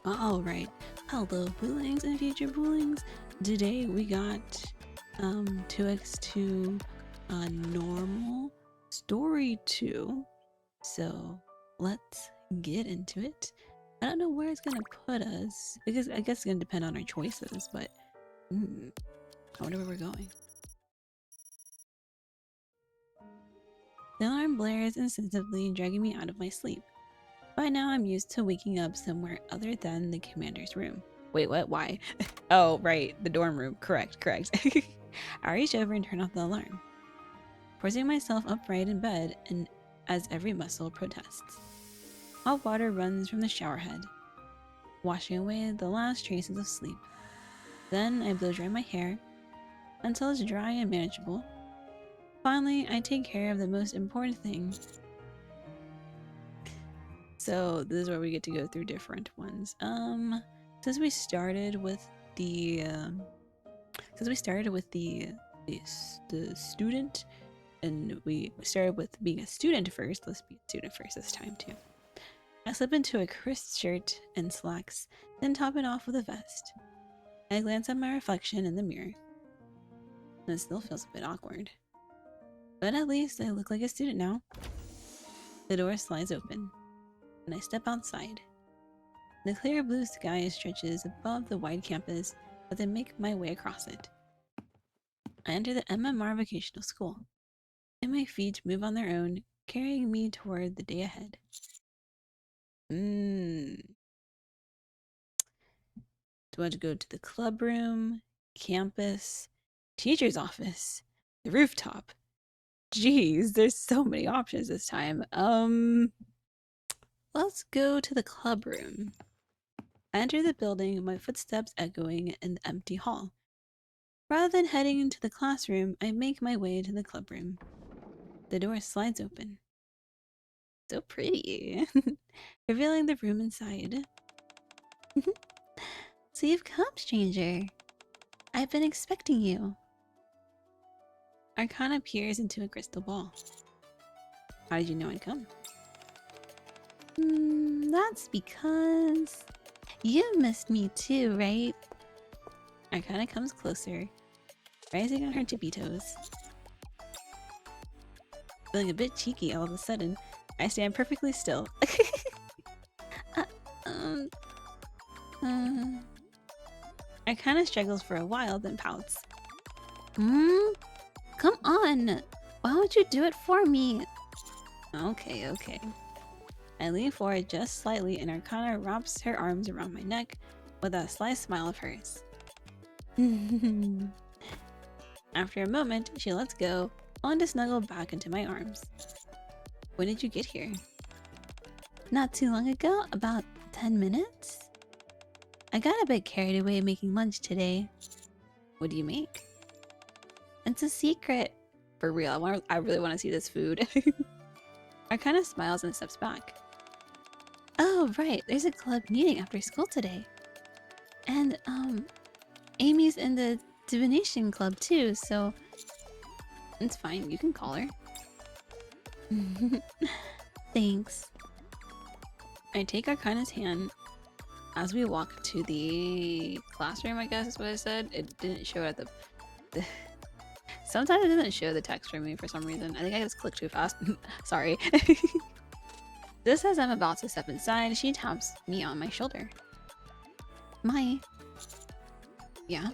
Alright, hello Boolings and future Boolings. Today we got 2x2 normal story 2. So let's get into it. I don't know where it's gonna put us because I guess it's gonna depend on our choices, but I wonder where we're going. The alarm blares insistently, dragging me out of my sleep. By now I'm used to waking up somewhere other than the commander's room. Wait, what? Why? Oh, right, the dorm room. Correct. I reach over and turn off the alarm, forcing myself upright in bed and as every muscle protests. Hot water runs from the shower head, washing away the last traces of sleep. Then I blow dry my hair until it's dry and manageable. Finally, I take care of the most important thing. So this is where we get to go through different ones. Since we started with the student, and we started with being a student first. Let's be a student first this time too. I slip into a crisp shirt and slacks, then top it off with a vest. I glance at my reflection in the mirror. It still feels a bit awkward, but at least I look like a student now. The door slides open, and I step outside. The clear blue sky stretches above the wide campus as I make my way across it. I enter the MMR vocational school, and my feet move on their own, carrying me toward the day ahead. Do I want to go to the club room, campus, teacher's office, the rooftop? Jeez, there's so many options this time. Let's go to the club room. I enter the building, my footsteps echoing in the empty hall. Rather than heading into the classroom, I make my way to the club room. The door slides open. So pretty. Revealing the room inside. So you've come, stranger. I've been expecting you. Arcana peers into a crystal ball. How did you know I'd come? That's because you missed me too, right? Arcana comes closer, rising on her tippy toes. Feeling a bit cheeky all of a sudden, I stand perfectly still. Arcana struggles for a while, then pouts. Come on! Why would you do it for me? Okay. I lean forward just slightly and Arcana wraps her arms around my neck with a sly smile of hers. After a moment, she lets go, only to snuggle back into my arms. When did you get here? Not too long ago, about 10 minutes? I got a bit carried away making lunch today. What do you make? It's a secret. For real, I really want to see this food. Arcana smiles and steps back. Oh, right, there's a club meeting after school today. And, Amy's in the divination club too, so it's fine, you can call her. Thanks. I take Arcana's hand as we walk to the classroom, I guess is what I said. It didn't show at the Sometimes it doesn't show the text for me for some reason. I think I just clicked too fast. Sorry. Just as I'm about to step inside, she taps me on my shoulder. Mai. Yeah?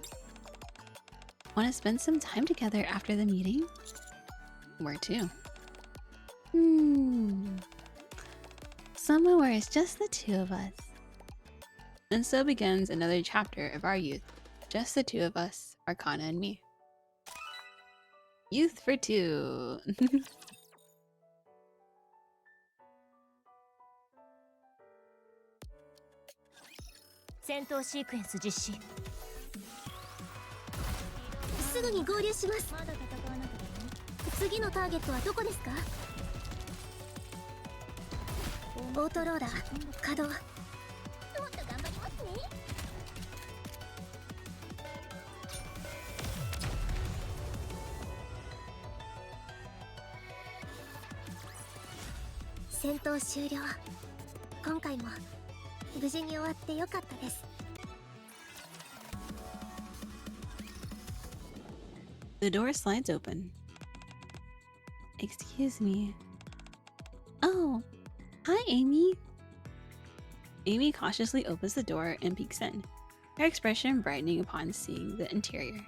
Want to spend some time together after the meeting? Where to? Somewhere where it's just the two of us. And so begins another chapter of our youth. Just the two of us, Arcana and me. Youth for two. 戦闘シークエンス実施。すぐに合流します。まだ戦わなくていい？次のターゲットはどこですか？オートローダー稼働。もっと頑張りますね。戦闘終了。今回も無事に終わってよかったです。 The door slides open. Excuse me. Oh, hi, Amy. Amy cautiously opens the door and peeks in, her expression brightening upon seeing the interior.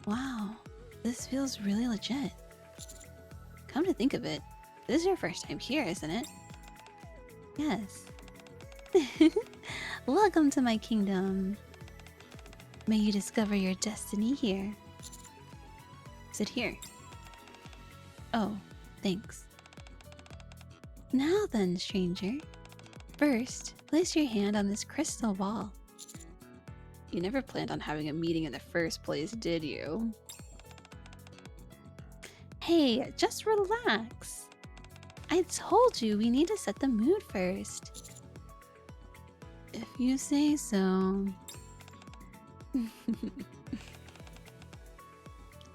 Wow, this feels really legit. Come to think of it, this is your first time here, isn't it? Yes. Welcome to my kingdom. May you discover your destiny here. Sit here. Oh, thanks. Now then, stranger. First, place your hand on this crystal ball. You never planned on having a meeting in the first place, did you? Hey, just relax. I told you we need to set the mood first. If you say so.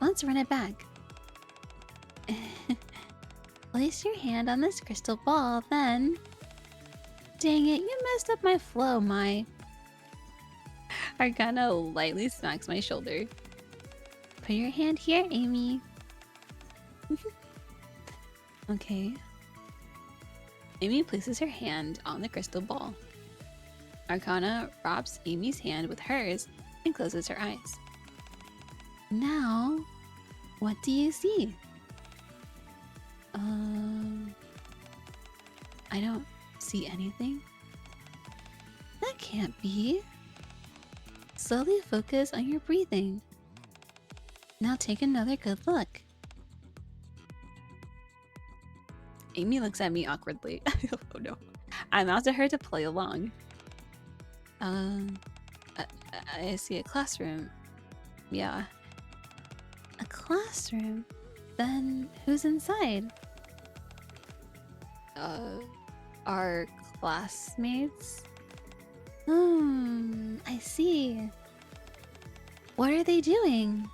Let's run it back. Place your hand on this crystal ball, then... Dang it, you messed up my flow, Mai. Arcana lightly smacks my shoulder. Put your hand here, Amy. Okay. Amy places her hand on the crystal ball. Arcana wraps Amy's hand with hers and closes her eyes. Now, what do you see? I don't see anything. That can't be. Slowly focus on your breathing. Now take another good look. Amy looks at me awkwardly. Oh no. I mouthed to her to play along. I see a classroom. Yeah. A classroom? Then who's inside? Our classmates? I see. What are they doing?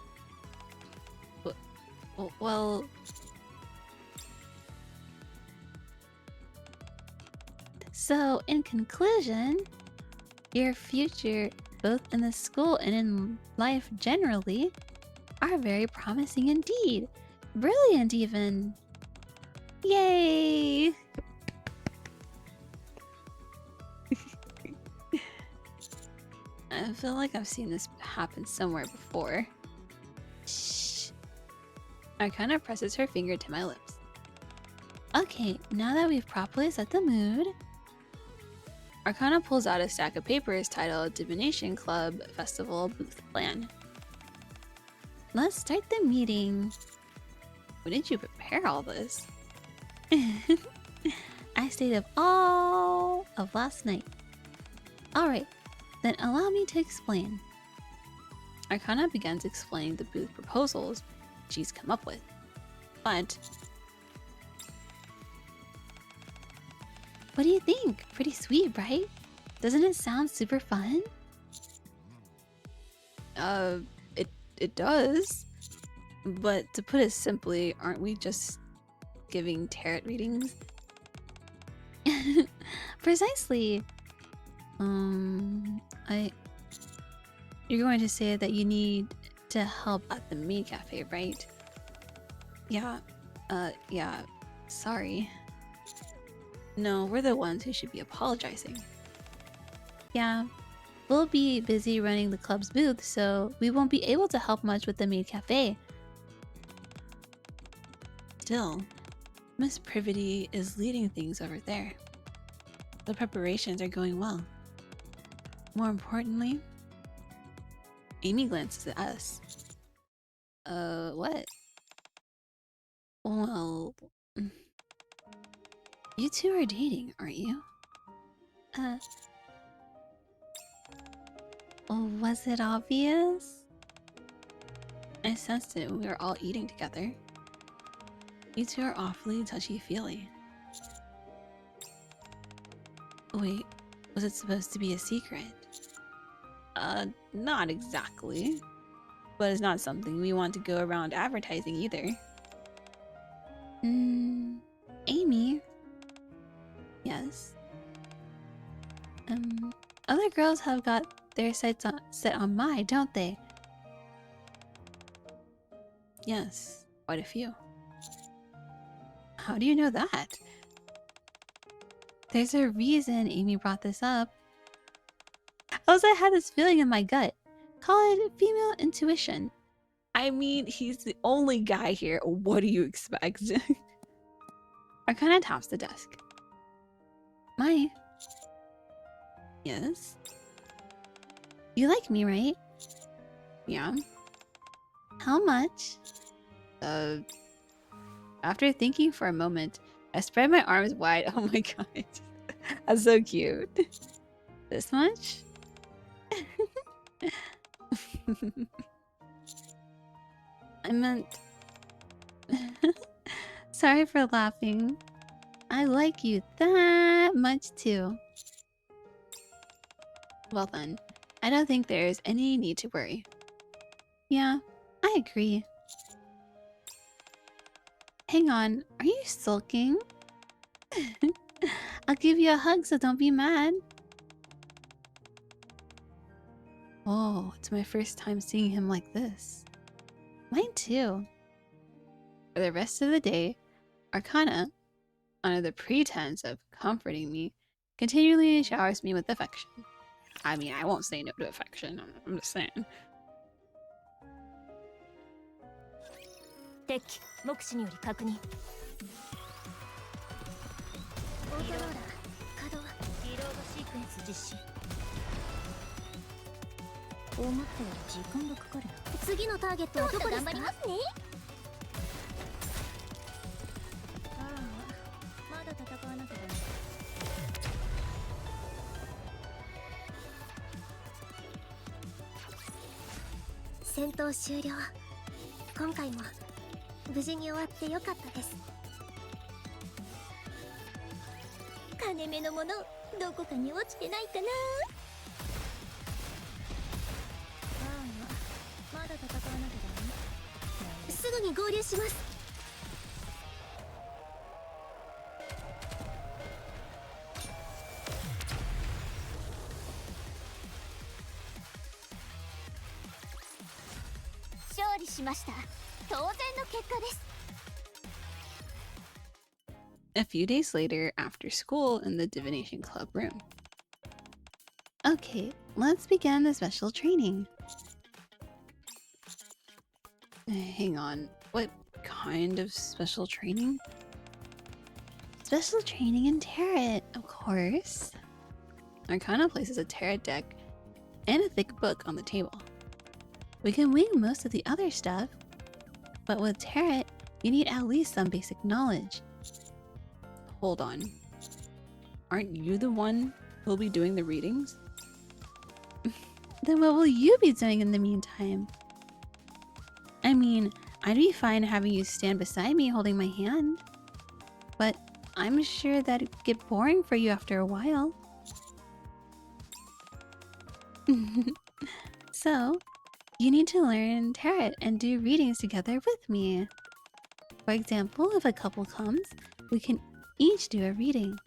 Well... So, in conclusion, your future, both in the school and in life generally, are very promising indeed. Brilliant, even. Yay! I feel like I've seen this happen somewhere before. Shh. Arcana presses her finger to my lips. Okay, now that we've properly set the mood... Arcana pulls out a stack of papers titled Divination Club Festival Booth Plan. Let's start the meeting. When did you prepare all this? I stayed up all of last night. Alright, then allow me to explain. Arcana begins explaining the booth proposals she's come up with. But... what do you think? Pretty sweet, right? Doesn't it sound super fun? It does. But to put it simply, aren't we just giving tarot readings? Precisely. You're going to say that you need to help at the maid cafe, right? Yeah. Yeah. Sorry. No, we're the ones who should be apologizing. Yeah, we'll be busy running the club's booth, so we won't be able to help much with the maid cafe. Still, Miss Privity is leading things over there. The preparations are going well. More importantly, Amy glances at us. What? Well... you two are dating, aren't you? Was it obvious? I sensed it when we were all eating together. You two are awfully touchy-feely. Wait, was it supposed to be a secret? Not exactly. But it's not something we want to go around advertising either. Amy? Yes? Other girls have got their sights set on Mai, don't they? Yes, quite a few. How do you know that? There's a reason Amy brought this up. Also, I had this feeling in my gut. Call it female intuition. I mean, he's the only guy here. What do you expect? Arcana taps the desk. Mai. Yes? You like me, right? Yeah. How much? After thinking for a moment, I spread my arms wide. Oh my god. That's so cute. This much? I meant... Sorry for laughing. I like you that much too. Well then, I don't think there's any need to worry. Yeah, I agree. Hang on, are you sulking? I'll give you a hug, so don't be mad. Oh, it's my first time seeing him like this. Mine too. For the rest of the day, Arcana, under the pretense of comforting me, continually showers me with affection. I mean, I won't say no to affection, I'm just saying. 敵目視により確認。オートローラー稼働。リロードシークエンス実施。思ったより時間がかかるな。次のターゲットはどこですか？頑張りますね。ああ、まだ戦わなきゃだね。戦闘終了。今回も無事に終わってよかったです。金目のものどこかに落ちてないかな。ああ、まだ戦わなきゃだね。すぐに合流します。勝利しました。当然の結果です。A few days later, after school in the divination club room. Okay, let's begin the special training. Hang on, what kind of special training? Special training in tarot, of course. Arcana places a tarot deck and a thick book on the table. We can wing most of the other stuff, but with tarot, you need at least some basic knowledge. Hold on. Aren't you the one who'll be doing the readings? Then what will you be doing in the meantime? I mean, I'd be fine having you stand beside me holding my hand. But I'm sure that'd get boring for you after a while. So, you need to learn tarot and do readings together with me. For example, if a couple comes, we can each do a reading.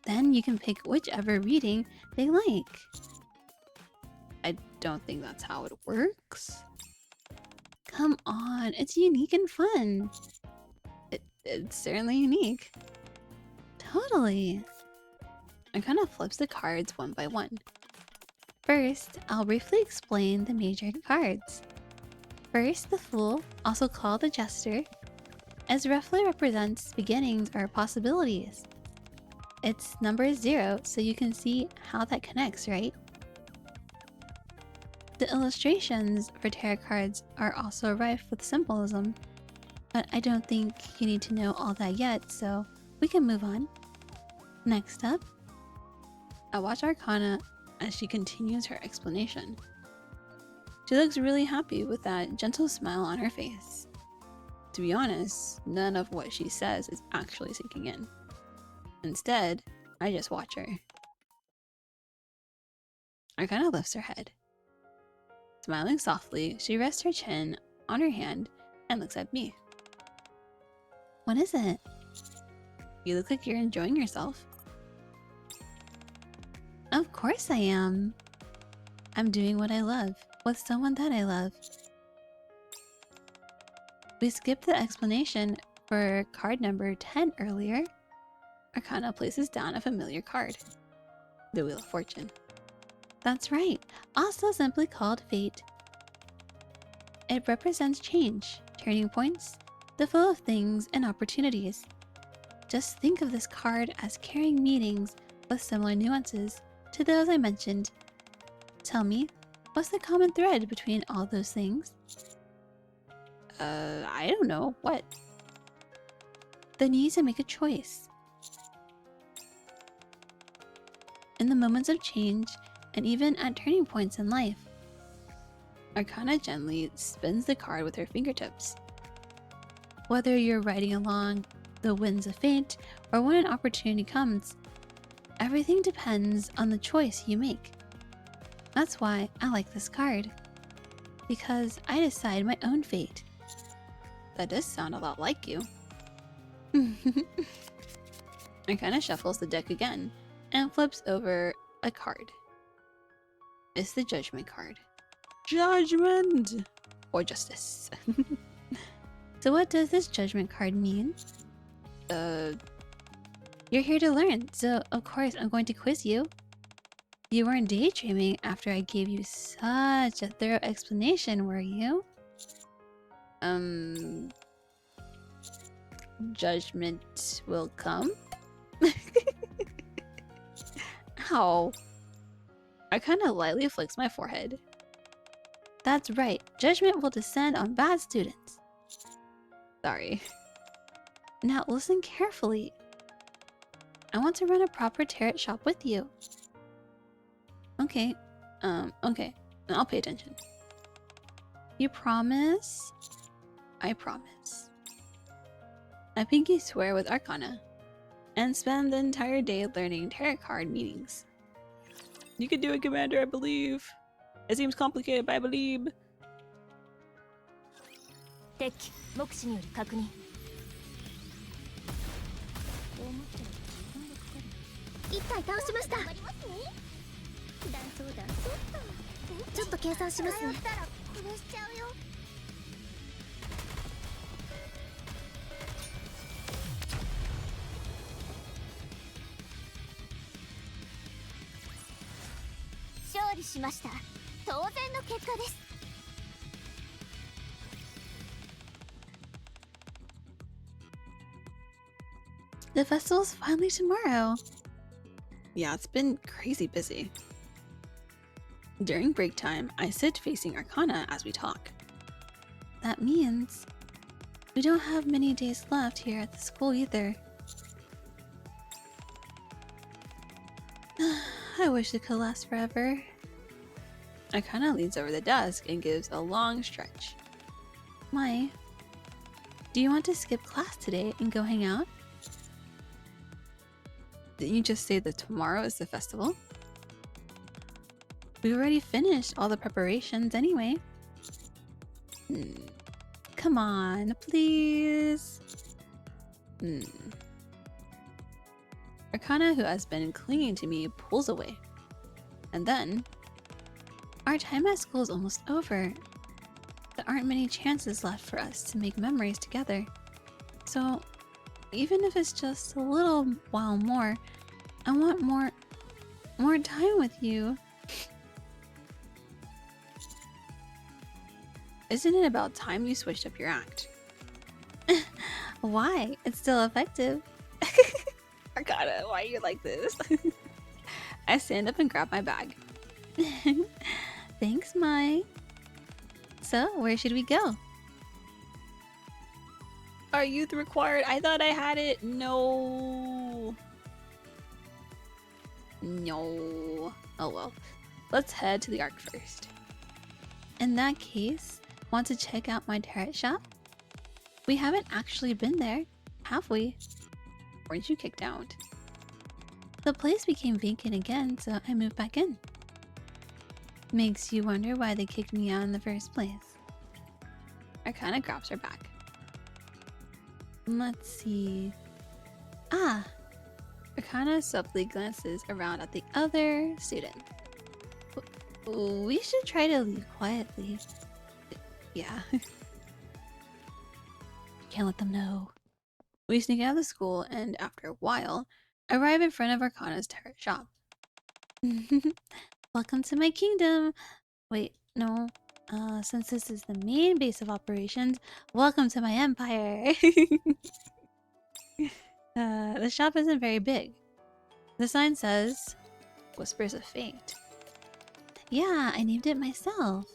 Then you can pick whichever reading they like. I don't think that's how it works. Come on, it's unique and fun. It's certainly unique. Totally. I kind of flips the cards one by one. First, I'll briefly explain the major cards. First, the Fool, also called the Jester, as roughly represents beginnings or possibilities. Its number is 0, so you can see how that connects, right? The illustrations for tarot cards are also rife with symbolism, but I don't think you need to know all that yet, so we can move on. Next up, I watch Arcana as she continues her explanation. She looks really happy with that gentle smile on her face. To be honest, none of what she says is actually sinking in. Instead, I just watch her. Arcana lifts her head. Smiling softly, she rests her chin on her hand and looks at me. What is it? You look like you're enjoying yourself. Of course I am. I'm doing what I love with someone that I love. We skipped the explanation for card number 10 earlier. Arcana places down a familiar card. The Wheel of Fortune. That's right, also simply called Fate. It represents change, turning points, the flow of things, and opportunities. Just think of this card as carrying meanings with similar nuances to those I mentioned. Tell me, what's the common thread between all those things? I don't know. What? The need to make a choice. In the moments of change, and even at turning points in life. Arcana gently spins the card with her fingertips. Whether you're riding along the winds of fate or when an opportunity comes, everything depends on the choice you make. That's why I like this card. Because I decide my own fate. That does sound a lot like you. Arcana shuffles the deck again and flips over a card. It's the Judgment card. Judgment! Or justice. So what does this Judgment card mean? You're here to learn, so of course I'm going to quiz you. You weren't daydreaming after I gave you such a thorough explanation, were you? Judgment will come? Ow. I kind of lightly flicks my forehead. That's right, judgment will descend on bad students. Sorry. Now listen carefully. I want to run a proper tarot shop with you. Okay, okay, I'll pay attention. You promise? I promise. I pinky swear with Arcana, and spend the entire day learning tarot card meanings. You can do it, Commander, I believe. It seems complicated, but I believe. 敵目視により確認。一体倒しました。ちょっと計算しますね。勝利しました。当然の結果です。The festival's finally tomorrow. Yeah, it's been crazy busy. During break time, I sit facing Arcana as we talk. That means we don't have many days left here at the school either. I wish it could last forever. Arcana leans over the desk and gives a long stretch. Mai, do you want to skip class today and go hang out? Didn't you just say that tomorrow is the festival? We already finished all the preparations anyway. Come on, please. Arcana, who has been clinging to me, pulls away. And then, our time at school is almost over. There aren't many chances left for us to make memories together. So, even if it's just a little while more, I want more time with you. Isn't it about time you switched up your act? Why? It's still effective. Arcana, why are you like this? I stand up and grab my bag. Thanks, Mai. So, where should we go? Are youth required? I thought I had it. No. No. Oh well. Let's head to the Ark first. In that case, want to check out my tarot shop? We haven't actually been there, have we? Weren't you kicked out? The place became vacant again, so I moved back in. Makes you wonder why they kicked me out in the first place. Arcana grabs her back. Let's see. Ah! Arcana subtly glances around at the other student. We should try to leave quietly. Yeah. Can't let them know. We sneak out of the school and, after a while, arrive in front of Arcana's tarot shop. Welcome to my kingdom! Wait, no. Since this is the main base of operations, welcome to my empire! The shop isn't very big. The sign says, Whispers of Fate. Yeah, I named it myself.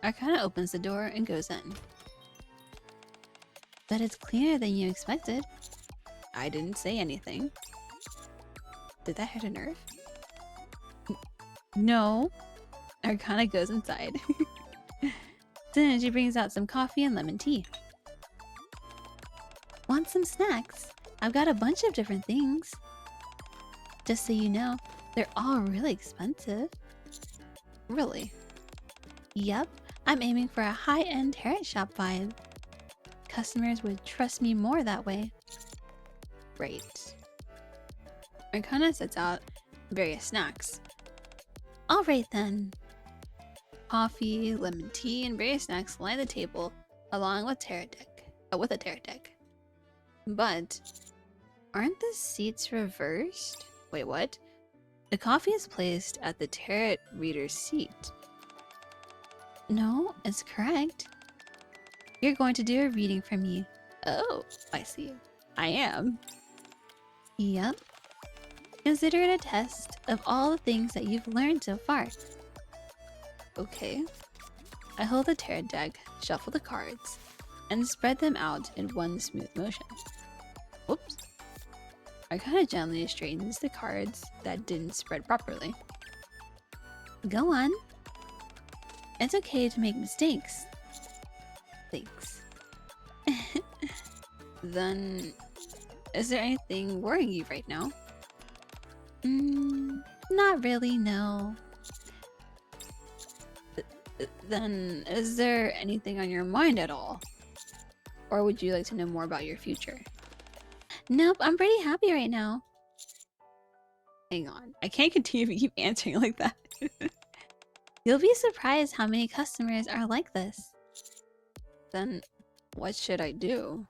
Arcana opens the door and goes in. But it's cleaner than you expected. I didn't say anything. Did that hit a nerve? No. Arcana goes inside. Then she brings out some coffee and lemon tea. Want some snacks? I've got a bunch of different things. Just so you know, they're all really expensive. Really? Yep, I'm aiming for a high-end tarot shop vibe. Customers would trust me more that way. Right. Arcana sets out various snacks. Alright then. Coffee, lemon tea, and various snacks line the table along with with a tarot deck. But aren't the seats reversed? Wait, what? The coffee is placed at the tarot reader's seat. No, it's correct. You're going to do a reading for me. Oh, I see. I am. Yep. Consider it a test of all the things that you've learned so far. Okay. I hold the tarot deck, shuffle the cards, and spread them out in one smooth motion. Whoops. I kind of gently straightens the cards that didn't spread properly. Go on. It's okay to make mistakes. Thanks. Then, is there anything worrying you right now? Not really, no. Then, is there anything on your mind at all? Or would you like to know more about your future? Nope, I'm pretty happy right now. Hang on, I can't continue to keep answering like that. You'll be surprised how many customers are like this. Then, what should I do?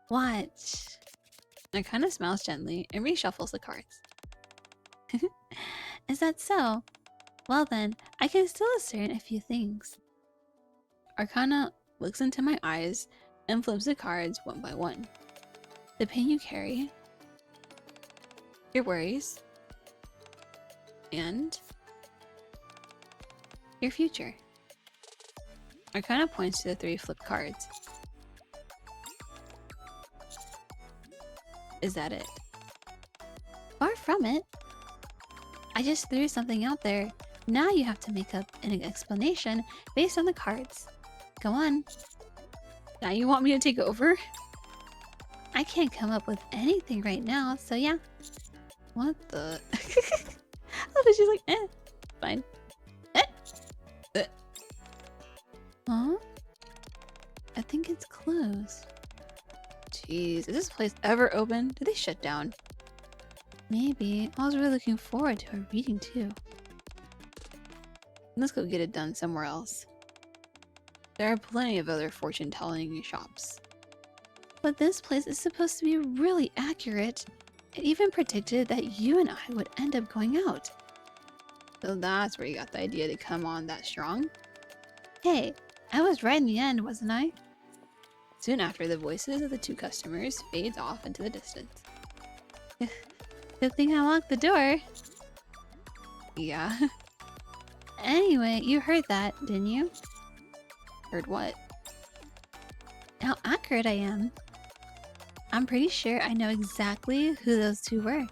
Watch. I kind of smiles gently and reshuffles the cards. Is that so? Well then, I can still discern a few things. Arcana looks into my eyes and flips the cards one by one. The pain you carry, your worries, and your future. Arcana points to the 3 flipped cards. Is that it? Far from it. I just threw something out there. Now you have to make up an explanation based on the cards. Go on. Now you want me to take over? I can't come up with anything right now, so yeah. What the? Oh, she's like, fine. Huh? I think it's closed. Jeez, is this place ever open? Did they shut down? Maybe. I was really looking forward to a reading too. Let's go get it done somewhere else. There are plenty of other fortune-telling shops. But this place is supposed to be really accurate. It even predicted that you and I would end up going out. So that's where you got the idea to come on that strong? Hey, I was right in the end, wasn't I? Soon after, the voices of the 2 customers fades off into the distance. Good thing I locked the door. Yeah. Anyway, you heard that, didn't you? Heard what? How accurate I am. I'm pretty sure I know exactly who those 2 were.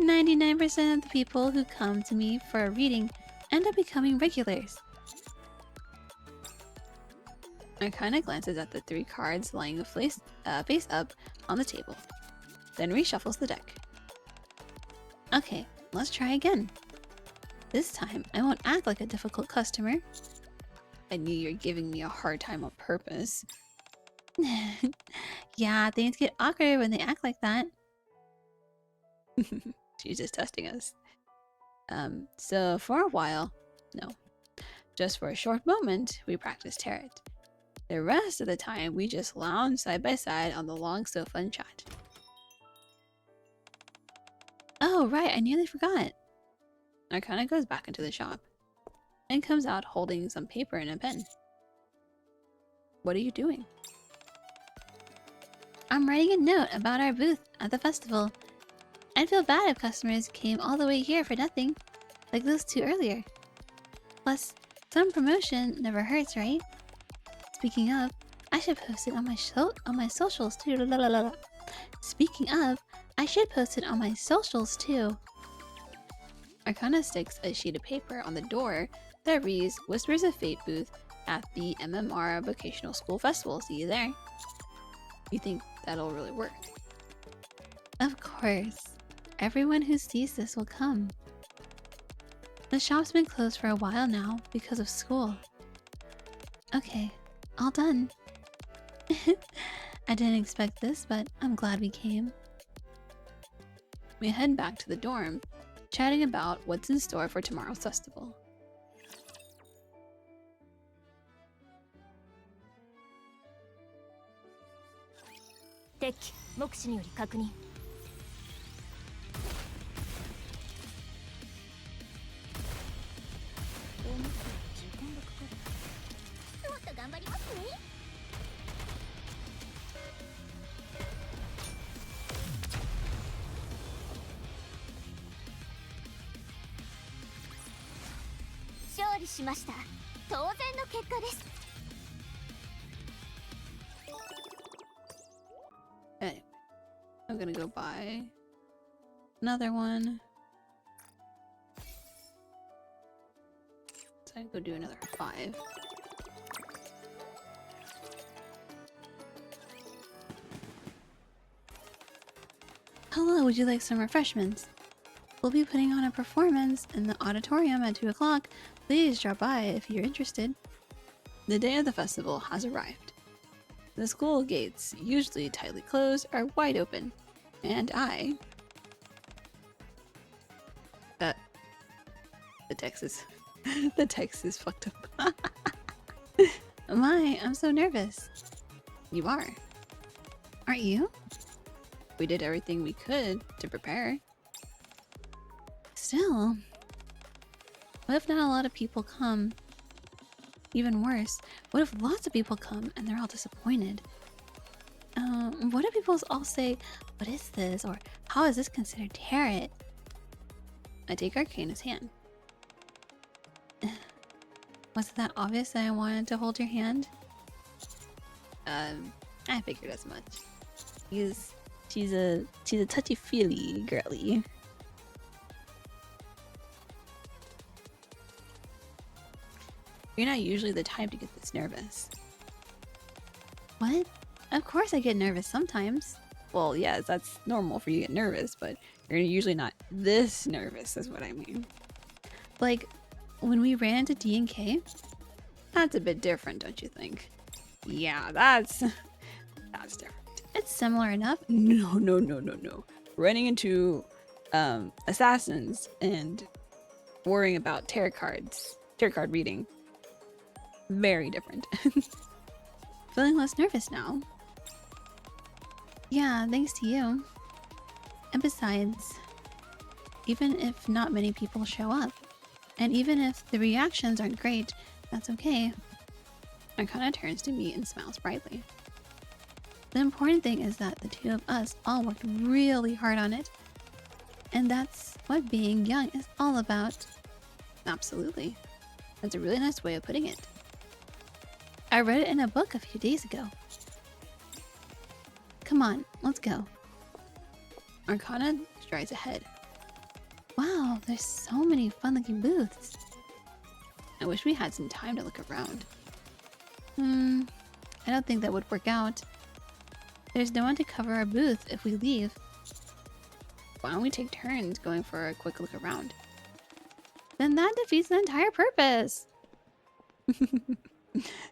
99% of the people who come to me for a reading end up becoming regulars. Arcana glances at the 3 cards lying face up on the table, then reshuffles the deck. Okay, let's try again. This time, I won't act like a difficult customer. I knew you're giving me a hard time on purpose. Yeah, things get awkward when they act like that. She's just testing us. So for a while, no, just for a short moment, we practiced tarot. The rest of the time, we just lounged side by side on the long sofa and chat. Oh, right, I nearly forgot. Arcana goes back into the shop and comes out holding some paper and a pen. What are you doing? I'm writing a note about our booth at the festival. I'd feel bad if customers came all the way here for nothing, like those two earlier. Plus, some promotion never hurts, right? Speaking of, I should post it on my socials too. La, la, la, la. Speaking of, I should post it on my socials too. Arcana sticks a sheet of paper on the door that reads Whispers of Fate booth at the MMR Vocational School Festival. See you there. You think that'll really work? Of course. Everyone who sees this will come. The shop's been closed for a while now because of school. Okay, all done. I didn't expect this, but I'm glad we came. We head back to the dorm, chatting about what's in store for tomorrow's festival. Nikke, 目視により確認。もっと頑張りますね。勝利しました。当然の結果です。 Anyway, I'm gonna go buy another one. So I go do another 5. Hello, would you like some refreshments? We'll be putting on a performance in the auditorium at 2 o'clock. Please drop by if you're interested. The day of the festival has arrived. The school gates, usually tightly closed, are wide open, and the text is the text is fucked up. My, I'm so nervous. You are, aren't you? We did everything we could to prepare. Still, what if not a lot of people come? Even worse, what if lots of people come and they're all disappointed? What if people all say, what is this? Or how is this considered tarot? I take Arcana's hand. Was it that obvious that I wanted to hold your hand? I figured as much. She's a touchy-feely girly. You're not usually the type to get this nervous. What? Of course I get nervous sometimes. Well, yes, that's normal for you to get nervous, but you're usually not this nervous, is what I mean. Like, when we ran into D&K, that's a bit different, don't you think? Yeah, that's different. It's similar enough. No. Running into assassins and worrying about tarot card reading. Very different. Feeling less nervous now. Yeah, thanks to you. And besides, even if not many people show up, and even if the reactions aren't great, that's okay. Arcana turns to me and smiles brightly. The important thing is that the two of us all worked really hard on it. And that's what being young is all about. Absolutely. That's a really nice way of putting it. I read it in a book a few days ago. Come on, let's go. Arcana strides ahead. Wow, there's so many fun-looking booths. I wish we had some time to look around. I don't think that would work out. There's no one to cover our booth if we leave. Why don't we take turns going for a quick look around? Then that defeats the entire purpose.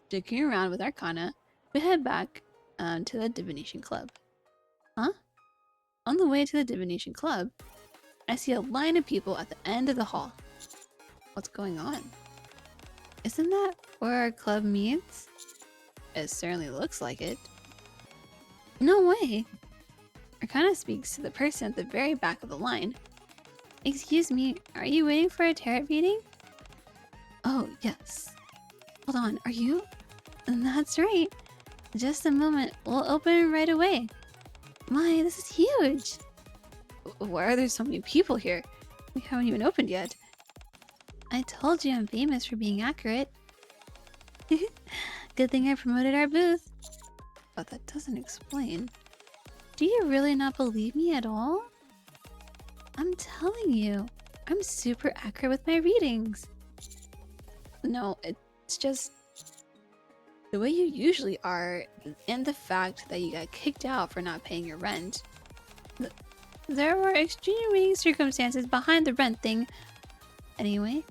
Dicking around with Arcana, we head back to the Divination Club. Huh? On the way to the Divination Club, I see a line of people at the end of the hall. What's going on? Isn't that where our club meets? It certainly looks like it. No way! Arcana speaks to the person at the very back of the line. Excuse me, are you waiting for a tarot reading? Oh, yes. Hold on, are you? That's right. Just a moment, we'll open right away. My, this is huge! Why are there so many people here? We haven't even opened yet. I told you I'm famous for being accurate. Good thing I promoted our booth. But that doesn't explain. Do you really not believe me at all? I'm telling you, I'm super accurate with my readings. No, it's just the way you usually are, and the fact that you got kicked out for not paying your rent. There were extreme circumstances behind the rent thing. Anyway,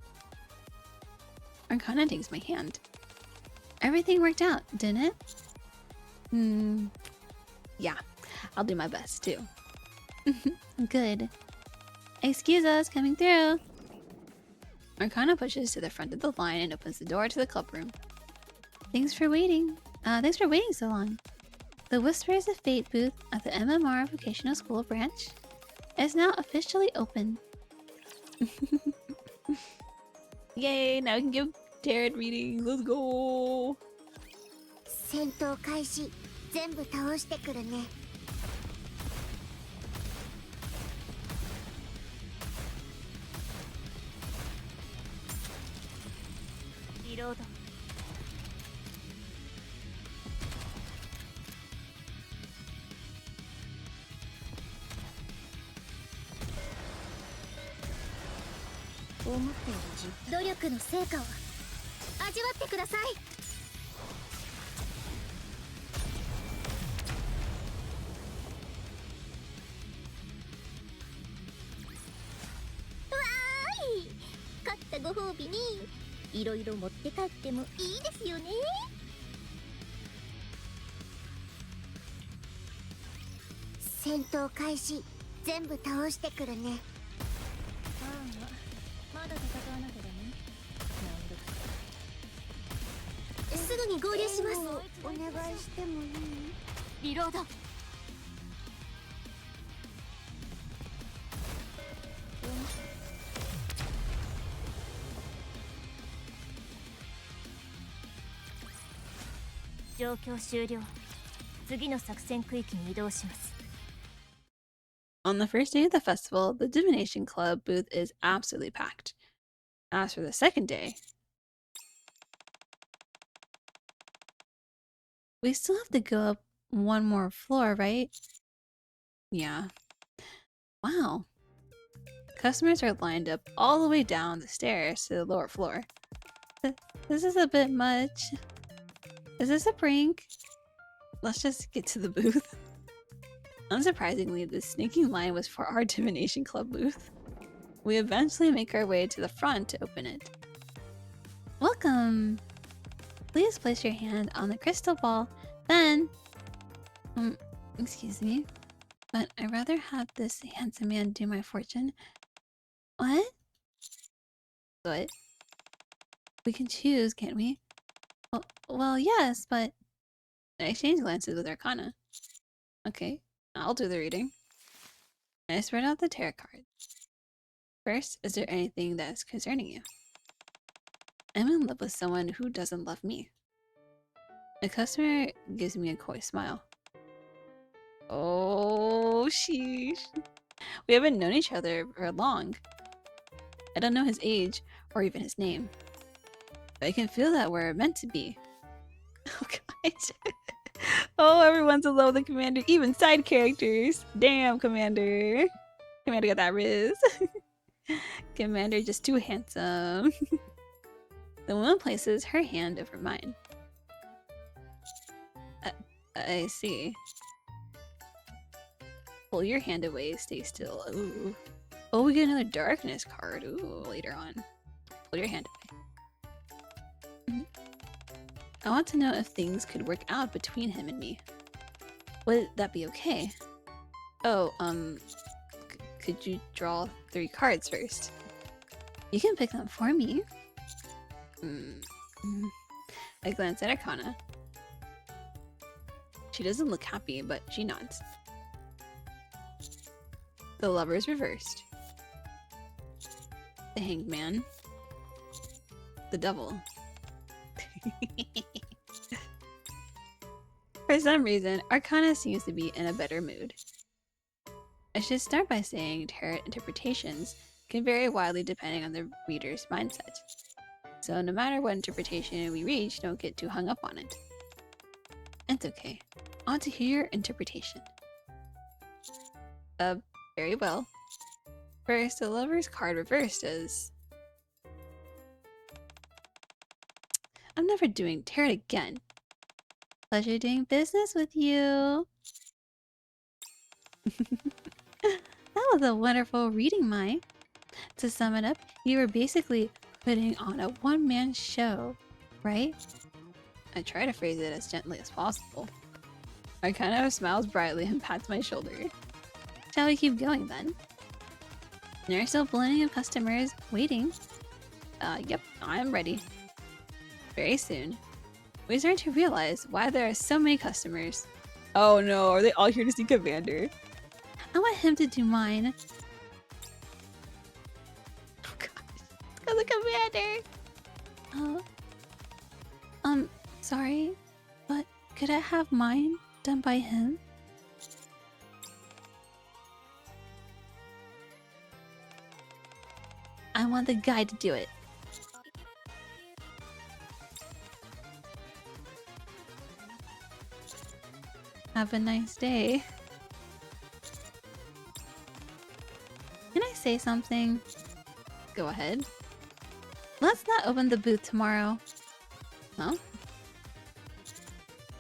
Arcana takes my hand. Everything worked out, didn't it? Yeah, I'll do my best too. Good. Excuse us, coming through. Arcana pushes to the front of the line and opens the door to the club room. Thanks for waiting. Thanks for waiting so long. The Whispers of Fate booth at the MMR Vocational School branch is now officially open. Yay, now we can give tarot readings. Let's go. 戦闘開始。全部倒してくるね。リロード。思っている努力の成果を味わってください。わーい、勝ったご褒美にいろいろ持って帰ってもいいですよね。戦闘開始。全部倒してくるね。まだ戦わなきゃだね。すぐに合流します。お願いしてもいい？リロード。状況終了。次の作戦区域に移動します。On the first day of the festival, the Divination Club booth is absolutely packed. As for the second day, we still have to go up one more floor, right? Yeah. Wow. Customers are lined up all the way down the stairs to the lower floor. This is a bit much. Is this a prank? Let's just get to the booth. Unsurprisingly, the sneaking line was for our Divination Club booth. We eventually make our way to the front to open it. Welcome! Please place your hand on the crystal ball, then... excuse me, but I'd rather have this handsome man do my fortune. What? What? We can choose, can't we? Well, yes, but... I exchange glances with Arcana. Okay, I'll do the reading. I spread out the tarot cards. First, is there anything that is concerning you? I'm in love with someone who doesn't love me. The customer gives me a coy smile. Oh, sheesh. We haven't known each other for long. I don't know his age or even his name. But I can feel that we're meant to be. Oh, guys. Oh, everyone's in love with the commander, even side characters. Damn, Commander. Commander got that riz. Commander just too handsome. The woman places her hand over mine. I see. Pull your hand away, stay still. Ooh. Oh, we get another darkness card. Ooh, later on. Pull your hand away. I want to know if things could work out between him and me. Would that be okay? Oh, could you draw 3 cards first? You can pick them for me. I glance at Arcana. She doesn't look happy, but she nods. The Lover's reversed. The Hanged Man. The Devil. For some reason, Arcana seems to be in a better mood. I should start by saying tarot interpretations can vary widely depending on the reader's mindset. So no matter what interpretation we reach, don't get too hung up on it. It's okay. I want to hear your interpretation. Very well. First, the Lover's card reversed is... I'm never doing tarot again. Pleasure doing business with you. That was a wonderful reading, Mai. To sum it up, you were basically putting on a one-man show, right? I try to phrase it as gently as possible. I kind of smiles brightly and pats my shoulder. Shall we keep going then? There are still plenty of customers waiting. Yep, I'm ready. Very soon. We start to realize why there are so many customers. Oh no, are they all here to see Commander? I want him to do mine. Oh gosh, it's because of Commander! Sorry, but could I have mine done by him? I want the guy to do it. Have a nice day. Can I say something? Go ahead. Let's not open the booth tomorrow. Huh?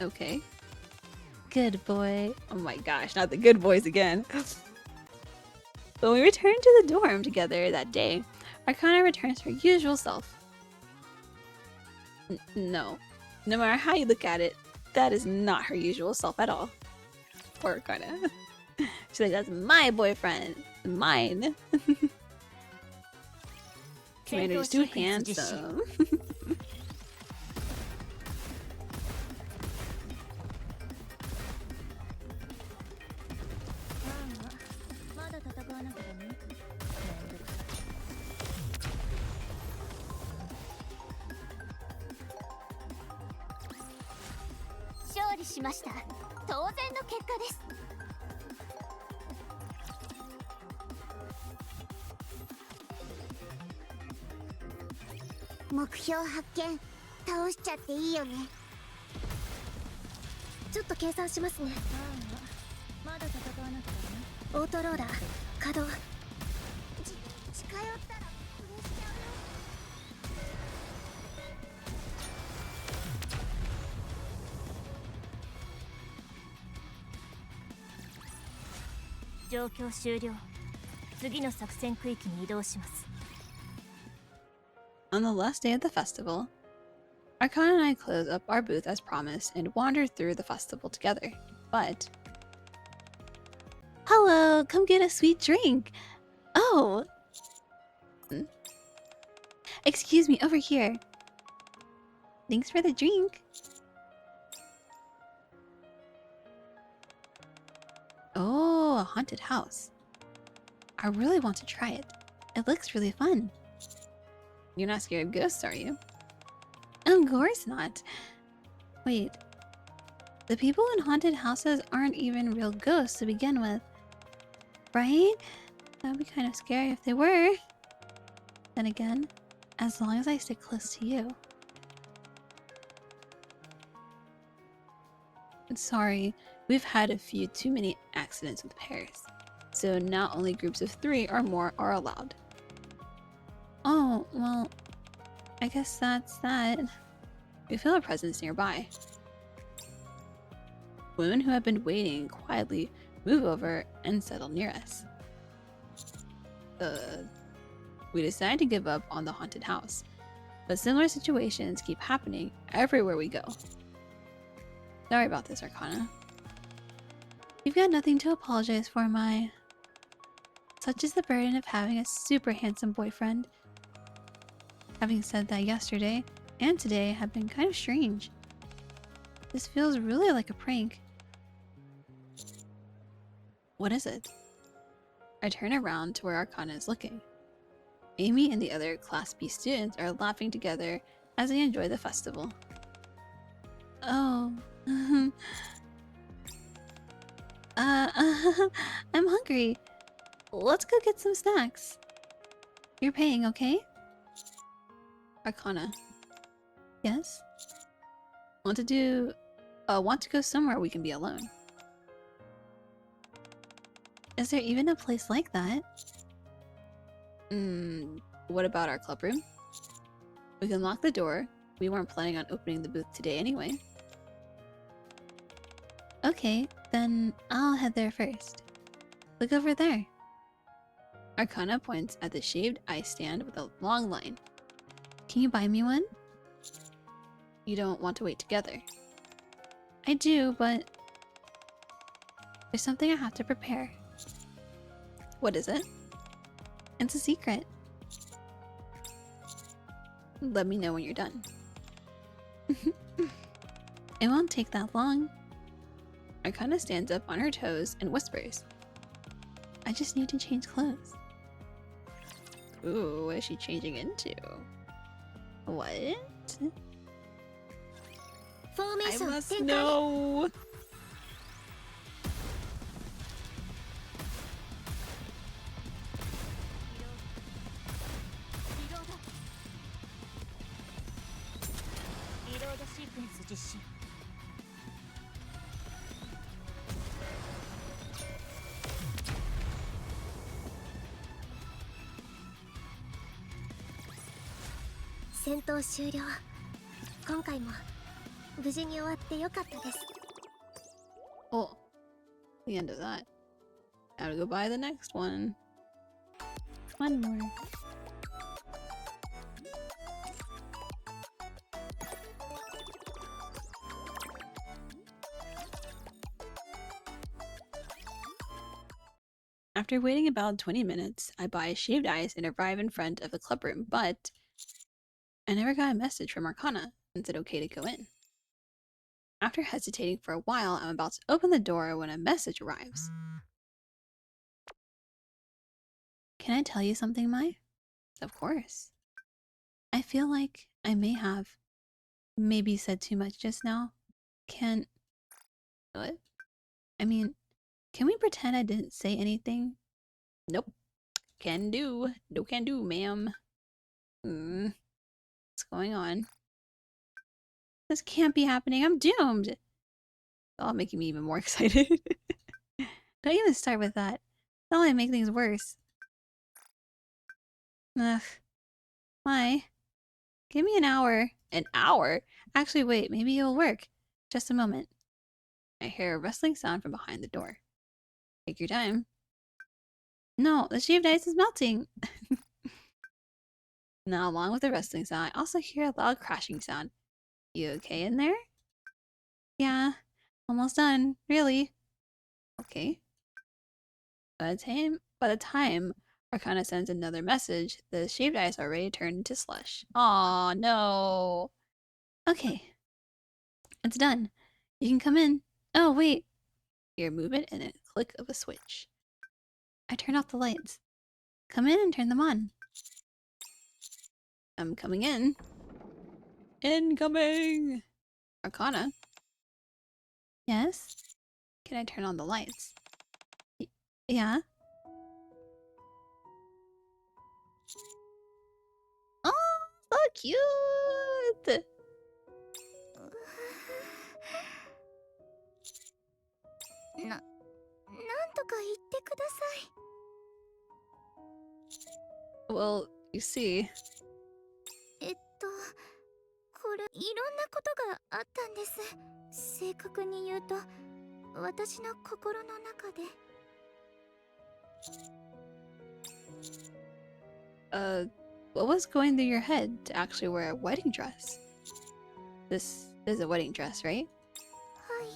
Okay. Good boy. Oh my gosh, not the good boys again. When we returned to the dorm together that day, Arcana returns her usual self. No. No matter how you look at it, that is not her usual self at all. Poor Arcana. She's like, that's my boyfriend. Mine. Commander's too handsome. On the last day of the festival, Arcana and I close up our booth as promised and wander through the festival together. But... Hello! Come get a sweet drink! Oh! Excuse me, over here. Thanks for the drink. Oh, a haunted house. I really want to try it. It looks really fun. You're not scared of ghosts, are you? Of course not. Wait. The people in haunted houses aren't even real ghosts to begin with. Right? That'd be kind of scary if they were. Then again, as long as I stick close to you. Sorry, we've had a few too many accidents with pairs. So now only groups of 3 or more are allowed. Oh, well, I guess that's that. We feel a presence nearby. Women who have been waiting quietly move over and settle near us. We decide to give up on the haunted house, but similar situations keep happening everywhere we go. Sorry about this, Arcana. got nothing to apologize for, Mai. Such is the burden of having a super handsome boyfriend. Having said that, yesterday and today have been kind of strange. This feels really like a prank. What is it? I turn around to where Arcana is looking. Amy and the other Class B students are laughing together as they enjoy the festival. Oh, I'm hungry. Let's go get some snacks. You're paying, okay? Arcana. Yes? Want to go somewhere we can be alone. Is there even a place like that? What about our club room? We can lock the door. We weren't planning on opening the booth today anyway. Okay, then I'll head there first. Look over there. Arcana points at the shaved ice stand with a long line. Can you buy me one? You don't want to wait together. I do, but there's something I have to prepare. What is it? It's a secret. Let me know when you're done. It won't take that long. Arcana stands up on her toes and whispers. I just need to change clothes. Ooh, what is she changing into? What? I must know! Oh, the end of that. Gotta go buy the next one. One more. After waiting about 20 minutes, I buy shaved ice and arrive in front of the club room, but I never got a message from Arcana and said okay to go in. After hesitating for a while, I'm about to open the door when a message arrives. Can I tell you something, Mai? Of course. I feel like I may have maybe said too much just now. What? I mean, can we pretend I didn't say anything? Nope. Can do. No can do, ma'am. What's going on? This can't be happening. I'm doomed. Oh, making me even more excited. Don't even start with that. That'll only make things worse. Ugh. Why? Give me an hour. An hour? Actually, wait. Maybe it'll work. Just a moment. I hear a rustling sound from behind the door. Take your time. No, the shaved ice is melting. Now, along with the rustling sound, I also hear a loud crashing sound. You okay in there? Yeah. Almost done. Really? Okay. By the time Arcana sends another message, the shaved ice already turned into slush. Aw, no. Okay. It's done. You can come in. Oh, wait. Hear movement and a click of a switch. I turned off the lights. Come in and turn them on. I'm coming in. Incoming! Arcana? Yes? Can I turn on the lights? Yeah? Oh, so cute! Well, you see... これいろんなことがあったんです。正確に言うと、私の心の中で。What was going through your head to actually wear a wedding dress? This is a wedding dress, right? はい。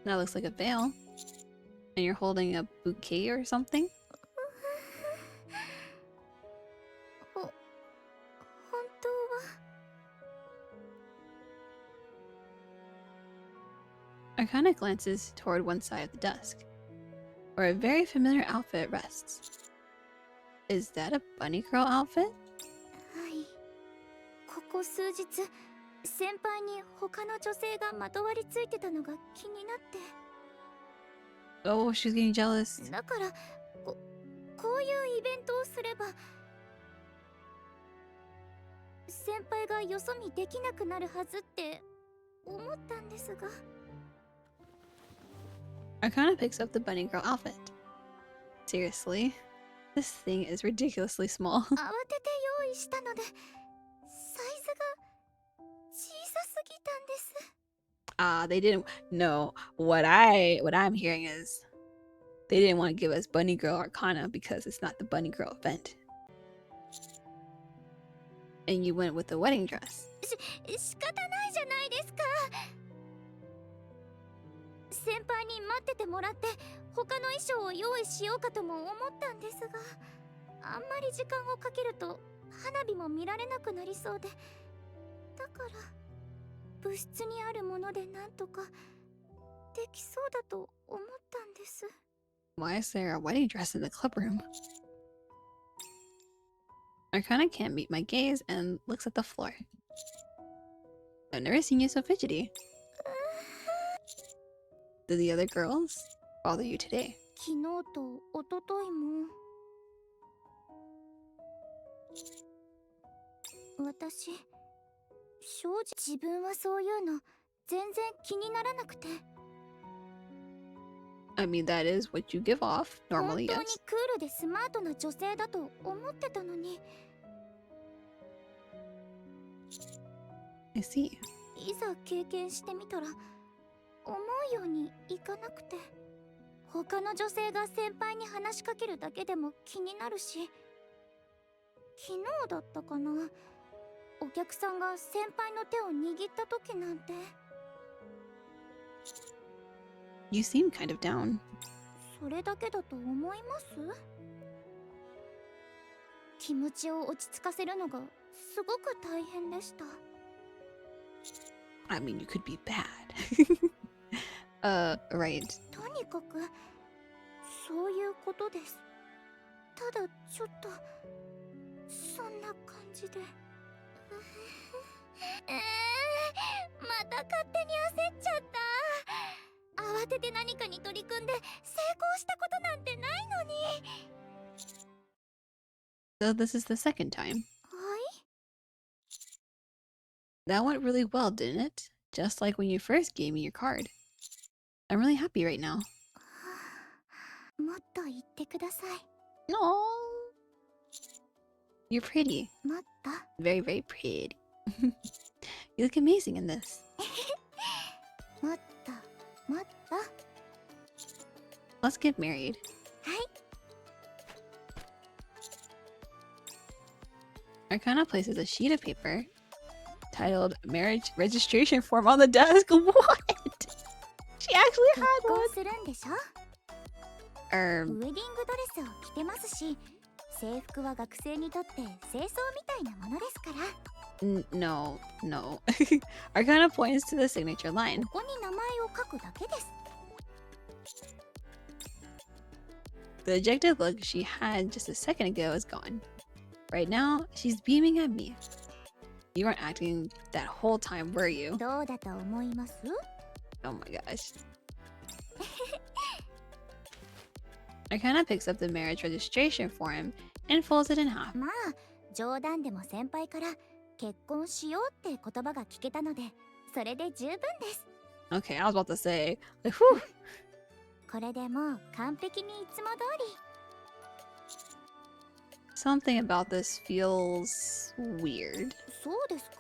That looks like a veil. And you're holding a bouquet or something? 本当は Arcana glances toward one side of the desk, where a very familiar outfit rests. Is that a bunny girl outfit? はい。ここ数日、先輩に他の女性がまとわりついてたのが気になって。 Oh, she's getting jealous. だからこういうイベントをすれば先輩がよそ見できなくなるはずって思ったんですが。 Arcana picks up the bunny girl outfit. Seriously? This thing is ridiculously small. 慌てて用意したのでサイズが小さすぎたんです。 They didn't. No, what I'm hearing is they didn't want to give us bunny girl Arcana because it's not the bunny girl event. And you went with the wedding dress. 仕方ないじゃないですか。先輩に待っててもらって他の衣装を用意しようかとも思ったんですが、あんまり時間をかけると花火も見られなくなりそうで、だから部室にあるものでなんとかできそうだと思ったんです。 Why is there a wedding dress in the club room? Arcana can't meet my gaze and looks at the floor. I've never seen you so fidgety. Do the other girls bother you today? 昨日と一昨日も私正直自分はそういうの全然気にならなくて。 I mean, that is what you give off 本 normally, 当に yes. クールでスマートな女性だと思ってたのに、 I see. いざ経験してみたら思うようにいかなくて、他の女性が先輩に話しかけるだけでも気になるし、昨日だったかな、お客さんが先輩の手を握った時なんて。 You seem kind of down. それだけだと思います？気持ちを落ち着かせるのがすごく大変でした。 I mean, you could be bad. Right. とにかくそういうことです。ただちょっとそんな感じで。また勝手に焦っちゃった。慌てて何かに取り組んで成功したことなんてないのに。 So this is the second time. はい。 That went really well, didn't it? Just like when you first gave me your card. I'm really happy right now. もっと言ってください。 No. You're pretty. もっと。 Very, very pretty. You look amazing in this. もっともっと。 Let's get married. はい。 Arcana places a sheet of paper titled Marriage Registration Form on the desk. What? She actually 結 had 婚 one. するんでしょ。 ウェディングドレスを着てますし、制服は学生にとって清掃みたいなものですから。 No. Arcana points to the signature line. ここに名前を書くだけです。 The dejected look she had just a second ago is gone. Right now, she's beaming at me. You weren't acting that whole time, were you? どうだと思います？ Oh my gosh. Arcana picks up the marriage registration form and folds it in half. まあ冗談でも先輩から結婚しようって言葉が聞けたので、それで十分です。 Okay, I was about to say, like, whew. これでもう完璧にいつも通り。 Something about this feels weird. そうですか？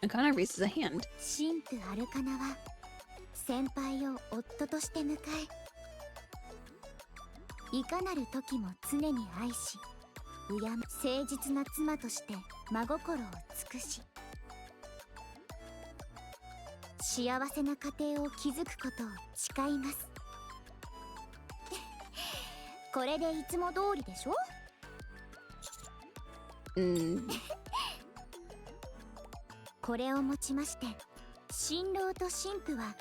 Arcana raises a hand. 真紅アルカナは先輩を夫として迎え、いかなる時も常に愛し、敬む誠実な妻として真心を尽くし、幸せな家庭を築くことを誓います。これでいつも通りでしょ？これをもちまして新郎と新婦は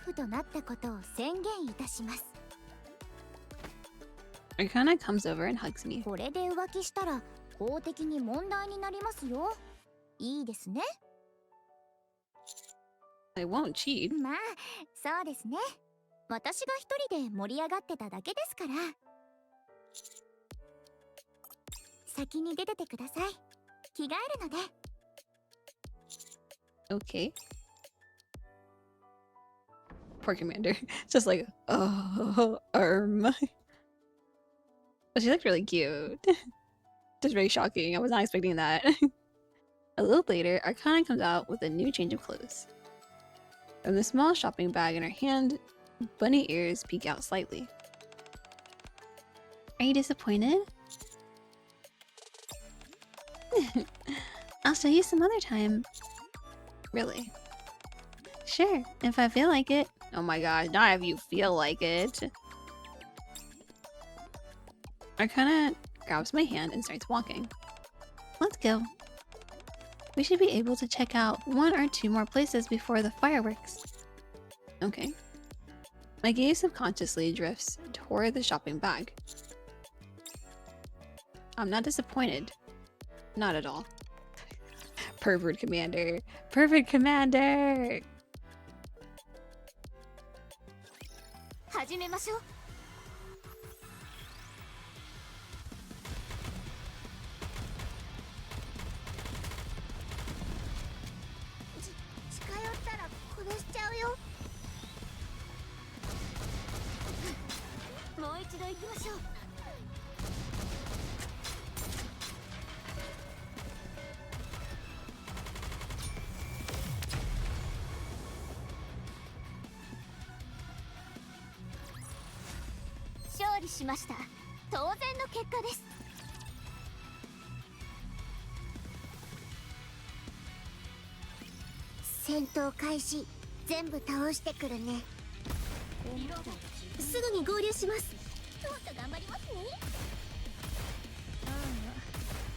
夫婦となったことを宣言いたします。Arcana comes over and hugs me. これで浮気したら法的に問題になりますよ。いいですね。I won't cheat. まあそうですね。私が一人で盛り上がってただけですから。先に出ててください。着替えるので。Okay. Poor commander. Just like, oh, But she looked really cute. Just very shocking. I was not expecting that. A little later, Arcana comes out with a new change of clothes. From the small shopping bag in her hand, bunny ears peek out slightly. Are you disappointed? I'll show you some other time. Really? Sure, if I feel like it. Oh my god, not if you feel like it. Arcana grabs my hand and starts walking. Let's go. We should be able to check out one or two more places before the fireworks. Okay. My gaze subconsciously drifts toward the shopping bag. I'm not disappointed. Not at all. Pervert commander. Pervert commander! 始めましょう。近寄ったら殺しちゃうよ。もう一度行きましょう。勝利しました。当然の結果です。戦闘開始。全部倒してくるね。すぐに合流します。もっと頑張りますね。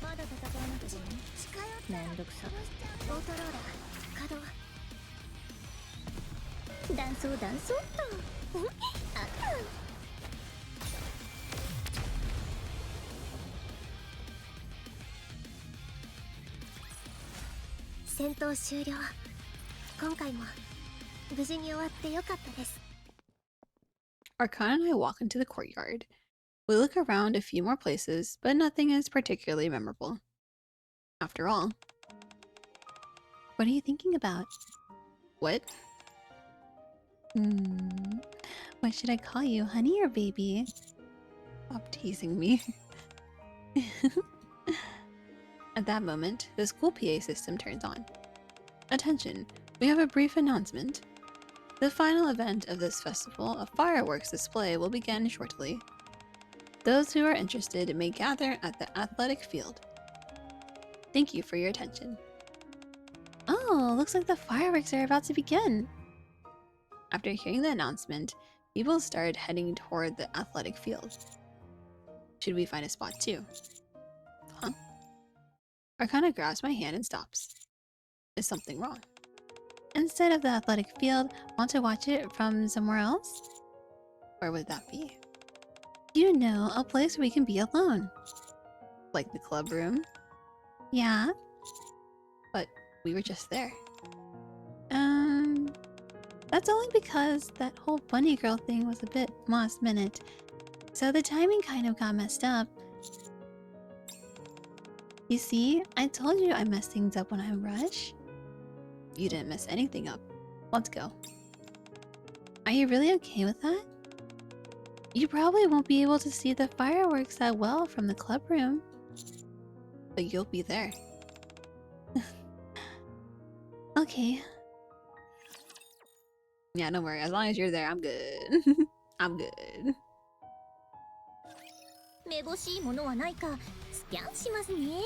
まだ戦わなくても近寄ったらめんどくさ。オートローラー稼働。断層断層っと。あった。戦闘終了。今回も無事に終わってよかったです。Arcana and I walk into the courtyard. We look around a few more places, but nothing is particularly memorable. After all. What are you thinking about? What? What should I call you, honey or baby? Stop teasing me. At that moment, the school PA system turns on. Attention, we have a brief announcement. The final event of this festival, a fireworks display, will begin shortly. Those who are interested may gather at the athletic field. Thank you for your attention. Oh, looks like the fireworks are about to begin. After hearing the announcement, people started heading toward the athletic field. Should we find a spot too? Huh? Arcana grabs my hand and stops. Is something wrong? Instead of the athletic field, want to watch it from somewhere else? Where would that be? You know, a place where we can be alone. Like the club room? Yeah. But we were just there. That's only because that whole bunny girl thing was a bit last minute. So the timing kind of got messed up. You see, I told you I mess things up when I rush. You didn't mess anything up. Let's go. Are you really okay with that? You probably won't be able to see the fireworks that well from the club room. But you'll be there. Okay. Yeah, don't worry. As long as you're there, I'm good. I'm good. めぼしいものはないかスキャンしますね。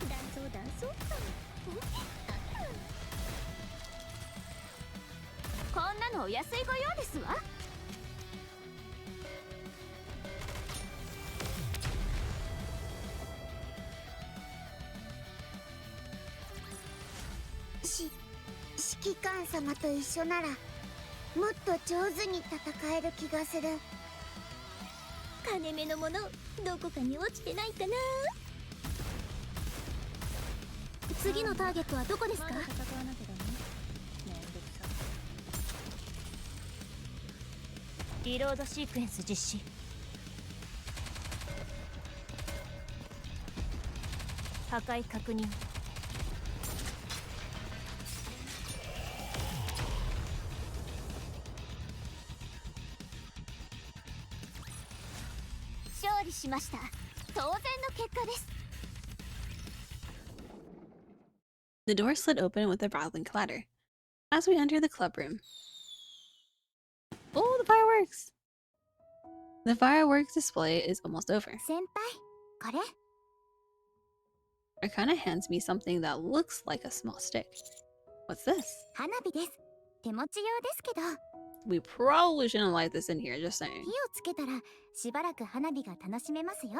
断層断層。んなのお安いご用ですわ。指揮官様と一緒ならもっと上手に戦える気がする。金目のものどこかに落ちてないかな。次のターゲットはどこですか？リロードシークエンス実施。破壊確認。勝利しました。当然の結果です。The door slid open with a rattling clatter as we entered the club room. Oh, the fireworks! The fireworks display is almost over. 先輩、これ Arcana hands me something that looks like a small stick. What's this? 花火です。手持ち用ですけど、 We probably shouldn't light this in here, just saying. 火をつけたらしばらく花火が楽しめますよ。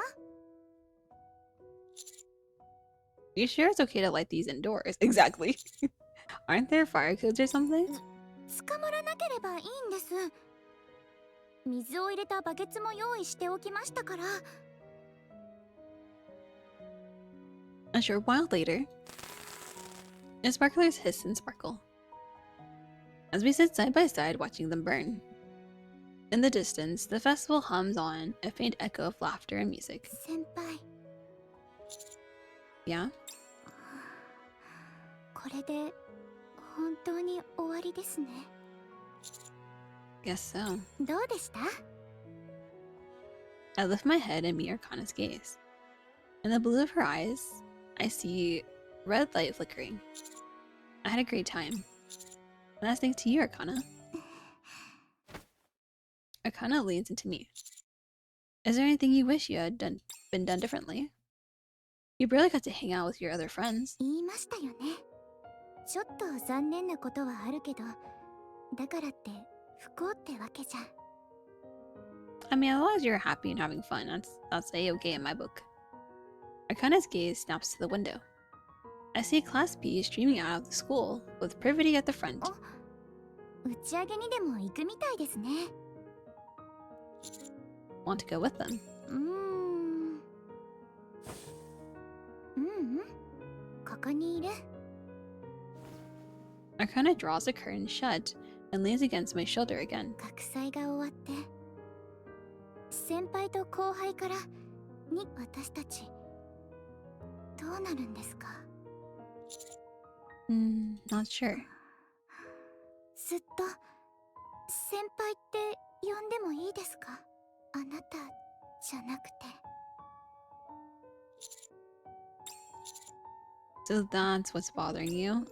You sure it's okay to light these indoors? Exactly. Aren't there fire codes or something? 捕まらなければいいんです。水を入れたバケツも用意しておきましたから。 A short while later, the sparklers hiss and sparkle as we sit side by side watching them burn. In the distance, the festival hums on, a faint echo of laughter and music. 先輩、 Yeah? これで本当に終わりですね。 Guess so. どうでした？ I lift my head and meet Arcana's gaze. In the blue of her eyes, I see red light flickering. I had a great time. And that's thanks to you, Arcana. Arcana leans into me. Is there anything you wish you had been done differently? You barely got to hang out with your other friends. 言いましたよね。ちょっと残念なことはあるけど、だからって不幸ってわけじゃ。 I mean, as long as you're happy and having fun, that's a-okay in my book. Arcana's gaze snaps to the window. I see Class B streaming out of the school, with Privity at the front. 打ち上げにでも行くみたいですね。 Want to go with them? ここにいる。 Arcana draws the curtain shut and leans against my shoulder again. 学祭が終わって先輩と後輩からに私たちどうなるんですか？ Not sure. ずっと先輩って呼んでもいいですか？あなたじゃなくて。 So that's what's bothering you?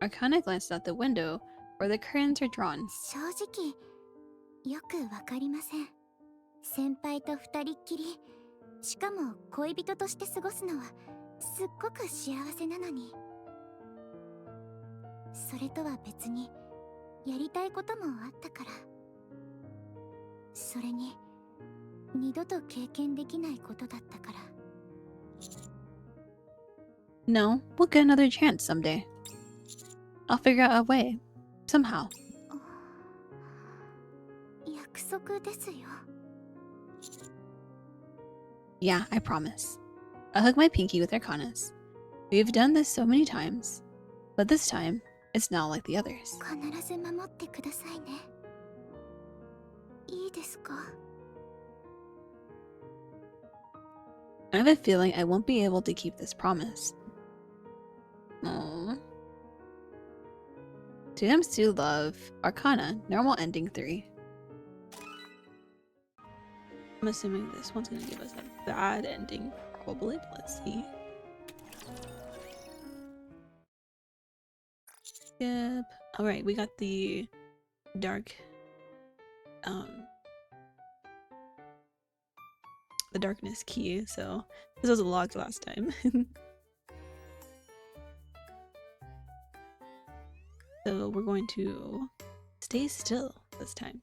Arcana glanced out the window where the curtains are drawn. 正直よくわかりません。先輩と二人っきり、しかも恋人として過ごすのはすっごく幸せなのに。それとは別にやりたいこともあったから。それに二度と経験できないことだったから。 No, we'll get another chance someday. I'll figure out a way. Somehow. 約束ですよ。 Yeah, I promise. I'll hug my pinky with Arcana's. We've done this so many times, but this time, it's not like the others. 必ず守ってくださいね。いいですか？ I have a feeling I won't be able to keep this promise. Aww. Jams to Love, Arcana, normal ending 3. I'm assuming this one's gonna give us a bad ending, probably, but let's see. Skip. Alright, we got the dark, the darkness key, so this was locked last time. So we're going to stay still this time.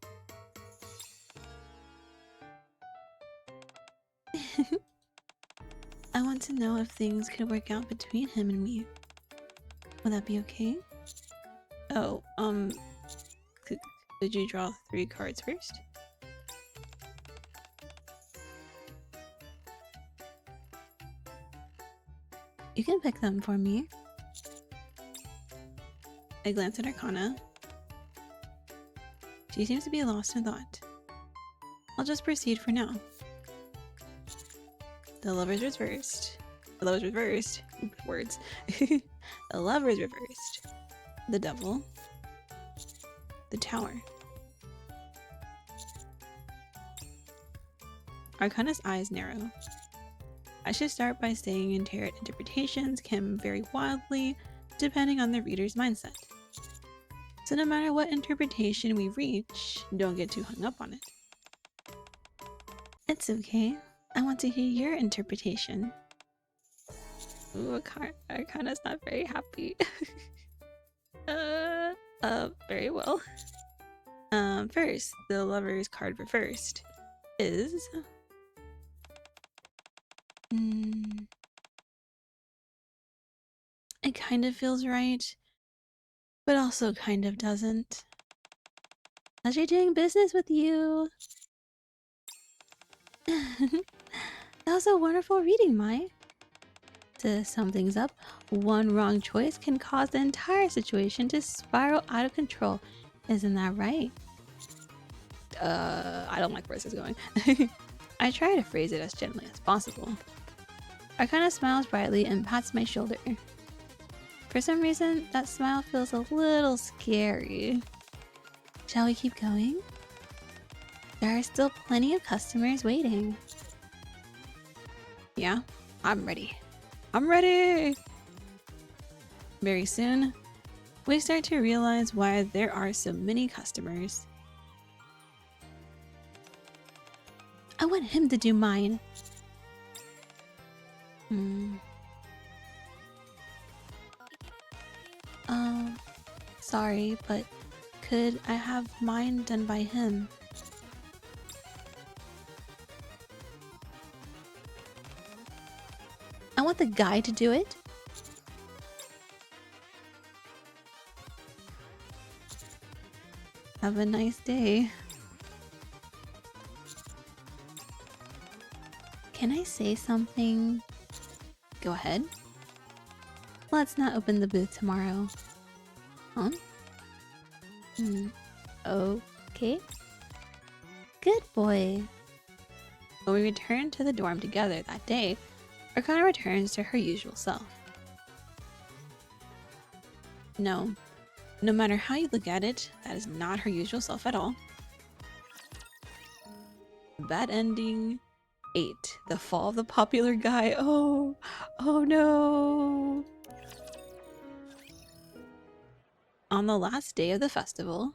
I want to know if things could work out between him and me. Would that be okay? Oh, could you draw 3 cards first? You can pick them for me. I glance at Arcana. She seems to be lost in thought. I'll just proceed for now. The Lover's reversed. The Lover's reversed. Words. The Lover's reversed. The Devil. The Tower. Arcana's eyes narrow. I should start by saying tarot interpretations can vary wildly depending on the reader's mindset. So no matter what interpretation we reach, don't get too hung up on it. It's okay. I want to hear your interpretation. Ooh, Arcana's not very happy. Very well. First, the Lover's card reversed is... It kind of feels right, but also kind of doesn't. Pleasure doing business with you. That was a wonderful reading, Mai. To sum things up, one wrong choice can cause the entire situation to spiral out of control. Isn't that right? I don't like where this is going. I try to phrase it as gently as possible. Arcana smiles brightly and pats my shoulder. For some reason, that smile feels a little scary. Shall we keep going? There are still plenty of customers waiting. Yeah, I'm ready. I'm ready! Very soon, we start to realize why there are so many customers. I want him to do mine. Sorry, but could I have mine done by him? I want the guy to do it. Have a nice day. Can I say something? Go ahead. Let's not open the booth tomorrow. Huh? Okay. Good boy. When we return to the dorm together that day, Arcana returns to her usual self. No matter how you look at it, that is not her usual self at all. Bad ending 8. The fall of the popular guy. Oh no. On the last day of the festival,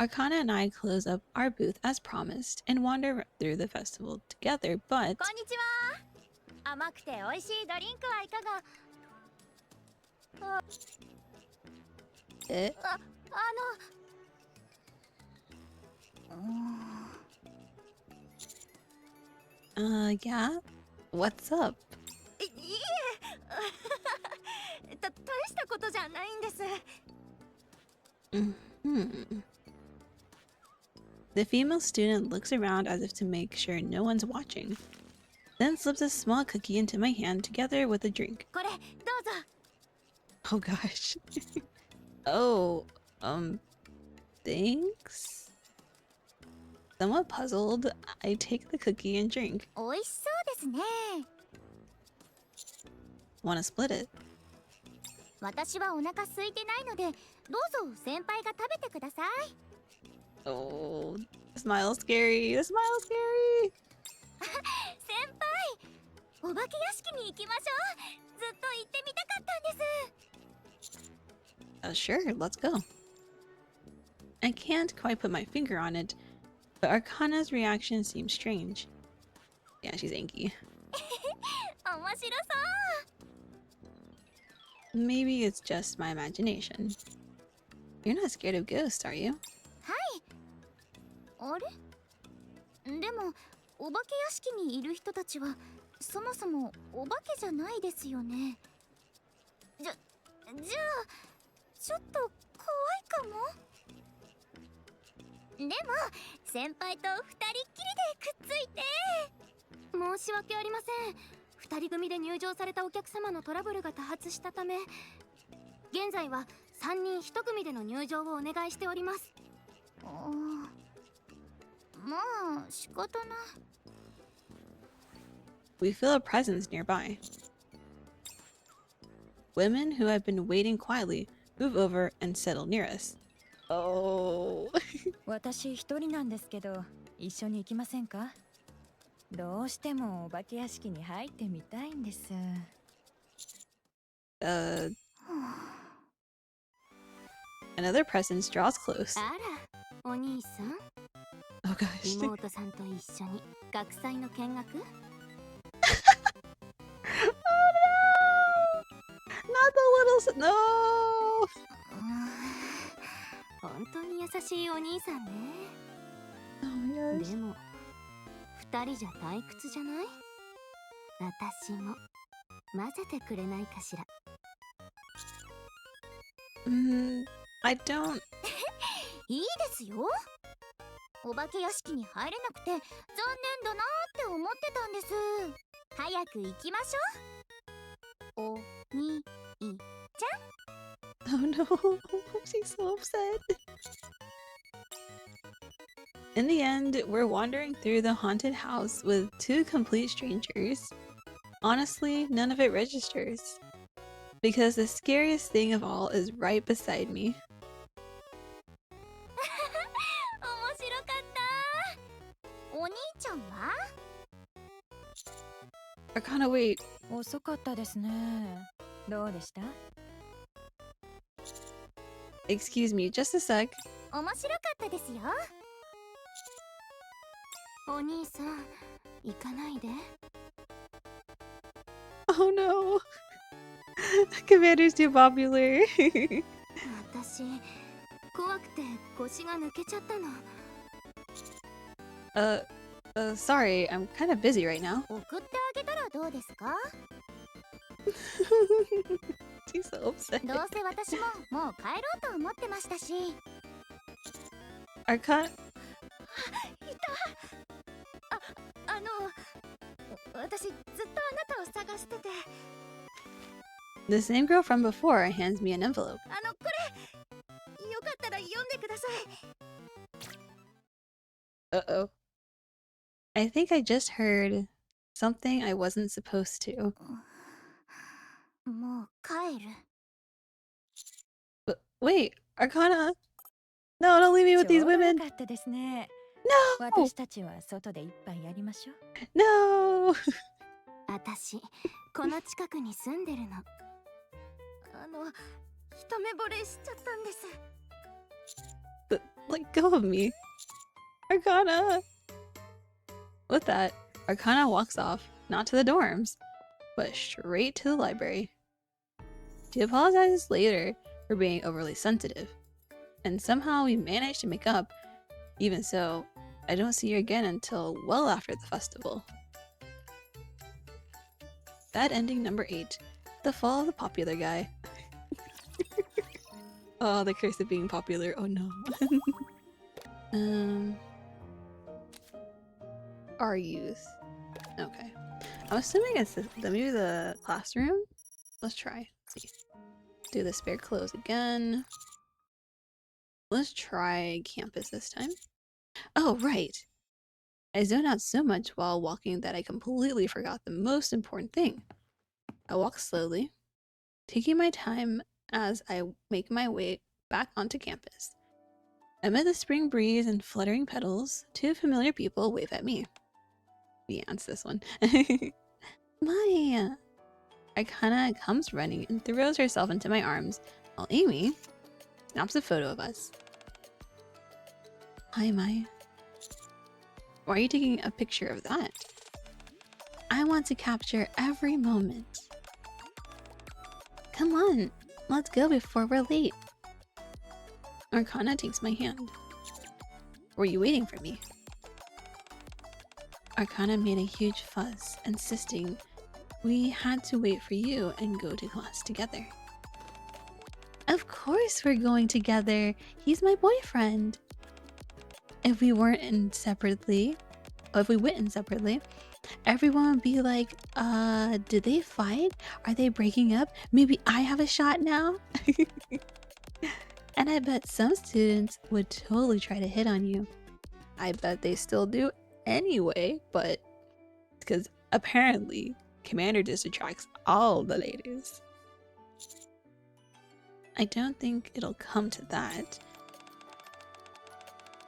Arcana and I close up our booth as promised and wander through the festival together, but... こんにちは。甘くて美味しいドリンクはいかが？Yeah? What's up? いえ、大したことじゃないんです。The female student looks around as if to make sure no one's watching, then slips a small cookie into my hand together with a drink. これどうぞ。 Oh gosh. Oh, thanks? Somewhat puzzled, I take the cookie and drink. 美味しそうですね。 Wanna split it? 私はお腹空いてないので、どうぞ先輩が食べてください。 Oh, the smile's scary. The smile's scary. 先輩、お化け屋敷に行きましょう。ずっと行ってみたかったんです。 Sure, let's go. I can't quite put my finger on it, but Arcana's reaction seems strange. Yeah, she's angry. 面白そう。 Maybe it's just my imagination. You're not scared of ghosts, are you? あれでもお化け屋敷にいる人たちはそもそもお化けじゃないですよね。じゃあちょっと怖いかも。でも先輩と二人っきりでくっついて。申し訳ありません。二人組で入場されたお客様のトラブルが多発したため、現在は3人1組での入場をお願いしております。まあ仕方ない。We feel a presence nearby. Women who have been waiting quietly move over and settle near us. Oh. 私一人なんですけど、一緒に行きませんか？どうしてもお化け屋敷に入ってみたいんです。Another presence draws close. あら、お兄さん。 Oh gosh. 妹さんと一緒に学祭の見学？ Oh no! Not the little... No! 本当に優しいお兄さんね。 Oh my gosh. でも二人じゃ退屈じゃない？私も混ぜてくれないかしら。I don't... いいですよ。お化け屋敷に入れなくて残念だなって思ってたんです。早く行きましょう。おにいちゃん。 Oh no, she's so upset. In the end, we're wandering through the haunted house with two complete strangers. Honestly, none of it registers. Because the scariest thing of all is right beside me. 面白かった。お兄ちゃんは？ Arcana, wait. 遅かったですね。どうでした？ Excuse me, just a sec. 面白かったですよ。お兄さん、行かないで。 Oh no. Commander's too popular. 私、怖くて腰が抜けちゃったの。Sorry, I'm kind of busy right now. 送ってあげたらどうですか？ She's so upset. どうせ私ももう帰ろうと思ってましたし。 Arcana... 私ずっとあなたを探してて。 The same girl from before hands me an envelope. これよかったら読んでください。 Uh-oh. I think I just heard something I wasn't supposed to. もう帰る。 But wait, Arcana! No, don't leave me with ち these ょうどよ women! かったですね。 No! 私たちは外で一杯やりましょう。 No! 私、この近くに住んでるの。一目惚れしちゃったんです。 But let go of me. Arcana! With that, Arcana walks off, not to the dorms, but straight to the library. She apologizes later for being overly sensitive, and somehow we manage to make up. Even so, I don't see her again until well after the festival. Bad ending number 8. The fall of the popular guy. Oh, the curse of being popular. Oh no. Our youth. Okay. I'm assuming it's maybe the classroom? Let's try. Let's see. Do the spare clothes again. Let's try campus this time. Oh, right. I zoned out so much while walking that I completely forgot the most important thing. I walk slowly, taking my time as I make my way back onto campus. Amid the spring breeze and fluttering petals, two familiar people wave at me. The ants, this one. Maya! Arcana comes running and throws herself into my arms, while Amy snaps a photo of us. Hi, Maya. Why are you taking a picture of that? I want to capture every moment. Come on, let's go before we're late. Arcana takes my hand. Were you waiting for me? Arcana made a huge fuss, insisting we had to wait for you and go to class together. Of course we're going together. He's my boyfriend. If we went in separately, everyone would be like, did they fight? Are they breaking up? Maybe I have a shot now? And I bet some students would totally try to hit on you. I bet they still do anyway, but because apparently Commander just attracts all the ladies. I don't think it'll come to that.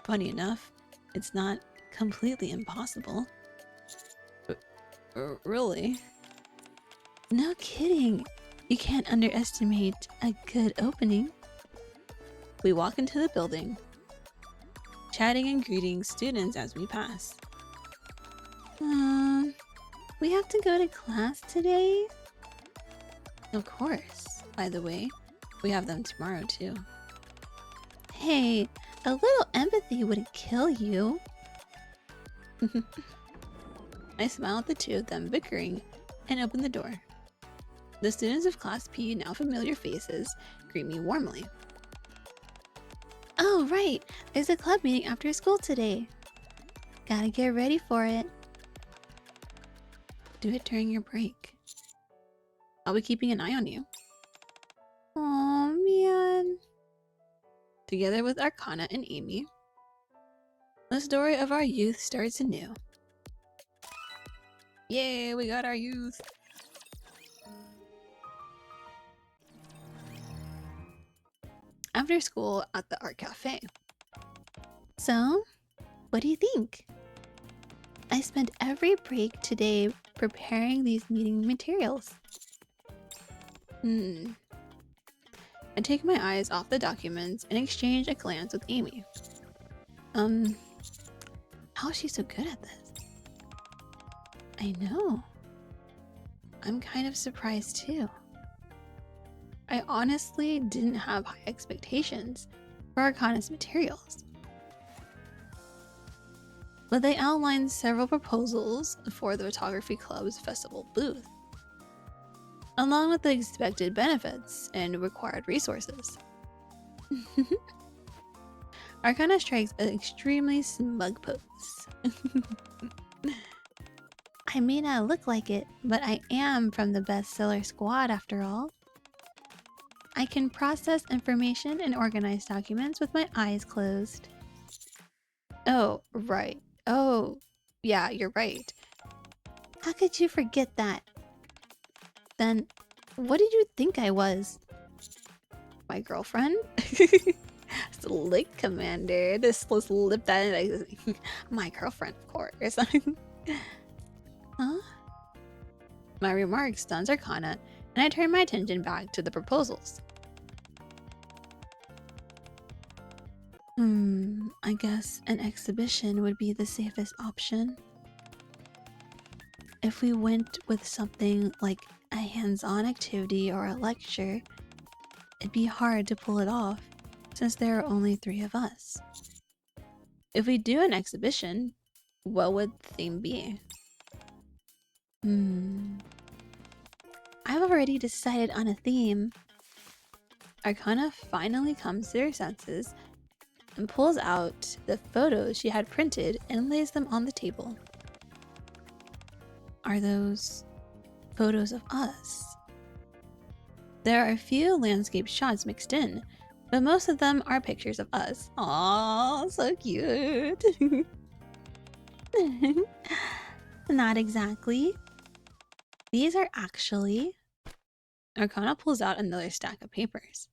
Funny enough, it's not completely impossible. Really? No kidding. You can't underestimate a good opening. We walk into the building, chatting and greeting students as we pass. We have to go to class today? Of course. By the way, we have them tomorrow too. Hey, a little empathy wouldn't kill you. I smile at the two of them bickering and open the door. The students of Class P, now familiar faces, greet me warmly. Oh, right. There's a club meeting after school today. Gotta get ready for it. Do it during your break. I'll be keeping an eye on you. Aw, man. Together with Arcana and Amy, the story of our youth starts anew. Yay, we got our youth! After school at the art cafe. So, what do you think? I spent every break today preparing these meeting materials. I take my eyes off the documents and exchange a glance with Amy. How is she so good at this? I know. I'm kind of surprised too. I honestly didn't have high expectations for Arcana's materials. But they outlined several proposals for the Photography Club's festival booth, along with the expected benefits and required resources. Arcana strikes an extremely smug pose. I may not look like it, but I am from the bestseller squad after all. I can process information and organize documents with my eyes closed. Oh, right. Oh, yeah, you're right. How could you forget that? Then, what did you think I was? My girlfriend? Slick, Commander. This slip that in. My girlfriend, of course. Huh? My remark stuns Arcana, and I turn my attention back to the proposals. I guess an exhibition would be the safest option. If we went with something like a hands-on activity or a lecture, it'd be hard to pull it off since there are only 3 of us. If we do an exhibition, what would the theme be? I've already decided on a theme. Arcana finally comes to her senses and pulls out the photos she had printed and lays them on the table. Are those photos of us? There are a few landscape shots mixed in, but most of them are pictures of us. Aww, so cute. Not exactly. These are actually... Arcana pulls out another stack of papers.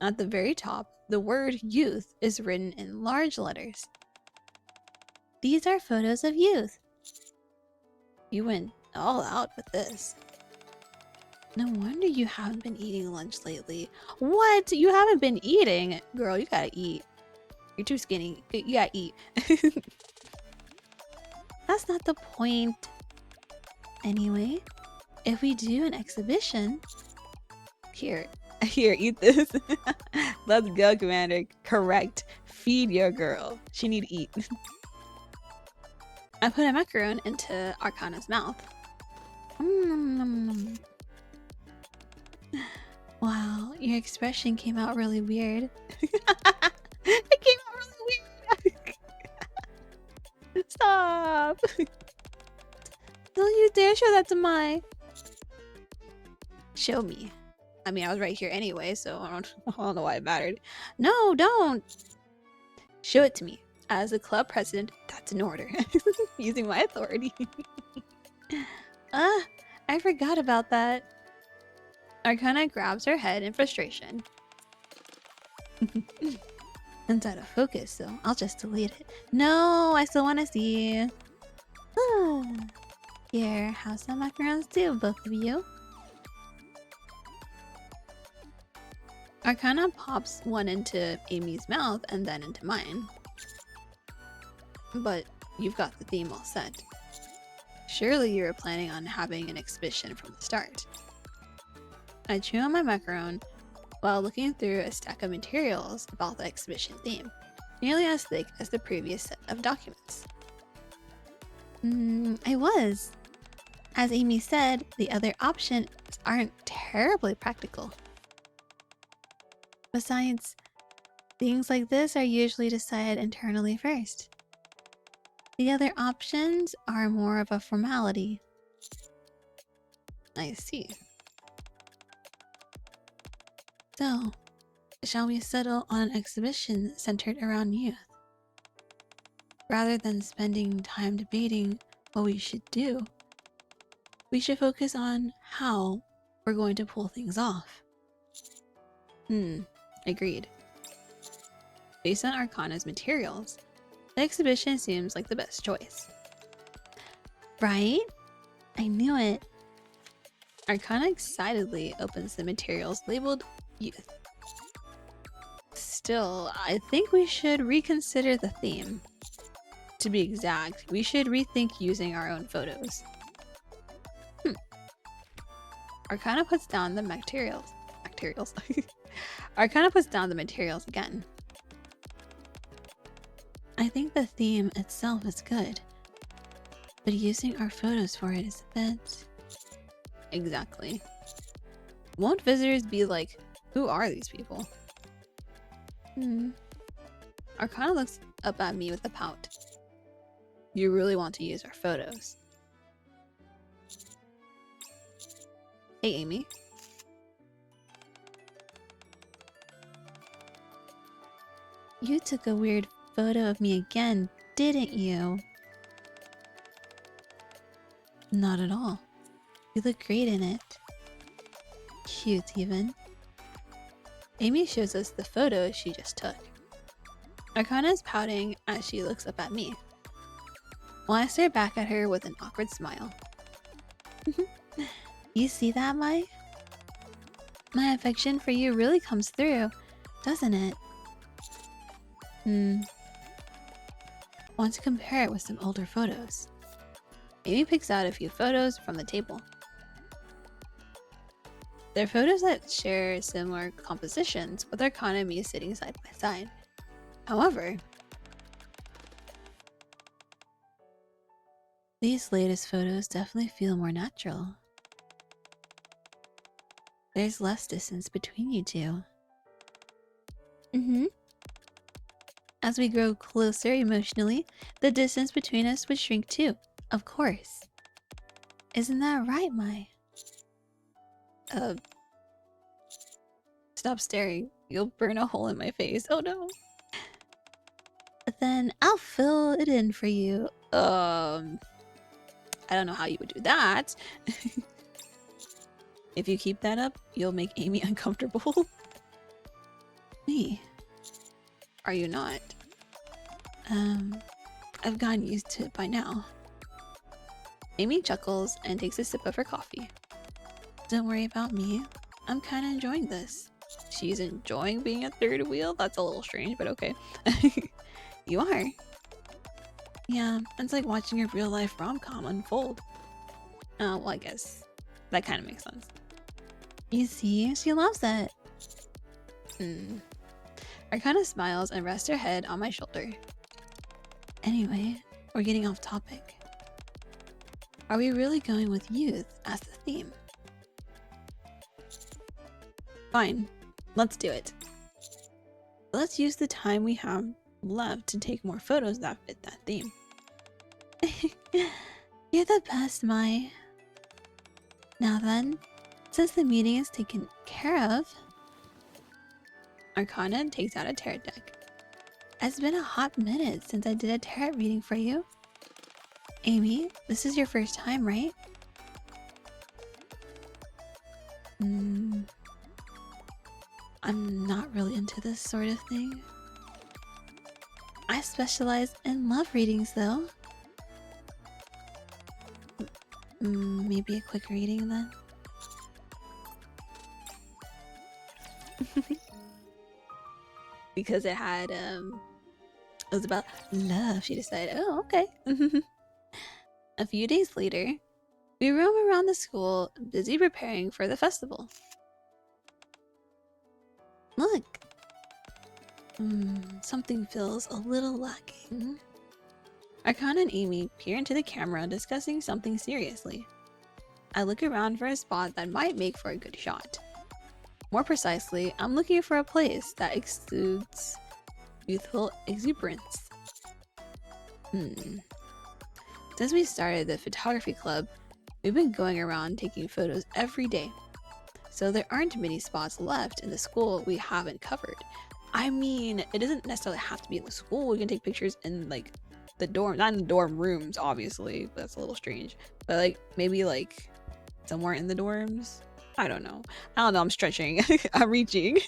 At the very top, the word youth is written in large letters. These are photos of youth. You went all out with this. No wonder you haven't been eating lunch lately. What? You haven't been eating? Girl, you gotta eat. You're too skinny. You gotta eat. That's not the point. Anyway, if we do an exhibition... Here. Here, eat this. Let's go, Commander. Correct. Feed your girl. She need to eat. I put a macaron into Arcana's mouth. Mm. Wow, your expression came out really weird. It came out really weird. Stop. Don't you dare show that to Mai. Show me. I mean, I was right here anyway, so I don't know why it mattered. No, don't. Show it to me. As a club president, that's an order. Using my authority. I forgot about that. Arcana grabs her head in frustration. It's out of focus, so I'll just delete it. No, I still want to see. Here, have some macarons too, both of you. Arcana pops one into Amy's mouth and then into mine. But you've got the theme all set. Surely you were planning on having an exhibition from the start. I chew on my macaron while looking through a stack of materials about the exhibition theme, nearly as thick as the previous set of documents. I was. As Amy said, the other options aren't terribly practical. Besides, things like this are usually decided internally first. The other options are more of a formality. I see. So, shall we settle on an exhibition centered around youth? Rather than spending time debating what we should do, we should focus on how we're going to pull things off. Agreed. Based on Arcana's materials, the exhibition seems like the best choice. Right? I knew it. Arcana excitedly opens the materials labeled youth. Still, I think we should reconsider the theme. To be exact, we should rethink using our own photos. Arcana puts down the materials. Arcana puts down the materials again. I think the theme itself is good, but using our photos for it is a bit... Exactly. Won't visitors be like, who are these people? Arcana looks up at me with a pout. You really want to use our photos? Hey, Amy. You took a weird photo of me again, didn't you? Not at all. You look great in it. Cute, even. Amy shows us the photo she just took. Arcana is pouting as she looks up at me, while I stare back at her with an awkward smile. You see that, Mai? My affection for you really comes through, doesn't it? Want to compare it with some older photos. Amy picks out a few photos from the table. They're photos that share similar compositions, with Arcana and me sitting side by side. However, these latest photos definitely feel more natural. There's less distance between you two. As we grow closer emotionally, the distance between us would shrink too, of course. Isn't that right, Mai? Stop staring. You'll burn a hole in my face. Oh no. Then I'll fill it in for you. I don't know how you would do that. If you keep that up, you'll make Amy uncomfortable. Me? Are you not? I've gotten used to it by now. Amy chuckles and takes a sip of her coffee. Don't worry about me. I'm kinda enjoying this. She's enjoying being a third wheel? That's a little strange, but okay. You are? Yeah, it's like watching a real-life rom-com unfold. Oh, well, I guess that kind of makes sense. You see, she loves it. Arcana smiles and rests her head on my shoulder. Anyway, we're getting off topic. Are we really going with youth as the theme? Fine, let's do it. Let's use the time we have left to take more photos that fit that theme. You're the best, Mai. Now then, since the meeting is taken care of, Arcana takes out a tarot deck. It's been a hot minute since I did a tarot reading for you. Amy, this is your first time, right? I'm not really into this sort of thing. I specialize in love readings, though. Maybe a quick reading then? Because it had, it was about love, she decided, oh, okay. A few days later, we roam around the school, busy preparing for the festival. Look! Something feels a little lacking. Arcana and Amy peer into the camera, discussing something seriously. I look around for a spot that might make for a good shot. More precisely, I'm looking for a place that exudes youthful exuberance. Since we started the photography club, we've been going around taking photos every day. So there aren't many spots left in the school we haven't covered. I mean, it doesn't necessarily have to be in the school. We can take pictures in like the dorm, not in the dorm rooms, obviously. That's a little strange. But like maybe like somewhere in the dorms. I don't know. I'm stretching. I'm reaching.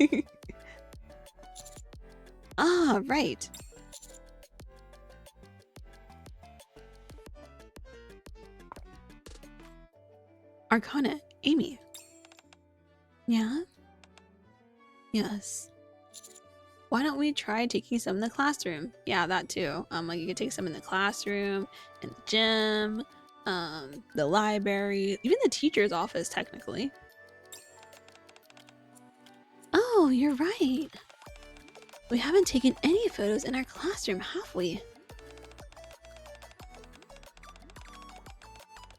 Ah, right. Arcana, Amy. Yeah? Yes. Why don't we try taking some in the classroom? Yeah, that too. Like you could take some in the classroom, in the gym, the library, even the teacher's office, technically. Oh, you're right. We haven't taken any photos in our classroom, have we?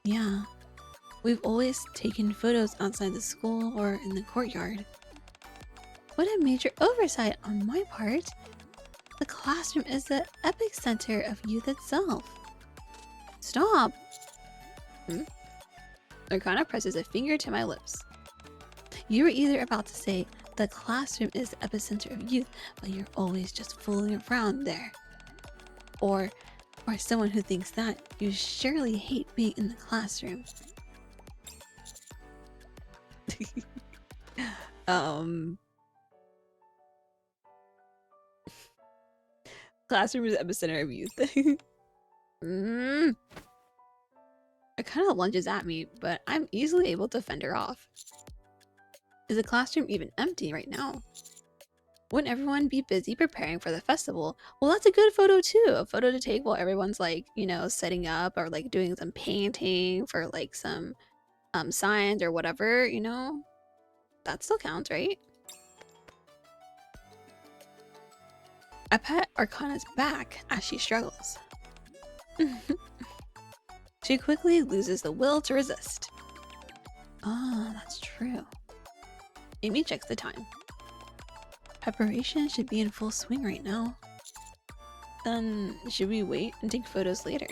Yeah. We've always taken photos outside the school or in the courtyard. What a major oversight on my part. The classroom is the epicenter of youth itself. Stop! Arcana presses a finger to my lips. You were either about to say, the classroom is the epicenter of youth, but you're always just fooling around there. Or someone who thinks that, you surely hate being in the classroom. Classroom is the epicenter of youth. It kind of lunges at me, but I'm easily able to fend her off. Is the classroom even empty right now? Wouldn't everyone be busy preparing for the festival? Well, that's a good photo too. A photo to take while everyone's like, you know, setting up or like doing some painting for like some signs or whatever, you know? That still counts, right? I pat Arcana's back as she struggles. She quickly loses the will to resist. Ah, that's true. Amy checks the time. Preparation should be in full swing right now. Then, should we wait and take photos later?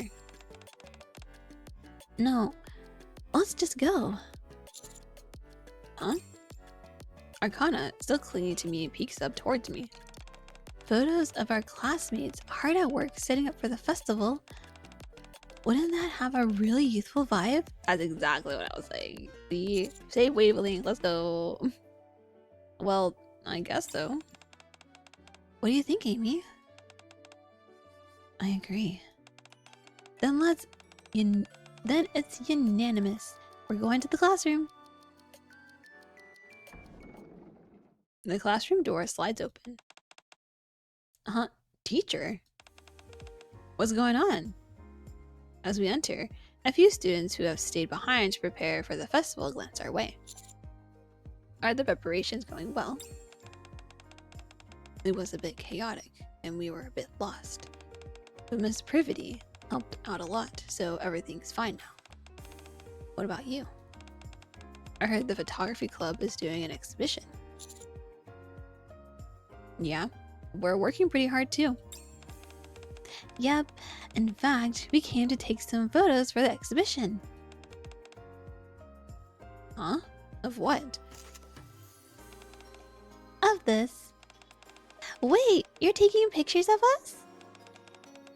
No, let's just go. Huh? Arcana, still clinging to me, peeks up towards me. Photos of our classmates hard at work setting up for the festival. Wouldn't that have a really youthful vibe? That's exactly what I was saying. See? Say wavelength, let's go. Well, I guess so. What do you think, Amy? I agree. Then then it's unanimous. We're going to the classroom. The classroom door slides open. Teacher? What's going on? As we enter, a few students who have stayed behind to prepare for the festival glance our way. Are the preparations going well? It was a bit chaotic, and we were a bit lost. But Miss Privity helped out a lot, so everything's fine now. What about you? I heard the photography club is doing an exhibition. Yeah, we're working pretty hard too. Yep, in fact, we came to take some photos for the exhibition. Huh? Of what? Of this. Wait, you're taking pictures of us?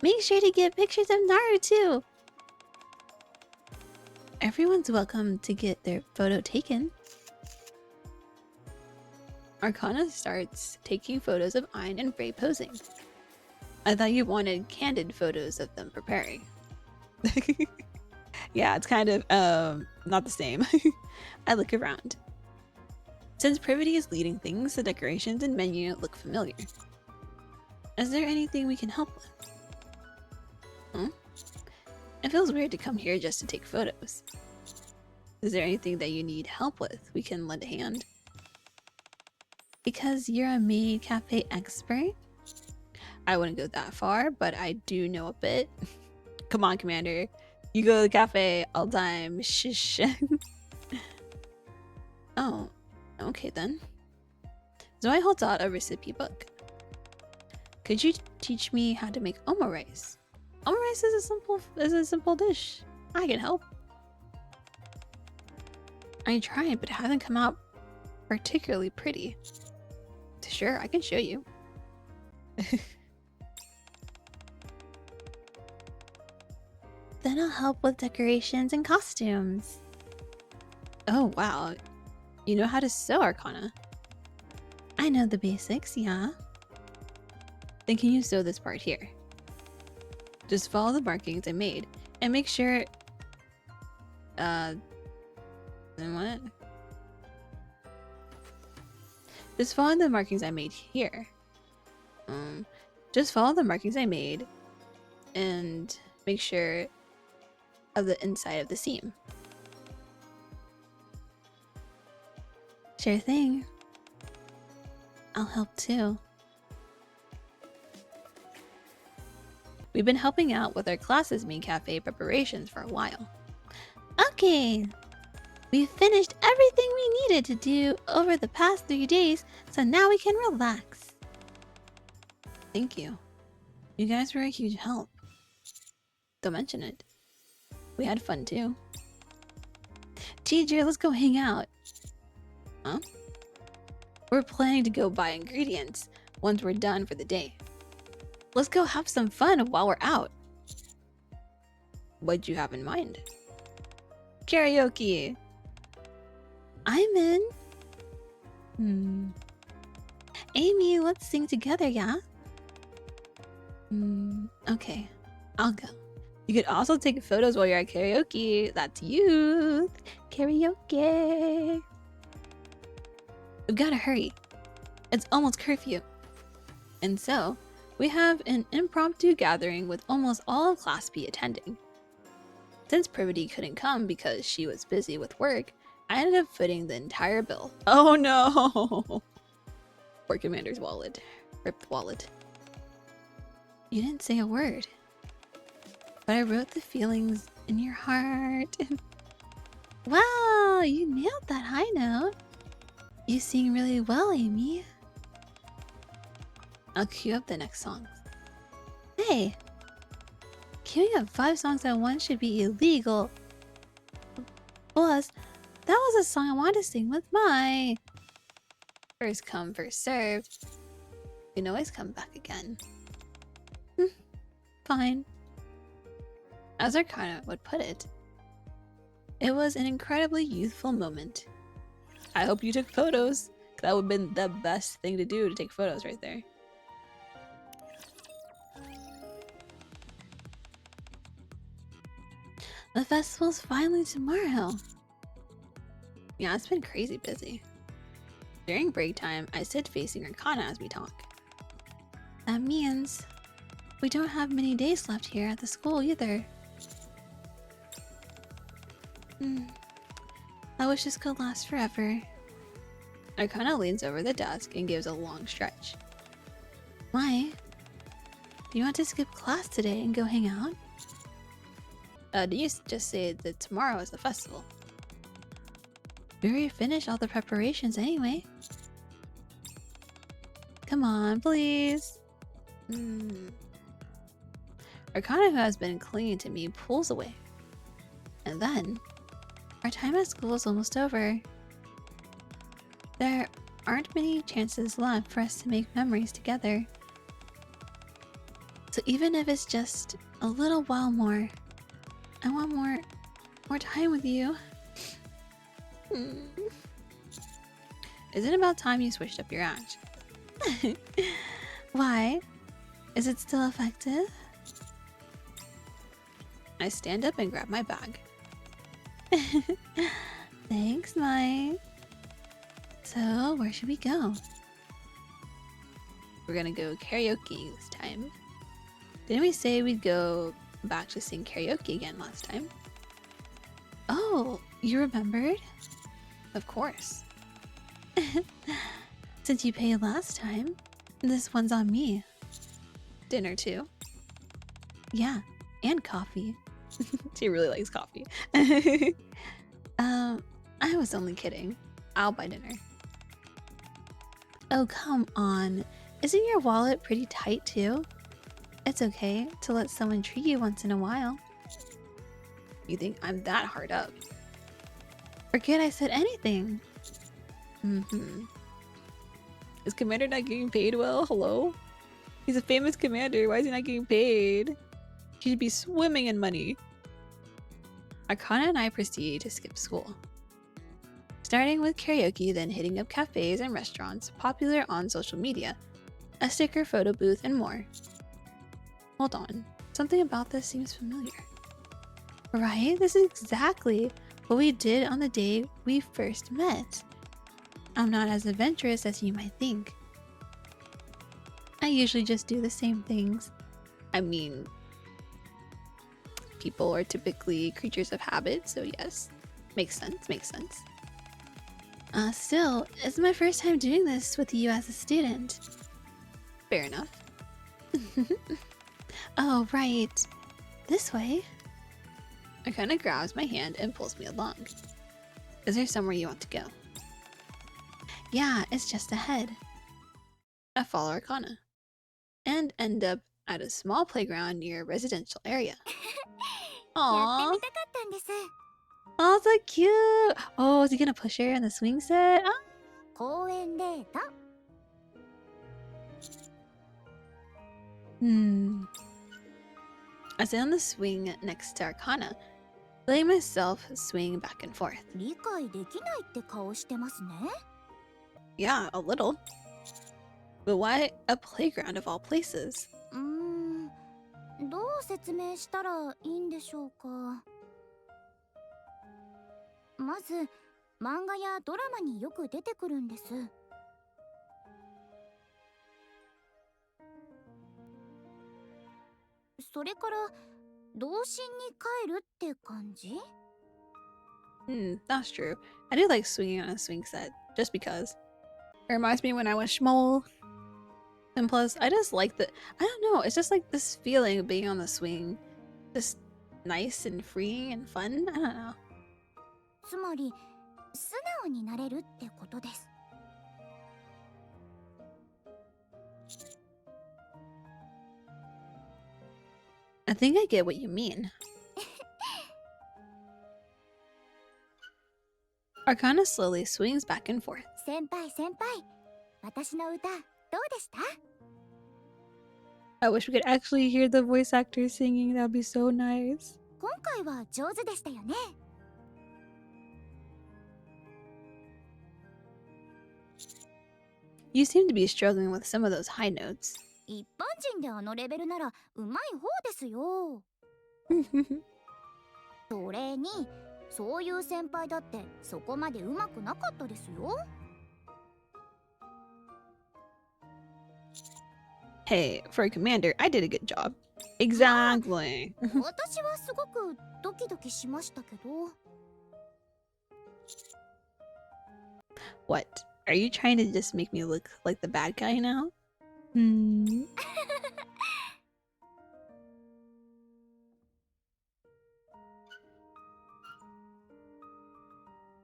Make sure to get pictures of Naru too. Everyone's welcome to get their photo taken. Arcana starts taking photos of Ein and Frey posing. I thought you wanted candid photos of them preparing. Yeah, it's kind of not the same. I look around. Since Privity is leading things, the decorations and menu look familiar. Is there anything we can help with? It feels weird to come here just to take photos. Is there anything that you need help with? We can lend a hand. Because you're a maid cafe expert? I wouldn't go that far, but I do know a bit. Come on, Commander. You go to the cafe all the time. Shish. Oh, okay then. Zoe holds out a recipe book. Could you teach me how to make omurice? Omurice is a simple dish. I can help. I tried, but it hasn't come out particularly pretty. Sure, I can show you. Then I'll help with decorations and costumes. Oh wow, you know how to sew, Arcana. I know the basics, yeah. Then can you sew this part here? Just follow the markings I made and make sure then what? Just follow the markings I made here. Just follow the markings I made and make sure of the inside of the seam. Sure thing. I'll help too. We've been helping out with our class's main cafe preparations for a while. Okay. We've finished everything we needed to do over the past 3 days, so now we can relax. Thank you. You guys were a huge help. Don't mention it. We had fun too. Teacher, let's go hang out. Huh? We're planning to go buy ingredients once we're done for the day. Let's go have some fun while we're out. What'd you have in mind? Karaoke. I'm in. Amy, let's sing together, yeah? Okay, I'll go. You could also take photos while you're at karaoke. That's youth. Karaoke. We've gotta hurry. It's almost curfew. And so, we have an impromptu gathering with almost all of Class B attending. Since Privity couldn't come because she was busy with work, I ended up footing the entire bill. Oh no! Poor Commander's wallet. Ripped wallet. You didn't say a word. But I wrote the feelings in your heart. Wow, you nailed that high note. You sing really well, Amy. I'll cue up the next songs. Hey! Queuing up 5 songs at once should be illegal. Plus, that was a song I wanted to sing with my... First come, first served. You can always come back again. Fine. As Arcana would put it, it was an incredibly youthful moment. I hope you took photos. That would have been the best thing to do, to take photos right there. The festival's finally tomorrow. Yeah, it's been crazy busy. During break time, I sit facing Arcana as we talk. That means we don't have many days left here at the school either. I wish this could last forever. Arcana leans over the desk and gives a long stretch. Why? Do you want to skip class today and go hang out? Did you just say that tomorrow is the festival? We already finished all the preparations anyway. Come on, please. Arcana, who has been clinging to me, pulls away. And then, our time at school is almost over. There aren't many chances left for us to make memories together. So even if it's just a little while more, I want more time with you. Isn't it about time you switched up your act? Why? Is it still effective? I stand up and grab my bag. Thanks, Mai. So, where should we go? We're gonna go karaoke this time. Didn't we say we'd go back to sing karaoke again last time? Oh, you remembered? Of course. Since you paid last time, this one's on me. Dinner too? Yeah, and coffee. She really likes coffee. I was only kidding. I'll buy dinner. Oh, come on. Isn't your wallet pretty tight too? It's okay to let someone treat you once in a while. You think I'm that hard up? Forget I said anything. Is Commander not getting paid well? Hello? He's a famous commander. Why is he not getting paid? He should be swimming in money. Arcana and I proceed to skip school. Starting with karaoke, then hitting up cafes and restaurants popular on social media, a sticker photo booth, and more. Hold on, something about this seems familiar. Right? This is exactly what we did on the day we first met. I'm not as adventurous as you might think. I usually just do the same things. I mean, people are typically creatures of habit, so yes. Makes sense, makes sense. Still, it's my first time doing this with you as a student. Fair enough. Oh, right. This way. Arcana grabs my hand and pulls me along. Is there somewhere you want to go? Yeah, it's just ahead. I follow Arcana and end up at a small playground near a residential area. Aww. Oh, so cute. Oh, is he gonna push her in the swing set? Ah. 公園デート I sit on the swing next to Arcana, letting myself swing back and forth. 理解できないって顔してますね Yeah, a little. But why a playground of all places? どう説明したらいいんでしょうかまず漫画やドラマによく出てくるんですそれから童心に帰るって感じ That's true. I do like swinging on a swing set, just because. It reminds me when I was small. And plus, I just like the... I don't know, it's just like this feeling of being on the swing. Just nice and freeing and fun. I don't know. つまり素直になれるってことです I think I get what you mean. Arcana slowly swings back and forth. 先輩先輩私の歌どうでした I wish we could actually hear the voice actors singing. That would be so nice. 今回は上手でしたよね You seem to be struggling with some of those high notes. 一般人であのレベルならうまい方ですよそれにそういう先輩だってそこまでうまくなかったですよ Hey, for a commander, I did a good job. Exactly. 私はすごくドキドキしましたけど What? Are you trying to just make me look like the bad guy now? Hmm.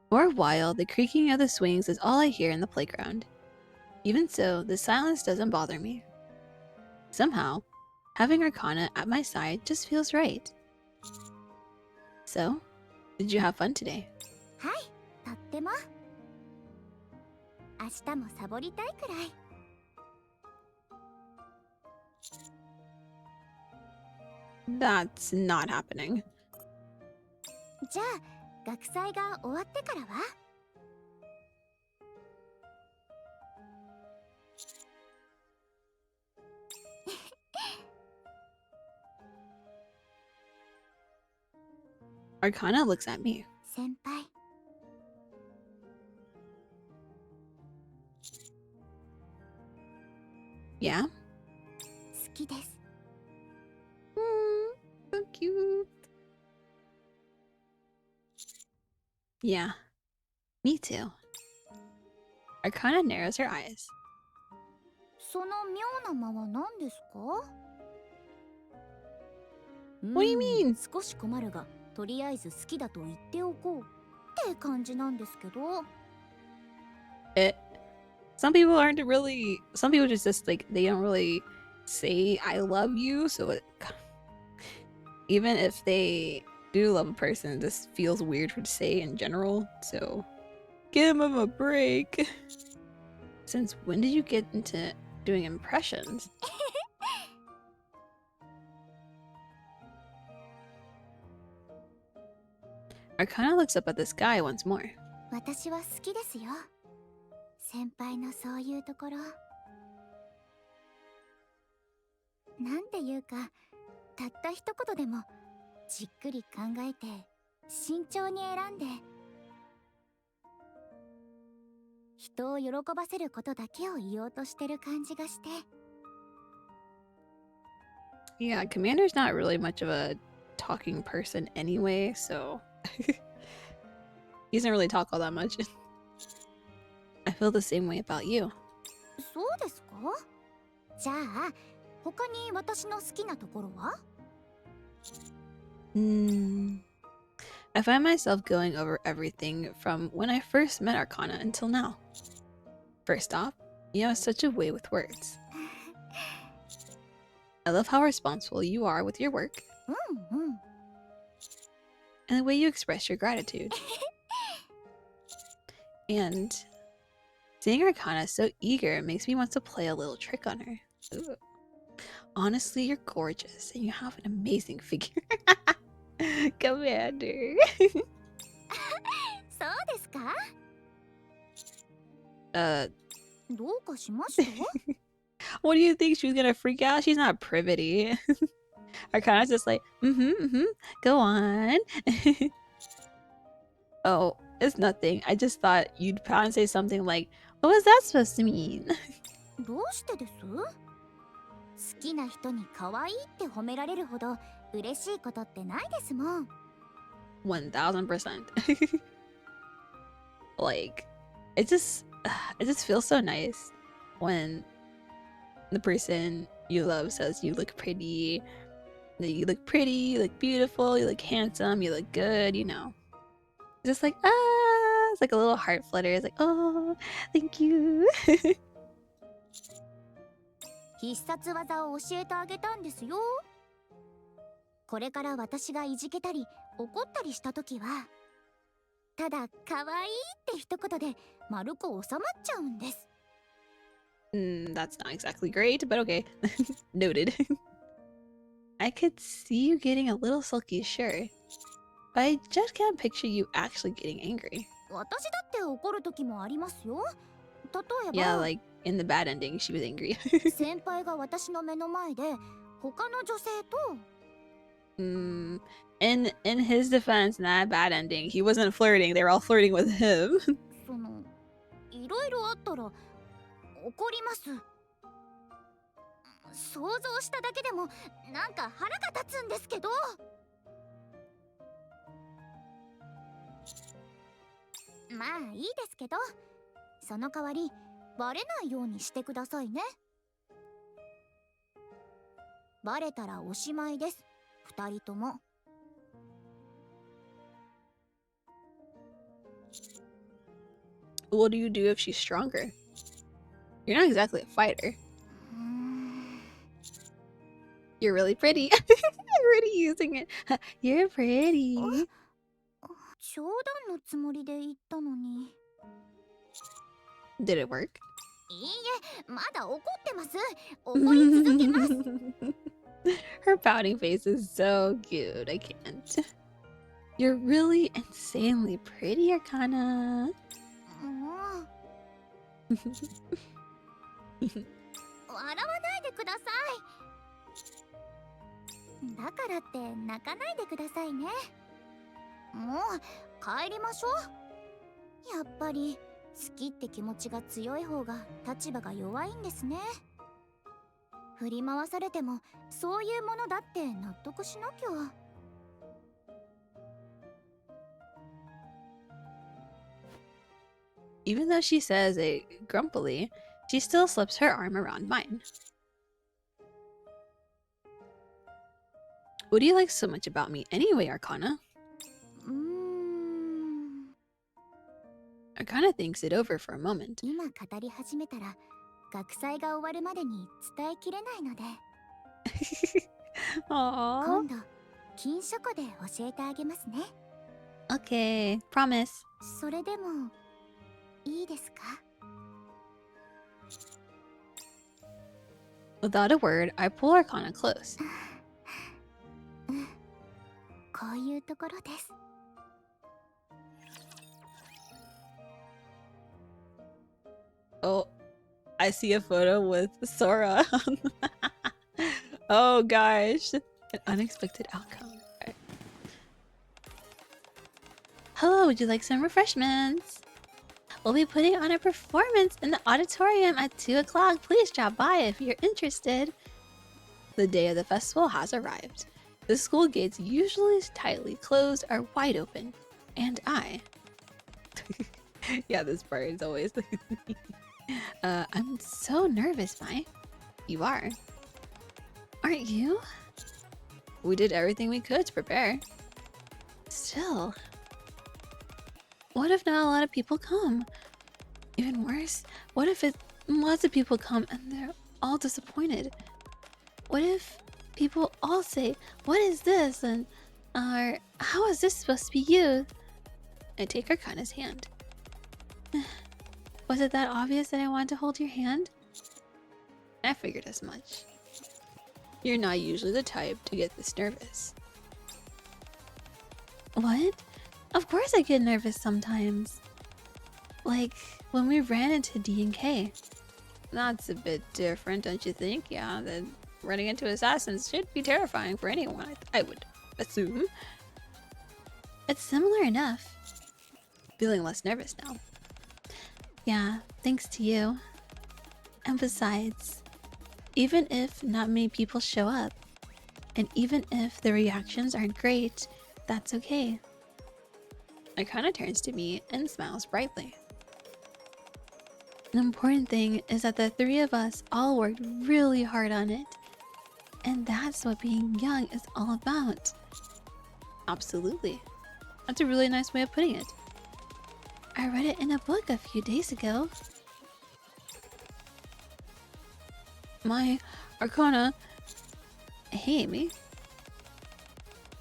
For a while, the creaking of the swings is all I hear in the playground. Even so, the silence doesn't bother me. Somehow, having Arcana at my side just feels right. So, did you have fun today? はい、とっても。明日もサボりたいくらい。That's not happening. じゃあ、学祭が終わってからは？ Arcana looks at me. 先輩。Yeah? 好きです。 So cute. Yeah, me too. Arcana narrows her eyes. その妙な間は何ですか？ What do you mean? 少し困るが、とりあえず好きだと言っておこうって感じなんですけど。Some people aren't really. Some people just like they don't really say "I love you," so even if they do love a person, it just feels weird to say in general. So give them a break. Since when did you get into doing impressions? Arcana looks up at the sky once more. 私は好きですよ。先輩のそういうところ。なんていうか、たった一言でもじっくり考えて慎重に選んで、人を喜ばせることだけを言おうとしてる感じがして。 Yeah, Commander's not really much of a talking person anyway, so he doesn't really talk all that much. I feel the same way about you. そうですか？じゃあ、他に私の好きなところは？ I find myself going over everything from when I first met Arcana until now. First off, you have such a way with words. I love how responsible you are with your work うんうん。 and the way you express your gratitude. And seeing Arcana so eager makes me want to play a little trick on her. Ooh. Honestly, you're gorgeous and you have an amazing figure. Commander. そうですか？ どうかしました？ What do you think? She was gonna freak out? She's not privity. Arcana's just like, go on. Oh, it's nothing. I just thought you'd probably say something like, what was that supposed to mean? どうしてです？好きな人に可愛いって褒められるほど嬉しいことってないですもん。 1000%. Like, it just feels so nice when the person you love says you look pretty, that you look pretty, you look beautiful, you look handsome, you look good, you know. Just like, it's like a little heart flutter. It's like, oh, thank you. 必殺技を教えてあげたんですよ。これから私がいじけたり怒ったりした時は、ただ可愛いって一言で丸く収まっちゃうんです。 That's not exactly great, but okay. Noted. I could see you getting a little sulky, sure. But I just can't picture you actually getting angry. 私だって怒る時もありますよ。例えば、 Yeah, like in the bad ending, she was angry. 先輩が私の目の前で他の女性と in his defense, in that bad ending, he wasn't flirting. They were all flirting with him. そのいろいろあったら怒ります。想像しただけでもなんか腹が立つんですけど。まあいいですけど、その代わりバレないようにしてくださいね。バレたらおしまいです、二人とも。What do you do if she's stronger? You're not exactly a fighter. You're really pretty. I'm already using it. You're pretty. 冗談のつもりで言ったのに。Did it work? いいえ、まだ怒ってます。怒り続けます。Her pouting face is so cute. I can't. You're really insanely pretty, Arcana. もう笑わないでください。だからって泣かないでくださいね。もう帰りましょう。やっぱり好きって気持ちが強い方が立場が弱いんですね。振り回されてもそういうものだって納得しなきゃ。Even though she says it grumpily, she still slips her arm around mine. What do you like so much about me anyway, Arcana? Arcana thinks it over for a moment. 今語り始めたら学祭が終わるまでに伝えきれないので。Aww. 今度金書庫で教えてあげますね。 Okay, promise. それでもいいですか？ Without a word, I pull Arcana close. こういうところです。 Oh, I see a photo with Sora. Oh gosh, an unexpected outcome. Okay. Hello, would you like some refreshments? We'll be putting on a performance in the auditorium at 2 o'clock. Please drop by if you're interested. The day of the festival has arrived. The school gates, usually tightly closed, are wide open. And I... Yeah, this part is always... I'm so nervous, Mai. You are. Aren't you? We did everything we could to prepare. Still... What if not a lot of people come? Even worse, what if lots of people come and they're all disappointed? What if people all say, "What is this?" and "How is this supposed to be used?" I take Arcana's hand. Was it that obvious that I wanted to hold your hand? I figured as much. You're not usually the type to get this nervous. What? Of course I get nervous sometimes. Like when we ran into D&K. That's a bit different, don't you think? Yeah, then running into assassins should be terrifying for anyone, I would assume. It's similar enough. Feeling less nervous now. Yeah, thanks to you. And besides, even if not many people show up, and even if the reactions aren't great, that's okay. It kind of turns to me and smiles brightly. The important thing is that the three of us all worked really hard on it. And that's what being young is all about. Absolutely. That's a really nice way of putting it. I read it in a book a few days ago. My Arcana. Hey, Amy.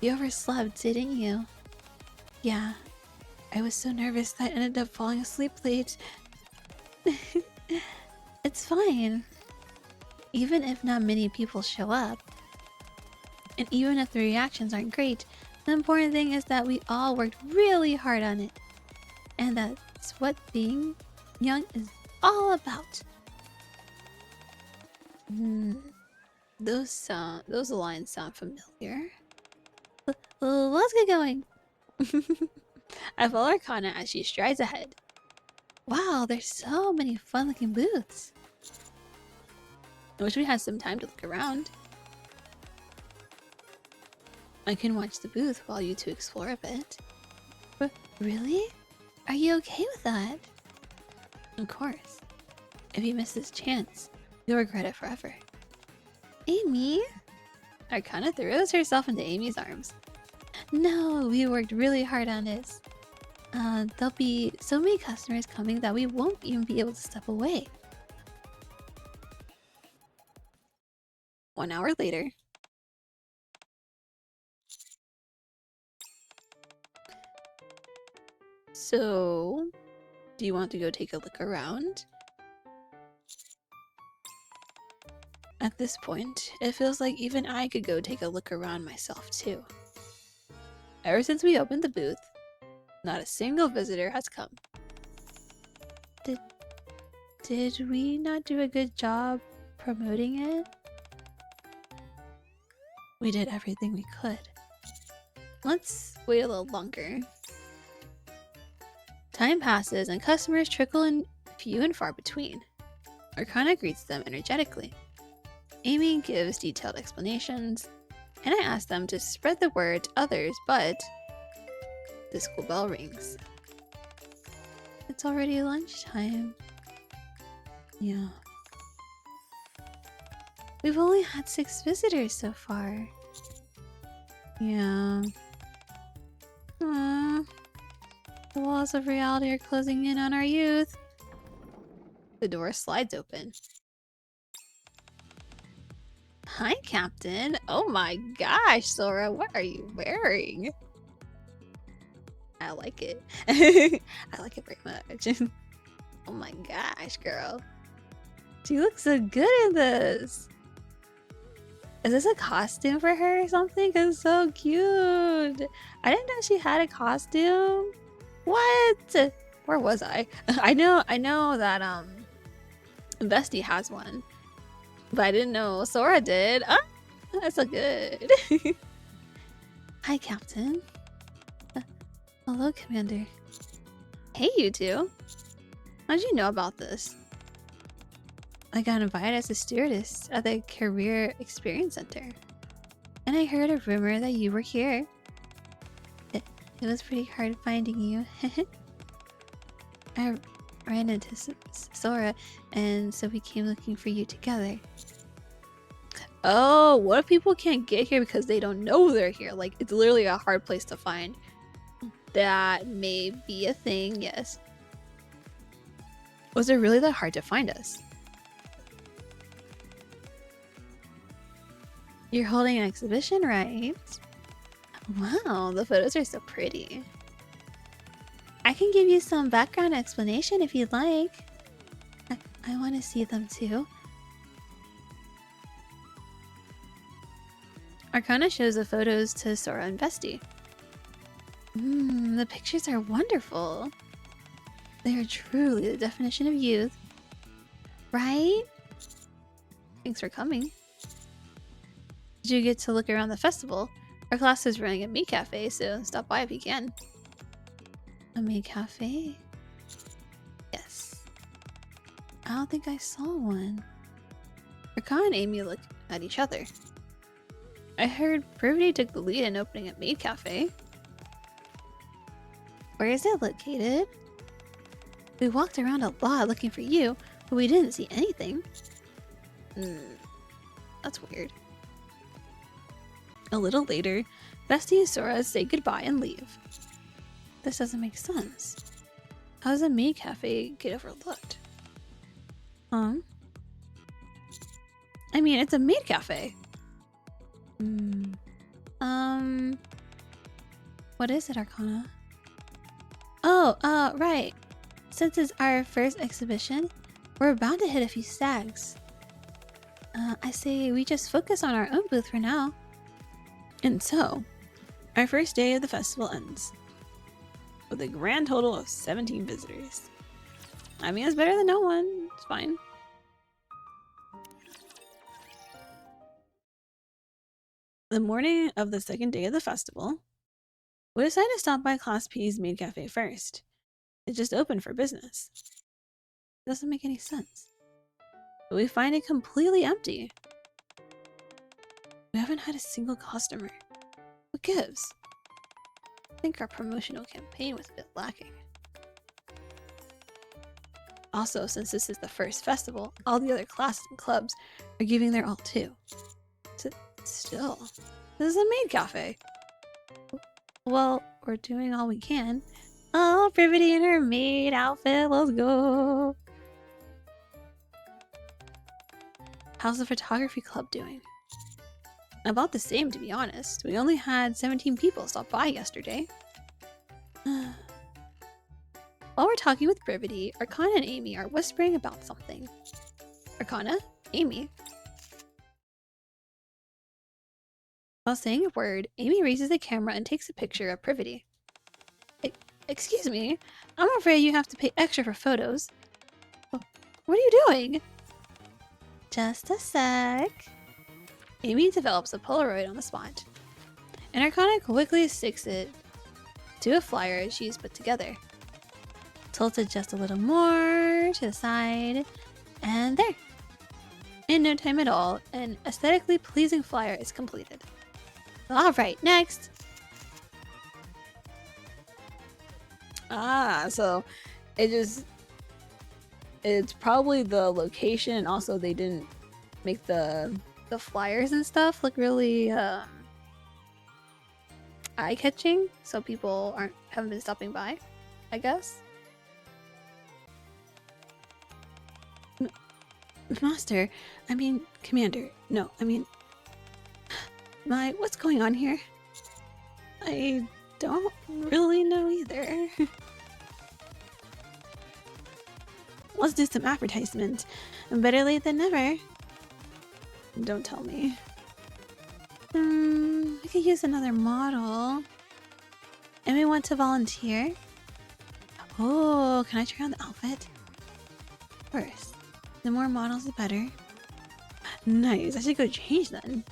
You overslept, didn't you? Yeah. I was so nervous that I ended up falling asleep late. It's fine. Even if not many people show up, and even if the reactions aren't great, the important thing is that we all worked really hard on it. And that's what being young is all about. Those lines sound familiar. Let's get going. I follow Arcana as she strides ahead. Wow, there's so many fun-looking booths. I wish we had some time to look around. I can watch the booth while you two explore a bit. But really? Are you okay with that? Of course. If you miss this chance, you'll regret it forever. Amy? Arcana throws herself into Amy's arms. No, we worked really hard on this. There'll be so many customers coming that we won't even be able to step away. 1 hour later. So, do you want to go take a look around? At this point, it feels like even I could go take a look around myself too. Ever since we opened the booth, not a single visitor has come. Did we not do a good job promoting it? We did everything we could. Let's wait a little longer. Time passes and customers trickle in few and far between. Arcana greets them energetically. Amy gives detailed explanations, and I ask them to spread the word to others, but the school bell rings. It's already lunchtime. Yeah. We've only had 6 visitors so far. Yeah. Aww. The walls of reality are closing in on our youth. The door slides open. Hi, Captain. Oh my gosh, Sora, what are you wearing? I like it. I like it very much. Oh my gosh, girl. She looks so good in this. Is this a costume for her or something? It's so cute. I didn't know she had a costume. What? Where was I? I know that Vesty has one. But I didn't know Sora did. Ah, that's so good. Hi, Captain. Hello, Commander. Hey, you two. How'd you know about this? I got invited as a stewardess at the Career Experience Center. And I heard a rumor that you were here. It was pretty hard finding you. I ran into Sora, and so we came looking for you together. Oh, what if people can't get here because they don't know they're here? Like, it's literally a hard place to find. That may be a thing, yes. Was it really that hard to find us? You're holding an exhibition, right? Wow, the photos are so pretty. I can give you some background explanation if you'd like. I want to see them too. Arcana shows the photos to Sora and Vesty. The pictures are wonderful. They are truly the definition of youth. Right? Thanks for coming. Did you get to look around the festival? Our class is running a meat cafe, so stop by if you can. A meat cafe? Yes. I don't think I saw one. Arcana and Amy look at each other. I heard Privity took the lead in opening a maid cafe. Where is it located? We walked around a lot looking for you, but we didn't see anything. That's weird. A little later, Vesty and Sora say goodbye and leave. This doesn't make sense. How does a maid cafe get overlooked? I mean, it's a maid cafe. What is it, Arcana? Oh, right. Since it's our first exhibition, we're bound to hit a few snags. I say we just focus on our own booth for now. And so, our first day of the festival ends with a grand total of 17 visitors. I mean, it's better than no one. It's fine. The morning of the second day of the festival, we decided to stop by Class P's maid cafe first. It just opened for business. It doesn't make any sense. But we find it completely empty. We haven't had a single customer. What gives? I think our promotional campaign was a bit lacking. Also, since this is the first festival, all the other classes and clubs are giving their all too. Still, this is a maid cafe. Well, we're doing all we can. Oh, Brivity in her maid outfit. Let's go. How's the photography club doing? About the same, to be honest. We only had 17 people stop by yesterday. While we're talking with Brivity, Arcana and Amy are whispering about something. Arcana? Amy? While saying a word, Amy raises the camera and takes a picture of Brivity. Excuse me, I'm afraid you have to pay extra for photos. What are you doing? Just a sec. Amy develops a Polaroid on the spot, and Arcana quickly sticks it to a flyer she's put together. Tilted just a little more to the side, and there. In no time at all, an aesthetically pleasing flyer is completed. Alright, next! So it's probably the location, and also they didn't make the flyers and stuff look really eye-catching, so people haven't been stopping by, I guess. Master, I mean, Commander, no, I mean, what's going on here? I don't really know either. Let's do some advertisement. Better late than never. Don't tell me. I could use another model. Anyone want to volunteer? Oh, can I try on the outfit? First, the more models the better. Nice, I should go change then.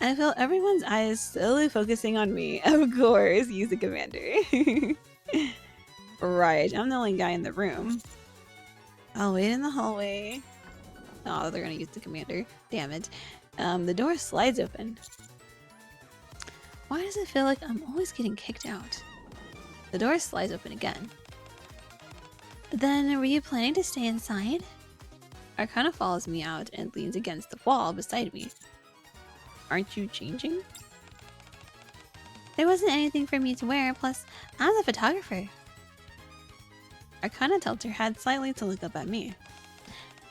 I feel everyone's eyes slowly focusing on me. Of course, use the commander. Right, I'm the only guy in the room. I'll wait in the hallway. Oh, they're gonna use the commander. Damn it. The door slides open. Why does it feel like I'm always getting kicked out? The door slides open again. Then, were you planning to stay inside? Arcana follows me out and leans against the wall beside me. Aren't you changing? There wasn't anything for me to wear, plus, I'm the photographer. Arcana tilts her head slightly to look up at me.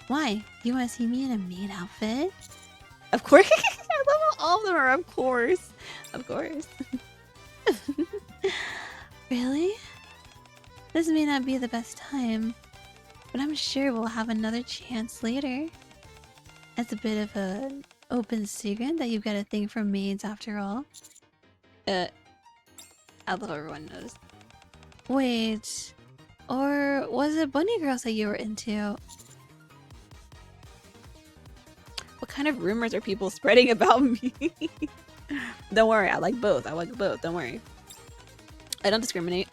Why? You want to see me in a maid outfit? Of course! I love how all of them are of course. Of course. Really? This may not be the best time, but I'm sure we'll have another chance later. It's a bit of an open secret that you've got a thing for maids after all. I love everyone knows. Wait, or was it bunny girls that you were into? What kind of rumors are people spreading about me? Don't worry, I like both. I like both, don't worry. I don't discriminate.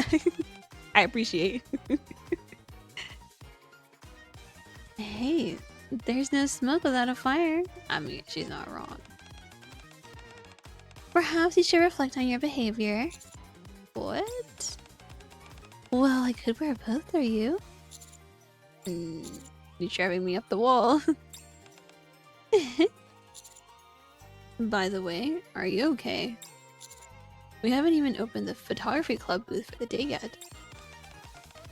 I appreciate. Hey, there's no smoke without a fire. I mean, she's not wrong. Perhaps you should reflect on your behavior. What? Well, I could wear both, are you? You're shoving me up the wall. By the way, are you okay? We haven't even opened the photography club booth for the day yet.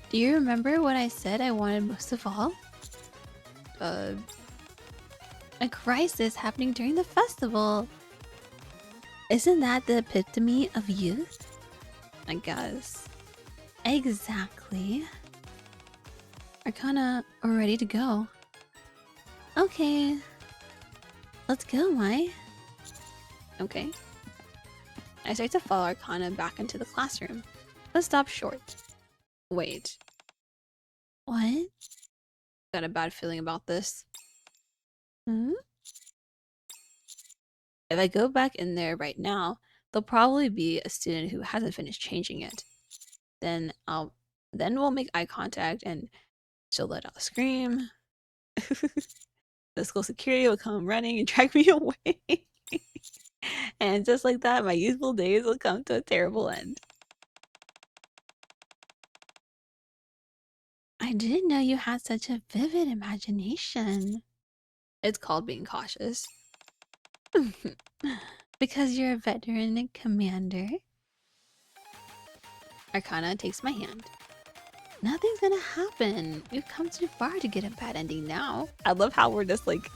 Do you remember what I said I wanted most of all? A crisis happening during the festival. Isn't that the epitome of youth? I guess. Exactly. Arcana are ready to go. Okay. Let's go, Mai. Okay. I start to follow Arcana back into the classroom, but stop short. Wait. What? Got a bad feeling about this. Hmm? If I go back in there right now, there'll probably be a student who hasn't finished changing it. Then we'll make eye contact and she'll let out a scream. The school security will come running and drag me away. And just like that, my youthful days will come to a terrible end. I didn't know you had such a vivid imagination. It's called being cautious. Because you're a veteran and commander. Arcana takes my hand. Nothing's gonna happen. We've come too far to get a bad ending now. I love how we're just like,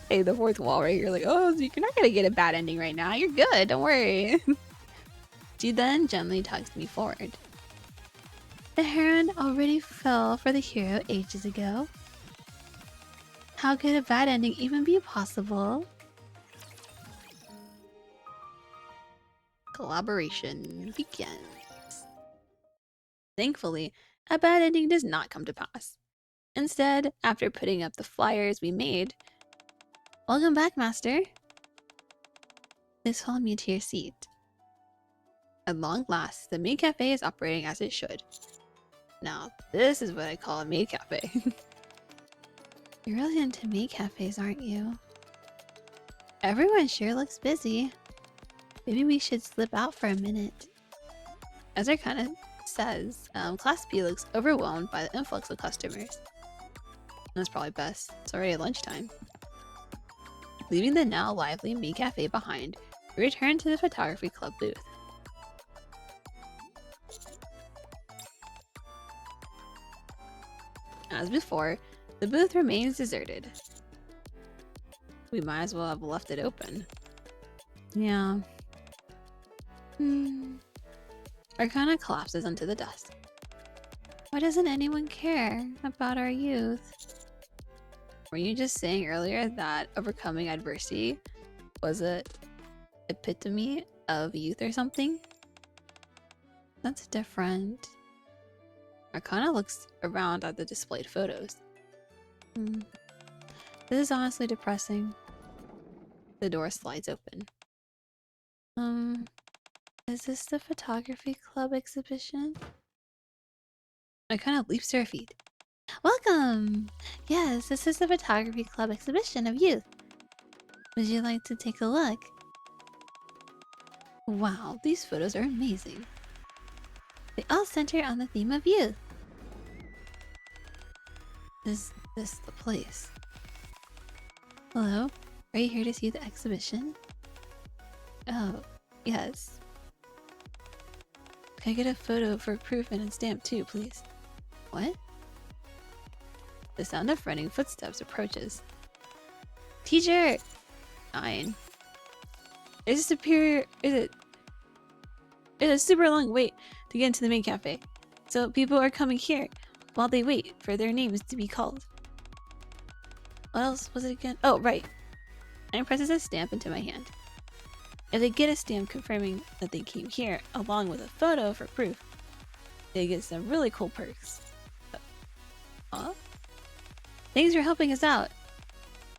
hey, the fourth wall right here, like, oh, you're not gonna get a bad ending right now. You're good, don't worry. She then gently tugs me forward. The heron already fell for the hero ages ago. How could a bad ending even be possible? Collaboration begins. Thankfully, a bad ending does not come to pass. Instead, after putting up the flyers we made, welcome back, Master. Please follow me to your seat. At long last, the maid cafe is operating as it should. Now, this is what I call a maid cafe. You're really into maid cafes, aren't you? Everyone sure looks busy. Maybe we should slip out for a minute. As our kind of says, Class B looks overwhelmed by the influx of customers. That's probably best. It's already lunchtime. Leaving the now lively maid cafe behind, we return to the photography club booth. As before, the booth remains deserted. We might as well have left it open. Yeah. Arcana collapses into the dust. Why doesn't anyone care about our youth? Were you just saying earlier that overcoming adversity was an epitome of youth or something? That's different. Arcana looks around at the displayed photos. This is honestly depressing. The door slides open. Is this the photography club exhibition? Arcana leaps to her feet. Welcome! Yes, this is the photography club exhibition of youth. Would you like to take a look? Wow, these photos are amazing. They all center on the theme of youth. Is this the place? Hello? Are you here to see the exhibition? Oh, yes. Can I get a photo for proof and a stamp too, please? What? The sound of running footsteps approaches. Teacher! 9. It's a superior... It's a super long wait to get into the main cafe. So people are coming here while they wait for their names to be called. What else was it again? Oh, right. And presses a stamp into my hand. If they get a stamp confirming that they came here, along with a photo for proof, they get some really cool perks. Thanks for helping us out.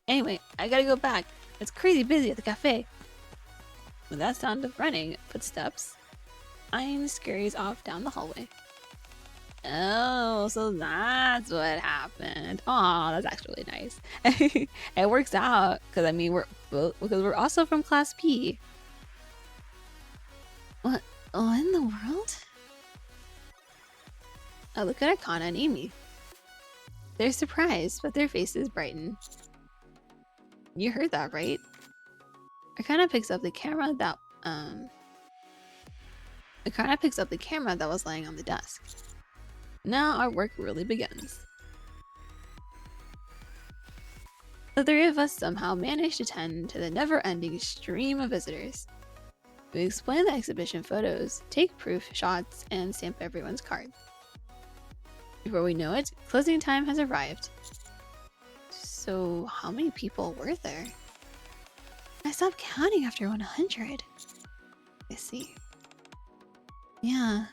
Anyway, I gotta go back. It's crazy busy at the cafe. With that sound of running footsteps, Ein scurries off down the hallway. Oh, so that's what happened. Aw, that's actually nice. It works out because I mean we're also from Class P. What in the world? I look at Arcana and Amy. They're surprised, but their faces brighten. You heard that, right? Arcana picks up the camera that was laying on the desk. Now our work really begins. The three of us somehow managed to tend to the never-ending stream of visitors. We explain the exhibition photos, take proof shots, and stamp everyone's card. Before we know it, closing time has arrived. So how many people were there? I stopped counting after 100. I see. Yeah.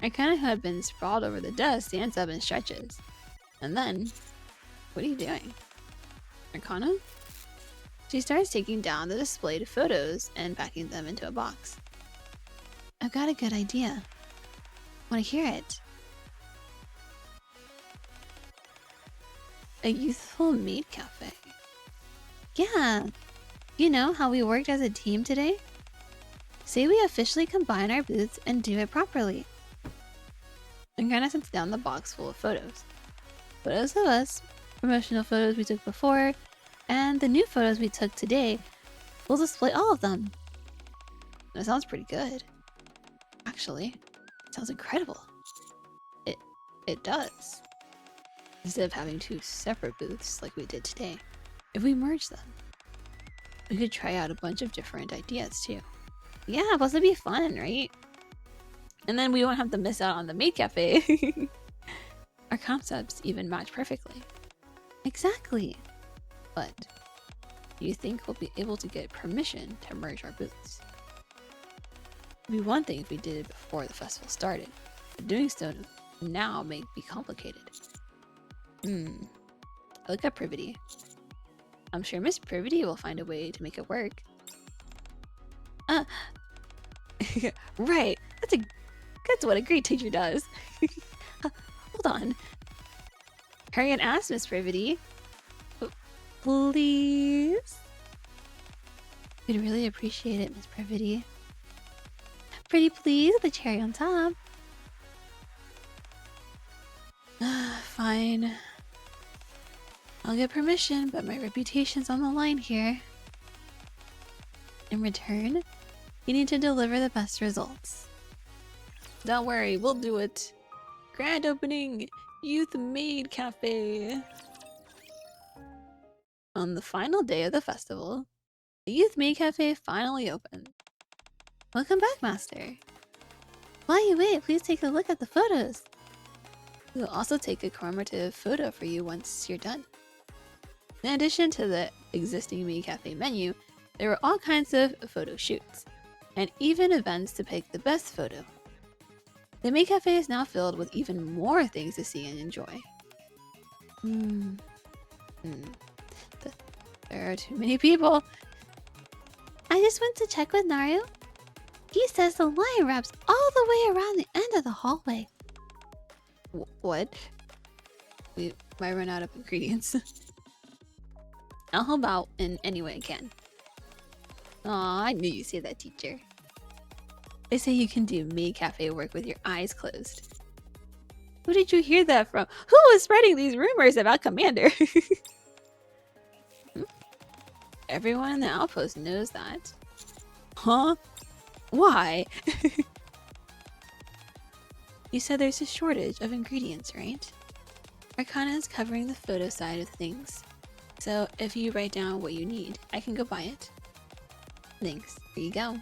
Arcana, who had been sprawled over the desk, stands up and stretches. And then, what are you doing? Arcana? She starts taking down the displayed photos and packing them into a box. I've got a good idea. Want to hear it? A youthful maid cafe. Yeah. You know how we worked as a team today? Say we officially combine our booths and do it properly. And kind of sets down the box full of photos. Photos of us, promotional photos we took before, and the new photos we took today. We'll display all of them. That sounds pretty good. Actually, it sounds incredible. It does. Instead of having two separate booths like we did today, if we merge them, we could try out a bunch of different ideas too. Yeah, plus it'd be fun, right? And then we won't have to miss out on the maid cafe. Our concepts even match perfectly. Exactly. But do you think we'll be able to get permission to merge our booths? It'd be one thing if we did it before the festival started, but doing so now may be complicated. Look up Privity. I'm sure Miss Privity will find a way to make it work. Right. That's what a great teacher does. Hold on. Hurry and ask Miss Privity. Please? We'd really appreciate it, Miss Privity. Pretty please, the cherry on top. Fine. I'll get permission, but my reputation's on the line here. In return, you need to deliver the best results. Don't worry, we'll do it. Grand opening! Youth Maid Cafe! On the final day of the festival, the Youth Maid Cafe finally opened. Welcome back, Master. While you wait, please take a look at the photos. We'll also take a commemorative photo for you once you're done. In addition to the existing Maid Cafe menu, there were all kinds of photo shoots, and even events to pick the best photo. The Maid Cafe is now filled with even more things to see and enjoy. There are too many people. I just went to check with Naru. He says the line wraps all the way around the end of the hallway. What? We might run out of ingredients. I'll help out in any way I can. Aw, I knew you'd say that, teacher. They say you can do Maid Cafe work with your eyes closed. Who did you hear that from? Who was spreading these rumors about Commander? Everyone in the outpost knows that. Huh? Why? You said there's a shortage of ingredients, right? Arcana is covering the photo side of things. So if you write down what you need, I can go buy it. Thanks. Here you go.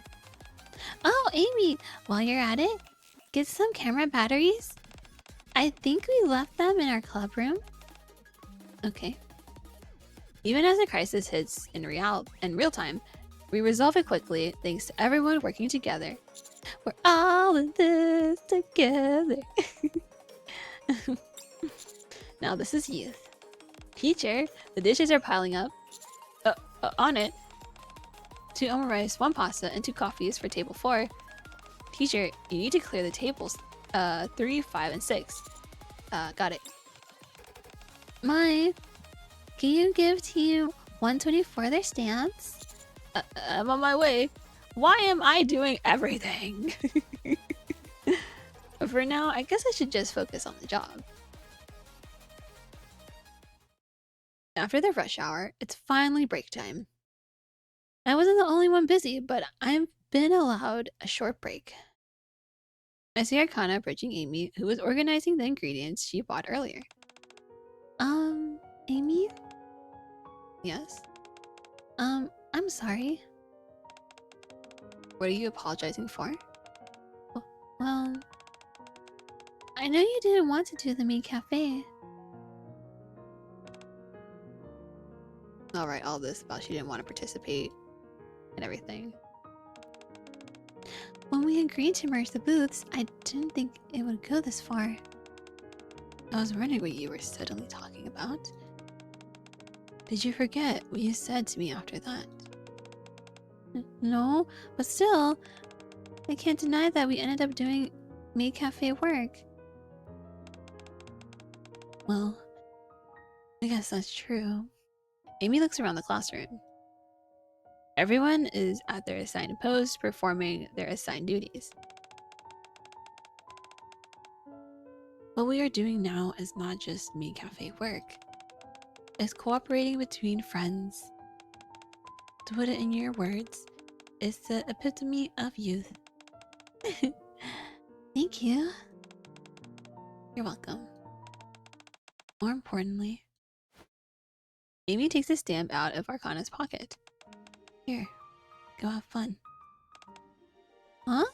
Oh, Amy, while you're at it, get some camera batteries. I think we left them in our club room. Okay. Even as a crisis hits in real time, we resolve it quickly thanks to everyone working together. We're all in this together. Now this is youth. Teacher, the dishes are piling up. On it. 2 omelet rice, 1 pasta, and 2 coffees for table 4. Teacher, you need to clear the tables 3, 5, and 6. Got it. Mai, can you give team 124 their stamps? I'm on my way. Why am I doing everything? But for now, I guess I should just focus on the job. After the rush hour, it's finally break time. I wasn't the only one busy, but I've been allowed a short break. I see Arcana approaching Amy, who was organizing the ingredients she bought earlier. Amy? Yes? I'm sorry. What are you apologizing for? Well, I know you didn't want to do the Maid Cafe. Alright, all this about she didn't want to participate and everything. When we agreed to merge the booths, I didn't think it would go this far. I was wondering what you were suddenly talking about. Did you forget what you said to me after that? No, but still, I can't deny that we ended up doing Maid Cafe work. Well, I guess that's true. Amy looks around the classroom. Everyone is at their assigned post, performing their assigned duties. What we are doing now is not just main cafe work. It's cooperating between friends. To put it in your words, it's the epitome of youth. Thank you. You're welcome. More importantly, Amy takes a stamp out of Arcana's pocket. Here, go have fun. Huh?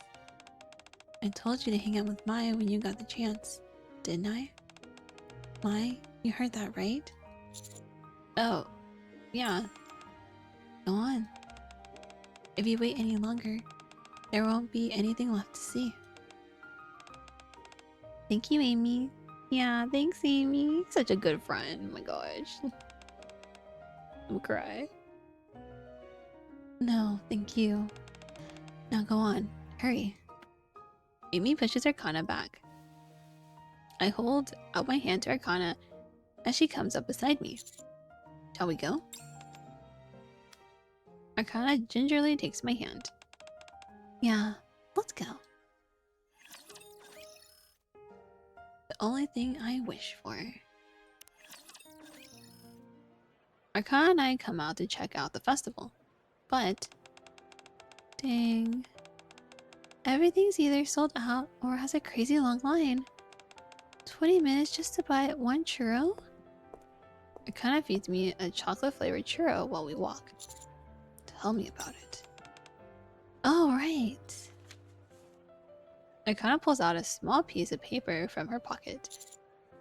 I told you to hang out with Maya when you got the chance, didn't I? Mai, you heard that right? Oh, yeah. Go on. If you wait any longer, there won't be anything left to see. Thank you, Amy. Yeah, thanks, Amy. Such a good friend. Oh my gosh. I'm gonna cry. No, thank you. Now go on. Hurry. Amy pushes Arcana back. I hold out my hand to Arcana as she comes up beside me. Shall we go? Arcana gingerly takes my hand. Yeah, let's go. The only thing I wish for. Arcana and I come out to check out the festival, but dang, everything's either sold out or has a crazy long line. 20 minutes just to buy one churro? Arcana feeds me a chocolate flavored churro while we walk. Tell me about it. Oh, right. Arcana pulls out a small piece of paper from her pocket.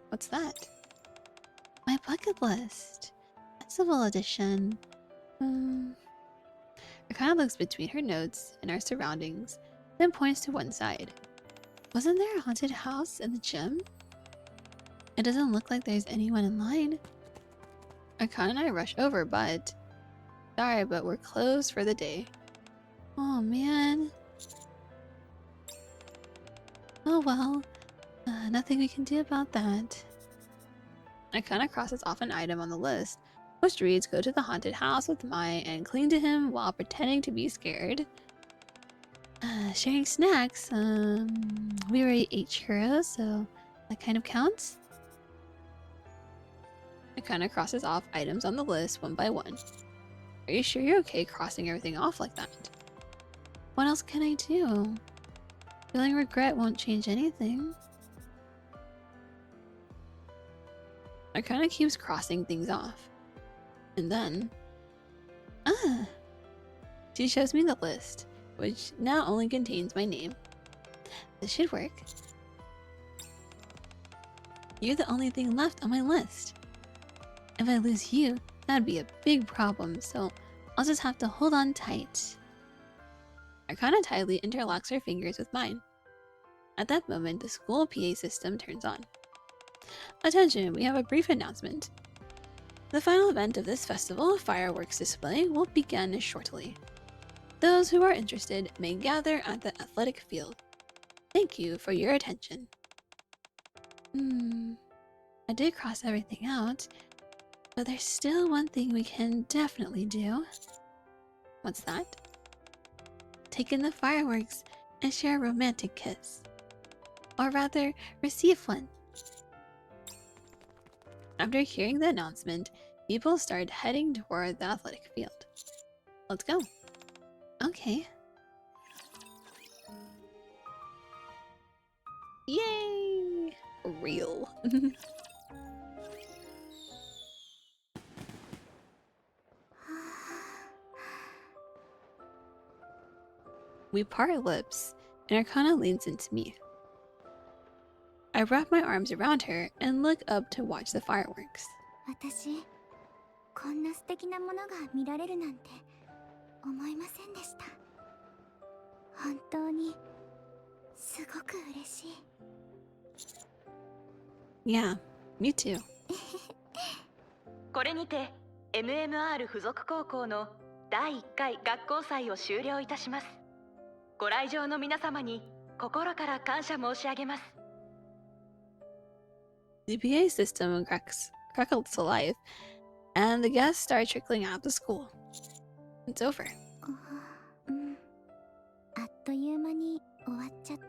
What's that? My bucket list. Festival edition. Arcana looks between her notes and our surroundings, then points to one side. Wasn't there a haunted house in the gym? It doesn't look like there's anyone in line. Arcana and I rush over, but... Sorry, but we're closed for the day. Oh, man. Oh, well. Nothing we can do about that. Arcana crosses off an item on the list, which reads, go to the haunted house with Mai and cling to him while pretending to be scared. Sharing snacks. We already ate churros, so that kind of counts. Arcana crosses off items on the list one by one. Are you sure you're okay crossing everything off like that? What else can I do? Feeling regret won't change anything. Arcana keeps crossing things off. And then... She shows me the list, which now only contains my name. This should work. You're the only thing left on my list. If I lose you, that'd be a big problem, so I'll just have to hold on tight. Arcana tightly interlocks her fingers with mine. At that moment, the school PA system turns on. Attention, we have a brief announcement. The final event of this festival, fireworks display, will begin shortly. Those who are interested may gather at the athletic field. Thank you for your attention. I did cross everything out, but there's still one thing we can definitely do. What's that? Take in the fireworks and share a romantic kiss. Or rather, receive one. After hearing the announcement, people start heading toward the athletic field. Let's go. Okay. Yay! Real. We part lips, and Arcana leans into me. I wrap my arms around her and look up to watch the fireworks. 私、こんな素敵なものが見られるなんて思いませんでした。本当にすごく嬉しい。Yeah, me too. これにて MMR 附属高校の第1回学校祭を終了いたします。ご来場の皆様に心から感謝申し上げます。The PA system crackles to life, and the guests start trickling out of the school. It's over. という間に終わっちゃった。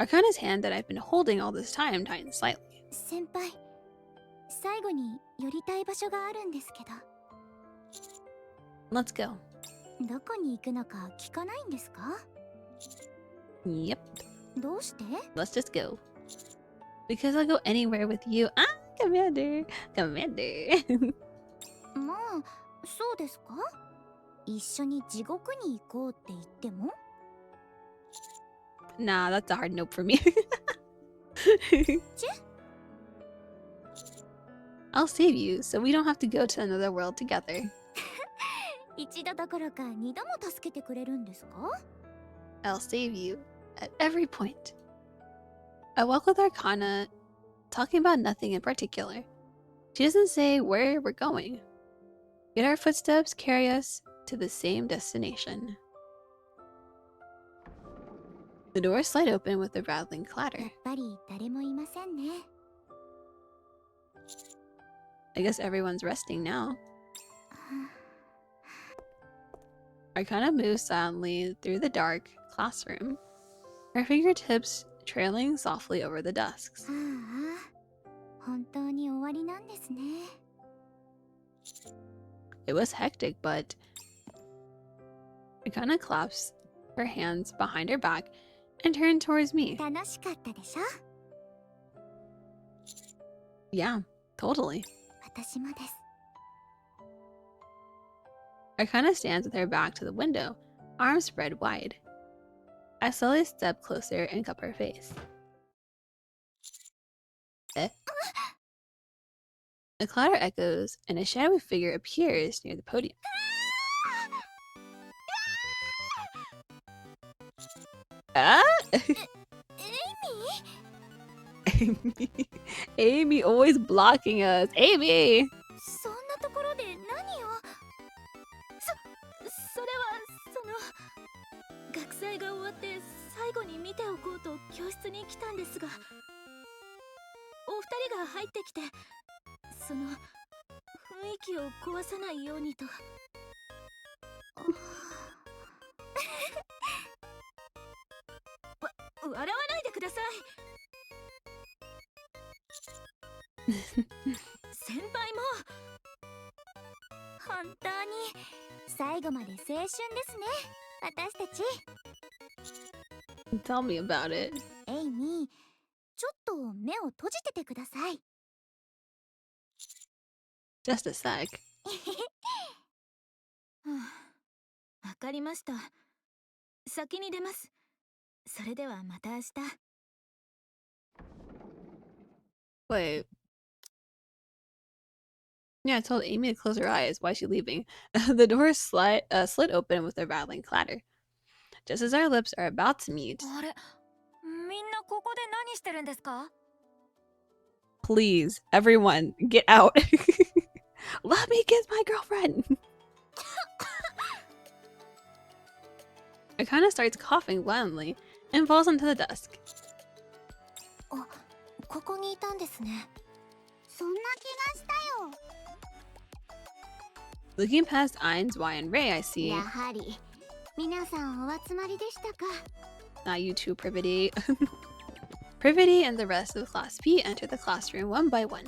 Arcana's hand that I've been holding all this time tightens slightly. 先輩、最後に寄りたい場所があるんですけど。 Let's go. どこに行くのか聞かないんですか？ Yep. どうして？ Let's just go. Because I'll go anywhere with you. Ah, Commander. Commander. まあ、そうですか？一緒に地獄に行こうって言っても？ Nah, that's a hard nope for me. I'll save you, so we don't have to go to another world together. 一度どころか二度も助けてくれるんですか？ I'll save you at every point. I walk with Arcana, talking about nothing in particular. She doesn't say where we're going. Yet our footsteps carry us to the same destination. The doors slide open with a rattling や clatter. っぱり誰もいませんね。 I guess everyone's resting now. Arcana moves silently through the dark classroom, her fingertips trailing softly over the desks. ああ、本当に終わりなんですね。 It was hectic, but Arcana claps her hands behind her back and turns towards me. 楽しかったでしょ？ Yeah, totally. 私もです。 Arcana stands with her back to the window, arms spread wide. I slowly step closer and cup her face. Eh? A clatter echoes, and a shadowy figure appears near the podium. Ah! エイミー？ Amy. Amy always blocking us. Amy! そんなところで何を？それは学祭が終わって最後に見ておこうと教室に来たんですが、お二人が入ってきて、その雰囲気を壊さないようにと。笑わないでください。先輩も本当に最後まで青春ですね、私たち。 Tell me about it. エイミー、ちょっと目を閉じててください。 Just a sec. わかりました。先に出ます。それではまた明日。 Wait. Yeah, I told Amy to close her eyes. Why is she leaving? The door slid open with a rattling clatter. Just as our lips are about to meet, あれ、みんなここで何してるんですか？ please, everyone, get out. Let me kiss my girlfriend. Arcana starts coughing violently and falls onto the desk. あ、ここにいたんですね。そんな気がしたよ。 Looking past Ain's, Y, and Ray, I see. やはり皆さんお集まりでしたか。 Not you too, Privity. Privity and the rest of Class P enter the classroom one by one.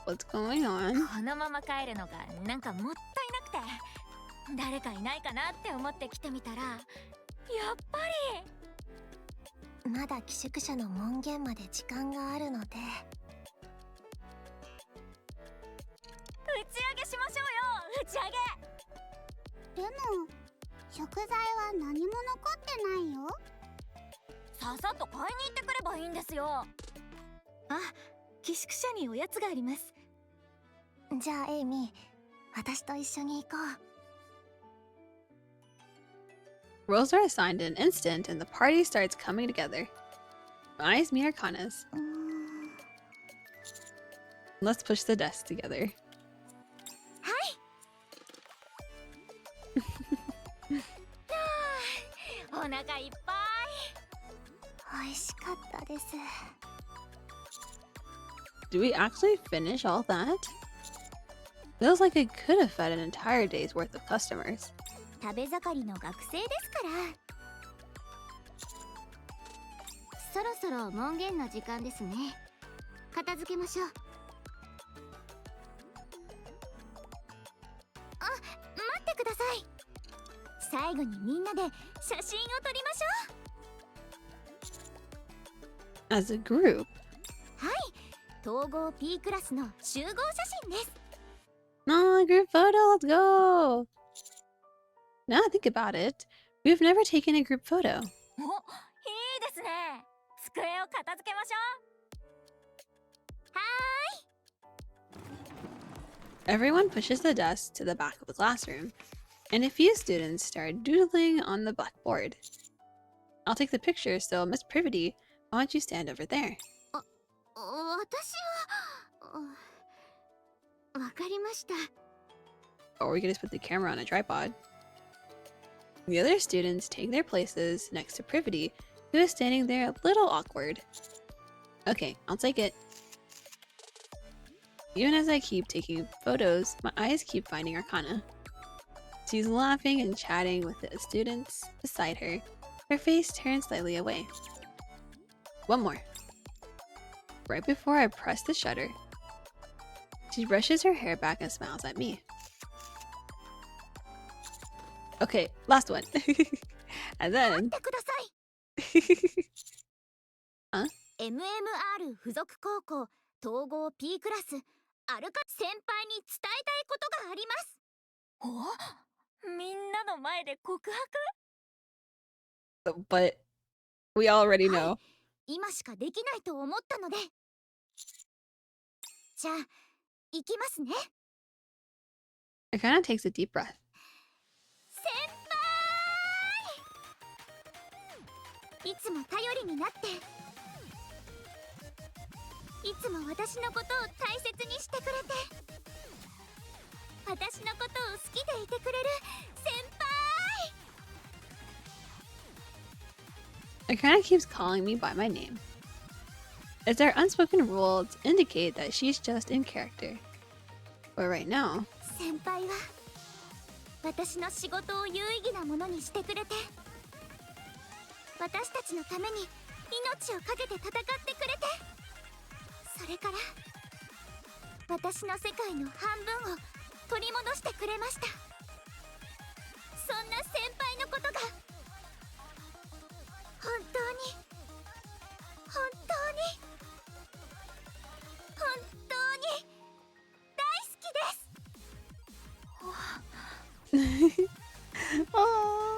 What's going on? このまま帰るのがなんかもったいなくて、誰かいないかなって思って来てみたら、やっぱりまだ寄宿舎の門限まで時間があるので、打ち上げしましょうよ、打ち上げ。でも食材は何も残ってないよ。ささっと買いに行ってくればいいんですよ。あ、寄宿舎におやつがあります。じゃあエイミー、私と一緒に行こう。 Roles are assigned in an instant and the party starts coming together. Eyes meet Arcana's. Let's push the desks together. はい。お腹いっぱい。美味しかったです。 Do we actually finish all that? Feels like it could have fed an entire day's worth of customers. 食べ盛りの学生ですから。そろそろ門限の時間ですね。片付けましょう。あ、待ってください。最後にみんなで写真を撮りましょう。 As a group. はい、統合 P クラスの集合写真です。No, group photo, let's go! Now I think about it, we've never taken a group photo. お、いいですね。机を片付けましょう。Everyone pushes the desk to the back of the classroom, and a few students start doodling on the blackboard. I'll take the picture, so Miss Privity, why don't you stand over there? 私はわかりました。 Or we could just put the camera on a tripod. The other students take their places next to Privity, who is standing there a little awkward. Okay, I'll take it. Even as I keep taking photos, my eyes keep finding Arcana. She's laughing and chatting with the students beside her. Her face turns slightly away. One more. Right before I press the shutter, she brushes her hair back and smiles at me. Okay, last one. And 待っ then... てください。 Huh? MMR 附属高校統合 P クラスアルカ先輩に伝えたいことがあります。お、みんなの前で告白？ But we already know. 今しかできないと思ったので。じゃあ行きますね。 Arcana takes a deep breath. 先輩、いつも頼りになって、いつも私のことを大切にしてくれて、私のことを好きでいてくれる先輩。 Arcana keeps calling me by my name. It's our unspoken rule to indicate that she's just in character. But right now, 先輩は私の仕事を有意義なものにしてくれて、私たちのために命を懸けて戦ってくれて、それから私の世界の半分を取り戻してくれました。そんな先輩のことが本当に本当に本当に大好きです。 oh,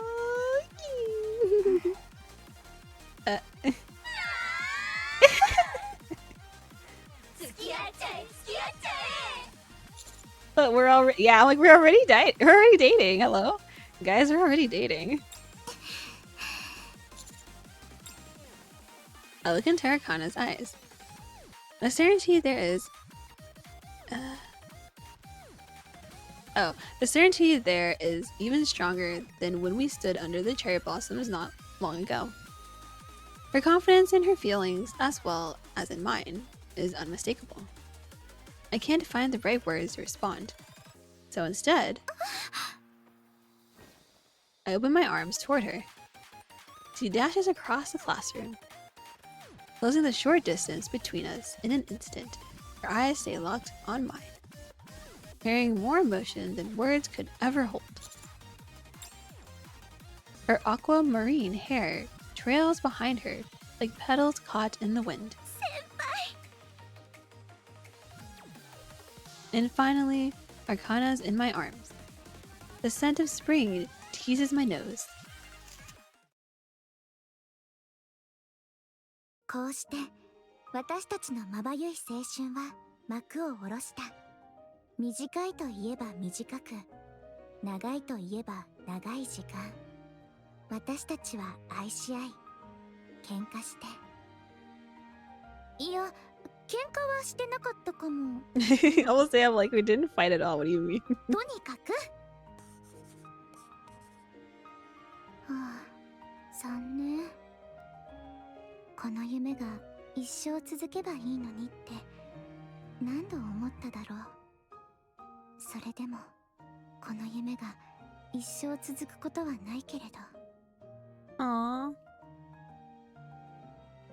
but we're already, yeah, like we're already dating. Hello, guys, we're already dating. I look into Arcana's eyes. The certainty there is. The certainty there is even stronger than when we stood under the cherry blossoms not long ago. Her confidence in her feelings, as well as in mine, is unmistakable. I can't find the right words to respond. So instead, I open my arms toward her. She dashes across the classroom, closing the short distance between us in an instant. Her eyes stay locked on mine, carrying more emotion than words could ever hold. Her aquamarine hair trails behind her like petals caught in the wind. And finally, Arcana's in my arms. The scent of spring teases my nose. こうして私たちのまばゆい青春は幕を下ろした。短いといえば短く、長いといえば長い時間、私たちは愛し合い、喧嘩して、いや、喧嘩はしてなかったかも。 I will say I'm like, we didn't fight at all. What do you mean? とにかく、はあ、残念。この夢が一生続けばいいのにって何度思っただろう。それでもこの夢が一生続くことはないけれど、 Aww.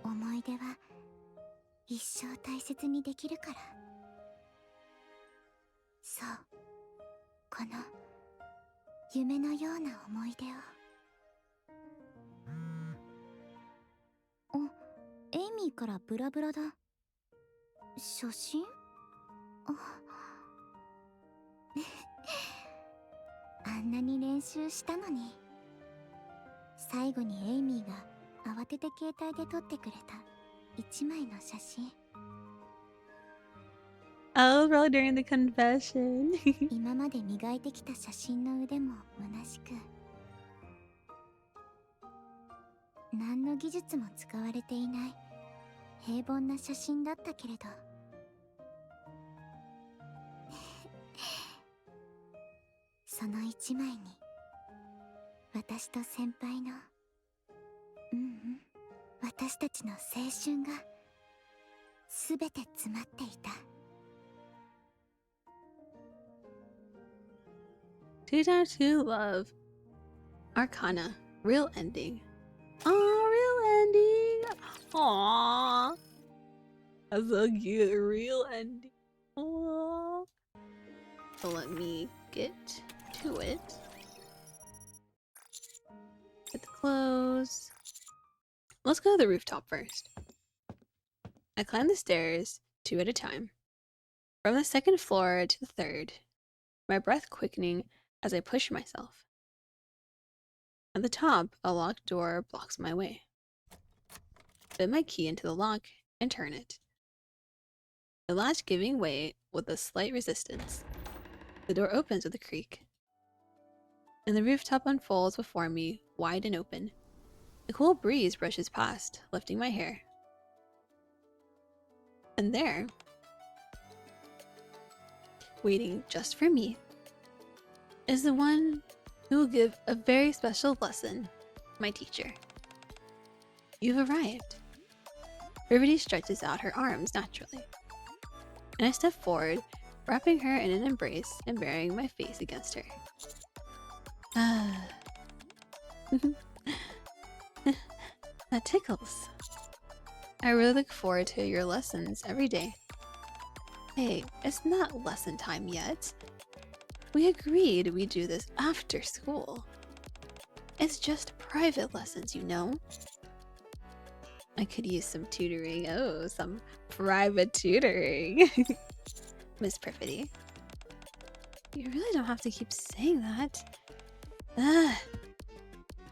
思い出は一生大切にできるから。そう、この夢のような思い出を。あ、エイミーからブラブラだ。写真？あんなに練習したのに。最後にエイミーが慌てて携帯で撮ってくれた一枚の写真。 Oh, probably during the confession. 今まで磨いてきた写真の腕も虚しく、何の技術も使われていない平凡な写真だったけれど、その一枚に私と先輩の、私たちの青春がすべて詰まっていた。Two times two love. Arcana. Real ending. Aw, real ending. Aww. That's so cute. Real ending. Aww. So let me get to it. Get the clothes. Let's go to the rooftop first. I climb the stairs, 2 at a time. From the 2nd floor to the 3rd, my breath quickening as I push myself. At the top, a locked door blocks my way. Fit my key into the lock and turn it. The latch giving way with a slight resistance. The door opens with a creak, and the rooftop unfolds before me, wide and open. A cool breeze brushes past, lifting my hair. And there, waiting just for me, is the one who will give a very special lesson, my teacher. You've arrived. Rivity stretches out her arms naturally, and I step forward, wrapping her in an embrace and burying my face against her. That tickles. I really look forward to your lessons every day. Hey, it's not lesson time yet. We agreed we'd do this after school. It's just private lessons, you know? I could use some tutoring. Oh, some private tutoring. Miss Perfidy. You really don't have to keep saying that.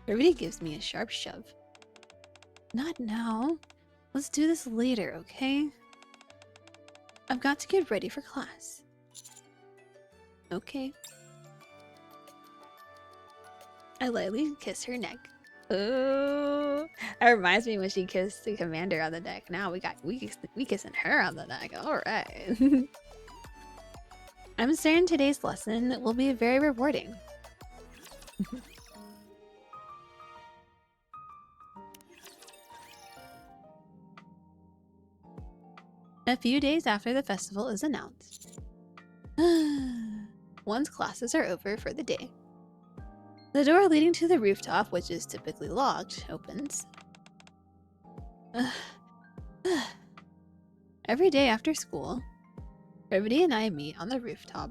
Perfidy gives me a sharp shove. Not now. Let's do this later, okay? I've got to get ready for class. Okay. I lightly kiss her neck. Oh, that reminds me when she kissed the commander on the neck. Now we kissing her on the neck. All right. I'm certain today's lesson will be very rewarding. A few days after the festival is announced, once classes are over for the day, the door leading to the rooftop, which is typically locked, opens. Every day after school, Brevity and I meet on the rooftop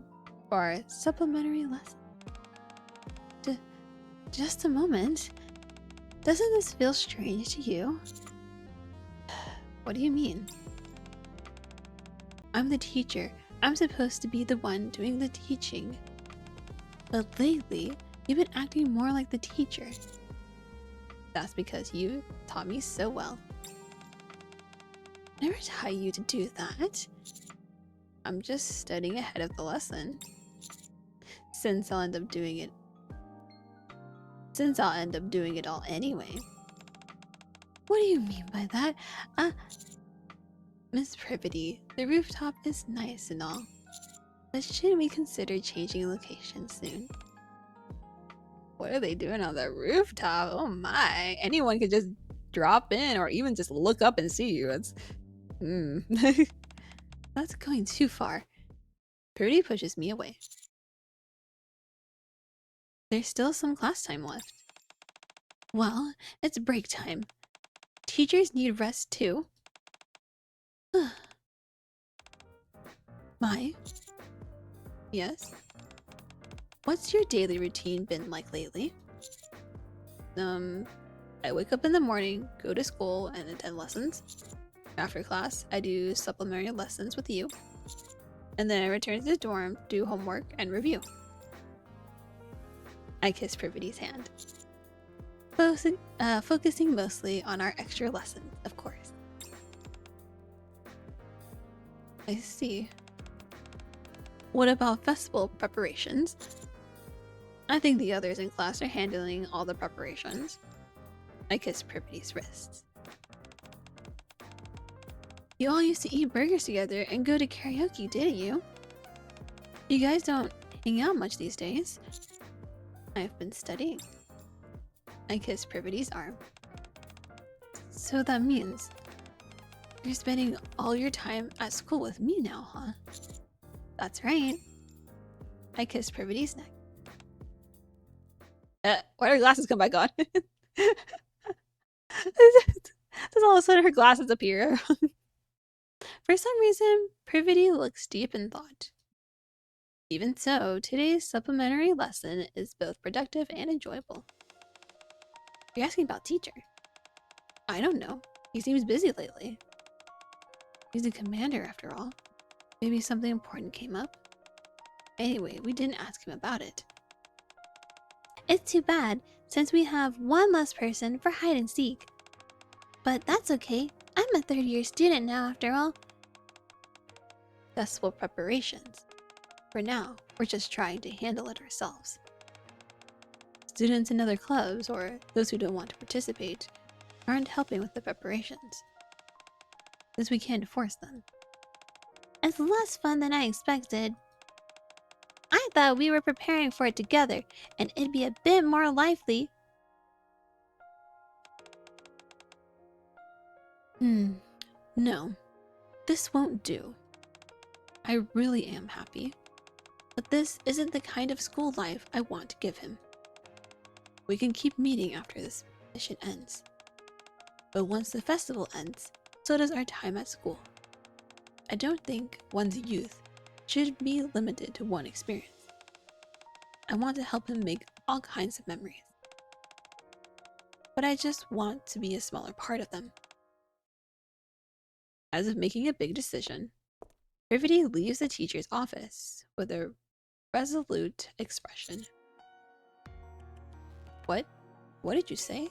for our supplementary lesson. Just a moment. Doesn't this feel strange to you? What do you mean? I'm the teacher. I'm supposed to be the one doing the teaching. But lately, you've been acting more like the teacher. That's because you taught me so well. I never taught you to do that. I'm just studying ahead of the lesson. Since I'll end up doing it all anyway. What do you mean by that? Miss Privity, the rooftop is nice and all, but shouldn't we consider changing location soon? What are they doing on the rooftop? Oh my, anyone could just drop in or even just look up and see you. It's That's going too far. Privity pushes me away. There's still some class time left. Well, it's break time. Teachers need rest too. Mai? Yes? What's your daily routine been like lately? I wake up in the morning, go to school, and attend lessons. After class, I do supplementary lessons with you. And then I return to the dorm, do homework, and review. I kiss Privity's hand. Focusing mostly on our extra lessons, of course. I see. What about festival preparations? I think the others in class are handling all the preparations. I kiss Privity's wrists. You all used to eat burgers together and go to karaoke, didn't you? You guys don't hang out much these days. I've been studying. I kiss Privity's arm. So that means you're spending all your time at school with me now, huh? That's right. I kiss Privity's neck. Why do her glasses come back on? Does all of a sudden her glasses appear? For some reason, Privity looks deep in thought. Even so, today's supplementary lesson is both productive and enjoyable. You're asking about teacher. I don't know. He seems busy lately. He's a commander after all. Maybe something important came up? Anyway, we didn't ask him about it. It's too bad, since we have one less person for hide and seek. But that's okay. I'm a third-year student now after all. Festival preparations. For now, we're just trying to handle it ourselves. Students in other clubs, or those who don't want to participate, aren't helping with the preparations, since we can't force them. It's less fun than I expected. I thought we were preparing for it together, and it'd be a bit more lively. No. This won't do. I really am happy, but this isn't the kind of school life I want to give him. We can keep meeting after this mission ends. But once the festival ends, so does our time at school. I don't think one's youth should be limited to one experience. I want to help him make all kinds of memories. But I just want to be a smaller part of them. As if making a big decision, Privity leaves the teacher's office with a resolute expression. What? What did you say?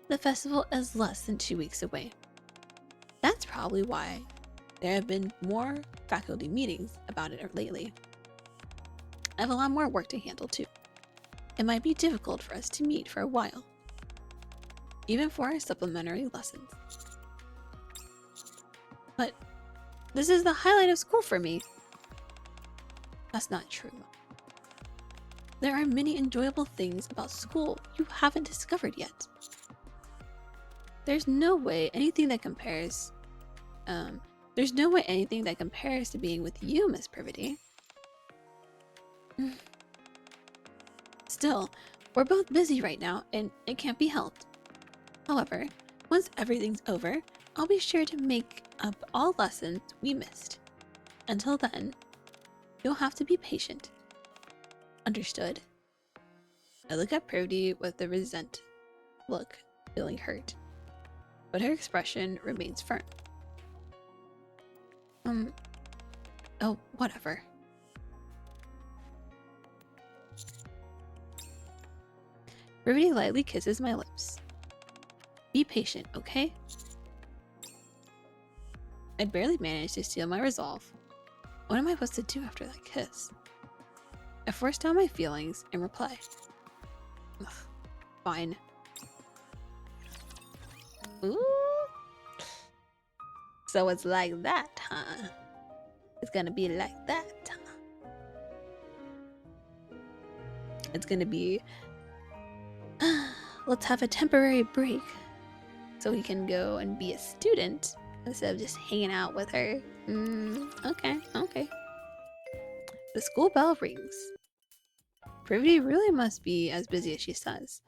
The festival is less than 2 weeks away. That's probably why there have been more faculty meetings about it lately. I have a lot more work to handle too. It might be difficult for us to meet for a while, even for our supplementary lessons. But this is the highlight of school for me. That's not true. There are many enjoyable things about school you haven't discovered yet. There's no way anything that compares to being with you, Miss Privity. Still, we're both busy right now and it can't be helped. However, once everything's over, I'll be sure to make up all lessons we missed. Until then, you'll have to be patient. Understood? I look at Privity with a resent look, feeling hurt. But her expression remains firm. Oh, whatever. Privity lightly kisses my lips. Be patient, okay? I barely managed to steal my resolve. What am I supposed to do after that kiss? I forced down my feelings and reply. Ugh, fine. Ooh. So it's like that, huh? It's gonna be like that, huh? It's gonna be... let's have a temporary break so he can go and be a student instead of just hanging out with her. Okay. The school bell rings. Privity really must be as busy as she says.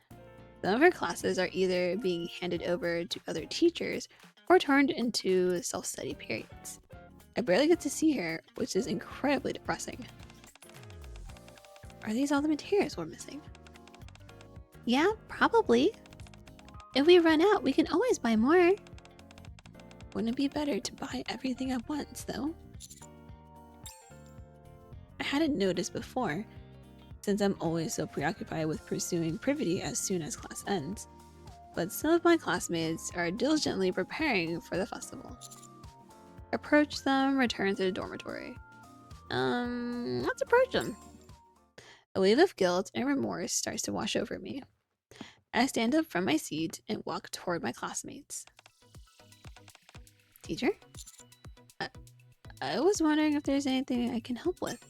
Some of her classes are either being handed over to other teachers or turned into self-study periods. I barely get to see her, which is incredibly depressing. Are these all the materials we're missing? Yeah, probably. If we run out, we can always buy more. Wouldn't it be better to buy everything at once, though? I hadn't noticed before, since I'm always so preoccupied with pursuing Privity as soon as class ends. But some of my classmates are diligently preparing for the festival. Approach them, return to the dormitory. Let's approach them. A wave of guilt and remorse starts to wash over me. I stand up from my seat and walk toward my classmates. Teacher? I was wondering if there's anything I can help with.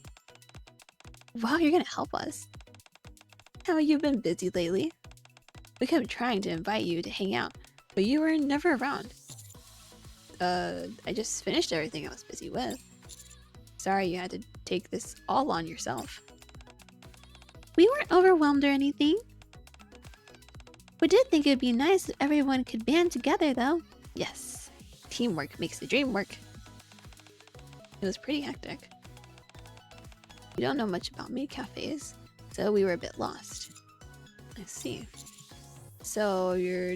Wow, you're gonna help us. How have you been busy lately? We kept trying to invite you to hang out, but you were never around. I just finished everything I was busy with. Sorry you had to take this all on yourself. We weren't overwhelmed or anything. We did think it'd be nice if everyone could band together, though. Yes, teamwork makes the dream work. It was pretty hectic. We don't know much about maid cafes, so we were a bit lost. I see. So you're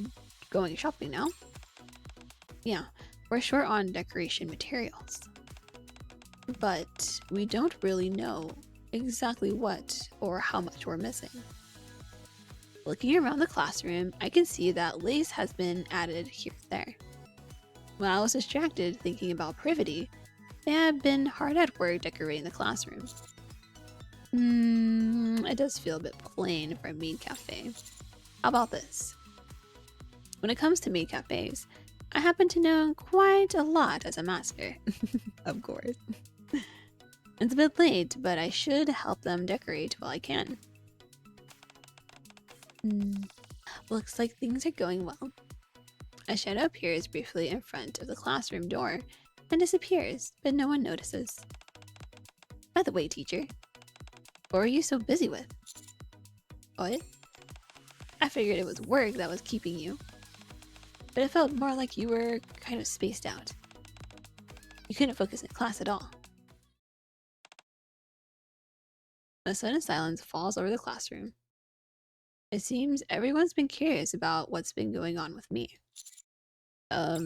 going shopping now? Yeah, we're short on decoration materials. But we don't really know exactly what or how much we're missing. Looking around the classroom, I can see that lace has been added here and there. When I was distracted thinking about Privity, they had been hard at work decorating the classroom. It does feel a bit plain for a maid cafe. How about this? When it comes to maid cafes, I happen to know quite a lot as a master. Of course. It's a bit late, but I should help them decorate while I can. Looks like things are going well. A shadow appears briefly in front of the classroom door and disappears, but no one notices. By the way, teacher, what were you so busy with? What? I figured it was work that was keeping you, but it felt more like you were kind of spaced out. You couldn't focus in class at all. A sudden silence falls over the classroom. It seems everyone's been curious about what's been going on with me. Have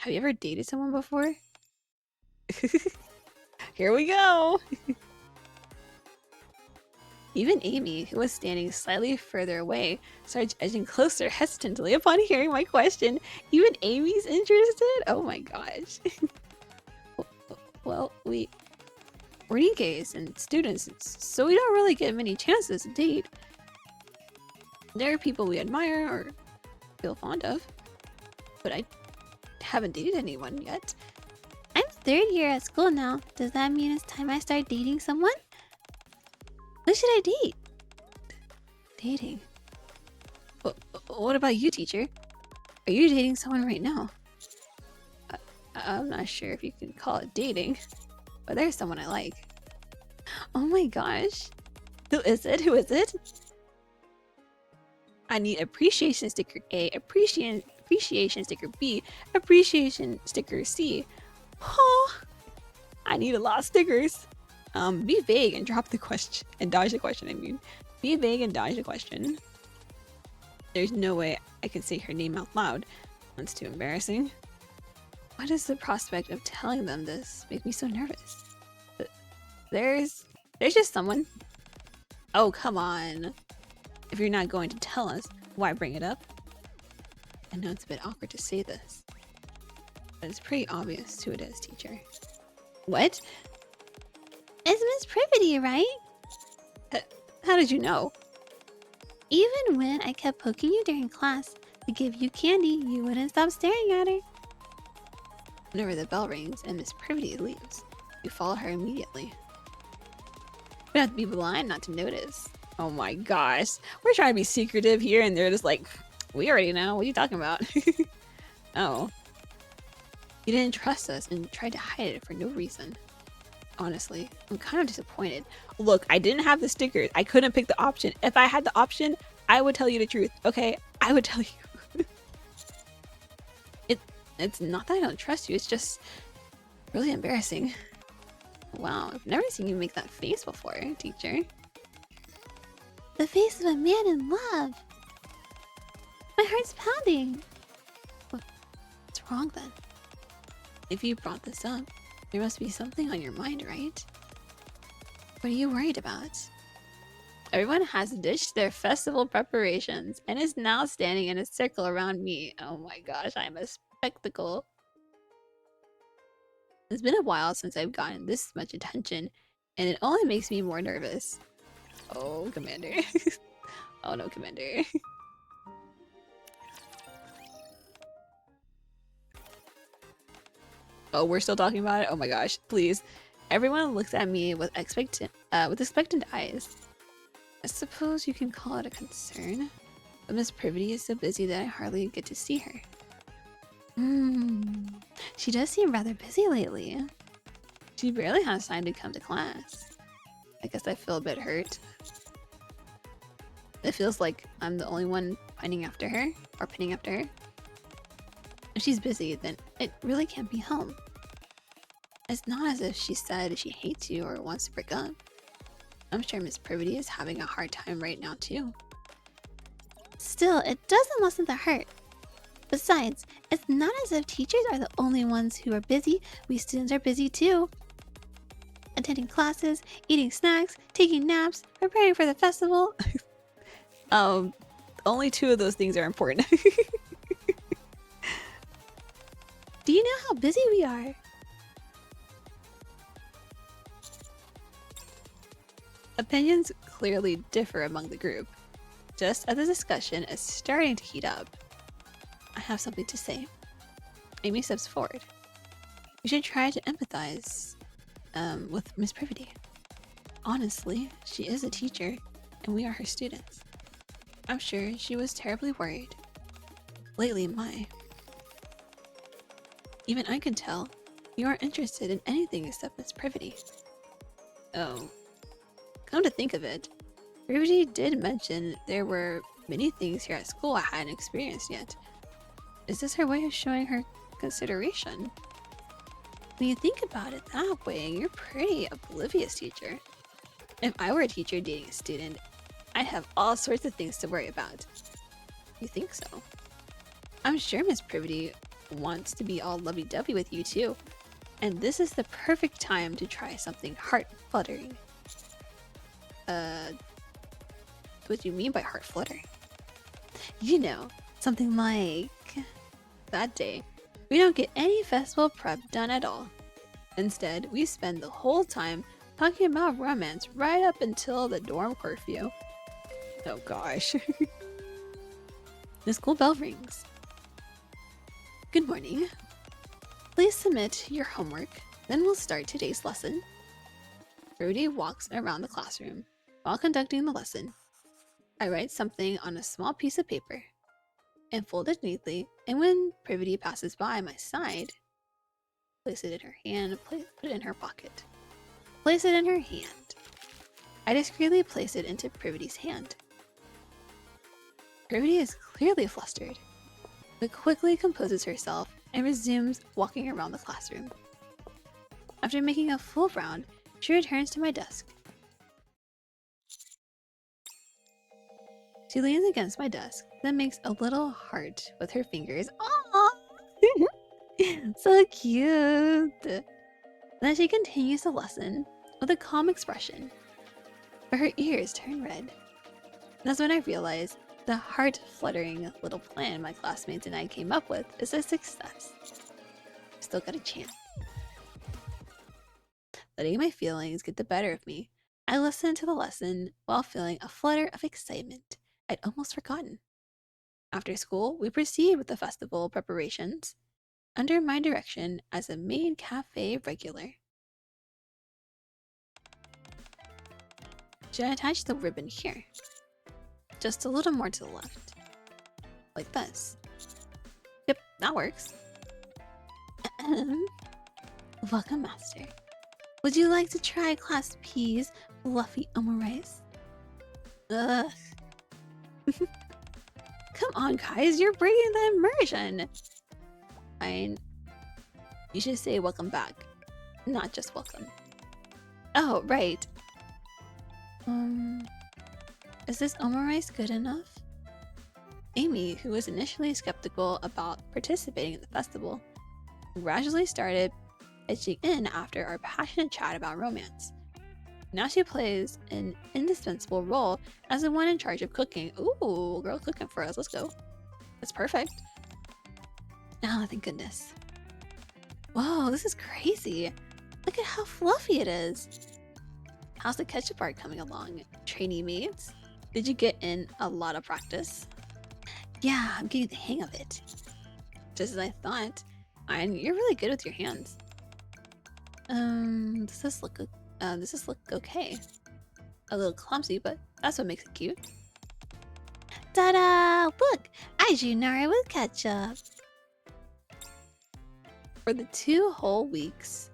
you ever dated someone before? Here we go! Even Amy, who was standing slightly further away, starts edging closer hesitantly upon hearing my question. Even Amy's interested? Oh my gosh. Well, we're Nikkes and students, so we don't really get many chances to date. There are people we admire or feel fond of, but I haven't dated anyone yet. I'm third year at school now. Does that mean it's time I start dating someone? Who should I date? Dating? What about you, teacher? Are you dating someone right now? I'm not sure if you can call it dating, but there's someone I like. Oh my gosh. Who is it? Who is it? I need appreciation sticker A, appreciation sticker B, appreciation sticker C. Oh, I need a lot of stickers. Be vague and drop the question and dodge the question. I mean, be vague and dodge the question. There's no way I can say her name out loud. That's too embarrassing. Why does the prospect of telling them this make me so nervous? There's just someone. Oh, come on. If you're not going to tell us, why bring it up? I know it's a bit awkward to say this, but it's pretty obvious who it is, teacher. What? It's Miss Privity, right? How did you know? Even when I kept poking you during class to give you candy, you wouldn't stop staring at her. Whenever the bell rings and Miss Privity leaves, you follow her immediately. You have to be blind not to notice. Oh my gosh. We're trying to be secretive here and they're just like, we already know. What are you talking about? Oh. You didn't trust us and tried to hide it for no reason. Honestly, I'm kind of disappointed. Look, I didn't have the stickers. I couldn't pick the option. If I had the option, I would tell you the truth, okay? I would tell you. It's not that I don't trust you, it's just really embarrassing. Wow, I've never seen you make that face before, teacher. The face of a man in love. My heart's pounding. What's wrong then? If you brought this up, there must be something on your mind, right? What are you worried about? Everyone has ditched their festival preparations and is now standing in a circle around me. Oh my gosh, I'm a spectacle. It's been a while since I've gotten this much attention, and it only makes me more nervous. Oh, Commander. Oh no, Commander. Oh, we're still talking about it? Oh my gosh, please. Everyone looks at me with expectant eyes. I suppose you can call it a concern, but Miss Privity is so busy that I hardly get to see her. She does seem rather busy lately. She barely has time to come to class. I guess I feel a bit hurt. It feels like I'm the only one pinning after her, or pinning after her. If she's busy, then it really can't be home. It's not as if she said she hates you or wants to break up. I'm sure Miss Privity is having a hard time right now too. Still, it doesn't lessen the hurt. Besides, it's not as if teachers are the only ones who are busy. We students are busy too. Attending classes, eating snacks, taking naps, preparing for the festival. Only 2 of those things are important. Do you know how busy we are? Opinions clearly differ among the group, just as the discussion is starting to heat up. I have something to say. Amy steps forward. We should try to empathize with Miss Privity. Honestly, she is a teacher, and we are her students. I'm sure she was terribly worried. Lately, even I can tell you aren't interested in anything except Miss Privity. Oh. Come to think of it, Privity did mention there were many things here at school I hadn't experienced yet. Is this her way of showing her consideration? When you think about it that way, you're pretty oblivious, teacher. If I were a teacher dating a student, I'd have all sorts of things to worry about. You think so? I'm sure Miss Privity wants to be all lovey-dovey with you too, and this is the perfect time to try something heart-fluttering. What do you mean by heart fluttering? You know, something like that day, we don't get any festival prep done at all. Instead, we spend the whole time talking about romance right up until the dorm curfew. Oh gosh. The school bell rings. Good morning. Please submit your homework, then we'll start today's lesson. Rudy walks around the classroom. While conducting the lesson, I write something on a small piece of paper and fold it neatly, and when Privity passes by my side, place it in her hand, put it in her pocket. Place it in her hand. I discreetly place it into Privity's hand. Privity is clearly flustered, but quickly composes herself and resumes walking around the classroom. After making a full round, she returns to my desk. She leans against my desk, then makes a little heart with her fingers. Aww! So cute! Then she continues the lesson with a calm expression, but her ears turn red. That's when I realize the heart-fluttering little plan my classmates and I came up with is a success. Still got a chance. Letting my feelings get the better of me, I listen to the lesson while feeling a flutter of excitement I'd almost forgotten. After school, we proceed with the festival preparations, under my direction as a main cafe regular. Should I attach the ribbon here? Just a little more to the left. Like this. Yep, that works. Welcome, Master. Would you like to try Class P's fluffy omurice? Ugh. Come on, guys, you're breaking the immersion. Fine. You should say welcome back, not just welcome. Oh, right. Is this omurice good enough? Amy, who was initially skeptical about participating in the festival, gradually started pitching in after our passionate chat about romance. Now she plays an indispensable role as the one in charge of cooking. Ooh, girl cooking for us. Let's go. That's perfect. Oh, thank goodness. Whoa, this is crazy. Look at how fluffy it is. How's the ketchup art coming along? Trainee mates? Did you get in a lot of practice? Yeah, I'm getting the hang of it. Just as I thought. And you're really good with your hands. Does this look okay? A little clumsy, but that's what makes it cute. Ta-da! Look! I drew Nara with ketchup! For the 2 whole weeks,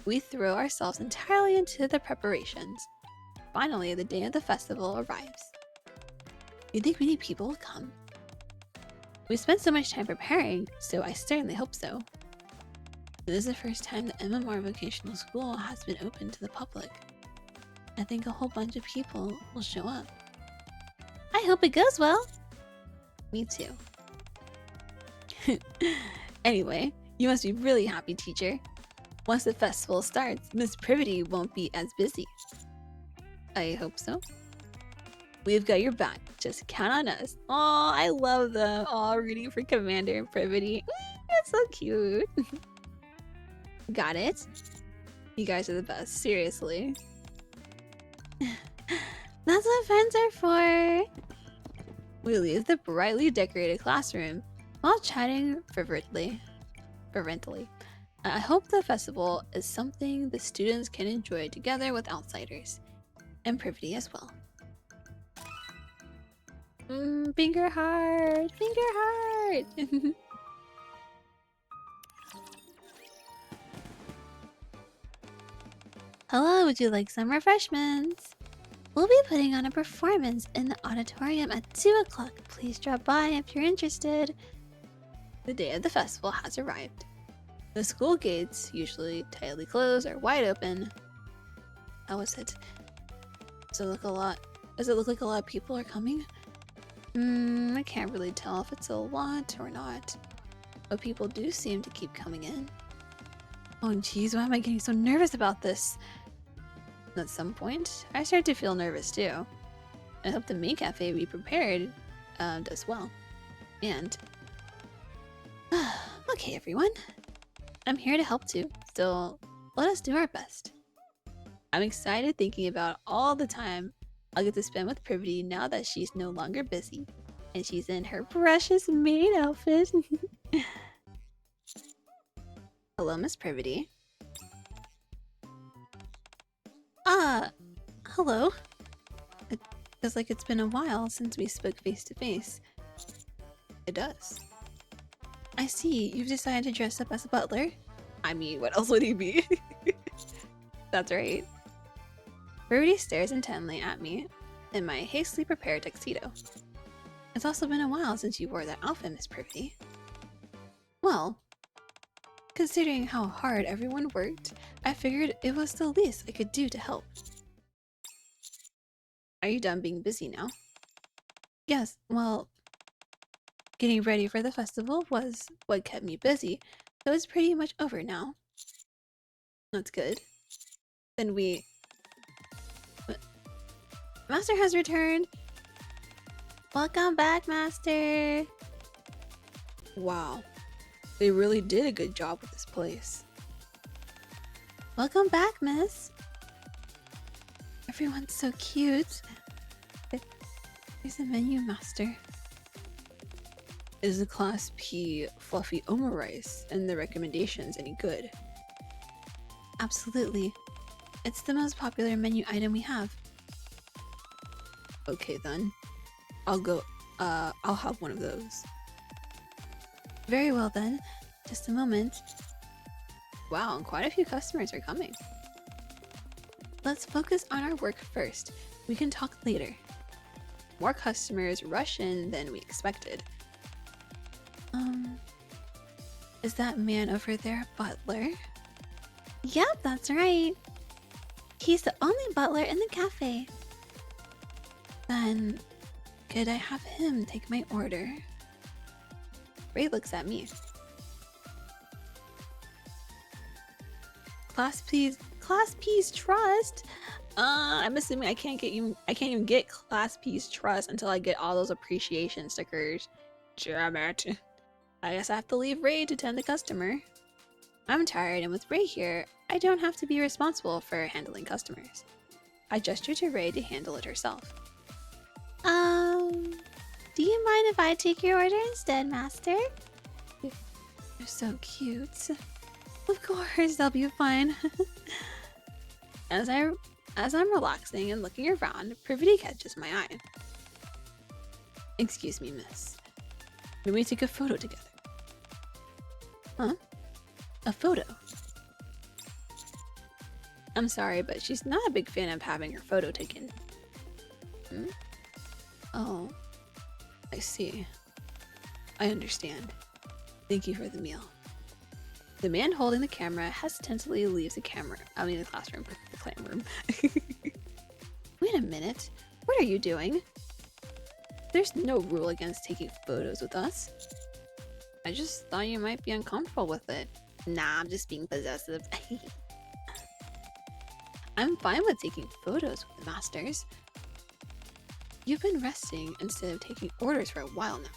we throw ourselves entirely into the preparations. Finally, the day of the festival arrives. You think many people will come? We spent so much time preparing, so I certainly hope so. This is the first time the MMR Vocational School has been open to the public. I think a whole bunch of people will show up. I hope it goes well! Me too. Anyway, you must be really happy, teacher. Once the festival starts, Miss Privity won't be as busy. I hope so. We've got your back. Just count on us. Aw, I love them. Aw, rooting for Commander and Privity. That's so cute. Got it? You guys are the best. Seriously. That's what friends are for. We leave the brightly decorated classroom while chatting fervently. I hope the festival is something the students can enjoy together with outsiders. And Privity as well. Finger heart! Finger heart! Hello, would you like some refreshments? We'll be putting on a performance in the auditorium at 2 o'clock. Please drop by if you're interested. The day of the festival has arrived. The school gates, usually tightly closed, are wide open. How is it? Does it look like a lot of people are coming? I can't really tell if it's a lot or not. But people do seem to keep coming in. Oh jeez, why am I getting so nervous about this? At some point, I start to feel nervous too. I hope the main cafe we prepared does well. And... okay, everyone. I'm here to help too, so let us do our best. I'm excited thinking about all the time I'll get to spend with Privity now that she's no longer busy. And she's in her precious maid outfit. Hello, Miss Privity. Hello. It feels like it's been a while since we spoke face to face. It does. I see, you've decided to dress up as a butler? I mean, what else would he be? That's right. Privity stares intently at me in my hastily prepared tuxedo. It's also been a while since you wore that outfit, Miss Privity. Well, considering how hard everyone worked, I figured it was the least I could do to help. Are you done being busy now? Yes, well, getting ready for the festival was what kept me busy, so it's pretty much over now. That's good. Then Master has returned! Welcome back, Master! Wow, they really did a good job with this place. Welcome back, Miss! Everyone's so cute. Here's the menu, Master. Is the Class P fluffy omurice and the recommendations any good? Absolutely. It's the most popular menu item we have. Okay then. I'll have one of those. Very well then. Just a moment. Wow, quite a few customers are coming. let's focus on our work first. We can talk later. More customers rush in than we expected. Is that man over there butler? Yep, that's right. He's the only butler in the cafe. Then, could I have him take my order? Ray looks at me. Class P's trust. I'm assuming I can't even get Class P's trust until I get all those appreciation stickers. Damn it. I guess I have to leave Ray to tend the customer. I'm tired, and with Ray here, I don't have to be responsible for handling customers. I gesture to Ray to handle it herself. Do you mind if I take your order instead, Master? They're so cute. Of course, they'll be fine. As I'm relaxing and looking around, Privity catches my eye. Excuse me, miss. May we take a photo together? Huh? A photo? I'm sorry, but she's not a big fan of having her photo taken. Oh, I see. I understand. Thank you for the meal. The man holding the camera hesitantly leaves the classroom. The clam room. Wait a minute. What are you doing? There's no rule against taking photos with us. I just thought you might be uncomfortable with it. Nah, I'm just being possessive. I'm fine with taking photos with the masters. You've been resting instead of taking orders for a while now.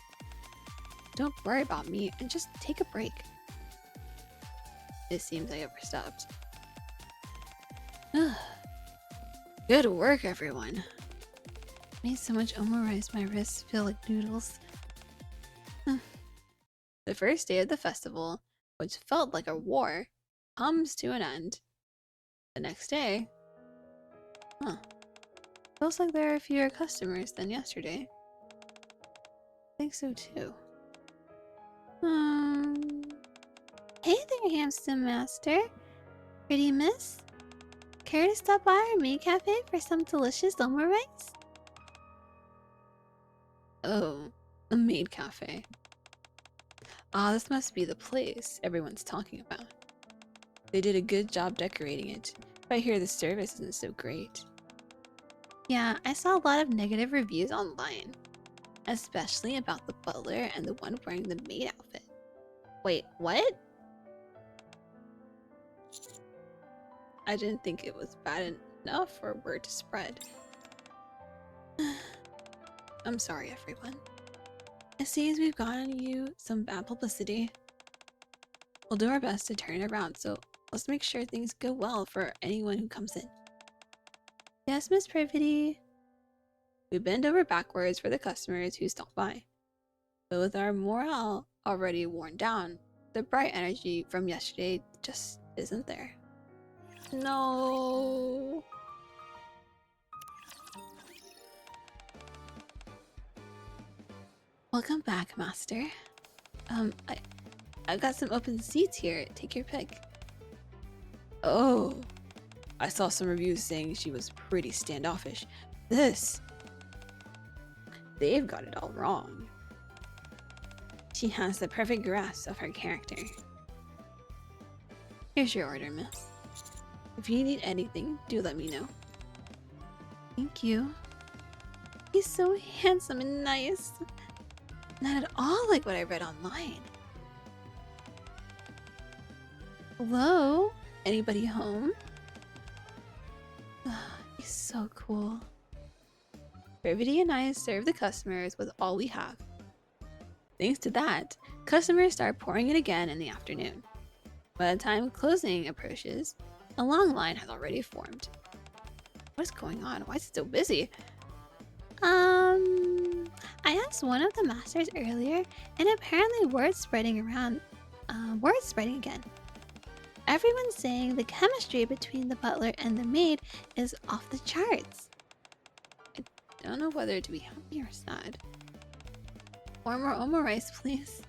Don't worry about me and just take a break. It seems I overstepped. Good work, everyone. Made so much omurice my wrists feel like noodles. The first day of the festival, which felt like a war, comes to an end. The next day... Feels like there are fewer customers than yesterday. I think so too. Hey there, handsome master. Pretty miss? Care to stop by our maid cafe for some delicious omurice? Oh, a maid cafe. Ah, this must be the place everyone's talking about. They did a good job decorating it, but I hear the service isn't so great. Yeah, I saw a lot of negative reviews online. Especially about the butler and the one wearing the maid outfit. Wait, what? I didn't think it was bad enough for word to spread. I'm sorry, everyone. It seems we've gotten you some bad publicity. We'll do our best to turn it around, so let's make sure things go well for anyone who comes in. Yes, Miss Privity. We bend over backwards for the customers who stop by. But with our morale already worn down, the bright energy from yesterday just isn't there. No. Welcome back, Master. I've got some open seats here. Take your pick. Oh, I saw some reviews saying she was pretty standoffish. They've got it all wrong. She has the perfect grasp of her character. Here's your order, miss. If you need anything, do let me know. Thank you. He's so handsome and nice. Not at all like what I read online. Hello? Anybody home? He's so cool. Brevity and I serve the customers with all we have. Thanks to that, customers start pouring in again in the afternoon. By the time closing approaches, a long line has already formed. What's going on? Why is it so busy? I asked one of the masters earlier, and apparently word's spreading again. Everyone's saying the chemistry between the butler and the maid is off the charts. I don't know whether to be happy or sad. One more omurice, please.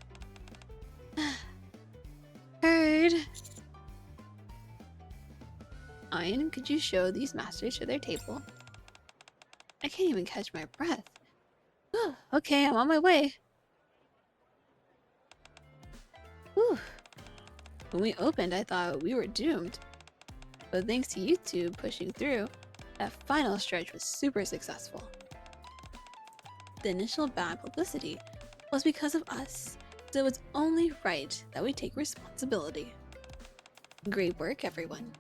Heard. Ein, could you show these masters to their table? I can't even catch my breath. Okay, I'm on my way. Whew. When we opened, I thought we were doomed. But thanks to you two pushing through, that final stretch was super successful. The initial bad publicity was because of us, so it's only right that we take responsibility. Great work, everyone.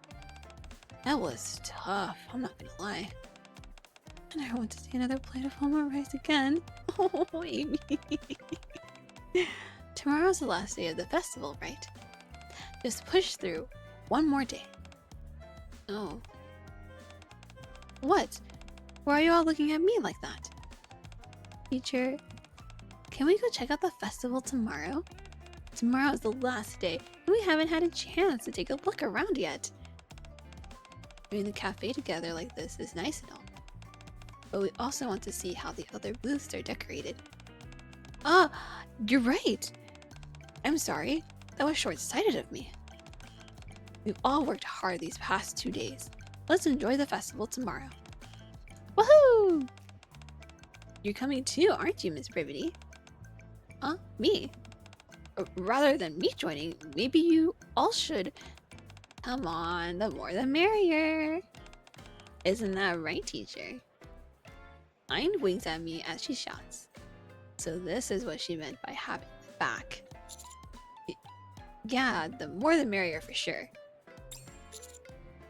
That was tough, I'm not gonna lie. I never want to see another plate of homemade rice again. Oh, Amy. Tomorrow's the last day of the festival, right? Just push through one more day. Oh. What? Why are you all looking at me like that? Teacher, can we go check out the festival tomorrow? Tomorrow is the last day, and we haven't had a chance to take a look around yet. Doing the cafe together like this is nice and all, but we also want to see how the other booths are decorated. Ah, you're right! I'm sorry, that was short-sighted of me. We've all worked hard these past 2 days. Let's enjoy the festival tomorrow. Woohoo! You're coming too, aren't you, Miss Brivity? Huh? Me? Rather than me joining, maybe you all should. Come on, the more the merrier. Isn't that right, teacher? Ein winks at me as she shouts. So this is what she meant by having my back. Yeah, the more the merrier for sure.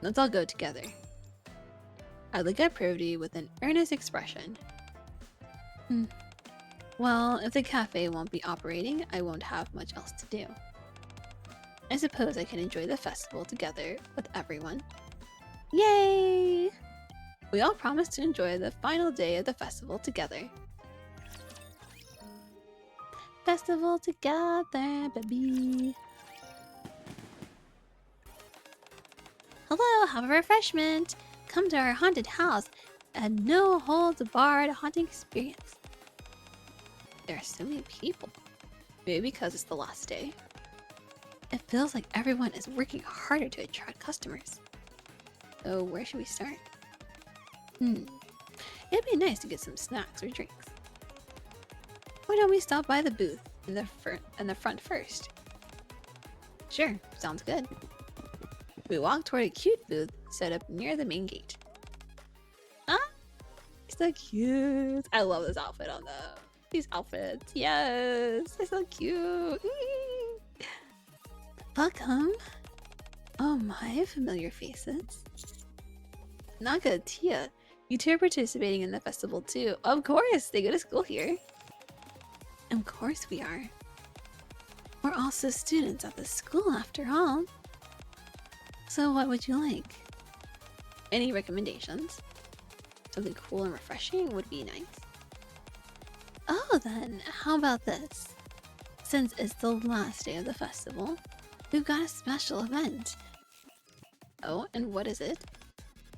Let's all go together. I look at Privity with an earnest expression. Well, if the cafe won't be operating, I won't have much else to do. I suppose I can enjoy the festival together with everyone. Yay! We all promised to enjoy the final day of the festival together. Festival together, baby. Hello, have a refreshment. Come to our haunted house. A no-holds-barred haunting experience. There are so many people. Maybe because it's the last day. It feels like everyone is working harder to attract customers. So where should we start? It'd be nice to get some snacks or drinks. Why don't we stop by the booth in the front first? Sure, sounds good. We walk toward a cute booth set up near the main gate. Ah, so cute. I love this outfit on these outfits. Yes, they're so cute. Welcome. Oh my, familiar faces. Naga, Tia, you two are participating in the festival too. Of course, they go to school here. Of course we are. We're also students at the school after all. So what would you like? Any recommendations? Something cool and refreshing would be nice. Oh then, how about this? Since it's the last day of the festival, we've got a special event. Oh, and what is it?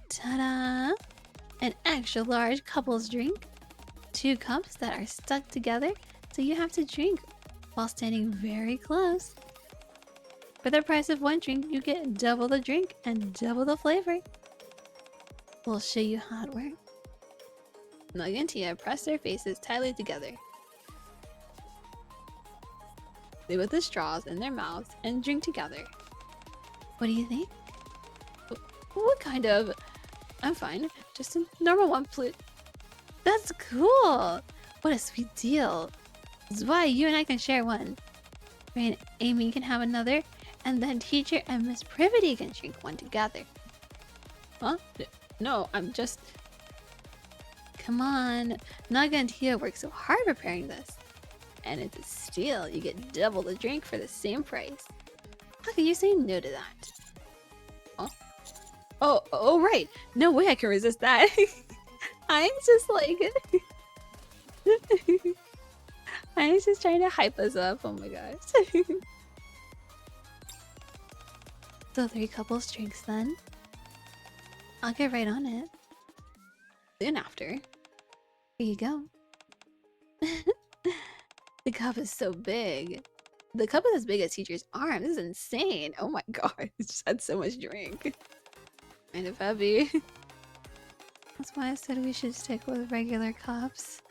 Ta-da! An extra large couples drink. 2 cups that are stuck together, so you have to drink while standing very close. For the price of 1 drink, you get double the drink and double the flavor. We'll show you how it works. Nug and Tia press their faces tightly together. They put the straws in their mouths and drink together. What do you think? What kind of... I'm fine. Just a normal one, please. That's cool! What a sweet deal. That's why you and I can share one. Ray and Amy can have another, and then Teacher and Miss Privity can drink one together. Huh? No, I'm just... Come on. Naga and Tia worked so hard preparing this. And it's a steal. You get double the drink for the same price. How can you say no to that? Huh? Oh, right. No way I can resist that. I'm just like... I'm just trying to hype us up. Oh my gosh. So 3 couples drinks then. I'll get right on it. Soon after. Here you go. The cup is so big. The cup is as big as Teacher's arm. This is insane. Oh my god. It just had so much drink. Kind of heavy. That's why I said we should stick with regular cups.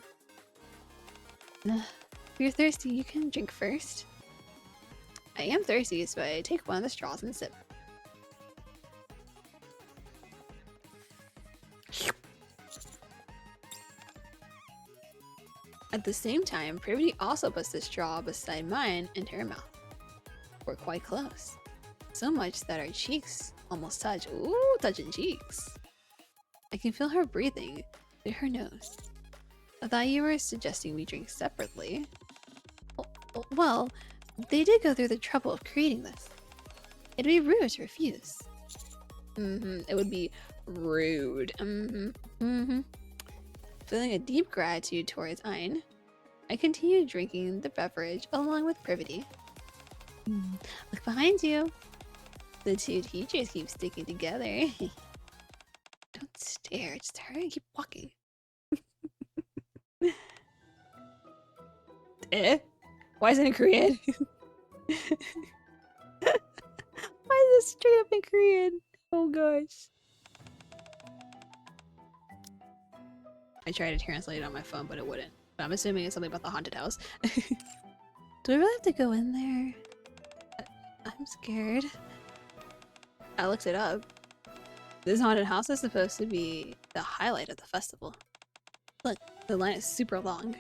If you're thirsty, you can drink first. I am thirsty, so I take one of the straws and sip. At the same time, Privity also puts the straw beside mine into her mouth. We're quite close. So much that our cheeks almost touch. Ooh, touching cheeks. I can feel her breathing through her nose. I thought you were suggesting we drink separately. Well, they did go through the trouble of creating this. It'd be rude to refuse. It would be rude. Feeling a deep gratitude towards Ein, I continue drinking the beverage along with Privity. Look behind you. The two teachers keep sticking together. Don't stare, just hurry and keep walking. Why is it in Korean? Why is this straight up in Korean? Oh gosh. I tried to translate it on my phone, but it wouldn't. But I'm assuming it's something about the haunted house. Do I really have to go in there? I'm scared. I looked it up. This haunted house is supposed to be the highlight of the festival. Look, the line is super long.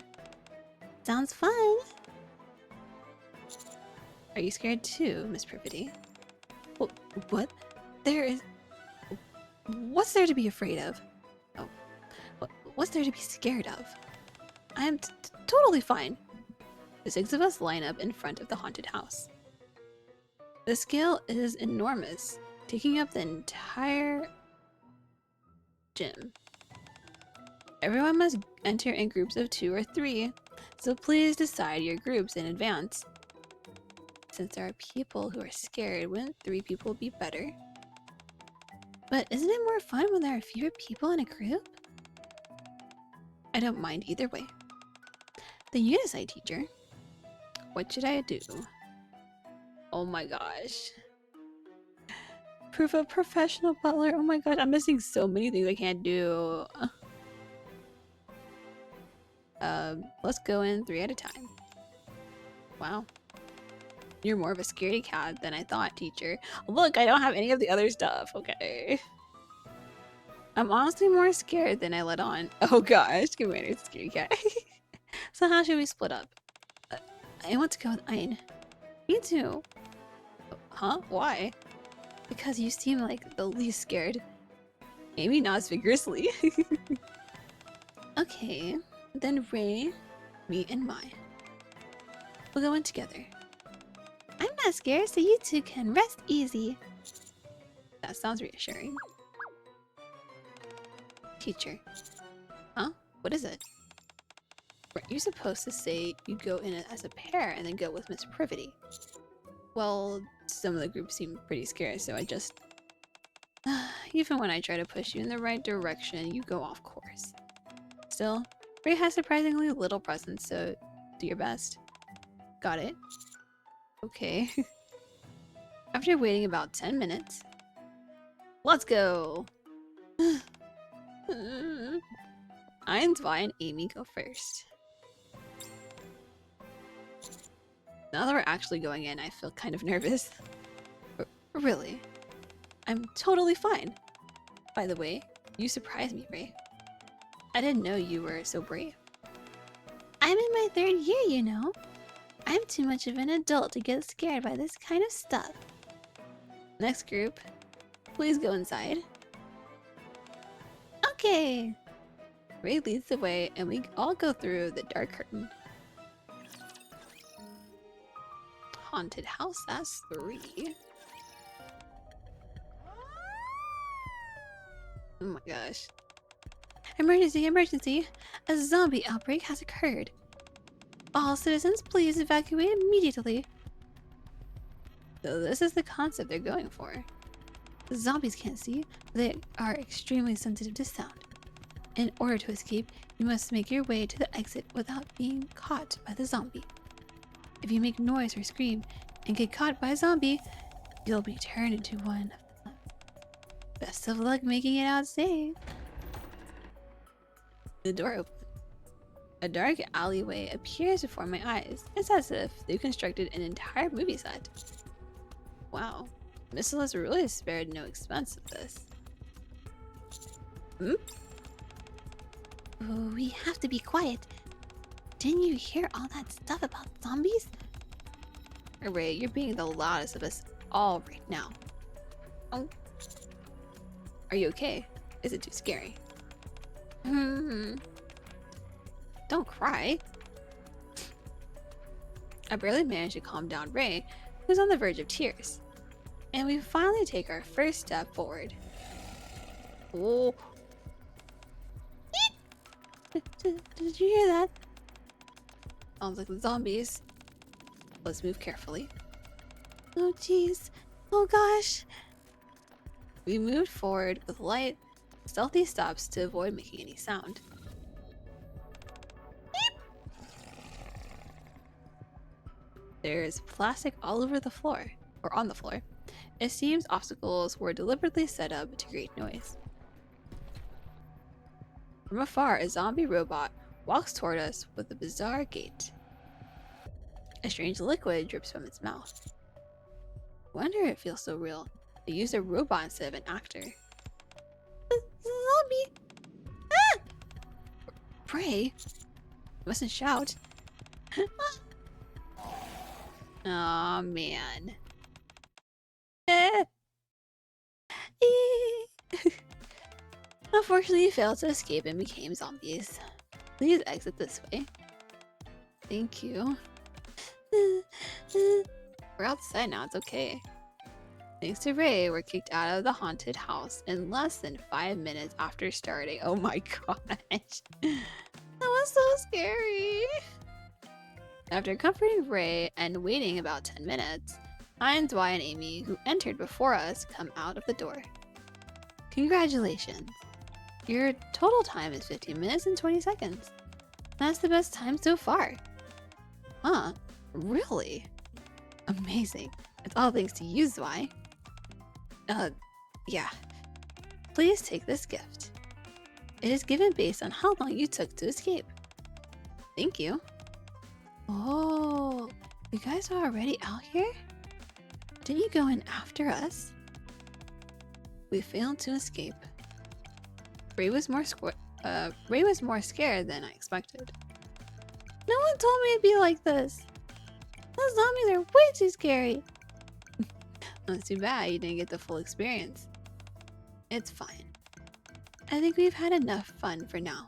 Sounds fun! Are you scared too, Miss Privity? What? What's there to be afraid of? Oh, what's there to be scared of? I'm totally fine. The 6 of us line up in front of the haunted house. The scale is enormous, taking up the entire gym. Everyone must enter in groups of 2 or 3, so please decide your groups in advance. Since there are people who are scared, wouldn't 3 people be better? But isn't it more fun when there are fewer people in a group? I don't mind either way. The Unicide teacher. What should I do? Oh my gosh. Proof of professional butler. Oh my god, I'm missing so many things I can't do. Let's go in 3 at a time. Wow. You're more of a scaredy cat than I thought, teacher. Look, I don't have any of the other stuff. Okay. I'm honestly more scared than I let on. Oh gosh, Commander's a scaredy cat. So how should we split up? I want to go with Ein. Me too. Huh? Why? Because you seem like the least scared. Maybe not as vigorously. Okay, then Ray, me, and Mai. We'll go in together. I'm not scared, so you two can rest easy. That sounds reassuring. Teacher. Huh? What is it? Weren't you supposed to say you go in as a pair and then go with Miss Privity? Well, some of the group seemed pretty scared, so I just... Even when I try to push you in the right direction, you go off course. Still, Ray has surprisingly little presence, so do your best. Got it? Okay. After waiting about 10 minutes... Let's go! Ein's Vi and Amy go first. Now that we're actually going in, I feel kind of nervous. Really? I'm totally fine. By the way, you surprised me, Ray. I didn't know you were so brave. I'm in my 3rd year, you know. I'm too much of an adult to get scared by this kind of stuff. Next group, please go inside. Okay. Ray leads the way and we all go through the dark curtain. Haunted house, that's 3. Oh my gosh. Emergency, emergency! A zombie outbreak has occurred. All citizens, please evacuate immediately. So this is the concept they're going for. The zombies can't see, but they are extremely sensitive to sound. In order to escape, you must make your way to the exit without being caught by the zombie. If you make noise or scream and get caught by a zombie, you'll be turned into one of them. Best of luck making it out safe. The door opens. A dark alleyway appears before my eyes. It's as if they constructed an entire movie set. Wow, Missile has really spared no expense of this. Oh, we have to be quiet. Didn't you hear all that stuff about zombies? Ray, you're being the loudest of us all right now. Oh. Are you okay? Is it too scary? Don't cry. I barely managed to calm down Ray, who's on the verge of tears. And we finally take our first step forward. Oh. Did you hear that? Sounds like the zombies. Let's move carefully. Oh jeez. Oh gosh. We moved forward with light, stealthy stops to avoid making any sound. There's plastic all over the floor, or on the floor. It seems obstacles were deliberately set up to create noise. From afar, a zombie robot walks toward us with a bizarre gait. A strange liquid drips from its mouth. Wonder if it feels so real. They used a robot instead of an actor. Zombie! Ah! Pray! Mustn't shout. Aw, man. Unfortunately, you failed to escape and became zombies. Please exit this way. Thank you. We're outside now, it's okay. Thanks to Ray, we're kicked out of the haunted house in less than 5 minutes after starting. Oh my gosh. That was so scary. After comforting Ray and waiting about 10 minutes, Hines, Y, and Amy, who entered before us, come out of the door. Congratulations. Your total time is 15 minutes and 20 seconds. That's the best time so far. Huh? Really? Amazing. It's all thanks to you, Zwei. Yeah. Please take this gift. It is given based on how long you took to escape. Thank you. Oh, you guys are already out here? Didn't you go in after us? We failed to escape. Ray was more scared than I expected. No one told me it'd be like this. Those zombies are way too scary. That's too bad you didn't get the full experience. It's fine. I think we've had enough fun for now.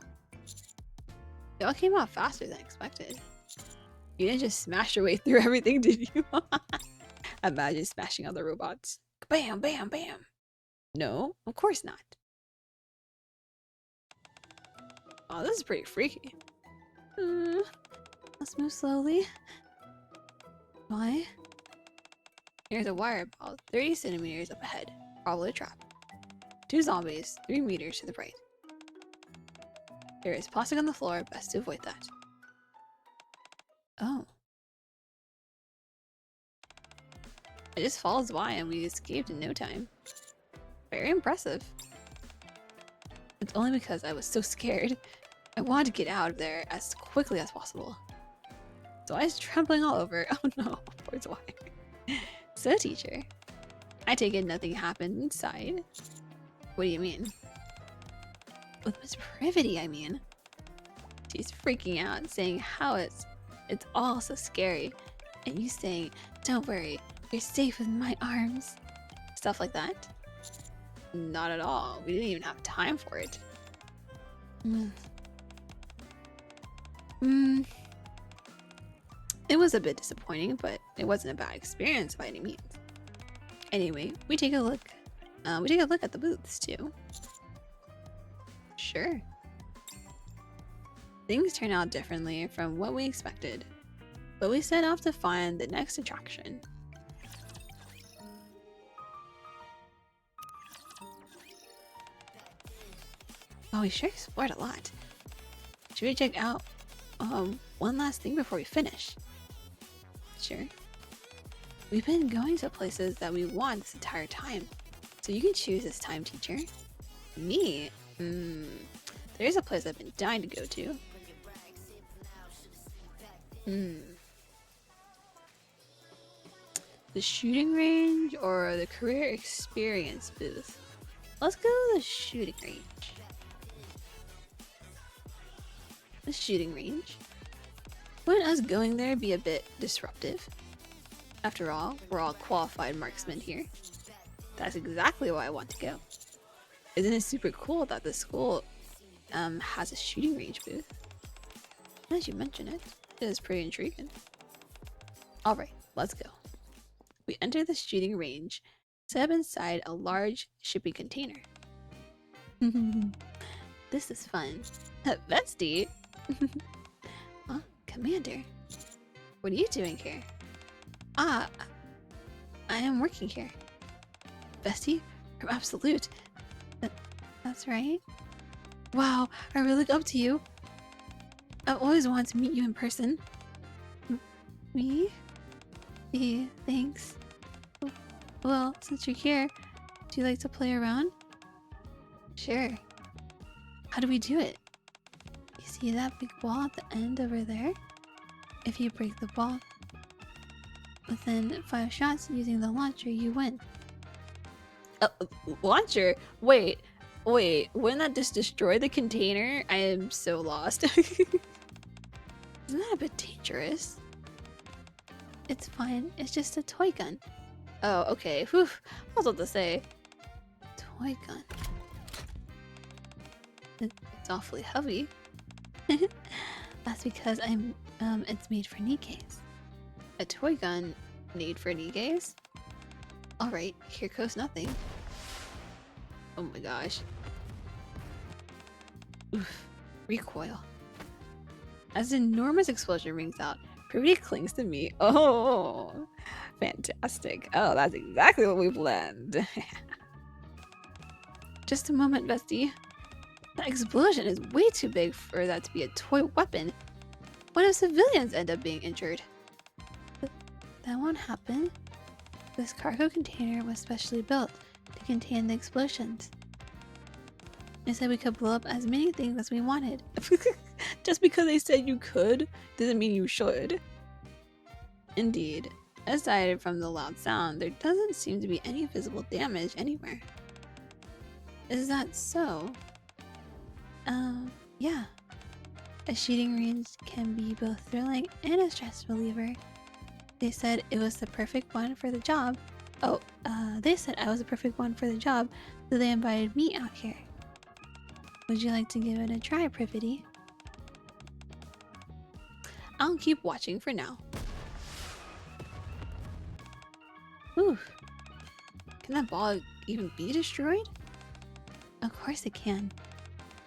It all came out faster than expected. You didn't just smash your way through everything, did you? Imagine smashing all the robots. Bam, bam, bam. No, of course not. Oh, this is pretty freaky. Let's move slowly. Why? Here's a wire about 30 centimeters up ahead. Probably a trap. 2 zombies, 3 meters to the right. There is plastic on the floor, best to avoid that. Oh. I just followed Y and we escaped in no time. Very impressive. It's only because I was so scared. I wanted to get out of there as quickly as possible. So I was trampling all over. Oh no, poor Y. So teacher, I take it nothing happened inside. What do you mean? With Miss Privity, I mean. She's freaking out, saying how it's all so scary. And you saying, don't worry, you're safe in my arms. Stuff like that? Not at all. We didn't even have time for it. It was a bit disappointing, but it wasn't a bad experience by any means. Anyway, we take a look. At the booths too. Sure. Things turn out differently from what we expected, but we set off to find the next attraction. Oh, we sure explored a lot. Should we check out one last thing before we finish? Sure. We've been going to places that we want this entire time. So you can choose this time, teacher. Me? There's a place I've been dying to go to. The shooting range or the career experience booth? Let's go to the shooting range. The shooting range. Wouldn't us going there be a bit disruptive? After all, we're all qualified marksmen here. That's exactly why I want to go. Isn't it super cool that the school has a shooting range booth? As you mention it, it is pretty intriguing. Alright, let's go. We enter the shooting range, set up inside a large shipping container. This is fun. Bestie! Huh? Commander? What are you doing here? Ah, I am working here. Bestie from Absolute. That's right. Wow, I really look up to you. I've always wanted to meet you in person. Me? Yeah, thanks. Well, since you're here, do you like to play around? Sure. How do we do it? You see that big ball at the end over there? If you break the ball within 5 shots using the launcher, you win. Launcher? Wait, wouldn't that just destroy the container? I am so lost. Isn't that a bit dangerous? It's fine, it's just a toy gun. Oh, okay. Whew, I was about to say. Toy gun. It's awfully heavy. That's because it's made for Nikkes. A toy gun made for Nikkes? Alright, here goes nothing. Oh my gosh. Oof. Recoil. As an enormous explosion rings out, Privity clings to me. Oh, fantastic. Oh, that's exactly what we planned. Just a moment, bestie. That explosion is way too big for that to be a toy weapon. What if civilians end up being injured? That won't happen. This cargo container was specially built to contain the explosions. They said we could blow up as many things as we wanted. Just because they said you could, doesn't mean you should. Indeed, aside from the loud sound, there doesn't seem to be any visible damage anywhere. Is that so? Yeah. A shooting range can be both thrilling and a stress reliever. They said it was the perfect one for the job. They said I was the perfect one for the job, so they invited me out here. Would you like to give it a try, Privity? I'll keep watching for now. Oof. Can that ball even be destroyed? Of course it can.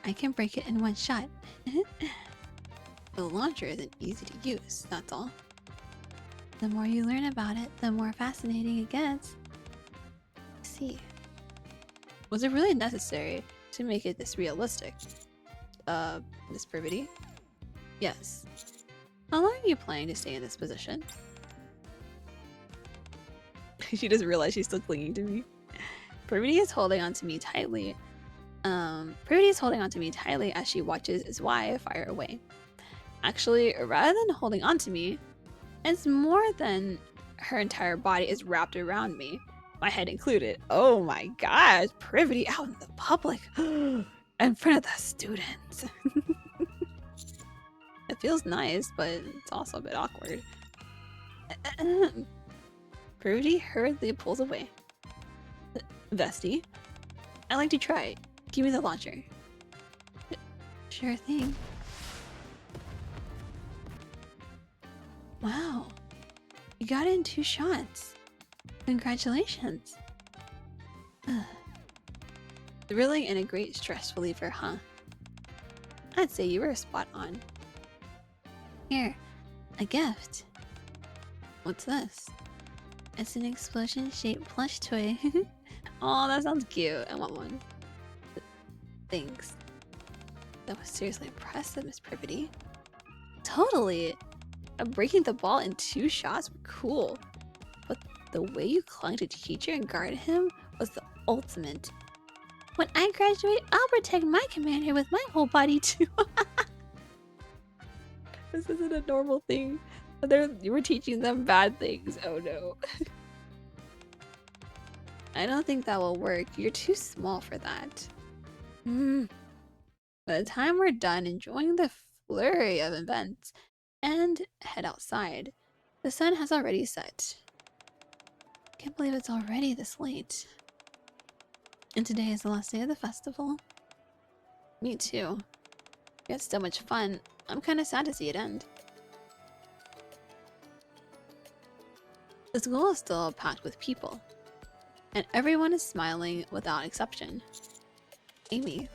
I can break it in one shot. The launcher isn't easy to use, that's all. The more you learn about it, the more fascinating it gets. Let's see. Was it really necessary to make it this realistic? Miss Privity? Yes. How long are you planning to stay in this position? She doesn't realize she's still clinging to me. Privity is holding onto me tightly. Privity is holding onto me tightly as she watches his wife fire away. Actually, rather than holding onto me, it's more than her entire body is wrapped around me, my head included. Oh my gosh, Privity out in the public, in front of the students. It feels nice, but it's also a bit awkward. Privity hurriedly pulls away. Vesty, I'd like to try it. Give me the launcher. Sure thing. Wow. You got it in 2 shots. Congratulations. Thrilling and a great stress reliever, huh? I'd say you were spot on. Here, a gift. What's this? It's an explosion-shaped plush toy. Oh, that sounds cute. I want one. Thanks. That was seriously impressive, Miss Privity. Totally! Breaking the ball in 2 shots were cool. But the way you clung to teacher and guarded him was the ultimate. When I graduate, I'll protect my commander with my whole body too. This isn't a normal thing. We're teaching them bad things. Oh no. I don't think that will work. You're too small for that. By the time we're done enjoying the flurry of events and head outside, the sun has already set. Can't believe it's already this late. And today is the last day of the festival. Me too. We had so much fun. I'm kind of sad to see it end. The school is still packed with people, and everyone is smiling without exception. Amy.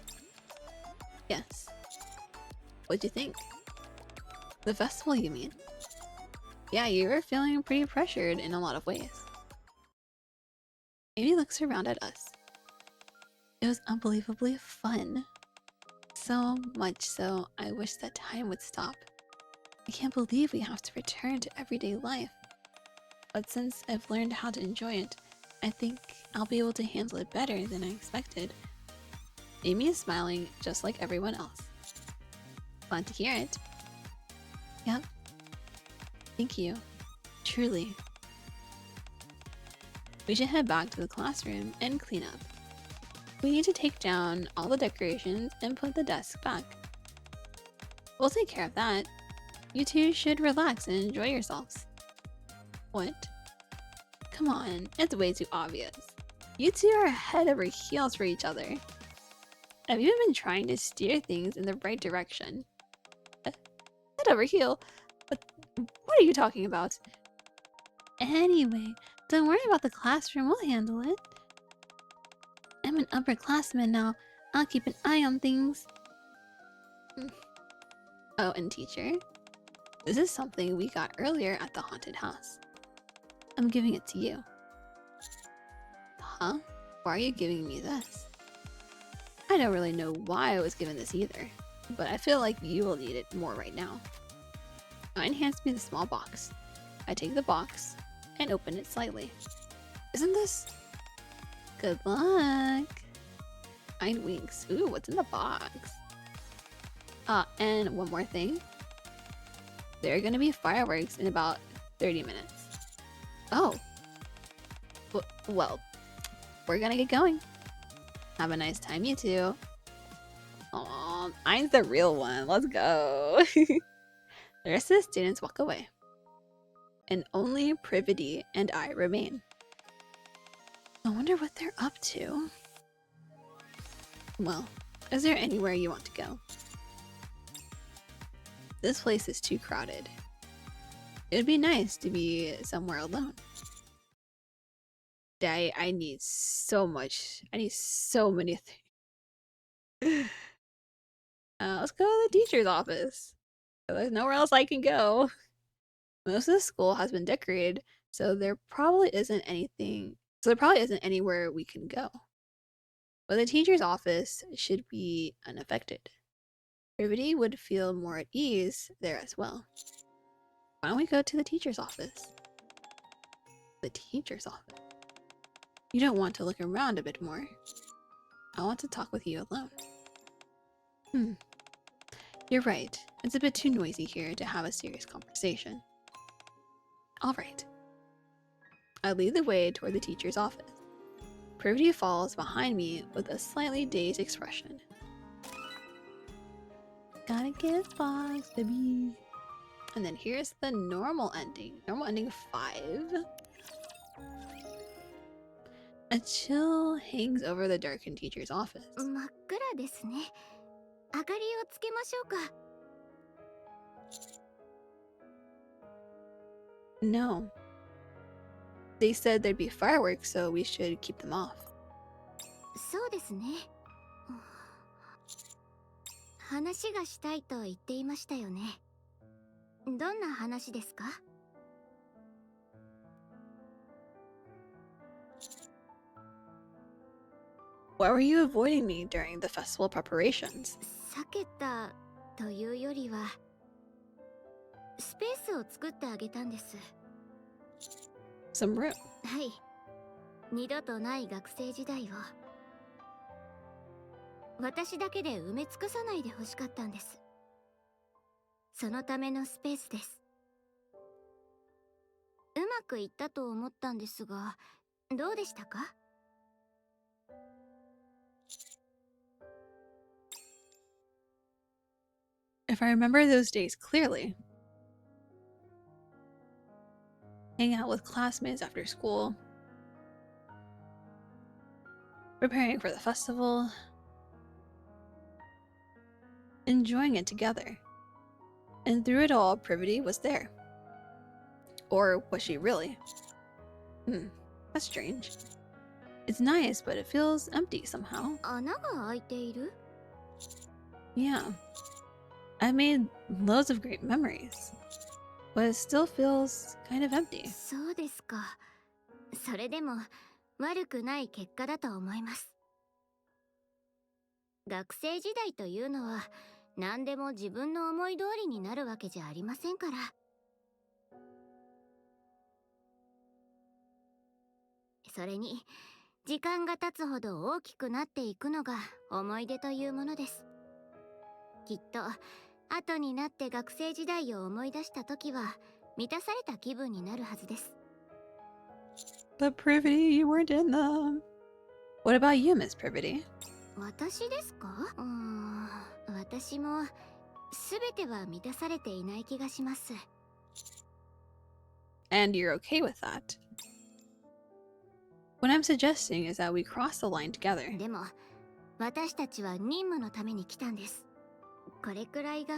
Yes. What'd you think? The festival, you mean? Yeah, you were feeling pretty pressured in a lot of ways. Amy looks around at us. It was unbelievably fun. So much so, I wish that time would stop. I can't believe we have to return to everyday life. But since I've learned how to enjoy it, I think I'll be able to handle it better than I expected. Amy is smiling just like everyone else. Glad to hear it. Yep. Thank you. Truly. We should head back to the classroom and clean up. We need to take down all the decorations and put the desk back. We'll take care of that. You two should relax and enjoy yourselves. What? Come on, it's way too obvious. You two are head over heels for each other. I've even been trying to steer things in the right direction. Head over heel? What are you talking about? Anyway, don't worry about the classroom, we'll handle it. I'm an upperclassman now. I'll keep an eye on things. Oh, and teacher? This is something we got earlier at the haunted house. I'm giving it to you. Huh? Why are you giving me this? I don't really know why I was given this either, but I feel like you will need it more right now. Mine hands me the small box. I take the box and open it slightly. Isn't this... Good luck! Mine winks. Ooh, what's in the box? And one more thing. There are gonna be fireworks in about 30 minutes. Oh. Well, we're gonna get going. Have a nice time, you two. Aw, mine's the real one. Let's go. The rest of the students walk away. And only Privity and I remain. I wonder what they're up to. Well, is there anywhere you want to go? This place is too crowded. It would be nice to be somewhere alone. I need so much. I need so many things. Let's go to the teacher's office. There's nowhere else I can go. Most of the school has been decorated, so there probably isn't anywhere we can go. But the teacher's office should be unaffected. Everybody would feel more at ease there as well. Why don't we go to the teacher's office? The teacher's office? You don't want to look around a bit more. I want to talk with you alone. You're right. It's a bit too noisy here to have a serious conversation. Alright. I lead the way toward the teacher's office. Privity follows behind me with a slightly dazed expression. Gotta get a box, baby. And then here's the normal ending. Normal ending 5. A chill hangs over the darkened teacher's office. 真っ暗ですね。明かりをつけましょうか。No. They said there'd be fireworks, so we should keep them off. そうですね。話がしたいと言っていましたよね。どんな話ですか？ Why were you avoiding me during the festival preparations? 避けたというよりは、スペースを作ってあげたんです。Some room. はい。二度とない学生時代を私だけで埋め尽くさないでほしかったんです。そのためのスペースです。うまくいったと思ったんですが、どうでしたか？ If I remember those days clearly, hanging out with classmates after school, preparing for the festival, enjoying it together. And through it all, Privity was there. Or was she really? That's strange. It's nice, but it feels empty somehow. 穴が開いている? Yeah. I made loads of great memories, but it still feels kind of empty. そうですか。それでも悪くない結果だと思います。学生時代というのは何でも自分の思い通りになるわけじゃありませんから。それに時間が経つほど大きくなっていくのが思い出というものです。きっと後になって学生時代を思い出した時は満たされた気分になるはずです。But Privity, you weren't in them. What about you, Miss Privity? 私ですか？私も全ては満たされていない気がします。And you're okay with that? What I'm suggesting is that we cross the line together. でも私たちは任務のために来たんです。これくらいが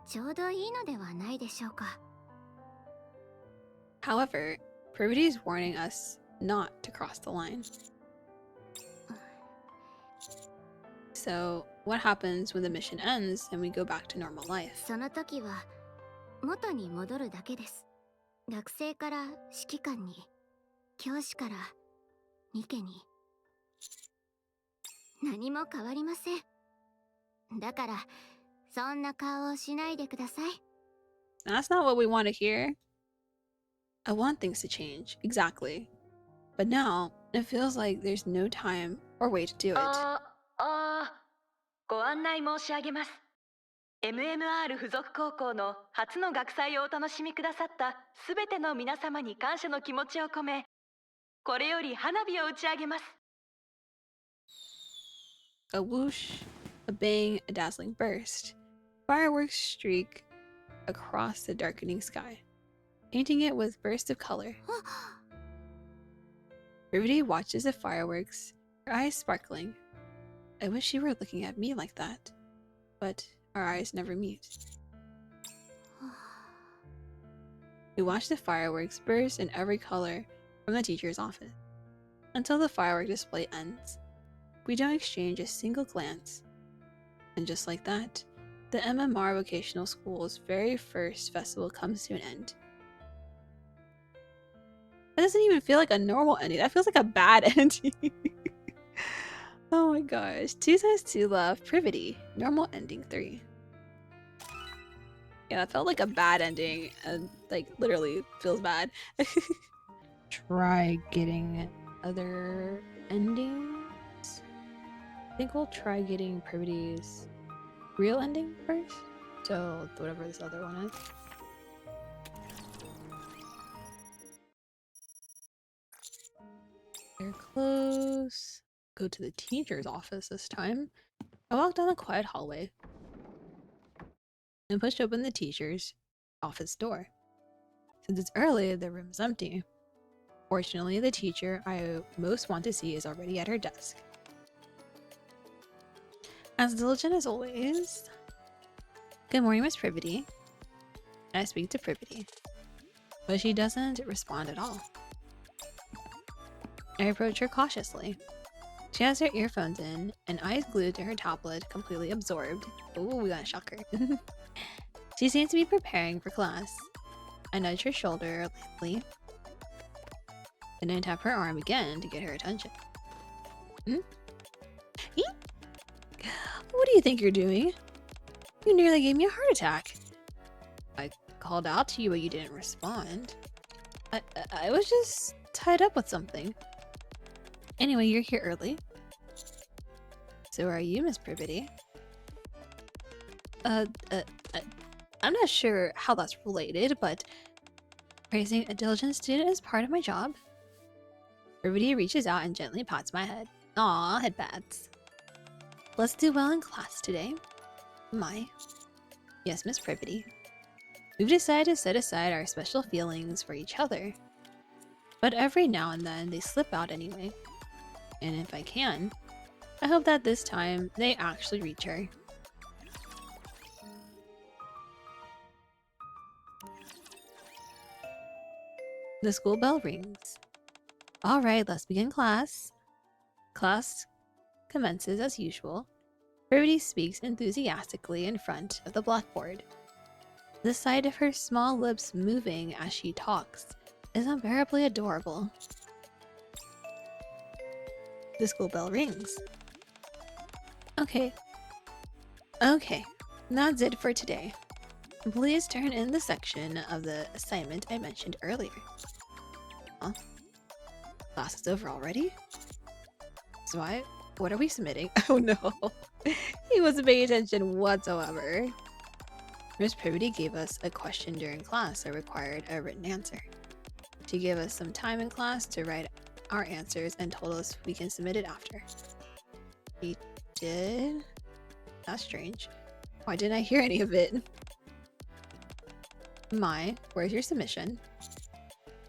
ちょうどいいのではないでしょうか。However, Privity is warning us not to cross the line. So, what happens when the mission ends and we go back to normal life? その時は元に戻るだけです。学生から指揮官に、教師からニケに。何も変わりません。だからそんな顔をしないでください。That's not what we want to hear. I want things to change, exactly. But now, it feels like there's no time or way to do it. ご案内申し上げます。MMR 附属高校の初の学祭をお楽しみくださったすべての皆様に感謝の気持ちを込め、これより花火を打ち上げます。A whoosh, a bang, a dazzling burst. Fireworks streak across the darkening sky, painting it with bursts of color. Rivity watches the fireworks, her eyes sparkling. I wish she were looking at me like that, but our eyes never meet. We watch the fireworks burst in every color from the teacher's office, until the firework display ends. We don't exchange a single glance. And just like that, the MMR Vocational School's very first festival comes to an end. That doesn't even feel like a normal ending. That feels like a bad ending. Oh my gosh. 2 times 2 love, Privity. Normal ending 3. Yeah, that felt like a bad ending and like literally feels bad. Try getting other endings. I think we'll try getting Privity's real ending first. So whatever this other one is. They're close. Go to the teacher's office this time. I walked down the quiet hallway and pushed open the teacher's office door. Since it's early, the room is empty. Fortunately, the teacher I most want to see is already at her desk. As diligent as always. Good morning, Miss Privity. I speak to Privity, but she doesn't respond at all. I approach her cautiously. She has her earphones in and eyes glued to her tablet, completely absorbed. Ooh, we got a shocker. She seems to be preparing for class. I nudge her shoulder lightly, and I tap her arm again to get her attention. What do you think you're doing? You nearly gave me a heart attack. I called out to you, but you didn't respond. I was just tied up with something. Anyway, you're here early. So are you, Miss Privity? Uh, uh, uh, I'm not sure how that's related, but praising a diligent student is part of my job. Privity reaches out and gently pats my head. Aw, head pats. Let's do well in class today. My. Yes, Miss Privity. We've decided to set aside our special feelings for each other. But every now and then they slip out anyway. And if I can, I hope that this time they actually reach her. The school bell rings. Alright, let's begin class. Class commences as usual. Privity speaks enthusiastically in front of the blackboard. The sight of her small lips moving as she talks is unbearably adorable. The school bell rings. Okay, that's it for today. Please turn in the section of the assignment I mentioned earlier. Huh? Class is over already? So what are we submitting? Oh no, he wasn't paying attention whatsoever. Miss Privity gave us a question during class that required a written answer. She gave us some time in class to write our answers and told us we can submit it after. We did? That's strange. Why didn't I hear any of it? Where's your submission?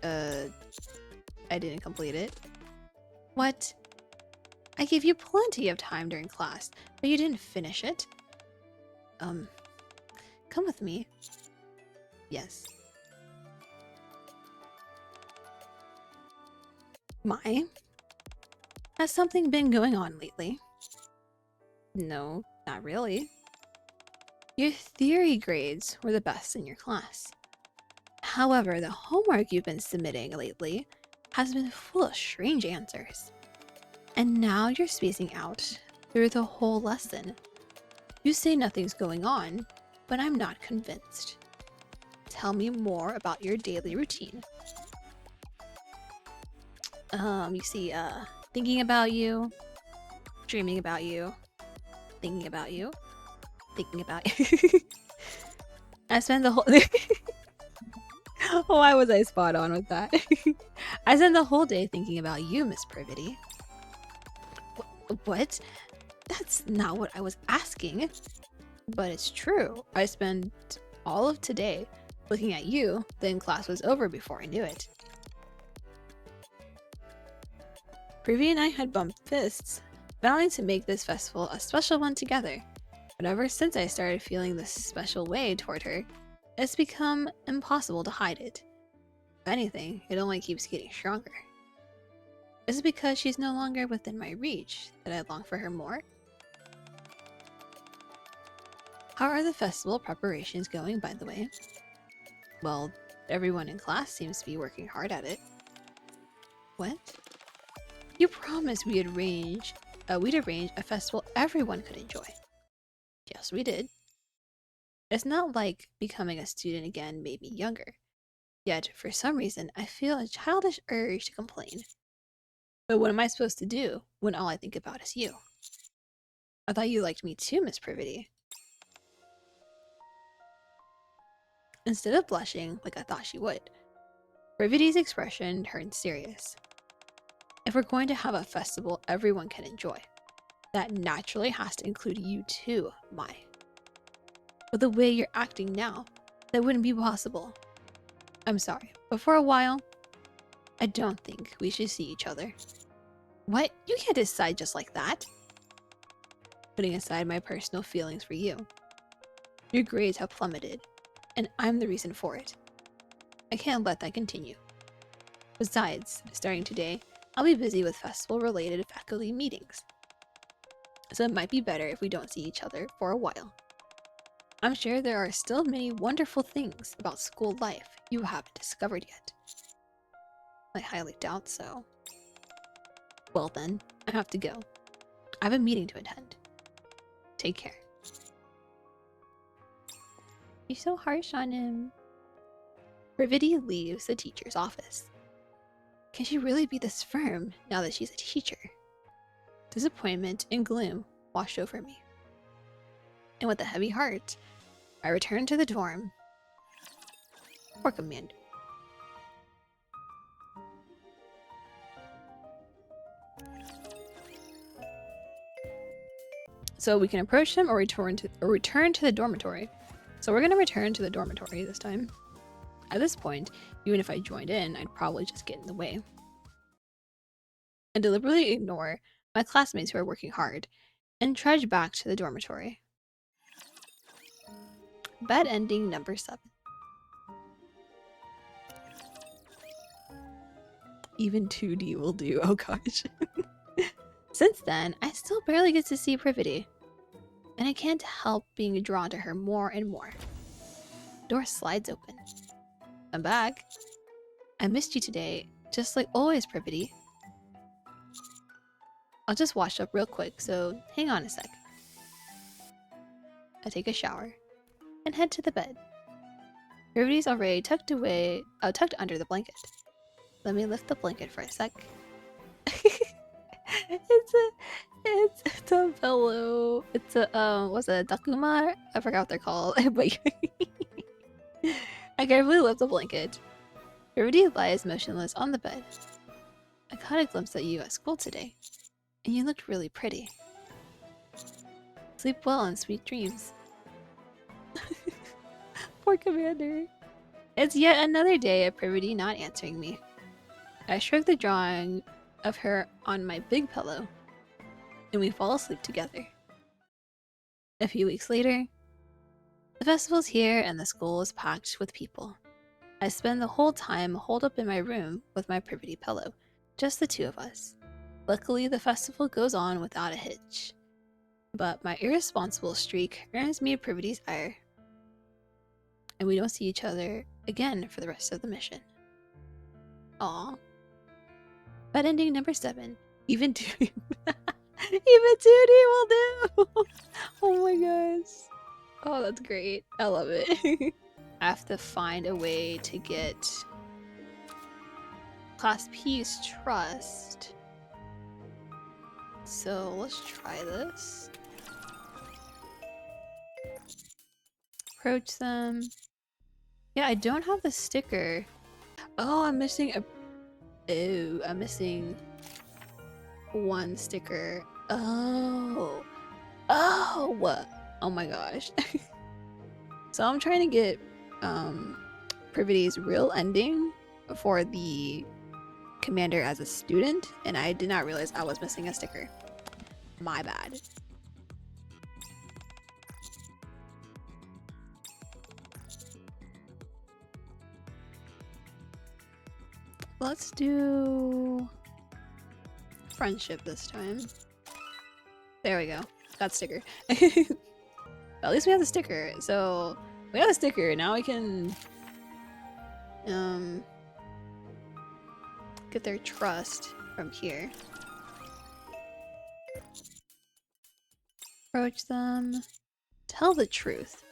I didn't complete it. What? I gave you plenty of time during class, but you didn't finish it? Come with me. Yes. Has something been going on lately? No, not really. Your theory grades were the best in your class. However, the homework you've been submitting lately has been full of strange answers. And now you're spacing out through the whole lesson. You say nothing's going on, but I'm not convinced. Tell me more about your daily routine. You see, thinking about you, dreaming about you, thinking about you, thinking about you. I spend the whole... Why was I spot on with that? I spend the whole day thinking about you, Miss Privity. What? That's not what I was asking. But it's true. I spent all of today looking at you, then class was over before I knew it. Privy and I had bumped fists, vowing to make this festival a special one together. But ever since I started feeling this special way toward her, it's become impossible to hide it. If anything, it only keeps getting stronger. Is it because she's no longer within my reach that I long for her more? How are the festival preparations going, by the way? Well, everyone in class seems to be working hard at it. What? You promised we'd arrange a festival everyone could enjoy. Yes, we did. It's not like becoming a student again made me younger. Yet, for some reason, I feel a childish urge to complain. But what am I supposed to do when all I think about is you? I thought you liked me too, Miss Privity. Instead of blushing like I thought she would, Privity's expression turned serious. If we're going to have a festival everyone can enjoy, that naturally has to include you too, Mai. But the way you're acting now, that wouldn't be possible. I'm sorry, but for a while, I don't think we should see each other. What? You can't decide just like that. Putting aside my personal feelings for you, your grades have plummeted, and I'm the reason for it. I can't let that continue. Besides, starting today, I'll be busy with festival-related faculty meetings. So it might be better if we don't see each other for a while. I'm sure there are still many wonderful things about school life you haven't discovered yet. I highly doubt so. Well then, I have to go. I have a meeting to attend. Take care. You're so harsh on him. Privity leaves the teacher's office. Can she really be this firm now that she's a teacher? Disappointment and gloom washed over me. And with a heavy heart, I returned to the dorm. Poor Commander. So we can approach him or return to the dormitory. So we're gonna return to the dormitory this time. At this point, even if I joined in, I'd probably just get in the way. And deliberately ignore my classmates who are working hard and trudge back to the dormitory. Bad ending number 7. Even 2D will do, oh gosh. Since then, I still barely get to see Privity, and I can't help being drawn to her more and more. Door slides open. I'm back. I missed you today, just like always, Privity. I'll just wash up real quick, so hang on a sec. I take a shower and head to the bed. Privity's already tucked under the blanket. Let me lift the blanket for a sec. It's a pillow. It's a what's it, Dakuma? I forgot what they're called. But I carefully lift the blanket. Privity lies motionless on the bed. I caught a glimpse at you at school today, and you looked really pretty. Sleep well and sweet dreams. Poor Commander. It's yet another day of Privity not answering me. I shrug the drawing of her on my big pillow, and we fall asleep together. A few weeks later, the festival's here and the school is packed with people. I spend the whole time holed up in my room with my Privity pillow, just the two of us. Luckily, the festival goes on without a hitch, but my irresponsible streak earns me Privity's ire, and we don't see each other again for the rest of the mission. Aww. Bad ending number 7. Even 2D. Even 2D will do. Oh my gosh. Oh, that's great. I love it. I have to find a way to get Class P's trust. So let's try this. Approach them. Yeah, I don't have the sticker. Oh, I'm missing a... Oh, I'm missing one sticker. Oh. Oh! Oh my gosh. So I'm trying to get Privity's real ending for the commander as a student, and I did not realize I was missing a sticker. My bad. Let's do friendship this time. There we go. Got sticker. At least we have the sticker. So we have the sticker. Now we can get their trust from here. Approach them. Tell the truth.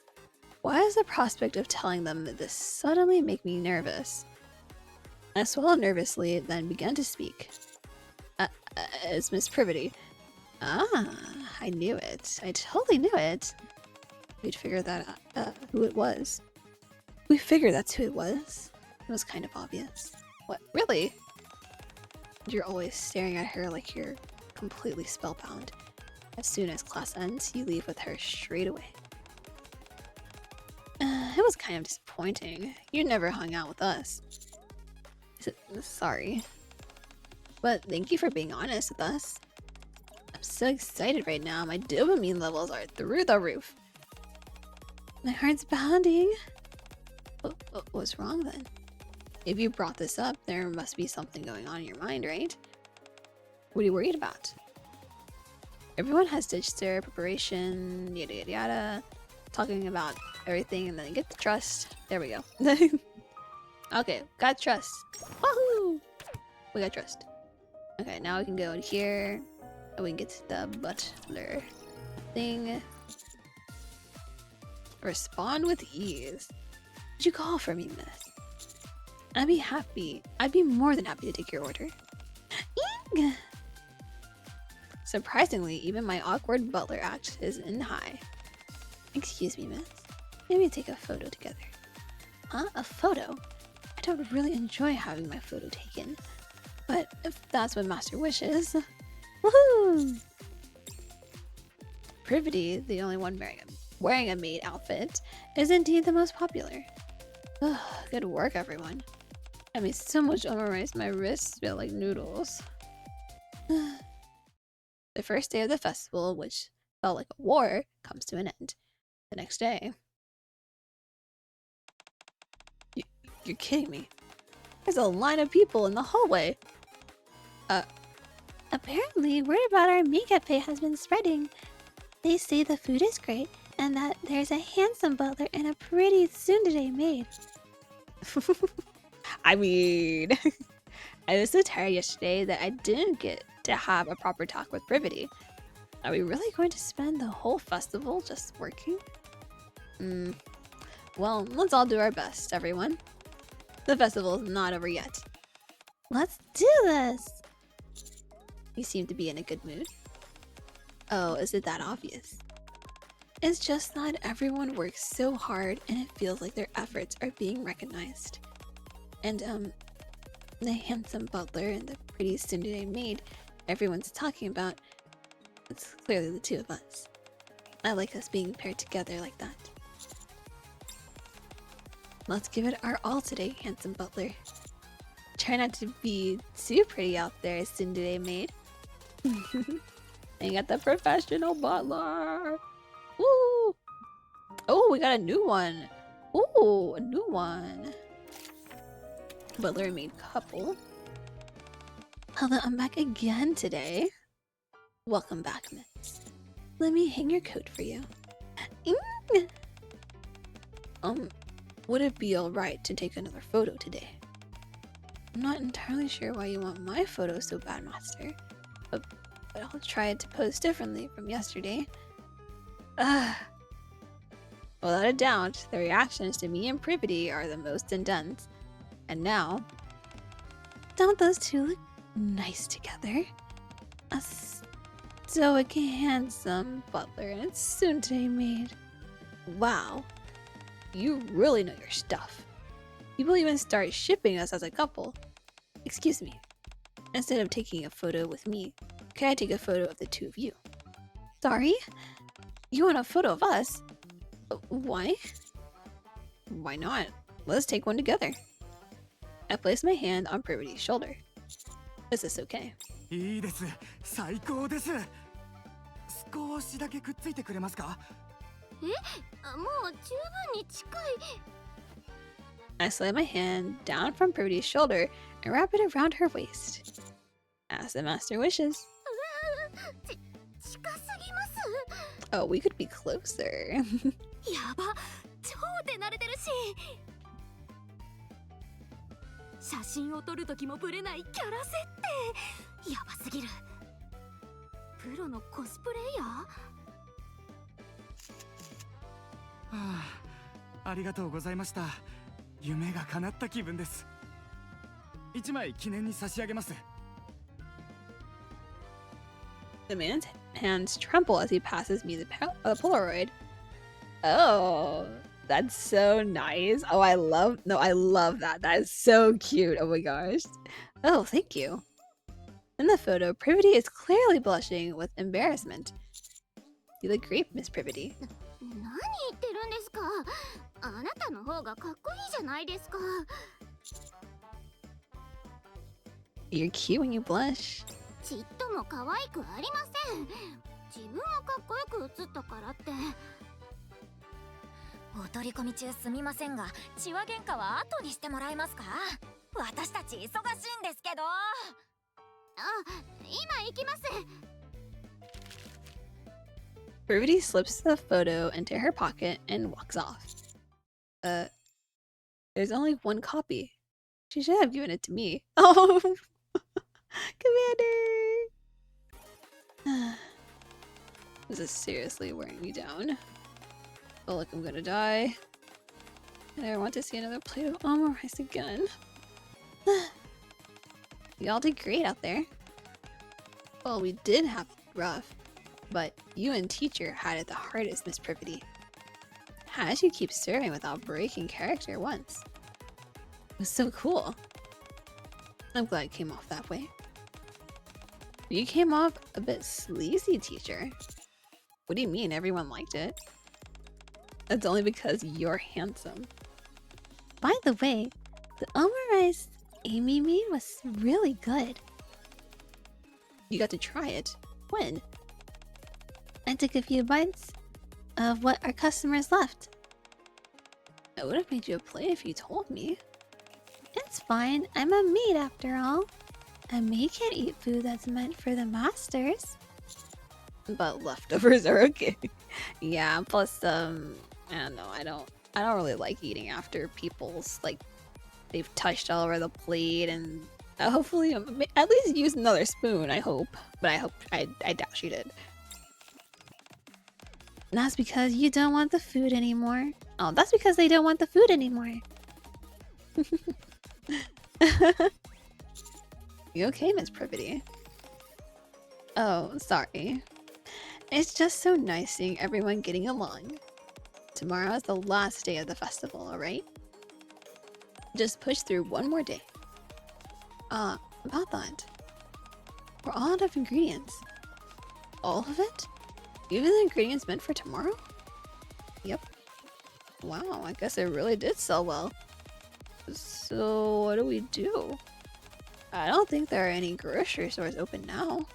Why does the prospect of telling them this suddenly make me nervous? I swallowed nervously, then began to speak. It's Miss Privity. Ah, I knew it. I totally knew it. We'd figured that out, who it was. We figured that's who it was. It was kind of obvious. What, really? You're always staring at her like you're completely spellbound. As soon as class ends, you leave with her straight away. It was kind of disappointing. You never hung out with us. Sorry. But thank you for being honest with us. I'm so excited right now. My dopamine levels are through the roof. My heart's pounding. What's wrong then? If you brought this up, there must be something going on in your mind, right? What are you worried about? Everyone has ditched their preparation, yada yada yada, talking about everything, and then get the trust. There we go. Okay, got trust. Woohoo! We got trust. Okay, now we can go in here, and we can get to the butler thing. Respond with ease. Did you call for me, miss? I'd be happy. I'd be more than happy to take your order. Eek! Surprisingly, even my awkward butler act is in high. Excuse me, miss. Maybe take a photo together. Huh? A photo? I don't really enjoy having my photo taken. But if that's what Master wishes... Woohoo! Privity, the only one wearing a maid outfit, is indeed the most popular. Ugh, good work, everyone. I made so much omurice, my wrists feel like noodles. The first day of the festival, which felt like a war, comes to an end. The next day... You're kidding me. There's a line of people in the hallway. Apparently, word about our meat cafe has been spreading. They say the food is great and that there's a handsome butler and a pretty soon-to-day maid. I mean, I was so tired yesterday that I didn't get to have a proper talk with Privity. Are we really going to spend the whole festival just working? Well, let's all do our best, everyone. The festival is not over yet. Let's do this! You seem to be in a good mood. Oh, is it that obvious? It's just that everyone works so hard and it feels like their efforts are being recognized. And, the handsome butler and the pretty soon-to-day maid everyone's talking about, it's clearly the two of us. I like us being paired together like that. Let's give it our all today, handsome butler. Try not to be too pretty out there, soon-to-day maid. And you got the professional butler. Woo! Oh, we got a new one. Ooh, a new one. Butler and maid couple. Hello, I'm back again today. Welcome back, miss. Let me hang your coat for you. Would it be alright to take another photo today? I'm not entirely sure why you want my photo so bad, master. But I'll try to pose differently from yesterday. Without a doubt, the reactions to me and Privity are the most intense. And now... Don't those two look nice together? A stoic, handsome butler and a soon-to-be maid. Wow. You really know your stuff. People even start shipping us as a couple. Excuse me. Instead of taking a photo with me, can I take a photo of the two of you? Sorry? You want a photo of us? Why? Why not? Let's take one together. I place my hand on Privity's shoulder. Is this okay? いいです。最高です。少しだけくっついてくれますか？もう十分に近い。I slide my hand down from Privity's shoulder and wrap it around her waist. As the master wishes. 近すぎます。 Oh, we could be closer. やば、超手慣れてるし。写真を撮るときもブレないキャラ設定。やばすぎる。プロのコスプレイヤー？はあ、ありがとうございました。夢が叶った気分です。一枚記念に差し上げます。 The man's hands tremble as he passes me the Polaroid. Oh, that's so nice. Oh, I love that. That is so cute. Oh my gosh. Oh, thank you. In the photo, Privity is clearly blushing with embarrassment. You look great, Miss Privity. 何言ってるんですか。あなたの方がかっこいいじゃないですか。 You're cute when you blush. ちっとも可愛くありません。自分はかっこよく写ったからって。お取り込み中すみませんが、血話喧嘩は後にしてもらえますか？私たち忙しいんですけど。今行きます。 Privity slips the photo into her pocket and walks off. There's only one copy. She should have given it to me. Oh, Commander! This is seriously wearing me down. I feel like I'm gonna die. I never want to see another plate of omurice again. You all did great out there. Well, we did have it rough, but you and teacher had it the hardest, Miss Privity. How did you keep serving without breaking character once? It was so cool. I'm glad it came off that way. You came off a bit sleazy, teacher. What do you mean everyone liked it? That's only because you're handsome. By the way, the omurice Amy made was really good. You got to try it. When? I took a few bites of what our customers left. I would have made you a plate if you told me. It's fine, I'm a maid after all. A maid can't eat food that's meant for the masters. But leftovers are okay. Yeah, plus I don't know, I don't really like eating after people's, like, they've touched all over the plate, and hopefully at least use another spoon, I hope. But I doubt she did. That's because you don't want the food anymore. Oh, that's because they don't want the food anymore. You okay, Miss Privity? Oh, sorry. It's just so nice seeing everyone getting along. Tomorrow is the last day of the festival, alright? Just push through one more day. About that. We're all out of ingredients. All of it? Even the ingredients meant for tomorrow? Yep. Wow, I guess it really did sell well. So, what do we do? I don't think there are any grocery stores open now.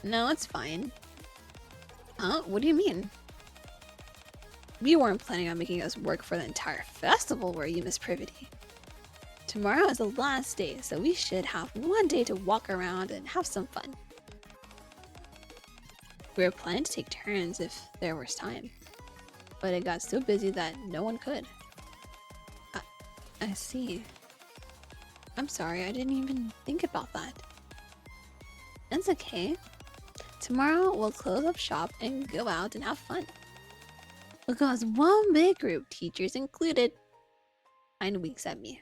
No, it's fine. Huh? What do you mean? We weren't planning on making us work for the entire festival, were you, Miss Privity? Tomorrow is the last day, so we should have one day to walk around and have some fun. We were planning to take turns if there was time, but it got so busy that no one could. I see. I'm sorry, I didn't even think about that. It's okay. Tomorrow we'll close up shop and go out and have fun. We'll go as one big group, teachers included. Pine winks at me.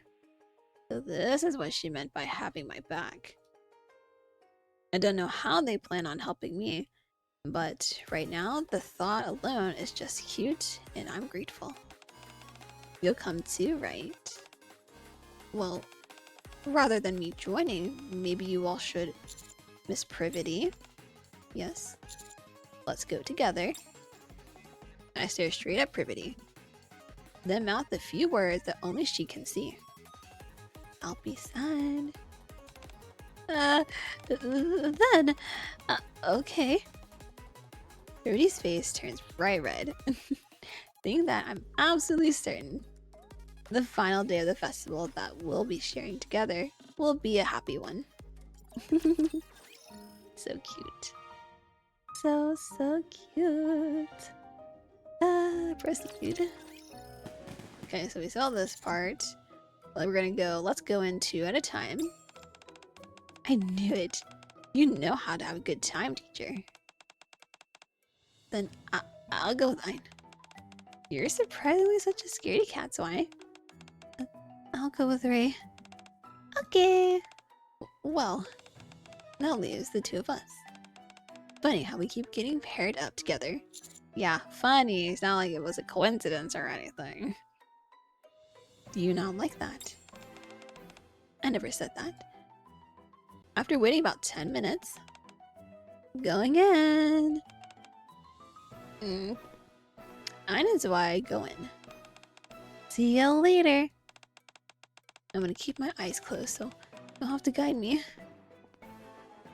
So this is what she meant by having my back. I don't know how they plan on helping me, but right now the thought alone is just cute and I'm grateful. You'll come too, right? Well, rather than me joining, maybe you all should. Miss Privity? Yes? Let's go together. I stare straight at Privity, then mouth a few words that only she can see. I'll be sad. Okay. Privity's face turns bright red. Think that I'm absolutely certain the final day of the festival that we'll be sharing together will be a happy one. So cute. So cute. Proceed. Okay, so we saw this part. Well, we're gonna go, let's go in two at a time. I knew it. You know how to have a good time, teacher. Then I'll go with mine. You're surprisingly such a scaredy cat, so I'll go with Ray. Okay. Well, that leaves the two of us. Funny how we keep getting paired up together. Yeah, funny. It's not like it was a coincidence or anything. Do you not like that? I never said that. After waiting about 10 minutes, going in. I know why I go in. See you later. I'm gonna keep my eyes closed so you'll have to guide me.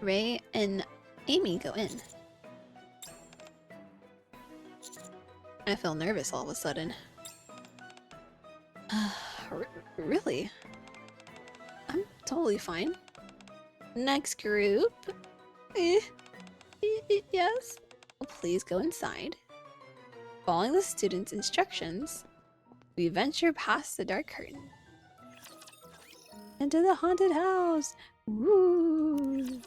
Ray and Amy go in. I feel nervous all of a sudden. Really? I'm totally fine. Next group. Yes. Please go inside. Following the students' instructions, we venture past the dark curtain. Into the haunted house! Woo!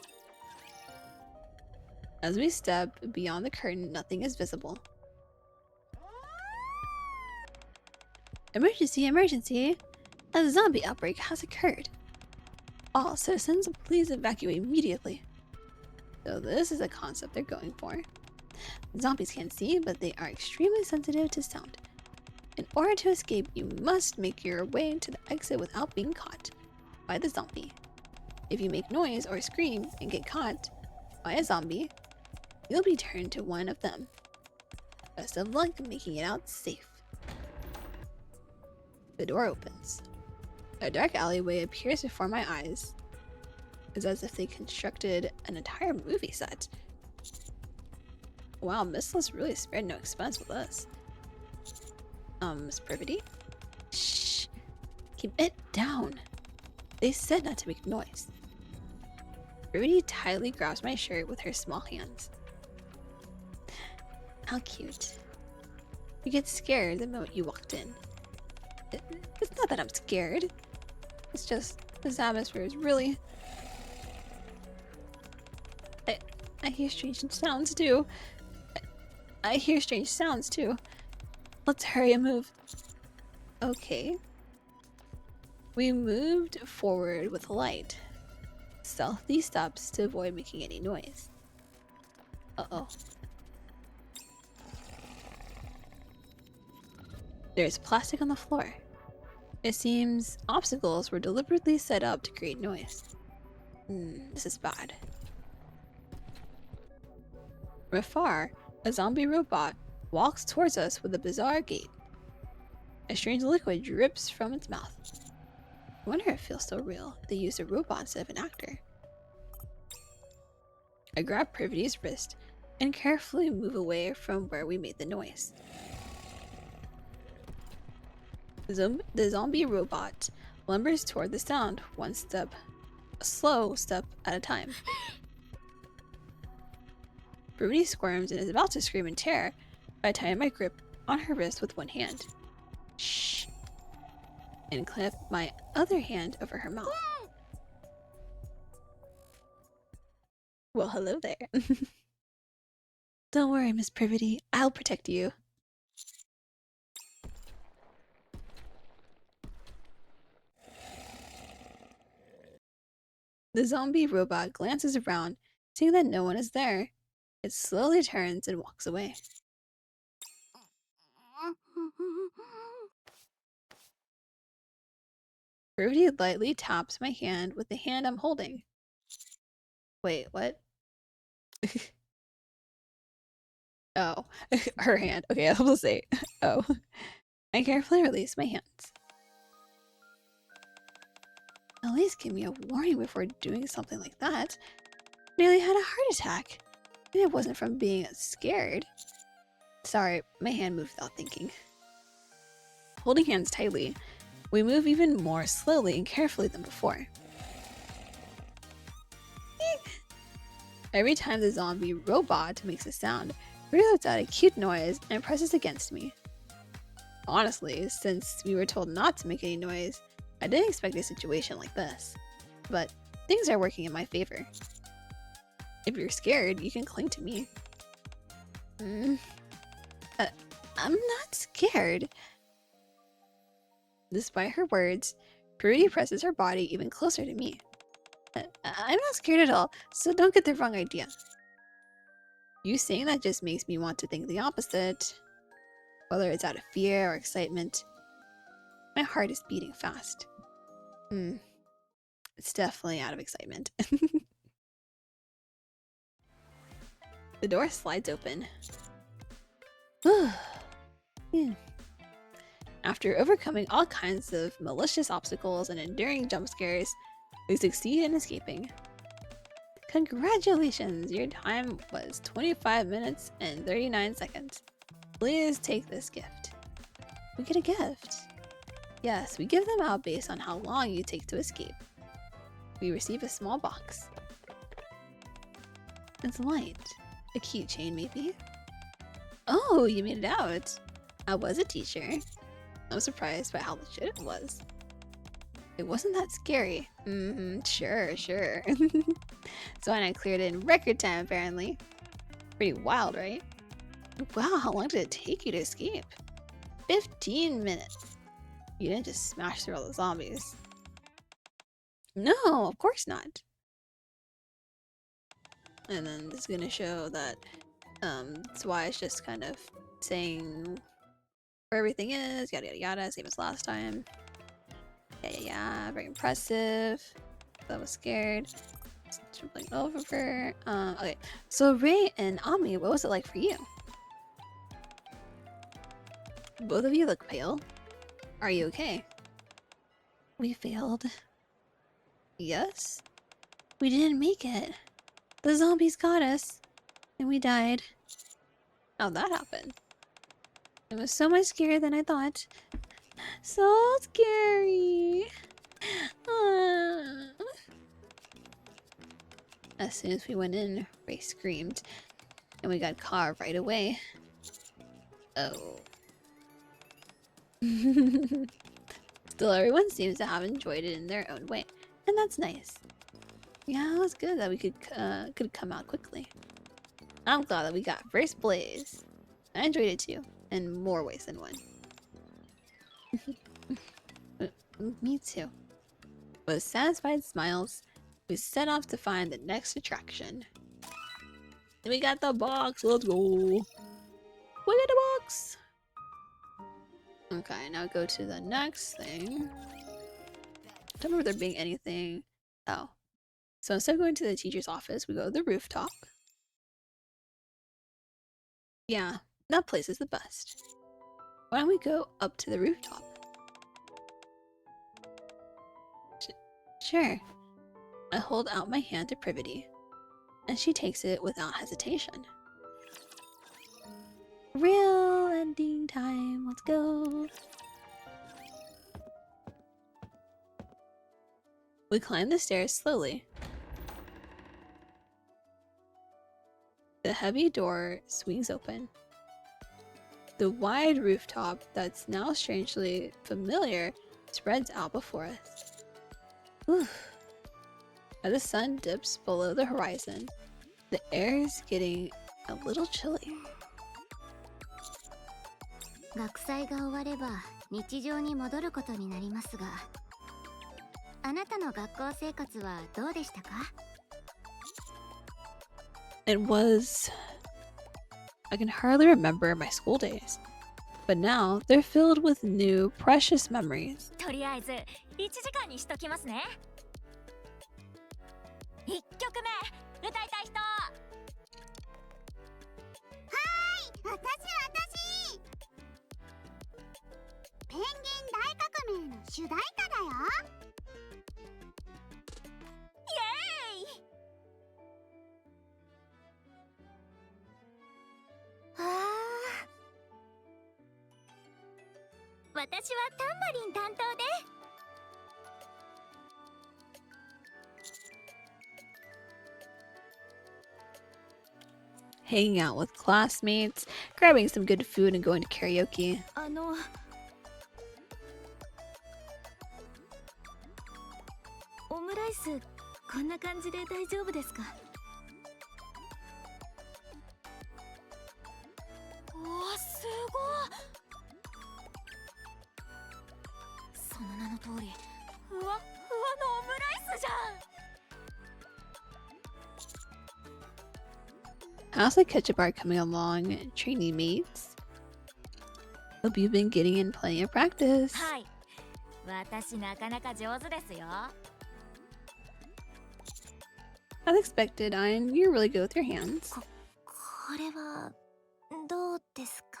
As we step beyond the curtain, nothing is visible. Emergency, emergency! A zombie outbreak has occurred. All citizens, please evacuate immediately. So this is a concept they're going for. Zombies can't see, but they are extremely sensitive to sound. In order to escape, you must make your way to the exit without being caught by the zombie. If you make noise or scream and get caught by a zombie, you'll be turned to one of them. Best of luck making it out safe. The door opens. A dark alleyway appears before my eyes. It's as if they constructed an entire movie set. Wow, Mistless really spared no expense with us. Miss Privity? Shh! Keep it down! They said not to make noise. Privity tightly grabs my shirt with her small hands. How cute. You get scared the moment you walked in. It's not that I'm scared. It's just this atmosphere is really... I hear strange sounds too. I hear strange sounds too. Let's hurry and move. Okay. We moved forward with light. Stealthy steps to avoid making any noise. Uh-oh. There's plastic on the floor. It seems obstacles were deliberately set up to create noise. This is bad. From afar, a zombie robot walks towards us with a bizarre gait. A strange liquid drips from its mouth. I wonder if it feels so real. They used a robot instead of an actor. I grab Privity's wrist and carefully move away from where we made the noise. The zombie robot lumbers toward the sound, a slow step at a time. Privity squirms and is about to scream in terror, but I tighten my grip on her wrist with one hand. Shh! And clamp my other hand over her mouth. Well, hello there. Don't worry, Miss Privity. I'll protect you. The zombie robot glances around, seeing that no one is there. It slowly turns and walks away. Privity lightly taps my hand with the hand I'm holding. Wait, what? Oh, her hand. Okay, I will say. Oh. I carefully release my hands. At least give me a warning before doing something like that. Nearly had a heart attack. And it wasn't from being scared. Sorry, my hand moved without thinking. Holding hands tightly, we move even more slowly and carefully than before. Every time the zombie robot makes a sound, Rita lets out a cute noise and presses against me. Honestly, since we were told not to make any noise, I didn't expect a situation like this. But things are working in my favor. If you're scared, you can cling to me. I'm not scared. Despite her words, Privity presses her body even closer to me. I'm not scared at all, so don't get the wrong idea. You saying that just makes me want to think the opposite. Whether it's out of fear or excitement, my heart is beating fast. It's definitely out of excitement. The door slides open. After overcoming all kinds of malicious obstacles and enduring jump scares, we succeed in escaping. Congratulations! Your time was 25 minutes and 39 seconds. Please take this gift. We get a gift. Yes, we give them out based on how long you take to escape. We receive a small box. It's light. A keychain, maybe? Oh, you made it out. I was a teacher. I'm surprised by how legit it was. It wasn't that scary. Sure. So I cleared it in record time, apparently. Pretty wild, right? Wow, how long did it take you to escape? 15 minutes. You didn't just smash through all the zombies. No, of course not. And then it's gonna show that that's why it's just kind of saying where everything is, yada yada yada, same as last time. Yeah, very impressive. I was scared. Jumping over. Okay. So Ray and Ami, what was it like for you? Both of you look pale. Are you okay? We failed. Yes? We didn't make it. The zombies got us. And we died. How'd that happen? It was so much scarier than I thought. So scary. Ah. As soon as we went in, Ray screamed. And we got caught right away. Oh. Still, everyone seems to have enjoyed it in their own way. And that's nice. Yeah, it was good that we could come out quickly. I'm glad that we got first place. I enjoyed it too, in more ways than one. Me too. With satisfied smiles, we set off to find the next attraction. We got the box, let's go! We got the box! Okay, now go to the next thing. I don't remember there being anything. Oh. So instead of going to the teacher's office, we go to the rooftop. Yeah, that place is the best. Why don't we go up to the rooftop? Sure. I hold out my hand to Privity, and she takes it without hesitation. Real ending time, let's go! We climb the stairs slowly. The heavy door swings open. The wide rooftop that's now strangely familiar spreads out before us. Whew. As the sun dips below the horizon, the air is getting a little chilly. 学祭が終われば日常に戻ることになりますが、あなたの学校生活はどうでしたか？ It was... I can hardly remember my school days, but now they're filled with new, precious memories. とりあえず1時間にしときますね。1曲目歌いたい人。私ペンギン大革命の主題歌だよ。イエーイ。ああ、私はタンバリン担当で。Hanging out with classmates, grabbing some good food and going to karaoke. オムライスこんな感じで大丈夫ですか？おー、すごい。その名の通りふわっふわのオムライスじゃん。 How's the ketchup bar coming along, trainee mates? Hope you've been getting in plenty of practice. はい、私なかなか上手ですよ。 As expected, Ian, you're really good with your hands. これはどうですか？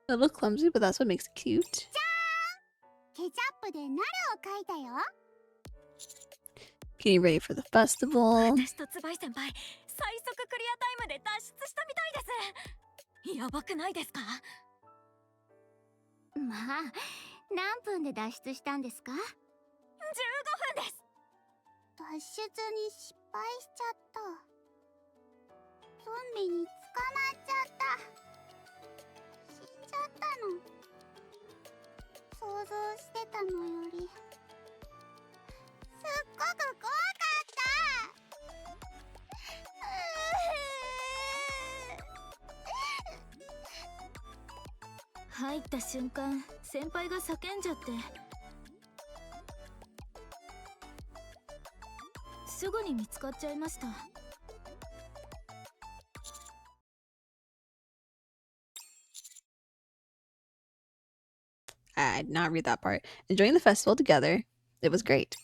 A little clumsy, but that's what makes it cute. ケチャップでナルを描いたよ。 Getting ready for the festival. 私とツバイ先輩、最速クリアタイムで脱出したみたいです。やばくないですか？まあ、何分で脱出したんですか？ 15分です。 脱出に失敗しちゃった。ゾンビに捕まっちゃった。死んじゃったの。想像してたのよりすっごく怖か入った瞬間、先輩が叫んじゃって。すぐに見つかっちゃいました。I did not read that part. Enjoying the festival together. It was great.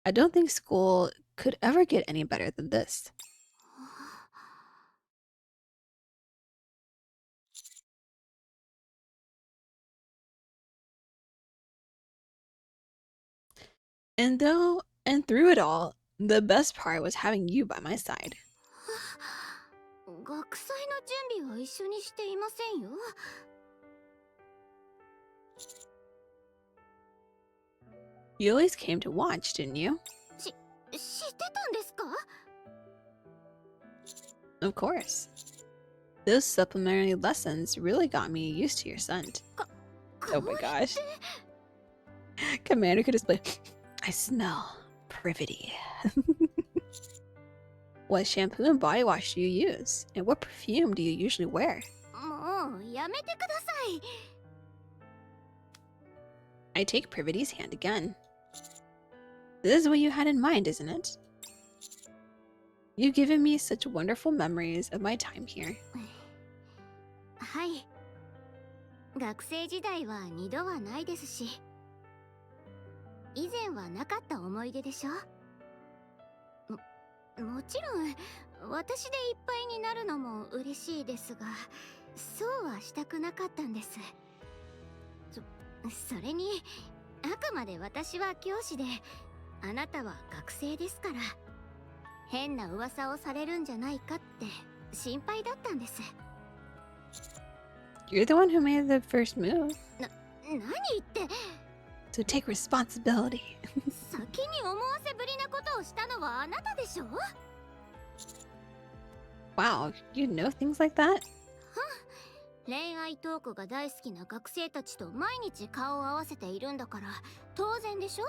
I don't think school could ever get any better than this. And through it all, the best part was having you by my side. 学祭の準備は一緒にしていませんよ。You always came to watch, didn't you? 知ってたんですか？ Of course. Those supplementary lessons really got me used to your scent. Oh my gosh. Commander could display. I smell privity. What shampoo and body wash do you use? And what perfume do you usually wear? もうやめてください。 I take Privity's hand again. This is what you had in mind, isn't it? You've given me such wonderful memories of my time here. はい。学生時代は二度はないですし、以前はなかった思い出でしょ。もちろん私でいっぱいになるのも嬉しいですが、そうはしたくなかったんです。それにあくまで私は教師で、あなたは学生ですから、変な噂をされるんじゃないかって心配だったんです。 You're the one who made the first move. 何言って。 So take responsibility. 先に思わせぶりなことをしたのはあなたでしょ。 Wow, you know things like that? 恋愛トークが大好きな学生たちと毎日顔を合わせているんだから当然でしょ。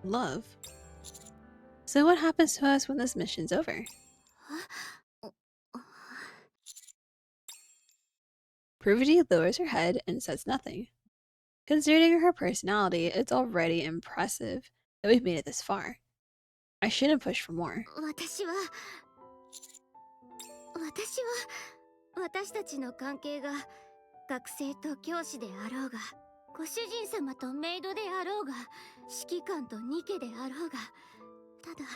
Love. So what happens to us when this mission's over? Privity lowers her head and says nothing. Considering her personality, it's already impressive that we've made it this far. I shouldn't push for more. 私たちの関係が学生と教師であろうが、ご主人様とメイドであろうが、指揮官とニケであろうが、ただ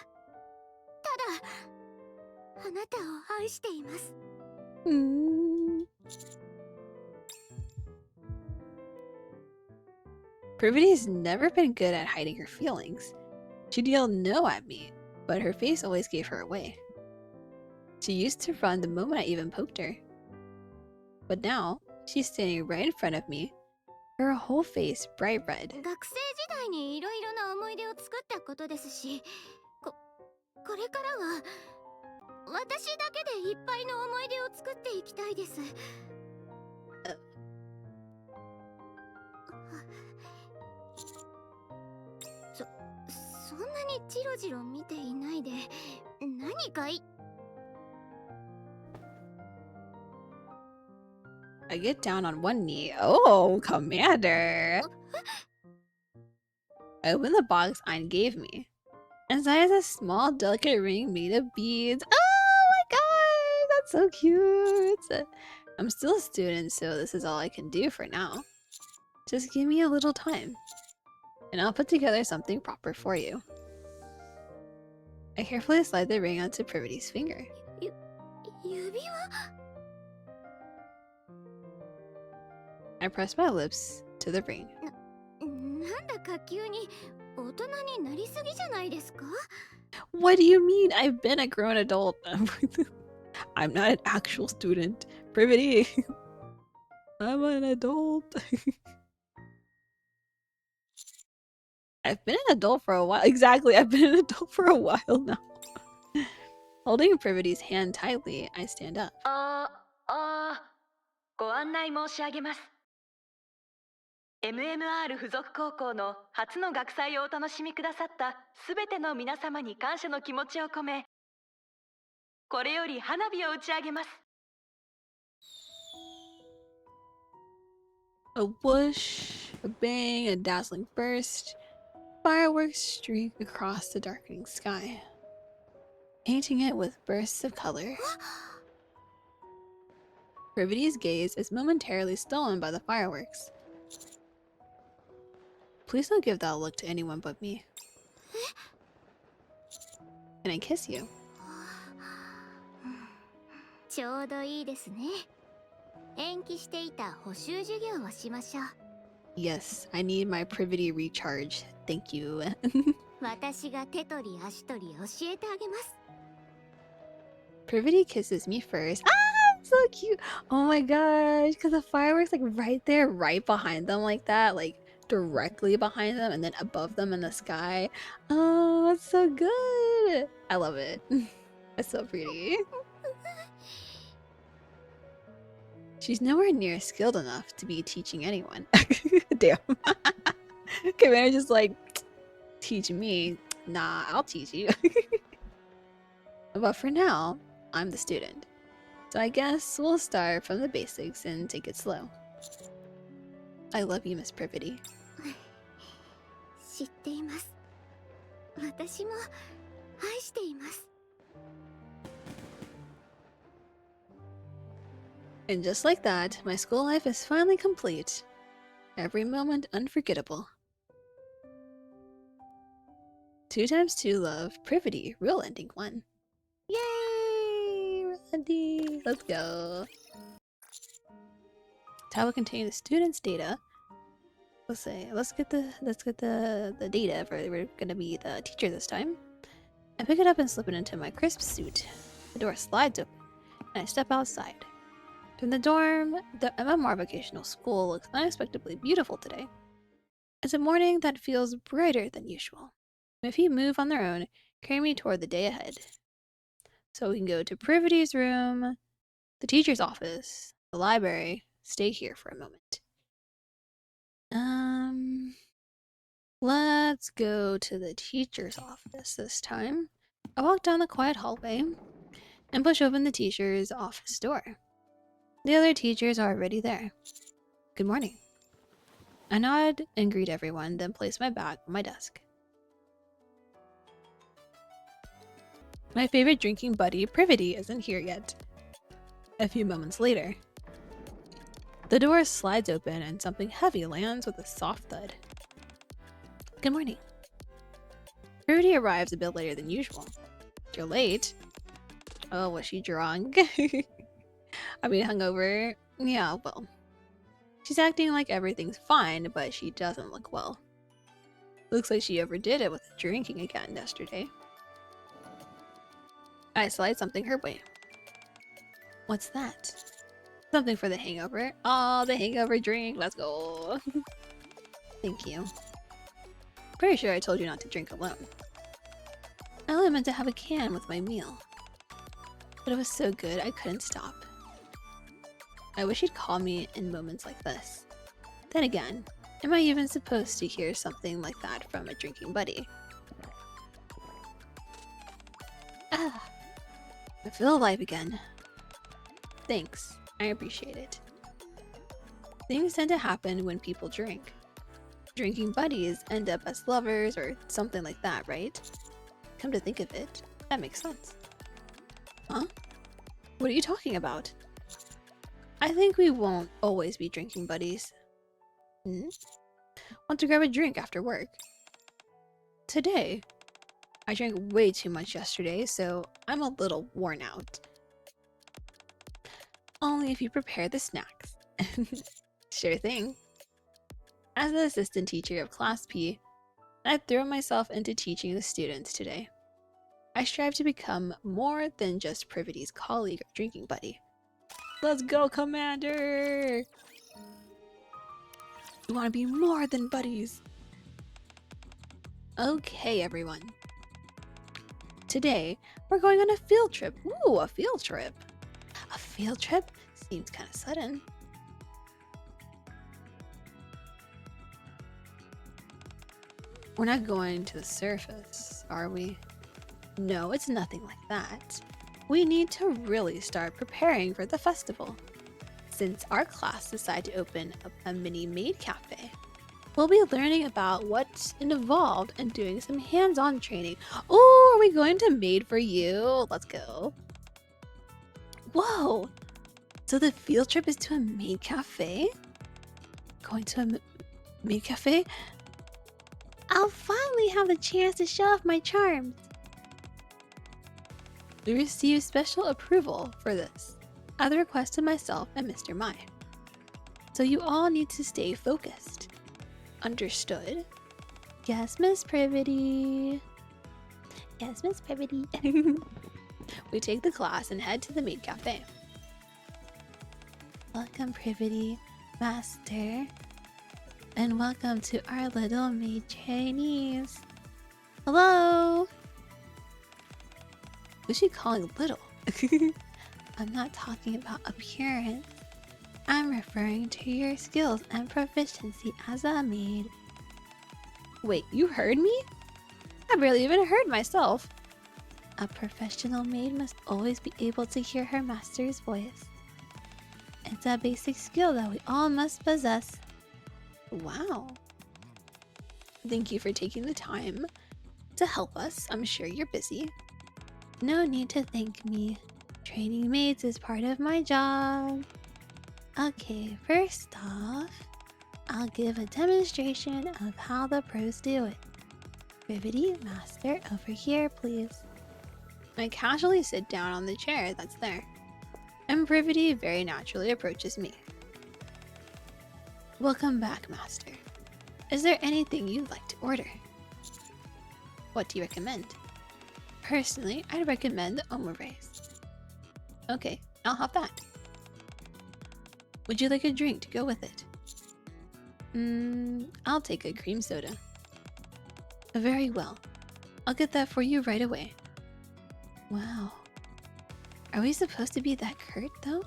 あなたを愛しています。Privity's never been good at hiding her feelings. She'd yell no at me, but her face always gave her away. She used to run the moment I even poked her. But now, she's standing right in front of me, her whole face bright red. 学生時代にいろいろな思い出を作ったことですし、これからは私だけでいっぱいの思い出を作っていきたいです。そんなにジロジロ見ていないで、何かI get down on one knee. Oh, Commander! I open the box Ein gave me. Inside is a small, delicate ring made of beads. Oh my god! That's so cute! I'm still a student, so this is all I can do for now. Just give me a little time, and I'll put together something proper for you. I carefully slide the ring onto Privity's finger. 指輪？ I press my lips to the ring. なんだか急に大人になりすぎじゃないですか？ What do you mean? I've been a grown adult. I'm not an actual student. Privity. I'm an adult. I've been an adult for a while. Exactly, I've been an adult for a while now. Holding Privity's hand tightly, I stand up. ご案内申し上げます。MMR 附属高校の初の学祭をお楽しみくださったすべての皆様に感謝の気持ちを込め、これより花火を打ち上げます。A whoosh, a bang, a dazzling burst. Fireworks streak across the darkening sky, painting it with bursts of color. Privity's gaze is momentarily stolen by the fireworks. Please don't give that look to anyone but me. Can I kiss you? ちょうどいいですね。延期していた補習授業をしましょう。 Yes, I need my privity recharge. Thank you. 私が手取り足取り教えてあげます。 Privity kisses me first. Ah, so cute. Oh my gosh, because the fireworks like right there, right behind them like that, like directly behind them and then above them in the sky. Oh, that's so good. I love it. That's so pretty. She's nowhere near skilled enough to be teaching anyone. Damn. Commander just like, teach me. Nah, I'll teach you. But for now, I'm the student. So I guess we'll start from the basics and take it slow. I love you, Miss Privity. 知っています。私も愛しています。 And just like that, my school life is finally complete. Every moment unforgettable. 2 times 2 love, Privity, real ending 1. Yay! Real ending! Let's go. Tab will contain the student's data. Let's get the data for we're gonna be the teacher this time. I pick it up and slip it into my crisp suit. The door slides open, and I step outside. From the dorm, the MMR vocational school looks unexpectedly beautiful today. It's a morning that feels brighter than usual. My feet move on their own, carrying me toward the day ahead. So we can go to Privity's room, the teacher's office, the library, stay here for a moment. Let's go to the teacher's office this time. I walk down the quiet hallway and push open the teacher's office door. The other teachers are already there. Good morning. I nod and greet everyone, then place my bag on my desk. My favorite drinking buddy, Privity, isn't here yet. A few moments later, the door slides open and something heavy lands with a soft thud. Good morning. Privity arrives a bit later than usual. You're late? Oh, was she drunk? I mean, hungover. Yeah, well. She's acting like everything's fine, but she doesn't look well. Looks like she overdid it with the drinking again yesterday. I slide something her way. What's that? Something for the hangover. Oh, the hangover drink. Let's go. Thank you. Pretty sure I told you not to drink alone. I only meant to have a can with my meal. But it was so good I couldn't stop. I wish he'd call me in moments like this. Then again, am I even supposed to hear something like that from a drinking buddy? Ah, I feel alive again. Thanks, I appreciate it. Things tend to happen when people drink. Drinking buddies end up as lovers or something like that, right? Come to think of it, that makes sense. Huh? What are you talking about? I think we won't always be drinking buddies. Want to grab a drink after work? Today, I drank way too much yesterday, so I'm a little worn out. Only if you prepare the snacks. Sure thing. As the assistant teacher of Class P, I throw myself into teaching the students today. I strive to become more than just Privity's colleague or drinking buddy. Let's go, Commander! We want to be more than buddies. Okay, everyone. Today, we're going on a field trip. Ooh, a field trip. A field trip? Seems kind of sudden. We're not going to the surface, are we? No, it's nothing like that. We need to really start preparing for the festival. Since our class decided to open up a mini maid cafe, We'll be learning about what's involved and doing some hands-on training. Oh, are we going to Maid for You? Let's go. Whoa! So the field trip is to a maid cafe? Going to a maid cafe? I'll finally have the chance to show off my charms. We received special approval for this at the request of myself and Mr. Mai. So you all need to stay focused. Understood? Yes, Miss Privity. Yes, Miss Privity. We take the class and head to the maid cafe. Welcome, Privity Master. And welcome to our little maid trainees. Hello! Who's she calling little? I'm not talking about appearance. I'm referring to your skills and proficiency as a maid. Wait, you heard me? I barely even heard myself. A professional maid must always be able to hear her master's voice. It's a basic skill that we all must possess. Wow. Thank you for taking the time to help us. I'm sure you're busy. No need to thank me. Training maids is part of my job. Okay, first off, I'll give a demonstration of how the pros do it. Privity Master, over here, please. I casually sit down on the chair that's there, and Privity very naturally approaches me. Welcome back, Master. Is there anything you'd like to order? What do you recommend? Personally, I'd recommend the omurice. Okay, I'll have that. Would you like a drink to go with it? I'll take a cream soda. Very well. I'll get that for you right away. Wow. Are we supposed to be that curt, though?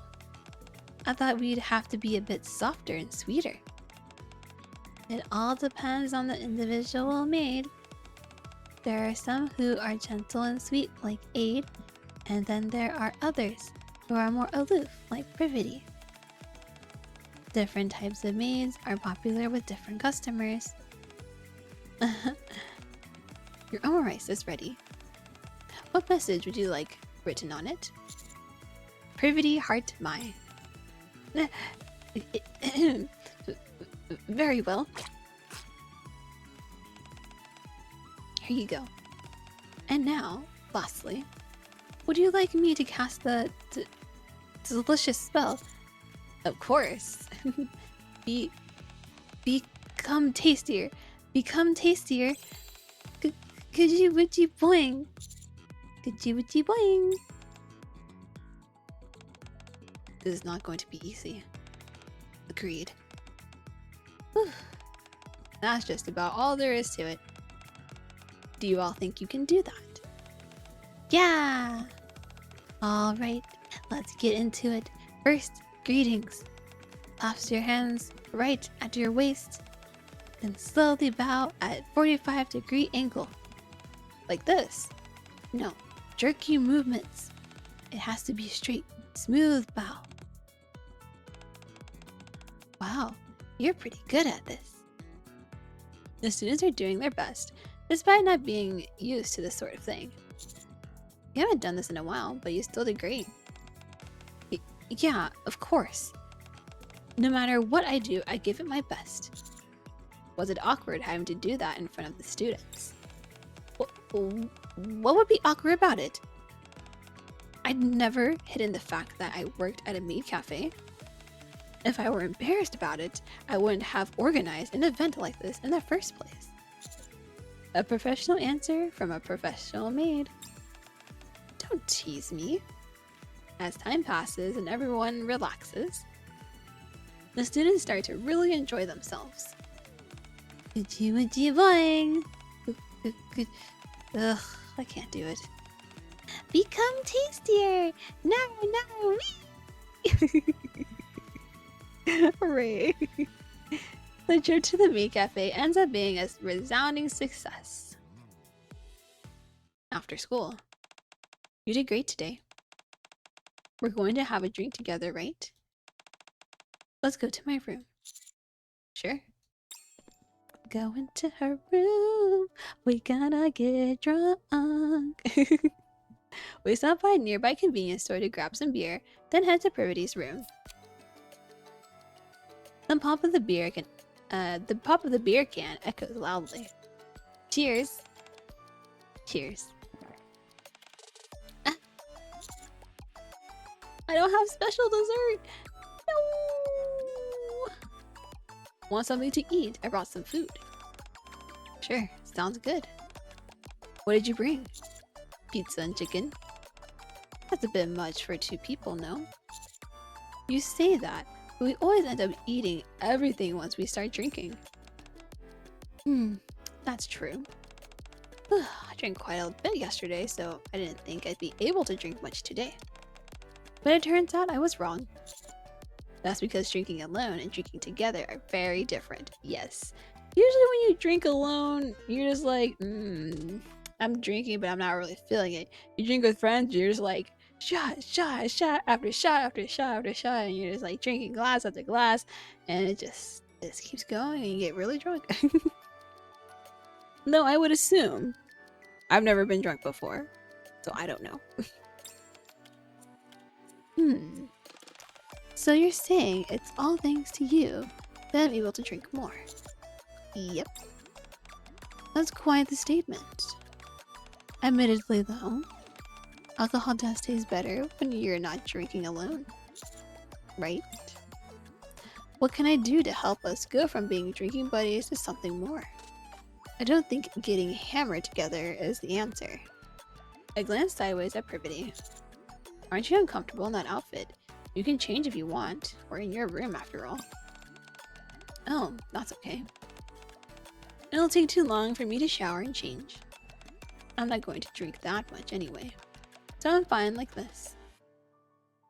I thought we'd have to be a bit softer and sweeter. It all depends on the individual maid. There are some who are gentle and sweet, like Aid, and then there are others who are more aloof, like Privity. Different types of maids are popular with different customers. Your omurice is ready. What message would you like written on it? Privity Heart Mai. Very well. Here you go. And now, lastly, would you like me to cast the delicious spell? Of course. Become tastier. Become tastier. Could you witchy boing? Could you witchy boing? This is not going to be easy. Agreed. Whew. That's just about all there is to it. Do you all think you can do that? Yeah! Alright, let's get into it. First, greetings. Clasp your hands right at your waist, then slowly bow at 45-degree angle. Like this. No, jerky movements. It has to be straight, smooth bow. Wow, you're pretty good at this. The students are doing their best, despite not being used to this sort of thing. You haven't done this in a while, but you still did great. Yeah, of course. No matter what I do, I give it my best. Was it awkward having to do that in front of the students? What would be awkward about it? I'd never hidden the fact that I worked at a maid cafe. If I were embarrassed about it, I wouldn't have organized an event like this in the first place. A professional answer from a professional maid. Don't tease me. As time passes and everyone relaxes, the students start to really enjoy themselves. Gidgy widgy boing! Ugh, I can't do it. Become tastier! No, wee! Hooray! The trip to the maid cafe ends up being a resounding success. After school. You did great today. We're going to have a drink together, right? Let's go to my room. Sure. Go into her room. We gotta get drunk. We stop by a nearby convenience store to grab some beer, then head to Privity's room. The pop of the beer can echoes loudly. Cheers. Cheers. I don't have special dessert. No. Want something to eat? I brought some food. Sure, sounds good. What did you bring? Pizza and chicken. That's a bit much for 2 people, no? You say that, but we always end up eating everything once we start drinking. That's true. I drank quite a bit yesterday, so I didn't think I'd be able to drink much today. But it turns out I was wrong. That's because drinking alone and drinking together are very different, yes. Usually when you drink alone, you're just like, I'm drinking, but I'm not really feeling it. You drink with friends, you're just like, shot, shot, shot after shot after shot after shot, and you're just like drinking glass after glass, and it just keeps going and you get really drunk. No, I would assume. I've never been drunk before, so I don't know. So you're saying it's all thanks to you that I'm able to drink more? Yep. That's quite the statement. Admittedly though, alcohol does taste better when you're not drinking alone. Right? What can I do to help us go from being drinking buddies to something more? I don't think getting hammered together is the answer. I glanced sideways at Privity. Aren't you uncomfortable in that outfit? You can change if you want. We're in your room after all. Oh, that's okay. It'll take too long for me to shower and change. I'm not going to drink that much anyway. So I'm fine like this.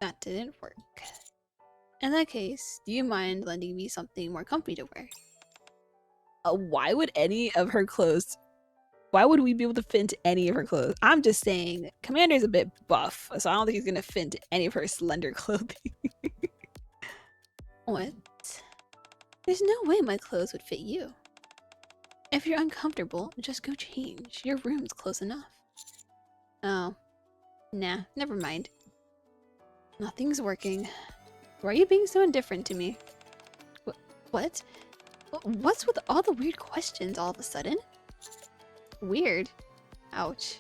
That didn't work. In that case, do you mind lending me something more comfy to wear? Why would any of her clothes... Why would we be able to fit into any of her clothes? I'm just saying, Commander's a bit buff, so I don't think he's gonna fit into any of her slender clothing. What? There's no way my clothes would fit you. If you're uncomfortable, just go change. Your room's close enough. Oh. Nah, never mind. Nothing's working. Why are you being so indifferent to me? What? What's with all the weird questions all of a sudden? Weird. Ouch.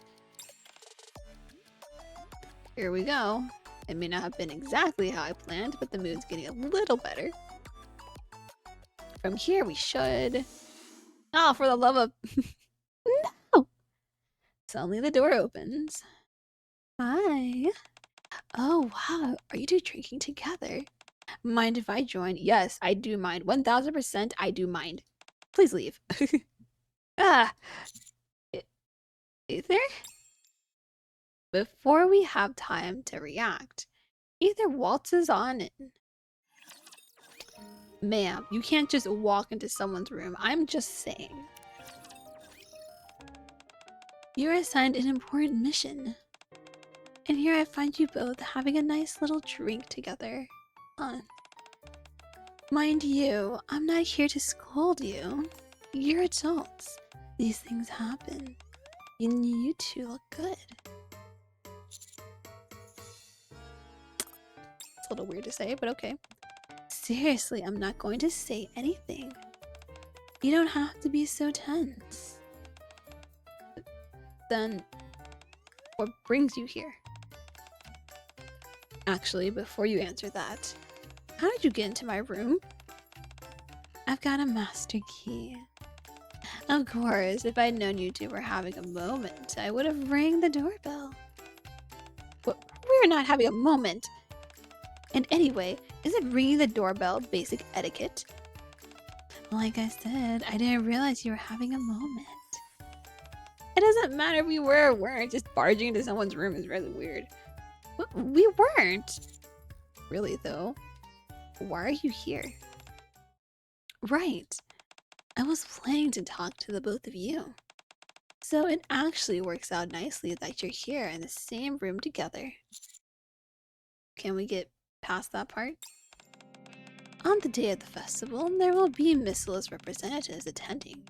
Here we go. It may not have been exactly how I planned, but the mood's getting a little better. From here we should... Oh, for the love of... No! Suddenly the door opens. Hi. Oh, wow. Are you two drinking together? Mind if I join? Yes, I do mind. 1000% I do mind. Please leave. Ah! Ether? Before we have time to react, Ether waltzes on in. Ma'am, you can't just walk into someone's room. I'm just saying. You're assigned an important mission. And here I find you both having a nice little drink together. Mind you, I'm not here to scold you. You're adults. These things happen. And you two look good. It's a little weird to say, but okay. Seriously, I'm not going to say anything. You don't have to be so tense. Then, what brings you here? Actually, before you answer that, how did you get into my room? I've got a master key. Of course, if I'd known you two were having a moment, I would have rang the doorbell. But we're not having a moment! And anyway, isn't ringing the doorbell basic etiquette? Like I said, I didn't realize you were having a moment. It doesn't matter if we were or weren't, just barging into someone's room is really weird. We weren't! Really though? Why are you here? Right. I was planning to talk to the both of you. So it actually works out nicely that you're here in the same room together. Can we get past that part? On the day of the festival, there will be Missile's representatives attending,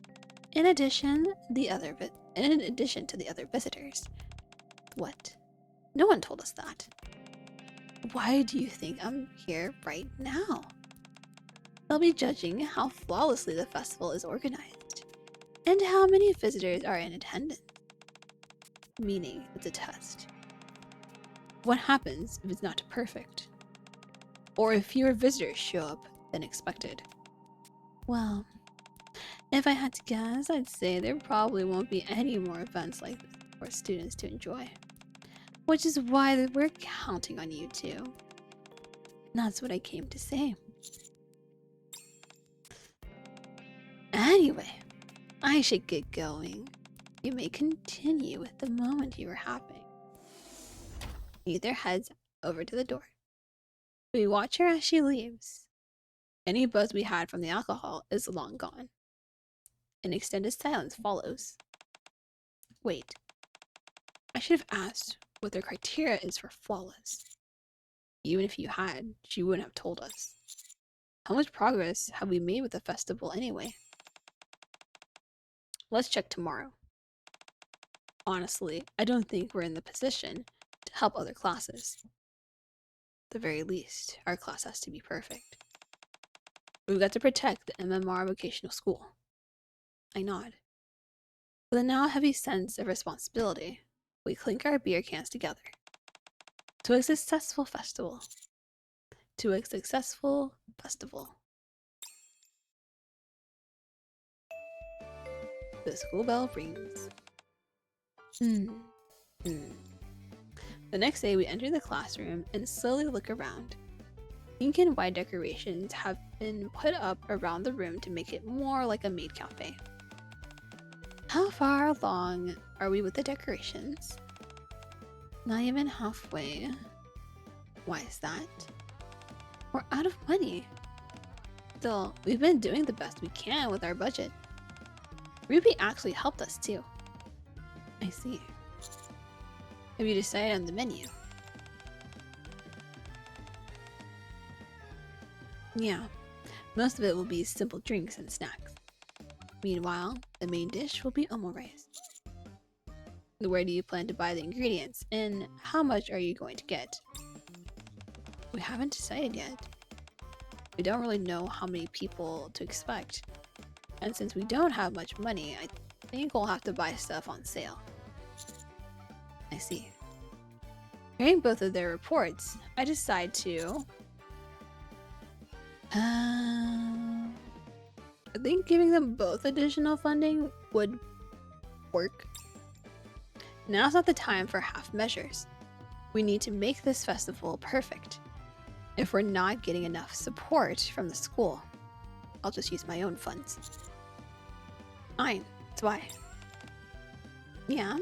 in addition to the other visitors. What? No one told us that. Why do you think I'm here right now? They'll be judging how flawlessly the festival is organized, and how many visitors are in attendance. Meaning, it's a test. What happens if it's not perfect? Or if fewer visitors show up than expected? Well, if I had to guess, I'd say there probably won't be any more events like this for students to enjoy. Which is why we're counting on you too. That's what I came to say. Anyway, I should get going. You may continue with the moment you were having. Neither heads over to the door. We watch her as she leaves. Any buzz we had from the alcohol is long gone. An extended silence follows. Wait. I should have asked what their criteria is for flawless. Even if you had, she wouldn't have told us. How much progress have we made with the festival anyway? Let's check tomorrow. Honestly, I don't think we're in the position to help other classes. At the very least, our class has to be perfect. We've got to protect the MMR vocational school. I nod. With a now heavy sense of responsibility, we clink our beer cans together. To a successful festival. To a successful festival. The school bell rings. The next day, we enter the classroom and slowly look around. Pink and white decorations have been put up around the room to make it more like a maid cafe. How far along are we with the decorations? Not even halfway. Why is that? We're out of money. Still, we've been doing the best we can with our budget. Ruby actually helped us too. I see. Have you decided on the menu? Yeah, most of it will be simple drinks and snacks. Meanwhile, the main dish will be omurice. Where do you plan to buy the ingredients, and how much are you going to get? We haven't decided yet. We don't really know how many people to expect. And since we don't have much money, I think we'll have to buy stuff on sale. I see. Hearing both of their reports, I decide to... I think giving them both additional funding would work. Now's not the time for half measures. We need to make this festival perfect. If we're not getting enough support from the school, I'll just use my own funds. Fine, that's why. Yeah?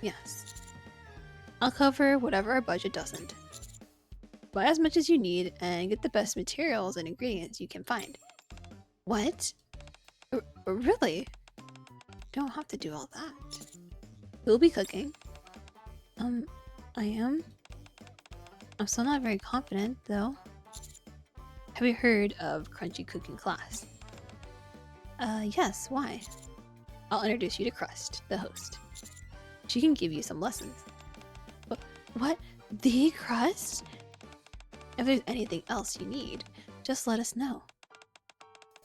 Yes. I'll cover whatever our budget doesn't. Buy as much as you need and get the best materials and ingredients you can find. What? Really? Don't have to do all that. Who'll be cooking? I am. I'm still not very confident, though. Have you heard of Crunchy Cooking Class? Yes, why? I'll introduce you to Crust, the host. She can give you some lessons. What? The Crust? If there's anything else you need, just let us know.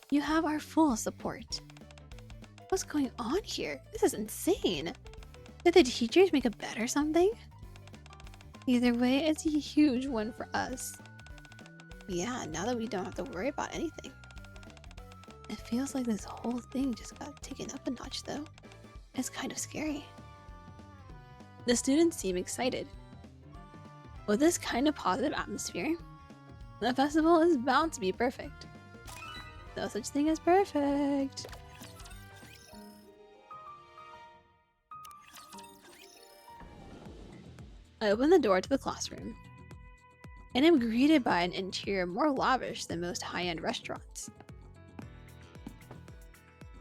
You have our full support. What's going on here? This is insane. Did the teachers make a bet or something? Either way, it's a huge win for us. Yeah, now that we don't have to worry about anything. It feels like this whole thing just got taken up a notch though. It's kind of scary. The students seem excited. With this kind of positive atmosphere, the festival is bound to be perfect. No such thing as perfect. I open the door to the classroom and am greeted by an interior more lavish than most high-end restaurants.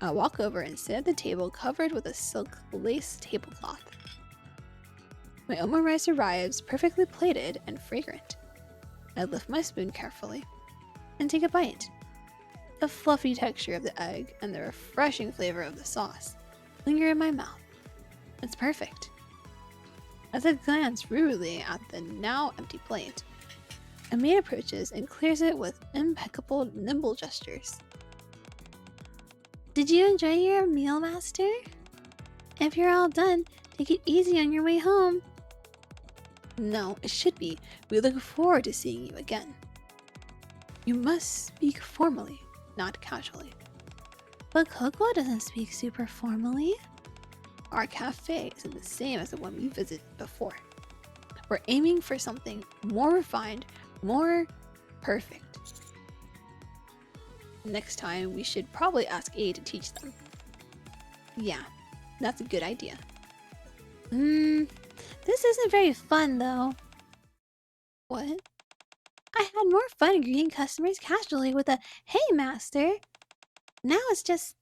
I walk over and sit at the table covered with a silk lace tablecloth. My omurice arrives perfectly plated and fragrant. I lift my spoon carefully. and take a bite. The fluffy texture of the egg and the refreshing flavor of the sauce linger in my mouth. It's perfect. As I glance rudely at the now empty plate, a maid approaches and clears it with impeccable, nimble gestures. Did you enjoy your meal, Master? If you're all done, take it easy on your way home. No, it should be. We look forward to seeing you again. You must speak formally, not casually. But Coco doesn't speak super formally. Our cafe isn't the same as the one we visited before. We're aiming for something more refined, more perfect. Next time, we should probably ask A to teach them. Yeah, that's a good idea. This isn't very fun though. What? I had more fun greeting customers casually with a "Hey, Master." Now it's just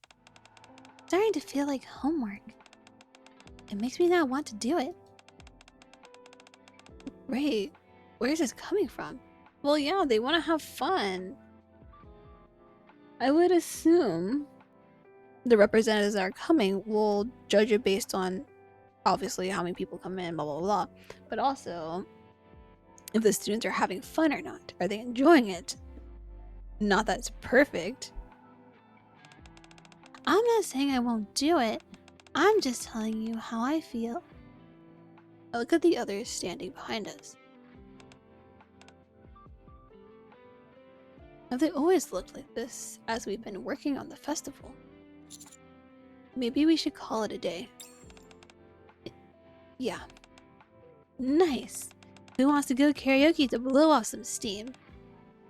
starting to feel like homework. It makes me not want to do it. Right. Where's this coming from? Well, yeah, they want to have fun. I would assume the representatives that are coming will judge it based on obviously how many people come in, blah, blah, blah. But also, if the students are having fun or not. Are they enjoying it? Not that it's perfect. I'm not saying I won't do it. I'm just telling you how I feel. I look at the others standing behind us. Have they always looked like this as we've been working on the festival? Maybe we should call it a day. Yeah. Nice. Who wants to go karaoke to blow off some steam?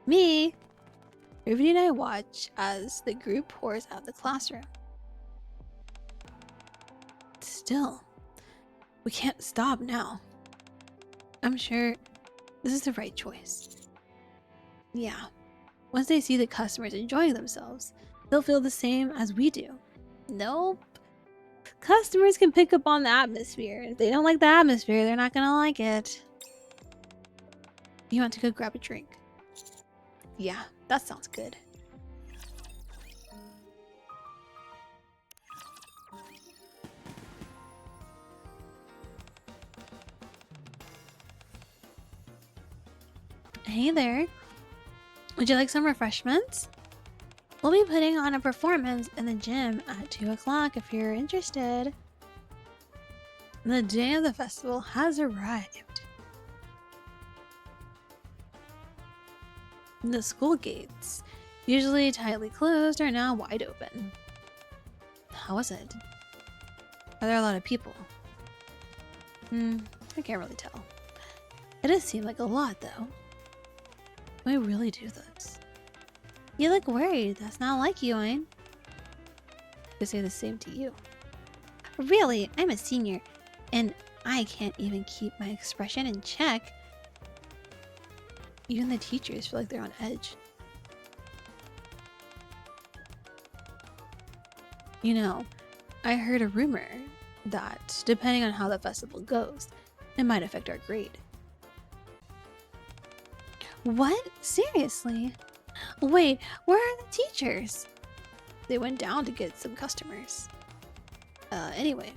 Me! Ruby and I watch as the group pours out the classroom. Still, we can't stop now. I'm sure this is the right choice. Yeah. Once they see the customers enjoying themselves, they'll feel the same as we do. Nope. Customers can pick up on the atmosphere. If they don't like the atmosphere, they're not gonna like it. You want to go grab a drink? Yeah, that sounds good. Hey there. Would you like some refreshments? We'll be putting on a performance in the gym at 2 o'clock if you're interested. The day of the festival has arrived. The school gates, usually tightly closed, are now wide open. How was it? Are there a lot of people? I can't really tell. It does seem like a lot though. Can we really do this? You look worried. That's not like you, Ayn. I could say the same to you. Really, I'm a senior, and I can't even keep my expression in check. Even the teachers feel like they're on edge. You know, I heard a rumor that, depending on how the festival goes, it might affect our grade. What? Seriously? Wait, where are the teachers? They went down to get some customers. Anyway,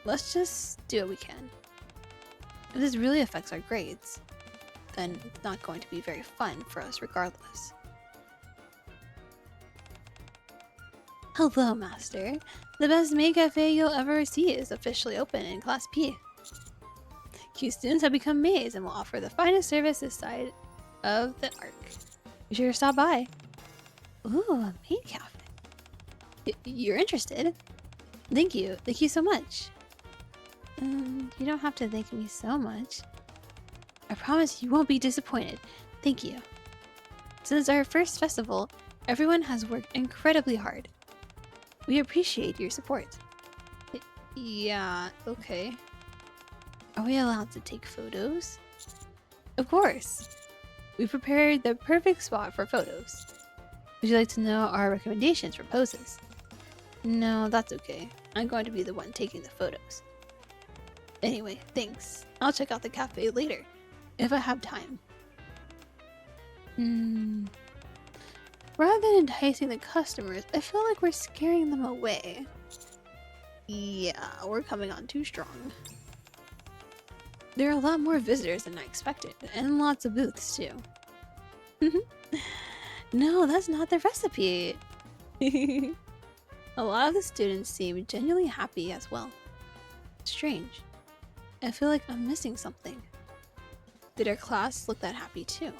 let's just do what we can. If this really affects our grades, then it's not going to be very fun for us regardless. Hello, Master. The best maid cafe you'll ever see is officially open in Class P. Q students have become maids and will offer the finest service this side of the arc. Be sure to stop by. Ooh, a maid cafe. You're interested? Thank you. Thank you so much. You don't have to thank me so much. I promise you won't be disappointed. Thank you. Since our first festival, everyone has worked incredibly hard. We appreciate your support. Yeah, okay. Are we allowed to take photos? Of course. We prepared the perfect spot for photos. Would you like to know our recommendations for poses? No, that's okay. I'm going to be the one taking the photos. Anyway, thanks. I'll check out the cafe later, if I have time. Rather than enticing the customers, I feel like we're scaring them away. Yeah, we're coming on too strong. There are a lot more visitors than I expected, and lots of booths too. No, that's not the recipe. A lot of the students seem genuinely happy as well. Strange. I feel like I'm missing something. Did our class look that happy too?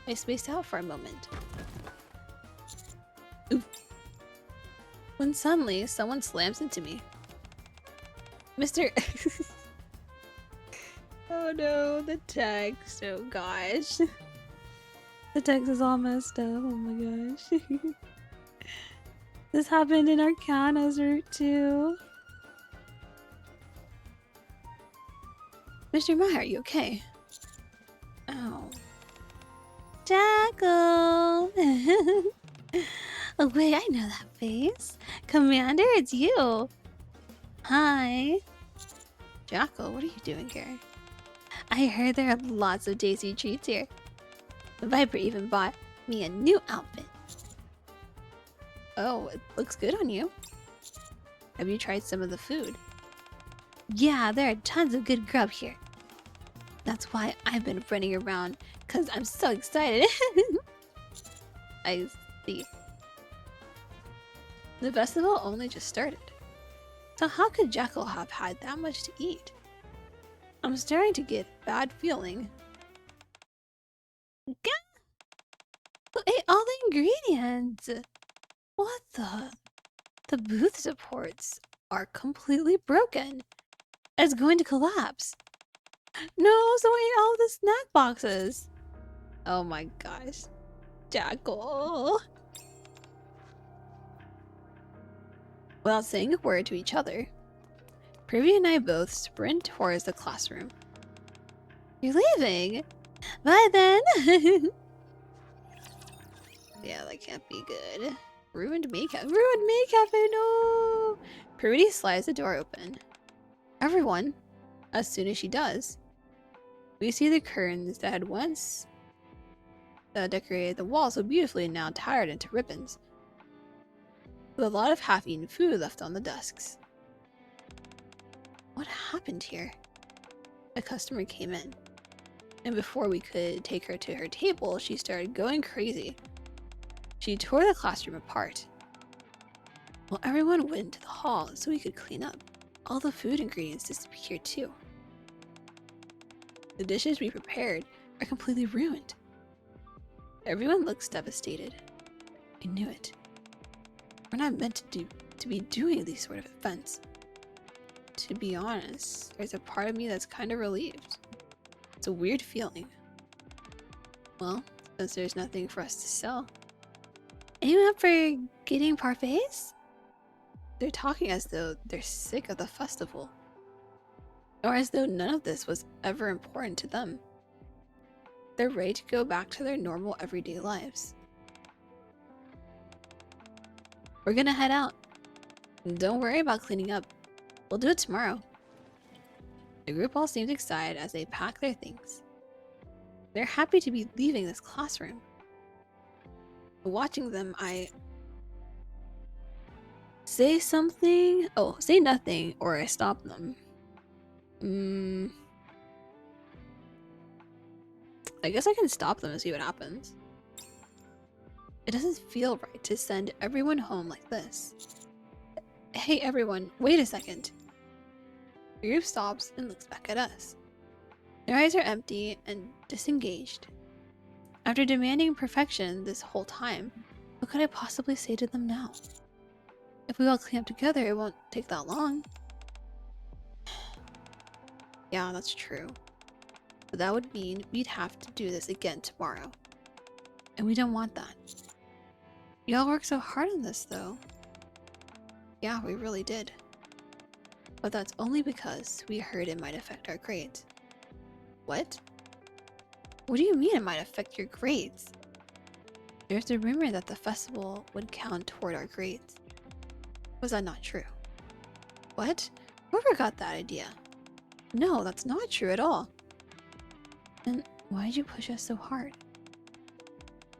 I spaced out for a moment. Oof. When suddenly someone slams into me. Mr. Oh no, the text. Oh gosh. The text is all messed up. Oh my gosh. This happened in Arcana's route too. Mr. Meyer, are you okay? Oh. Jackal! Oh wait, I know that face. Commander, it's you. Hi. Jackal, what are you doing here? I heard there are lots of Daisy treats here. Viper even bought me a new outfit. Oh, it looks good on you. Have you tried some of the food? Yeah, there are tons of good grub here. That's why I've been running around, because I'm so excited. I see. The festival only just started. So how could Jackal have had that much to eat? I'm starting to get a bad feeling. Gah! Who ate all the ingredients? What the? The booth supports are completely broken. It's going to collapse. No, someone ate all the snack boxes. Oh my gosh. Jackal. Without saying a word to each other, Privy and I both sprint towards the classroom. You're leaving? Bye then! Yeah, that can't be good. Ruined makeup. Ruined makeup! Oh no! Prudy slides the door open. Everyone, as soon as she does, we see the curtains that had once decorated the wall so beautifully now tired into ribbons, with a lot of half-eaten food left on the desks. What happened here? A customer came in, and before we could take her to her table, she started going crazy. She tore the classroom apart. While everyone went to the hall so we could clean up, all the food ingredients disappeared too. The dishes we prepared are completely ruined. Everyone looks devastated. I knew it. We're not meant to be doing these sort of events. To be honest, there's a part of me that's kind of relieved. It's a weird feeling. Well, since there's nothing for us to sell. Anyone up for getting parfaits? They're talking as though they're sick of the festival. Or as though none of this was ever important to them. They're ready to go back to their normal everyday lives. We're gonna head out. Don't worry about cleaning up. We'll do it tomorrow. The group all seems excited as they pack their things. They're happy to be leaving this classroom. Watching them, I say something. Oh, say nothing, or I stop them. I guess I can stop them and see what happens. It doesn't feel right to send everyone home like this. Hey everyone, wait a second. The group stops and looks back at us. Their eyes are empty and disengaged. After demanding perfection this whole time, what could I possibly say to them now? If we all clean up together, it won't take that long. Yeah, that's true. But that would mean we'd have to do this again tomorrow. And we don't want that. Y'all worked so hard on this, though. Yeah, we really did. But that's only because we heard it might affect our grades. What? What do you mean it might affect your grades? There's a rumor that the festival would count toward our grades. Was that not true? What? Whoever got that idea? No, that's not true at all. Then why did you push us so hard?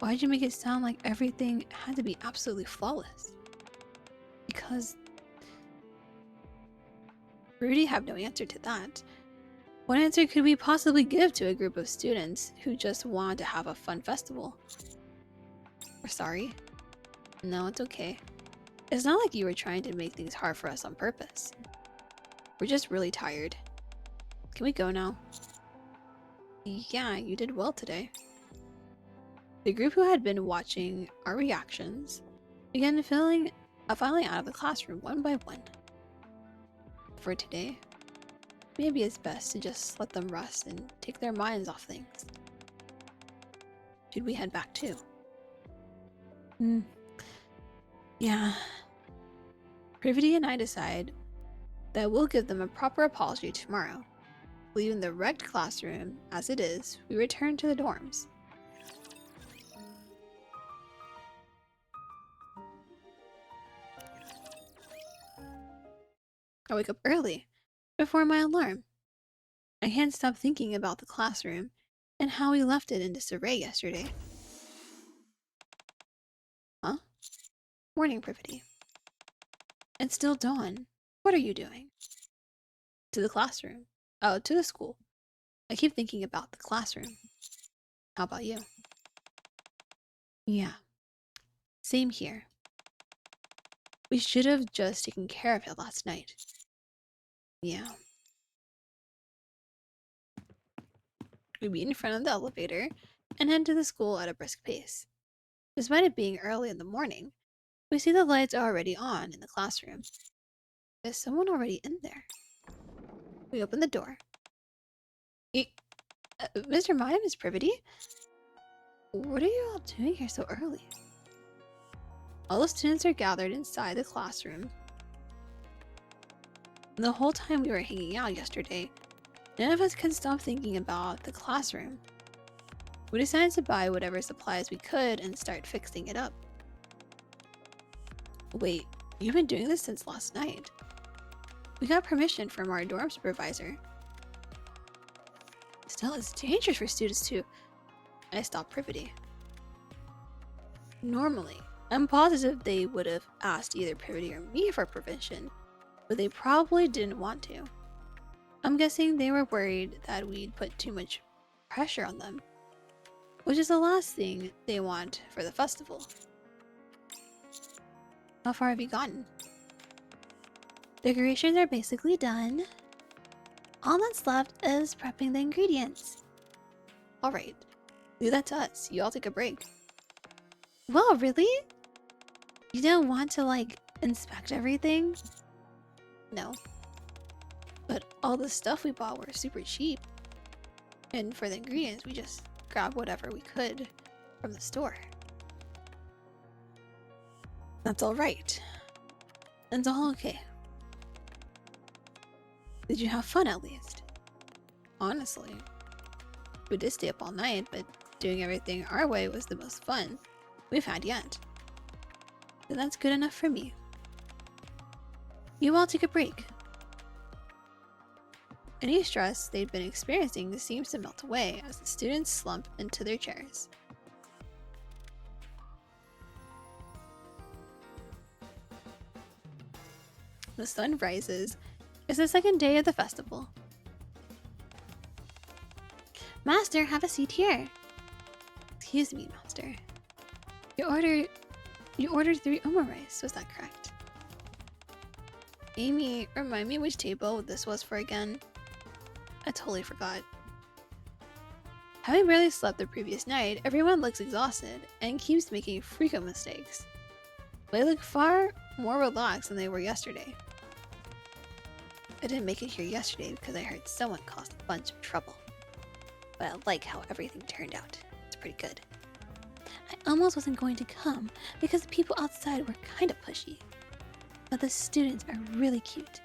Why'd you make it sound like everything had to be absolutely flawless? Because we already have no answer to that. What answer could we possibly give to a group of students who just want to have a fun festival? We're sorry. No, it's okay. It's not like you were trying to make things hard for us on purpose. We're just really tired. Can we go now? Yeah, you did well today. The group who had been watching our reactions began filing out of the classroom one by one. For today, maybe it's best to just let them rest and take their minds off things. Should we head back too? Yeah. Privity and I decide that we'll give them a proper apology tomorrow. Leaving the wrecked classroom as it is, we return to the dorms. I wake up early, before my alarm. I can't stop thinking about the classroom and how we left it in disarray yesterday. Huh? Morning, Privity. It's still dawn. What are you doing? To the classroom. Oh, to the school. I keep thinking about the classroom. How about you? Yeah. Same here. We should have just taken care of it last night. Yeah. We meet in front of the elevator and head to the school at a brisk pace. Despite it being early in the morning, we see the lights are already on in the classroom. Is someone already in there? We open the door. Mr. Mime, Miss Privity? What are you all doing here so early? All the students are gathered inside the classroom. The whole time we were hanging out yesterday, none of us could stop thinking about the classroom. We decided to buy whatever supplies we could and start fixing it up. Wait, you've been doing this since last night. We got permission from our dorm supervisor. Still, it's dangerous for students to... I stopped Privity. Normally, I'm positive they would have asked either Privity or me for permission, but they probably didn't want to. I'm guessing they were worried that we'd put too much pressure on them, which is the last thing they want for the festival. How far have you gotten? Decorations are basically done. All that's left is prepping the ingredients. Alright, leave that to us. You all take a break. Well, really? You don't want to, like, inspect everything? No. But all the stuff we bought were super cheap. And for the ingredients, we just grabbed whatever we could from the store. That's alright. It's all okay. Did you have fun at least? Honestly, we did stay up all night, but doing everything our way was the most fun we've had yet. And that's good enough for me. You all take a break. Any stress they'd been experiencing seems to melt away as the students slump into their chairs. The sun rises. It's the second day of the festival. Master, have a seat here. Excuse me, Master. You ordered 3 omurice, was that correct? Amy, remind me which table this was for again. I totally forgot. Having barely slept the previous night, everyone looks exhausted and keeps making frequent mistakes. They look far more relaxed than they were yesterday. I didn't make it here yesterday because I heard someone caused a bunch of trouble. But I like how everything turned out. It's pretty good. I almost wasn't going to come because the people outside were kind of pushy. But the students are really cute.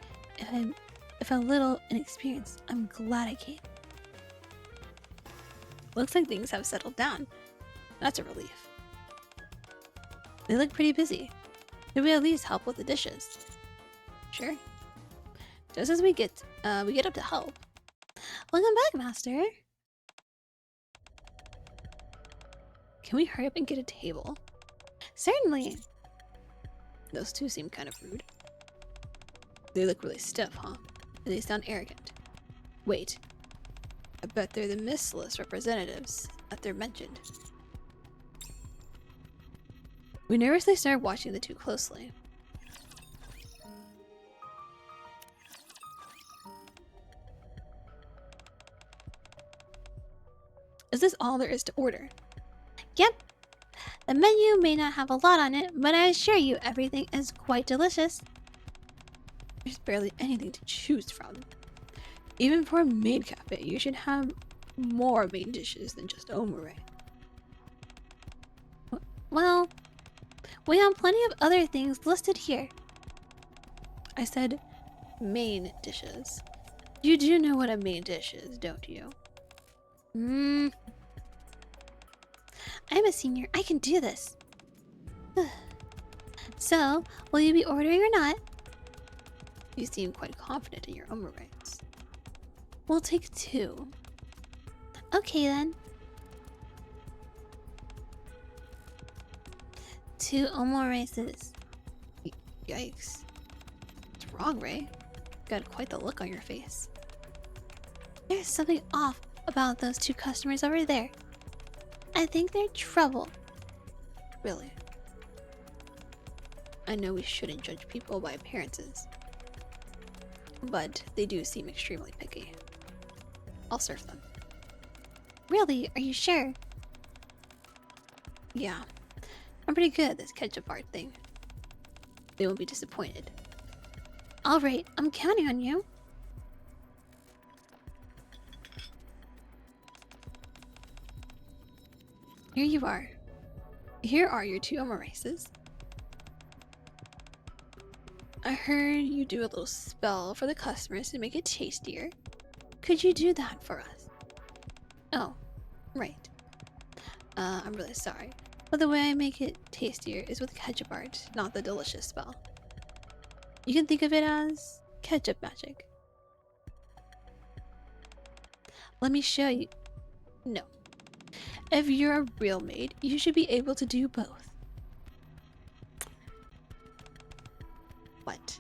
If a little inexperienced, I'm glad I came. Looks like things have settled down. That's a relief. They look pretty busy. Could we at least help with the dishes? Sure. Just as we get up to help. Welcome back, Master. Can we hurry up and get a table? Certainly. Those two seem kind of rude. They look really stiff, huh? And they sound arrogant. Wait. I bet they're the missless representatives that they're mentioned. We nervously started watching the two closely. Is this all there is to order? Yep. The menu may not have a lot on it, but I assure you everything is quite delicious. There's barely anything to choose from. Even for a maid cafe, you should have more main dishes than just omure. Well, we have plenty of other things listed here. I said main dishes. You do know what a main dish is, don't you? I'm a senior. I can do this. So, will you be ordering or not? You seem quite confident in your omures. We'll take 2. Okay then. 2 omurices. Yikes. What's wrong, Ray? Got quite the look on your face. There's something off about those 2 customers over there. I think they're trouble. Really? I know we shouldn't judge people by appearances, but they do seem extremely picky. I'll serve them. Really? Are you sure? Yeah, I'm pretty good at this ketchup art thing. They won't be disappointed. Alright, I'm counting on you. Here you are. Here are your 2 omurices. I heard you do a little spell for the customers to make it tastier. Could you do that for us? Oh, right. I'm really sorry, but the way I make it tastier is with ketchup art, not the delicious spell. You can think of it as ketchup magic. Let me show you. No. If you're a real maid, you should be able to do both. What?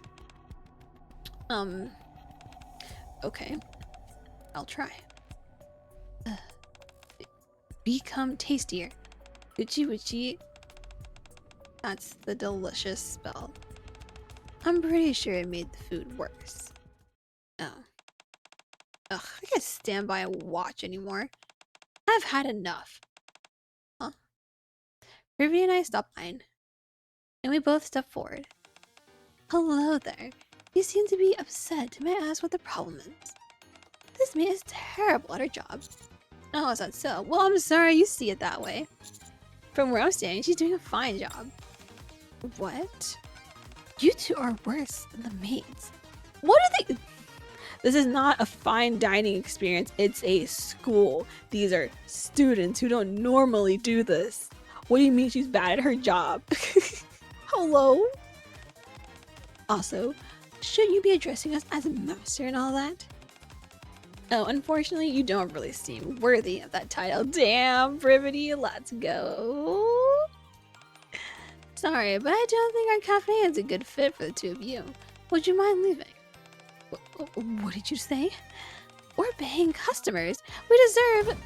Okay. I'll try. Become tastier. Uchi Uchi. That's the delicious spell. I'm pretty sure it made the food worse. Oh. Ugh, I can't stand by and watch anymore. I've had enough. Huh? Ruby and I stopped line, and we both stepped forward. Hello there. You seem to be upset. May I ask what the problem is? This maid is terrible at her job. Oh, is that so? Well, I'm sorry you see it that way. From where I'm standing, she's doing a fine job. What? You two are worse than the maids. What are they? This is not a fine dining experience. It's a school. These are students who don't normally do this. What do you mean she's bad at her job? Hello? Also, shouldn't you be addressing us as a master and all that? Oh, unfortunately, you don't really seem worthy of that title. Damn, Brivity, let's go. Sorry, but I don't think our cafe is a good fit for the 2 of you. Would you mind leaving? What did you say? We're paying customers. We deserve...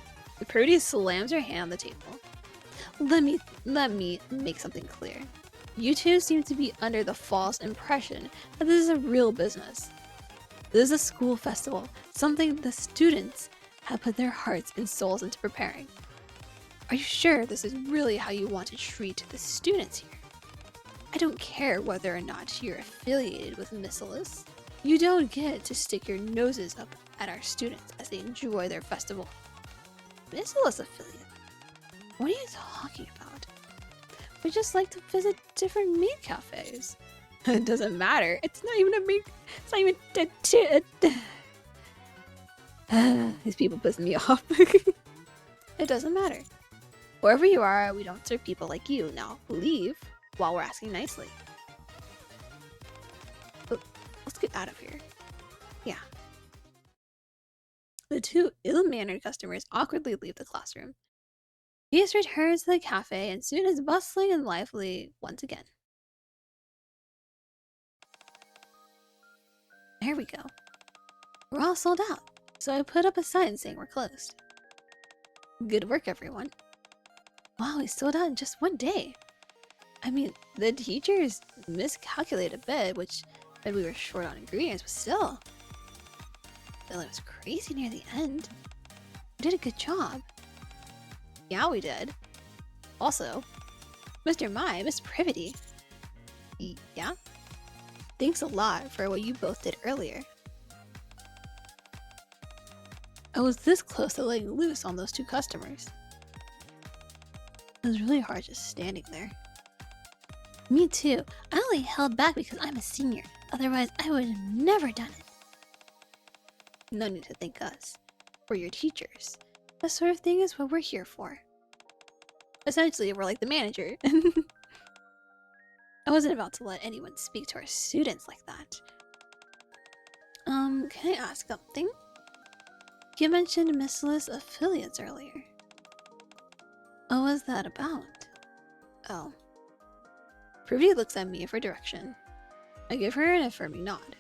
Prudy slams her hand on the table. Let me make something clear. You two seem to be under the false impression that this is a real business. This is a school festival, something the students have put their hearts and souls into preparing. Are you sure this is really how you want to treat the students here? I don't care whether or not you're affiliated with Missilus. You don't get to stick your noses up at our students as they enjoy their festival. Missilus affiliate? What are you talking about? We just like to visit different meat cafes. It doesn't matter. It's not even a meat. It's not even. These people piss me off. It doesn't matter. Wherever you are, we don't serve people like you. Now leave while we're asking nicely. Let's get out of here. Yeah. The 2 ill-mannered customers awkwardly leave the classroom. Peace returns to the cafe and soon is bustling and lively once again. There we go. We're all sold out, so I put up a sign saying we're closed. Good work, everyone. Wow, we sold out in just one day. I mean, the teachers miscalculated a bit, which meant we were short on ingredients, but still. It was crazy near the end. We did a good job. Yeah, we did. Also, Mr. Miss Privity. Yeah? Thanks a lot for what you both did earlier. I was this close to letting loose on those two customers. It was really hard just standing there. Me too. I only held back because I'm a senior. Otherwise, I would have never done it. No need to thank us. We're your teachers. That sort of thing is what we're here for. Essentially, we're like the manager. I wasn't about to let anyone speak to our students like that. Can I ask something? You mentioned missless affiliates earlier. What was that about? Oh. Privy looks at me for direction. I give her an affirming nod.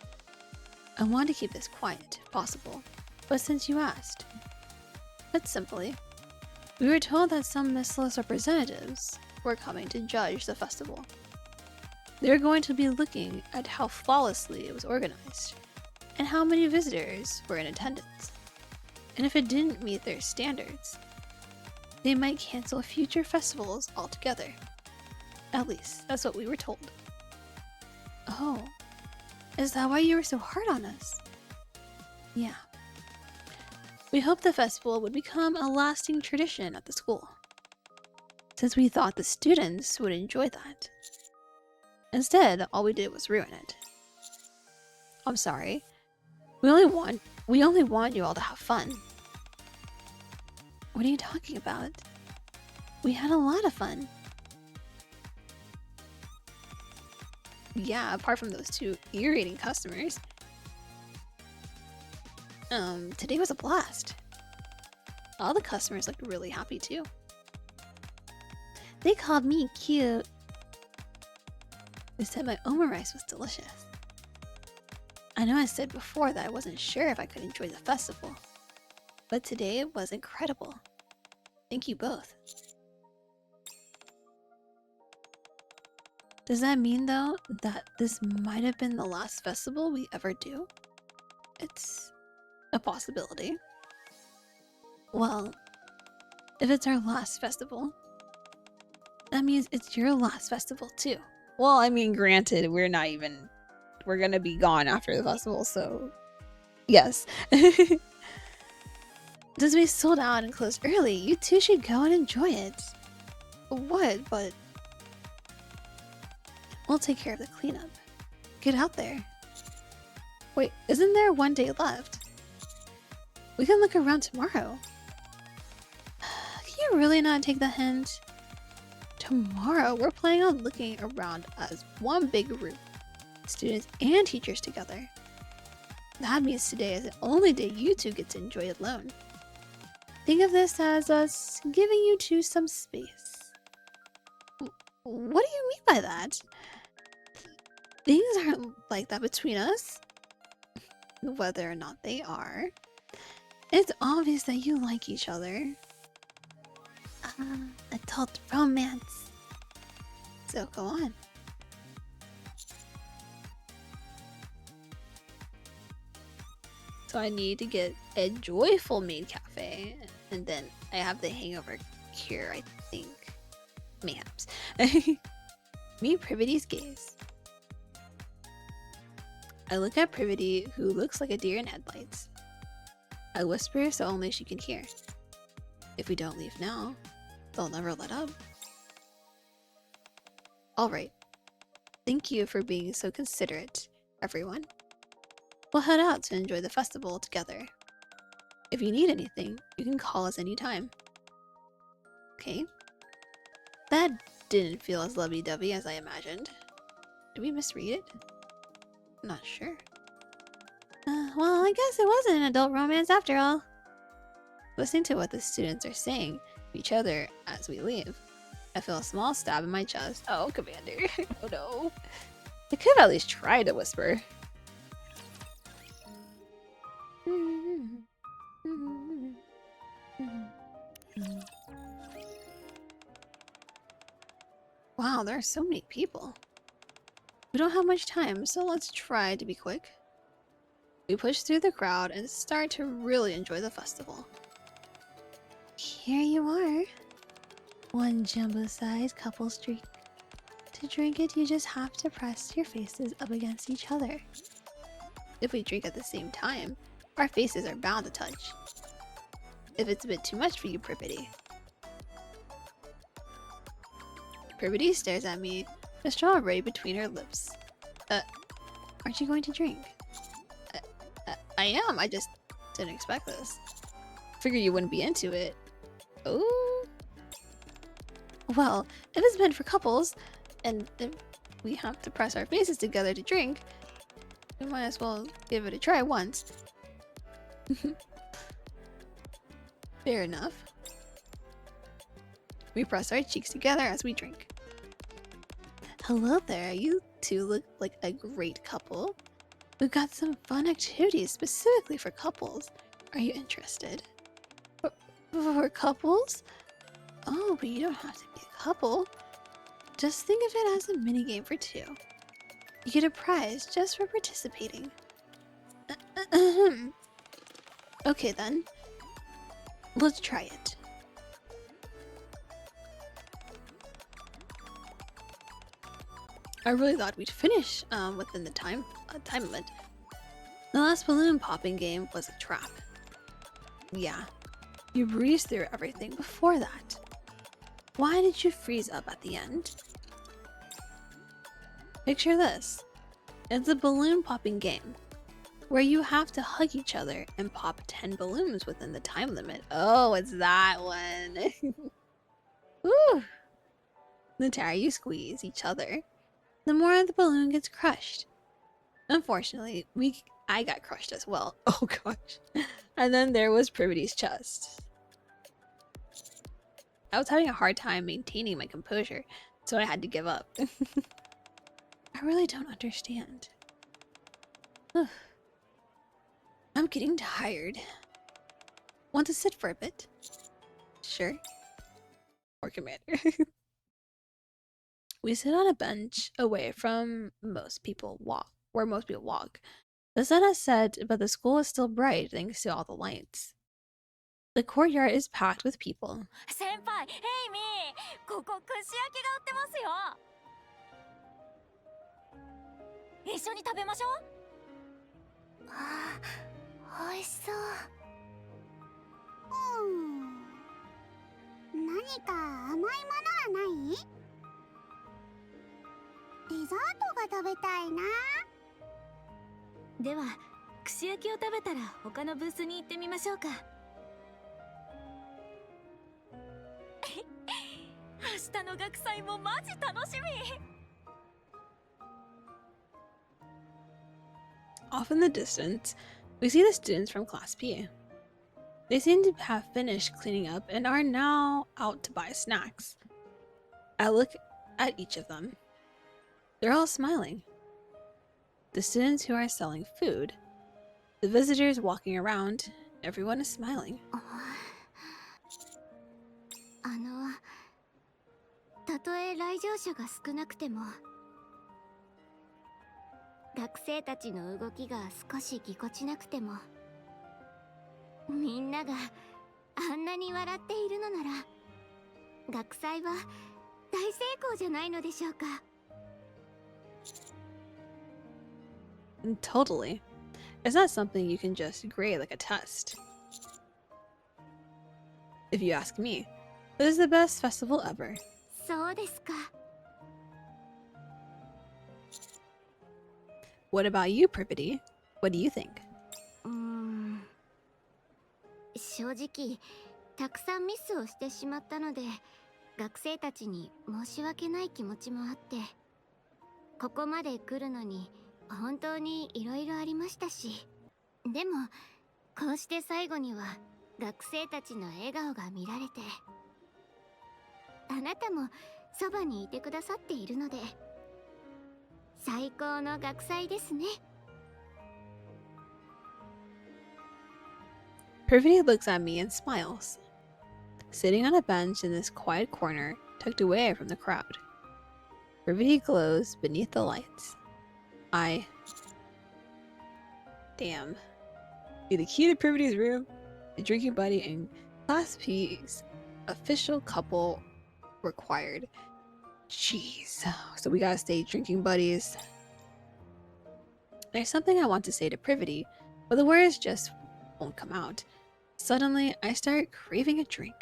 I want to keep this quiet, if possible, but since you asked. Put simply, we were told that some missless representatives were coming to judge the festival. They're going to be looking at how flawlessly it was organized, and how many visitors were in attendance. And if it didn't meet their standards, they might cancel future festivals altogether. At least, that's what we were told. Oh, is that why you were so hard on us? Yeah. We hoped the festival would become a lasting tradition at the school, since we thought the students would enjoy that. Instead, all we did was ruin it. I'm sorry. We only want you all to have fun. What are you talking about? We had a lot of fun. Yeah, apart from those two irritating customers. Today was a blast. All the customers looked really happy too. They called me cute. They said my omurice was delicious. I know I said before that I wasn't sure if I could enjoy the festival, but today it was incredible. Thank you both. Does that mean, though, that this might have been the last festival we ever do? It's a possibility. Well, if it's our last festival, that means it's your last festival too. Well, I mean, granted, we're gonna be gone after the festival, so yes. Since we sold out and closed early, you two should go and enjoy it. What? But we'll take care of the cleanup. Get out there. Wait, isn't there one day left? We can look around tomorrow. Can you really not take the hint? Tomorrow, we're planning on looking around as one big group, students and teachers together. That means today is the only day you two get to enjoy it alone. Think of this as us giving you two some space. What do you mean by that? Things aren't like that between us. Whether or not they are, it's obvious that you like each other. Adult romance. So go on. So I need to get a joyful maid cafe, and then I have the hangover cure, I think. Mayhaps. Meet Privity's gaze. I look at Privity, who looks like a deer in headlights. I whisper so only she can hear. If we don't leave now, they'll never let up. Alright. Thank you for being so considerate, everyone. We'll head out to enjoy the festival together. If you need anything, you can call us anytime. Okay? That didn't feel as lovey-dovey as I imagined. Did we misread it? I'm not sure. Well, I guess it wasn't an adult romance after all. Listening to what the students are saying, each other as we leave. I feel a small stab in my chest. Oh, Commander. Oh no. I could have at least tried to whisper. Wow, there are so many people. We don't have much time, so let's try to be quick. We push through the crowd and start to really enjoy the festival. Here you are. One jumbo-sized couple's drink. To drink it, you just have to press your faces up against each other. If we drink at the same time, our faces are bound to touch. If it's a bit too much for you, Pripity. Pripity stares at me, a straw right between her lips. Aren't you going to drink? I am, I just didn't expect this. Figure you wouldn't be into it. Oh. Well, if it's meant for couples, and if we have to press our faces together to drink, we might as well give it a try once. Fair enough. We press our cheeks together as we drink. Hello there, you two look like a great couple. We've got some fun activities specifically for couples. Are you interested? For couples? Oh, but you don't have to be a couple. Just think of it as a minigame for two. You get a prize just for participating. Okay then. Let's try it. I really thought we'd finish within the time limit. The last balloon popping game was a trap. Yeah, you breezed through everything before that. Why did you freeze up at the end? Picture this. It's a balloon popping game where you have to hug each other and pop 10 balloons within the time limit. Oh, it's that one. Woo! The tighter you squeeze each other, the more the balloon gets crushed. Unfortunately, I got crushed as well. Oh gosh. And then there was Privity's chest. I was having a hard time maintaining my composure, so I had to give up. I really don't understand. I'm getting tired. Want to sit for a bit? Sure. Or Commander. We sit on a bench away from where most people walk. The sun has set, but the school is still bright thanks to all the lights. The courtyard is packed with people. 先輩、ヘイミー、ここ串焼きが売ってますよ。一緒に食べましょう。あー、美味しそう。何か甘いものはない？デザートが食べたいな。では、串焼きを食べたら他のブースに行ってみましょうか。明日の学祭もマジ楽しみ。Off in the distance, we see the students from Class P. They seem to have finished cleaning up and are now out to buy snacks. I look at each of them. They're all smiling. The students who are selling food, the visitors walking around, everyone is smiling. たとえ来場者が少なくても、学生たちの動きが少しぎこちなくても、みんながあんなに笑っているのなら、学祭は大成功じゃないのでしょうか。Totally. It's not something you can just grade like a test. If you ask me, this is the best festival ever. そうですか。What about you, Pripity? What do you think? 正直、たくさんミスをしてしまったので、学生たちに申し訳ない気持ちもあって、ここまで来るのに本当にいろいろありましたし、でもこうして最後には学生たちの笑顔が見られて、あなたもそばにいてくださっているので、最高の学祭ですね。 Privity looks at me and smiles. Sitting on a bench in this quiet corner, tucked away from the crowd. Privity glows beneath the lights. Damn. Be the key to Privity's room, the drinking buddy, and Class P's official couple required. Jeez. So we gotta stay drinking buddies. There's something I want to say to Privity, but the words just won't come out. Suddenly, I start craving a drink.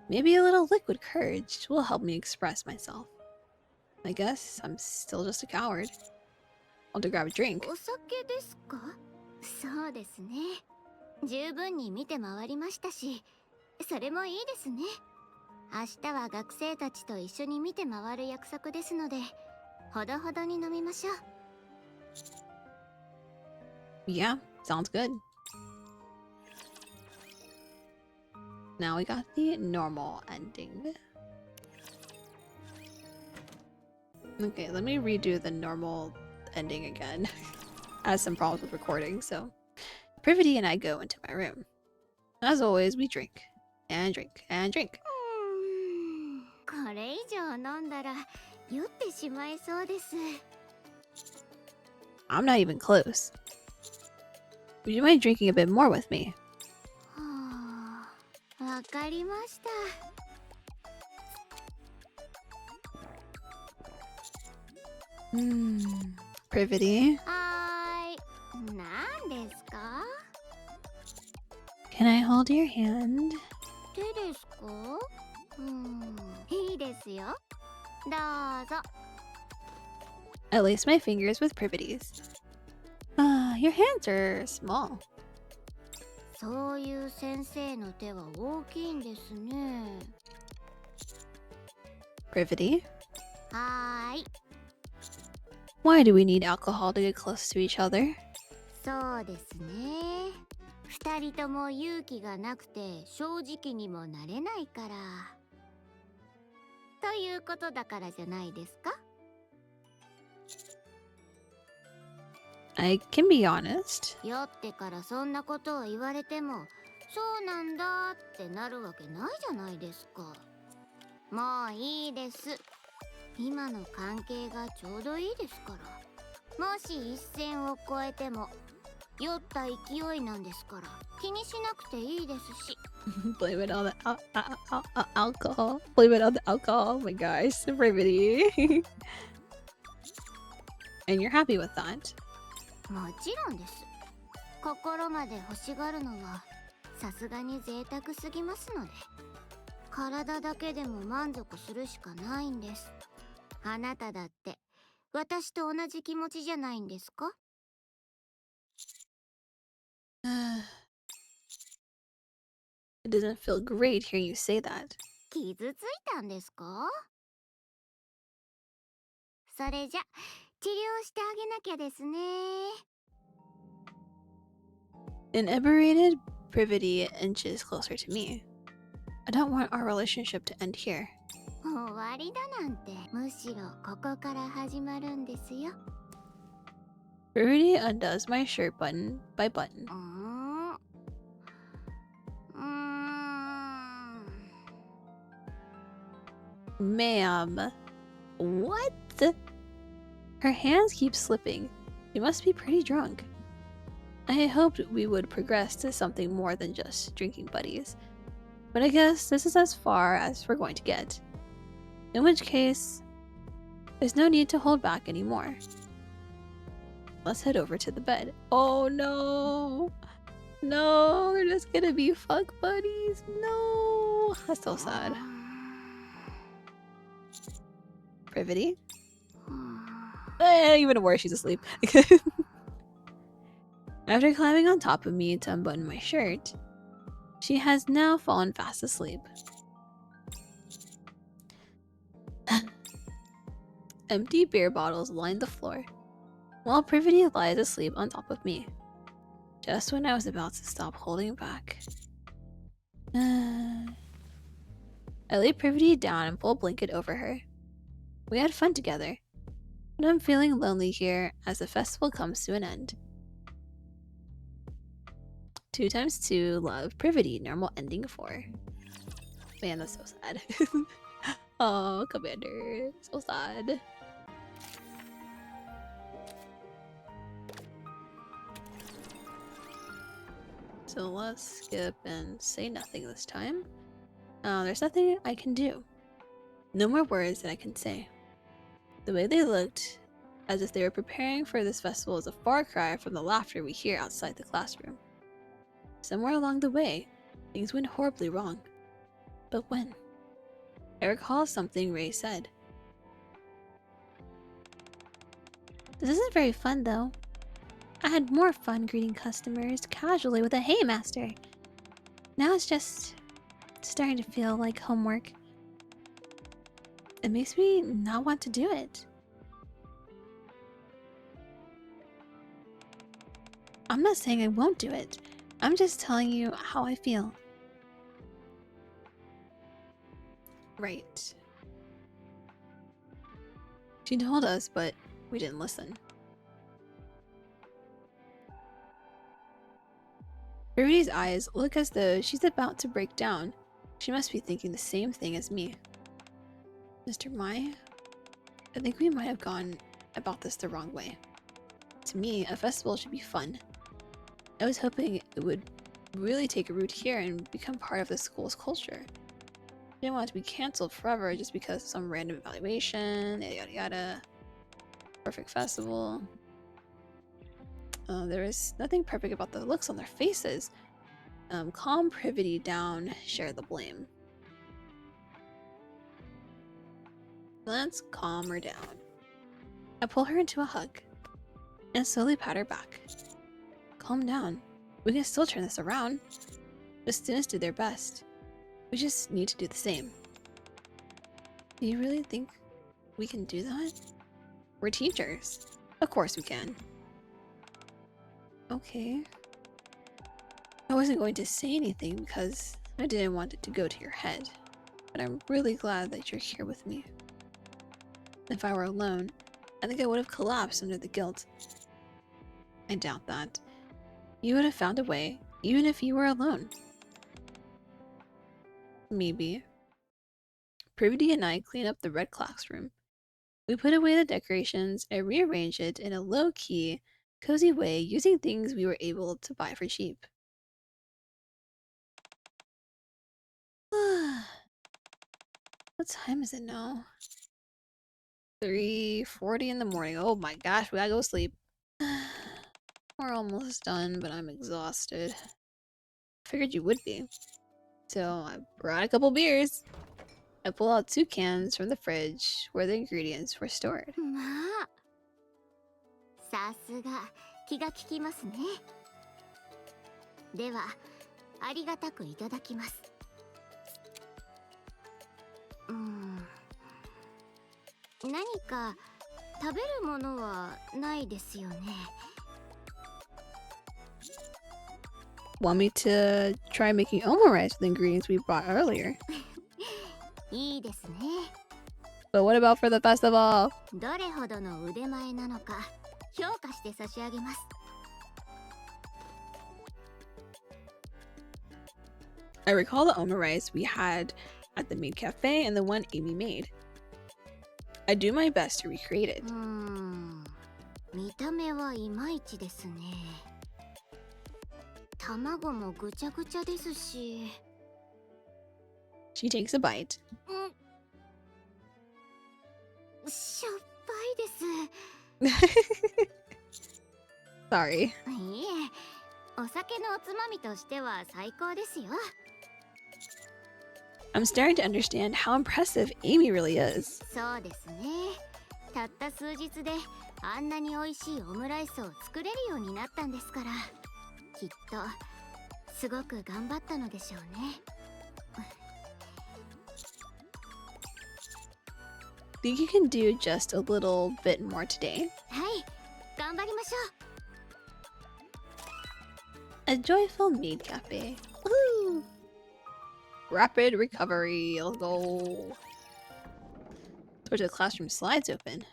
Maybe a little liquid courage will help me express myself. I guess I'm still just a coward. Want to grab a drink? お酒ですか？そうですね。十分に見て回りましたし、それもいいですね。明日は学生たちと一緒に見て回る約束ですので、ほどほどに飲みましょう。Yeah, sounds good. Now we got the normal ending. Okay, let me redo the normal ending again. I had some problems with recording, so Privity and I go into my room. As always, we drink and drink and drink. これ以上飲んだら酔ってしまいそうです。 I'm not even close. Would you mind drinking a bit more with me? はあ、わかりました。 Privity, はーい。何ですか？ can I hold your hand? 手ですか？いいですよ。どうぞ。 I lace my fingers with Privity's. Your hands are small. そういう先生の手は大きいんですね。 Privity, はーい。 why do we need alcohol to get close to each other? そうですね。二人とも勇気がなくて正直にもなれないから。ということだからじゃないですか？ I can be honest. 酔ってからそんなことを言われても、そうなんだってなるわけないじゃないですか。もういいです。今の関係がちょうどいいですから。もし一線を越えても酔った勢いなんですから気にしなくていいですし。 Blame it on the alcohol. Blame it on the alcohol. Oh my gosh, Privity. And you're happy with that? もちろんです。心まで欲しがるのはさすがに贅沢すぎますので、体だけでも満足するしかないんです。あなただって私と同じ気持ちじゃないんですか？ It doesn't feel great hearing you say that. 傷ついたんですか？それじゃ治療してあげなきゃですね。 Inebriated, Privity inches closer to me. I don't want our relationship to end here. 終わりだなんて、むしろここから始まるんですよ。 Privity undoes my shirt button by button. Ma'am. What? Her hands keep slipping. You must be pretty drunk. I hoped we would progress to something more than just drinking buddies. But I guess this is as far as we're going to get. In which case, there's no need to hold back anymore. Let's head over to the bed. Oh no! No, we're just gonna be fuck buddies. No! That's so sad. Privity? Even worse, she's asleep. After climbing on top of me to unbutton my shirt, she has now fallen fast asleep. Empty beer bottles line the floor, while Privity lies asleep on top of me. Just when I was about to stop holding back. I I lay Privity down and pulled a blanket over her. We had fun together, but I'm feeling lonely here as the festival comes to an end. 2 times 2, love, Privity, normal ending 4. Man, that's so sad. Oh, Commander, so sad. So let's skip and say nothing this time. There's nothing I can do. No more words that I can say. The way they looked, as if they were preparing for this festival, is a far cry from the laughter we hear outside the classroom. Somewhere along the way, things went horribly wrong. But when? I recall something Ray said. This isn't very fun, though. I had more fun greeting customers casually with a "Hey, Master." Now it's just starting to feel like homework. It makes me not want to do it. I'm not saying I won't do it. I'm just telling you how I feel. Right. She told us, but we didn't listen. Rudy's eyes look as though she's about to break down. She must be thinking the same thing as me. Mr. Mai, I think we might have gone about this the wrong way. To me, a festival should be fun. I was hoping it would really take a root here and become part of the school's culture. I didn't want it to be cancelled forever just because of some random evaluation, yada yada yada. Perfect festival. There is nothing perfect about the looks on their faces. Calm Privity down, share the blame. Let's calm her down. I pull her into a hug and slowly pat her back. Calm down. We can still turn this around. The students do their best. We just need to do the same. Do you really think we can do that? We're teachers. Of course we can. Okay. I wasn't going to say anything because I didn't want it to go to your head, but I'm really glad that you're here with me. If I were alone, I think I would have collapsed under the guilt. I doubt that. You would have found a way, even if you were alone. Maybe. Privity and I clean up the red classroom. We put away the decorations and rearrange it in a low-key, cozy way using things we were able to buy for cheap. What time is it now? 3:40 in the morning. Oh my gosh, we gotta go sleep. We're almost done, but I'm exhausted. Figured you would be. So I brought a couple beers. I pull out 2 cans from the fridge where the ingredients were stored. まあ、さすが気が利きますね。では、ありがたくいただきます。何か食べるものはないですよね。Want me to try making omurice with the ingredients we bought earlier? いいですね。 But what about for the festival? どれほどの腕前なのか評価して差し上げます。 I recall the omurice we had at the maid cafe and the one Amy made. I do my best to recreate it. 見た目はいまいちですね。卵もぐちゃぐちゃですし。 She takes a bite. しょっぱいです。 Sorry. いいえ、お酒のおつまみとしては最高ですよ。 I'm starting to understand how impressive Amy really is. そうですね。たった数日であんなに美味しいオムライスを作れるようになったんですから、きっとすごく頑張ったのでしょうね。 Think you can do just a little bit more today? はい、頑張りましょう。 A joyful maid cafe. Woo! rapid recovery. Let's go. Door to the classroom slides open.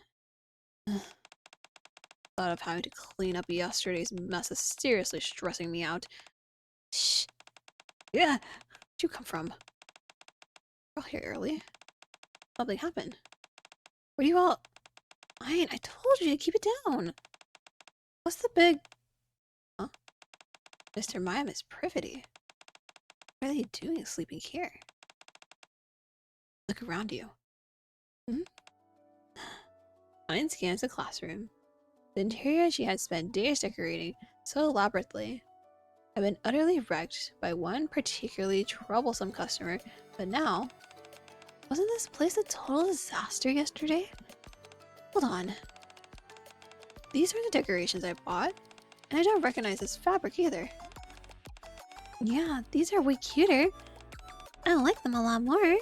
Thought of having to clean up yesterday's mess is seriously stressing me out. Shh. Yeah. Where'd you come from? You're all here early. Something happened. Were you all... I told you to keep it down. What's the big... Huh? Mr. Maya, Miss Privity. What are they doing sleeping here? Look around you. Hmm? Mine scans the classroom. The interior she had spent days decorating so elaborately had been utterly wrecked by one particularly troublesome customer, but now... Wasn't this place a total disaster yesterday? Hold on. These are the decorations I bought, and I don't recognize this fabric either. Yeah, these are way cuter. I like them a lot more.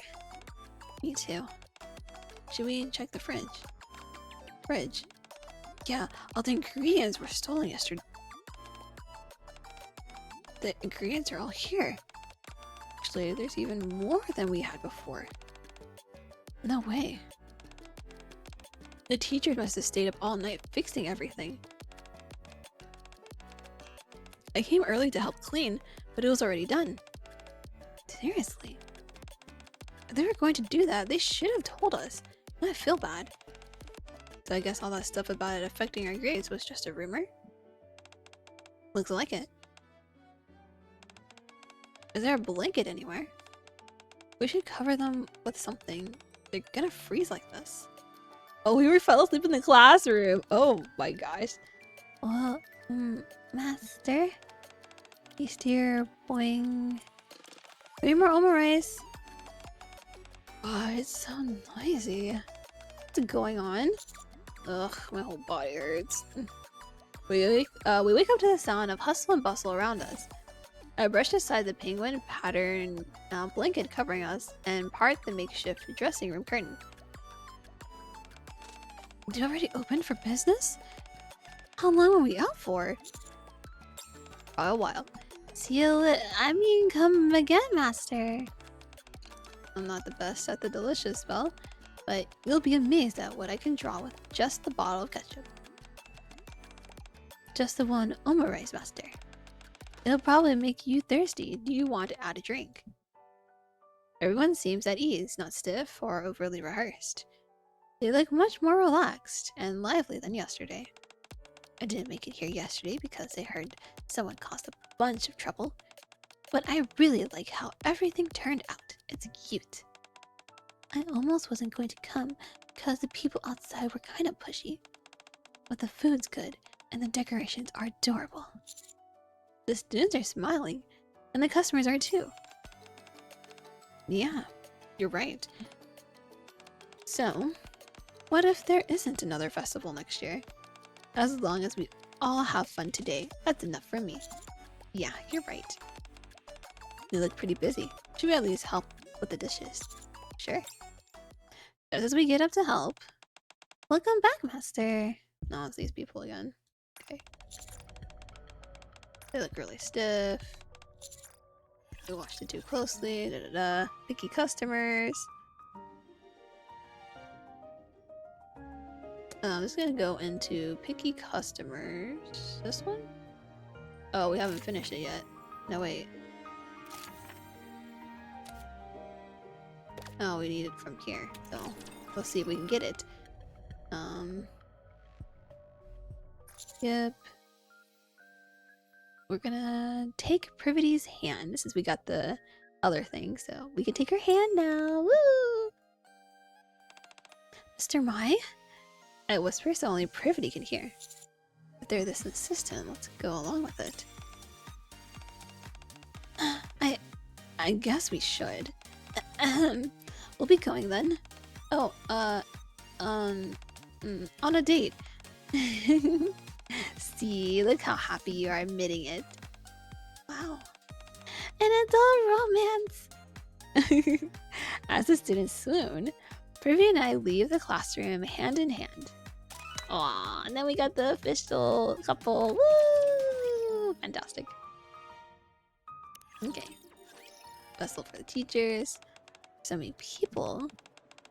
Me too. Should we check the fridge? Fridge? Yeah, all the ingredients were stolen yesterday. The ingredients are all here. Actually, there's even more than we had before. No way. The teacher must have stayed up all night fixing everything. I came early to help clean, but it was already done. Seriously? If they were going to do that, they should have told us. I feel bad. So I guess all that stuff about it affecting our grades was just a rumor? Looks like it. Is there a blanket anywhere? We should cover them with something. They're gonna freeze like this. Oh, we fell asleep in the classroom. Oh my gosh. Well, Master? East here, boing. 3 more omurice. Oh, it's so noisy. What's going on? Ugh, my whole body hurts. We wake up to the sound of hustle and bustle around us. I brushed aside the penguin pattern blanket covering us and part the makeshift dressing room curtain. Did you already open for business? How long were we out for? A while. Come again, Master. I'm not the best at the delicious spell, but you'll be amazed at what I can draw with just the bottle of ketchup. Just the one omurice, Master. It'll probably make you thirsty. Do you want to add a drink? Everyone seems at ease, not stiff or overly rehearsed. They look much more relaxed and lively than yesterday. I didn't make it here yesterday because I heard someone caused a bunch of trouble, but I really like how everything turned out. It's cute. I almost wasn't going to come because the people outside were kind of pushy, but the food's good and the decorations are adorable. The students are smiling, and the customers are too. Yeah, you're right. So, what if there isn't another festival next year? As long as we all have fun today, that's enough for me. Yeah, you're right. We look pretty busy. Should we at least help with the dishes? Sure. Just as we get up to help. Welcome back, Master. No, it's these people again. Okay. They look really stiff. We watched it too closely. Da da da. Picky customers. I'm just gonna go into picky customers. This one? Oh, we haven't finished it yet. No, wait. Oh, we need it from here. So, let's see if we can get it. Yep. We're gonna take Privity's hand since we got the other thing, so we can take her hand now. Woo! Mr. Mai? I whisper so only Privity can hear. If they're this insistent, let's go along with it. I guess we should. We'll be going then. Oh, on a date. See, look how happy you are admitting it. Wow. An adult romance! As the students swoon, Privy and I leave the classroom hand in hand. Aw, and then we got the official couple. Woo! Fantastic. Okay. festival for the teachers. So many people.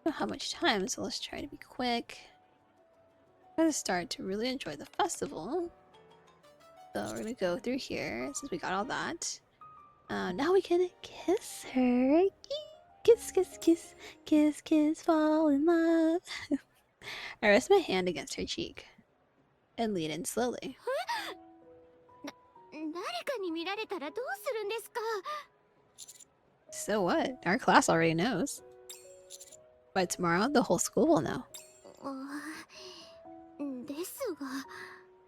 I don't have much time, so let's try to be quick. Gotta start to really enjoy the festival. So we're gonna go through here since we got all that. Now we can kiss her. Kiss, kiss, kiss, kiss, kiss, fall in love. I rest my hand against her cheek and lean in slowly. 誰かに見られたらどうするんですか？ So what? Our class already knows. By tomorrow, the whole school will know. ですが、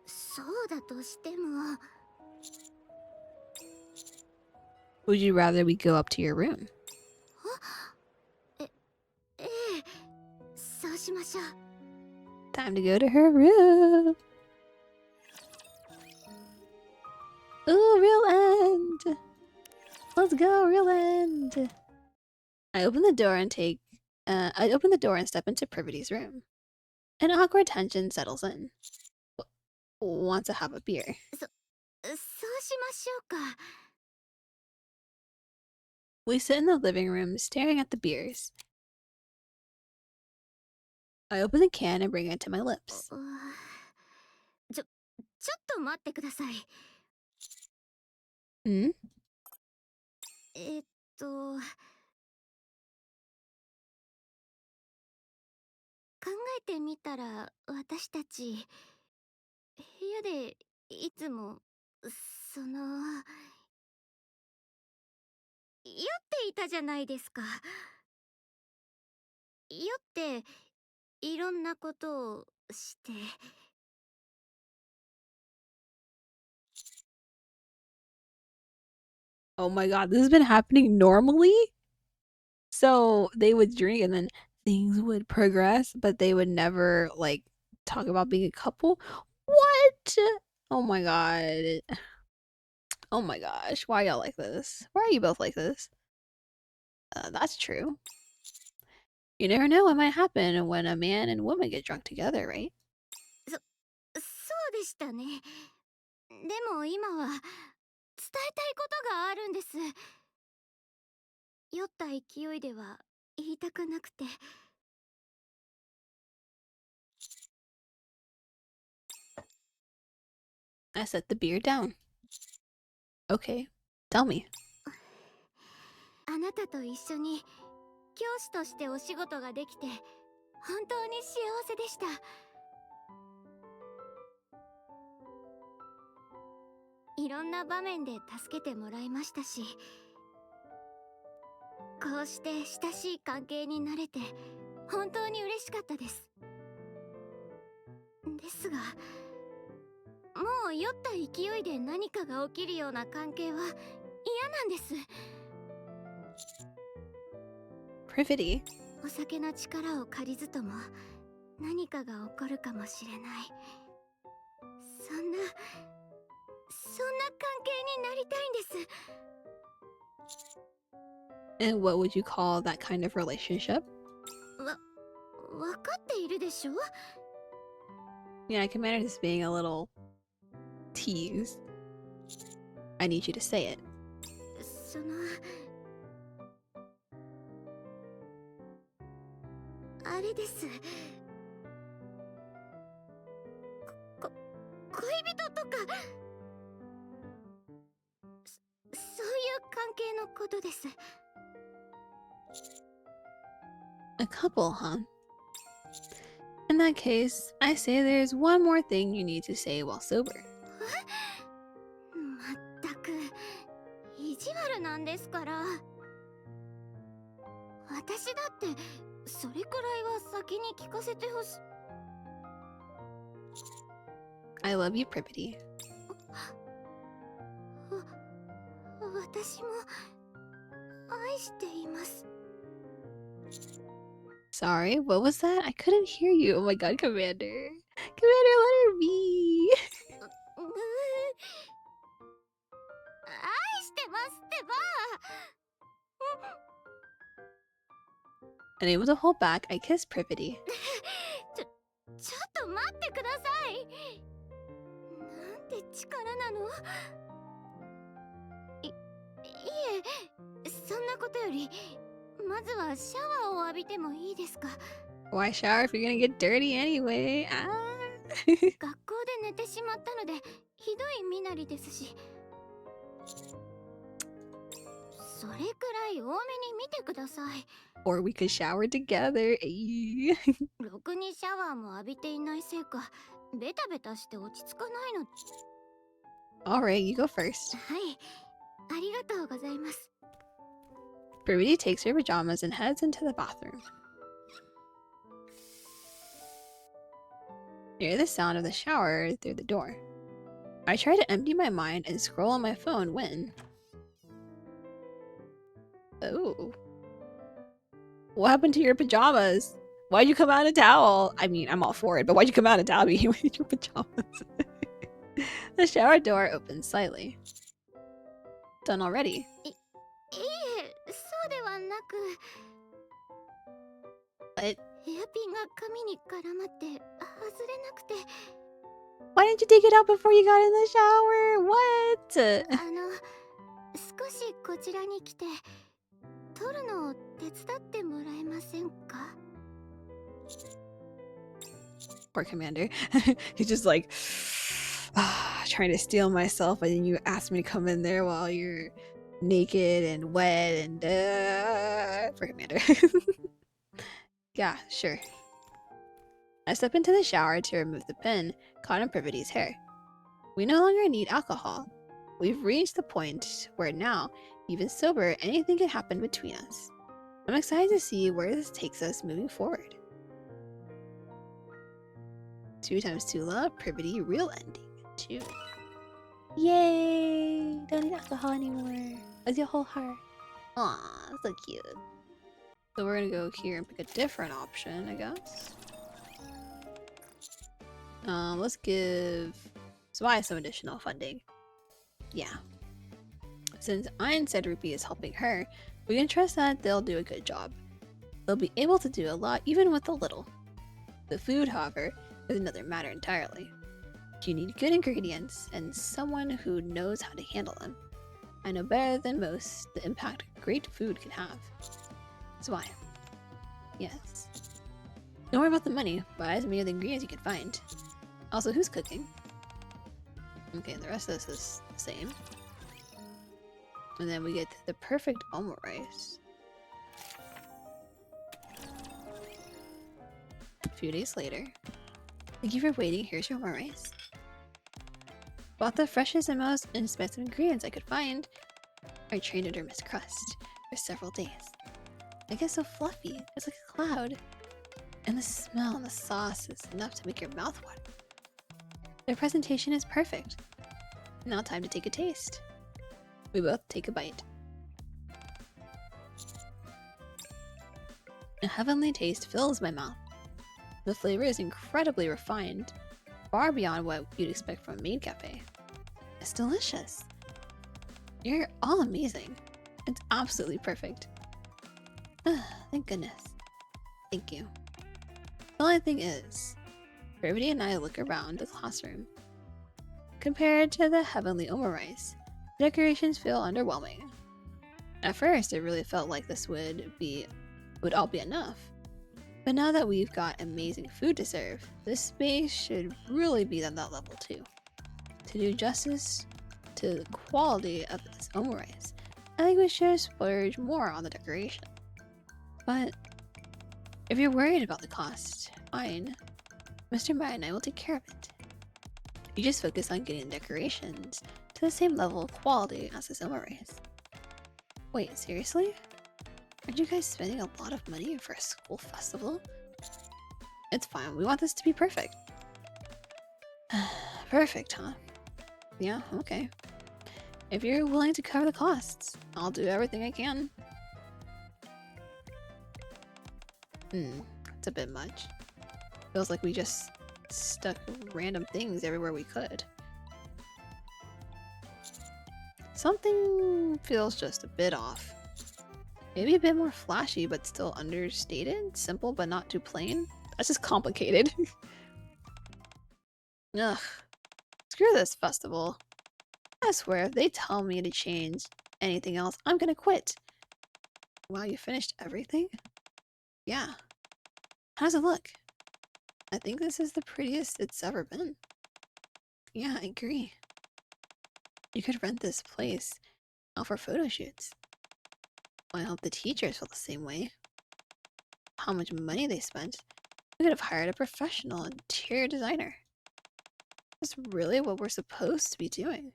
そうだとしても。 Would you rather we go up to your room? ええ、そうしましょう。 Time to go to her room. Ooh, real end. Let's go, real end. I open the door and step into Privity's room. An awkward tension settles in. Want to have a beer. そうしましょうか。 We sit in the living room, staring at the beers. I open the can and bring it to my lips. ちょっと待ってください。 Hmm? 考えてみたら私たち部屋でいつも酔っていたじゃないですか。酔っていろんなことをして。 Oh my god, this has been happening normally? So they would drink and then things would progress, but they would never like talk about being a couple? What? Oh my god. Oh my gosh, why y'all like this? Why are you both like this? That's true. You never know what might happen when a man and woman get drunk together, right? そうでしたね。でも今は伝えたいことがあるんです。酔った勢いでは言いたくなくて。 I set the beer down. Okay, tell me. あなたと一緒に教師としてお仕事ができて本当に幸せでした。いろんな場面で助けてもらいましたし、こうして親しい関係になれて本当に嬉しかったです。ですが、もう酔った勢いで何かが起きるような関係は嫌なんです。 Privity. お酒の力を借りずとも何かが起こるかもしれない。そんな関係になりたいんです。 And what would you call that kind of relationship? わかっているでしょ? Yeah, I can manage this being a little tease. I need you to say it. あれです。恋人とかそういう関係のことです。 A couple, huh? In that case, I say there's one more thing you need to say while sober. まったく意地悪なんですから。私だってそれくらいは先に聞かせてほし。 I love you, Privity. 私も愛しています。 Sorry, what was that? I couldn't hear you. Oh my god, Commander. Commander, let her be. 愛してますってば。 Unable to hold back, I kiss Privity. ちょっと待ってください。なんて力なの。いえ、そんなことよりまずはシャワーを浴びてもいいですか？ Why shower if you're gonna get dirty anyway? Ah. 学校で寝てしまったのでひどい身なりですし、それくらい多めに見てください。 Or we could shower together. Ayy. ろくにシャワーも浴びていないせいかベタベタして落ち着かないの。 Alright, you go first. はい、ありがとうございます。 Brivity takes her pajamas and heads into the bathroom. Hear the sound of the shower through the door. I try to empty my mind and scroll on my phone when... Oh. What happened to your pajamas? Why'd you come out in a towel? I mean, I'm all for it, but why'd you come out in a towel with your pajamas? The shower door opens slightly. Done already. いえ、そうではなく、 But ヘアピンが髪に絡まって外れなくて、 why didn't you take it out before you got in the shower? What? 少しこちらに来て取るのを手伝ってもらえませんか？ Poor Commander. He's just like trying to steal myself, and then you ask me to come in there while you're naked and wet and poor Commander. Yeah, sure. I step into the shower to remove the pin caught in Privity's hair. We no longer need alcohol. We've reached the point where now, even sober, anything can happen between us. I'm excited to see where this takes us moving forward. 2 times 2 love, Privity, real ending. 2. Yay! Don't need alcohol anymore. As your whole heart. Aw, so cute. So we're gonna go here and pick a different option, I guess. Let's give Zwei some additional funding. Yeah. Since Ein said Rupee is helping her, we can trust that they'll do a good job. They'll be able to do a lot even with a little. The food, however, is another matter entirely. You need good ingredients and someone who knows how to handle them. I know better than most the impact great food can have. Zwei. Yes. Don't worry about the money, buy as many of the ingredients you can find. Also, who's cooking? Okay, the rest of this is the same. And then we get the perfect omo rice. A few days later. Thank you for waiting, here's your omo rice. Bought the freshest and most inexpensive ingredients I could find. I trained under Miss Crust for several days. It gets so fluffy, it's like a cloud. And the smell and the sauce is enough to make your mouth water. Their presentation is perfect. Now time to take a taste. We both take a bite. A heavenly taste fills my mouth. The flavor is incredibly refined, far beyond what you'd expect from a maid cafe. It's delicious. You're all amazing. It's absolutely perfect. Thank goodness. Thank you. The only thing is, Brevity and I look around the classroom. Compared to the heavenly omo rice, the decorations feel underwhelming. At first, it really felt like this would all be enough. But now that we've got amazing food to serve, this space should really be on that level too. To do justice to the quality of this omo rice, I think we should splurge more on the decoration. But if you're worried about the cost, fine. Mr. Mai and I will take care of it. You just focus on getting the decorations to the same level of quality as this omo rice. Wait, seriously? Aren't you guys spending a lot of money for a school festival? It's fine, we want this to be perfect. Perfect, huh? Yeah, okay. If you're willing to cover the costs, I'll do everything I can. It's a bit much. Feels like we just stuck random things everywhere we could. Something feels just a bit off. Maybe a bit more flashy, but still understated? Simple, but not too plain? That's just complicated. Ugh. Screw this festival. I swear, if they tell me to change anything else, I'm gonna quit. Wow, you finished everything? Yeah. How does it look? I think this is the prettiest it's ever been. Yeah, I agree. You could rent this place out for photo shoots. I hope the teachers feel the same way. How much money they spent. We could have hired a professional interior designer. That's really what we're supposed to be doing.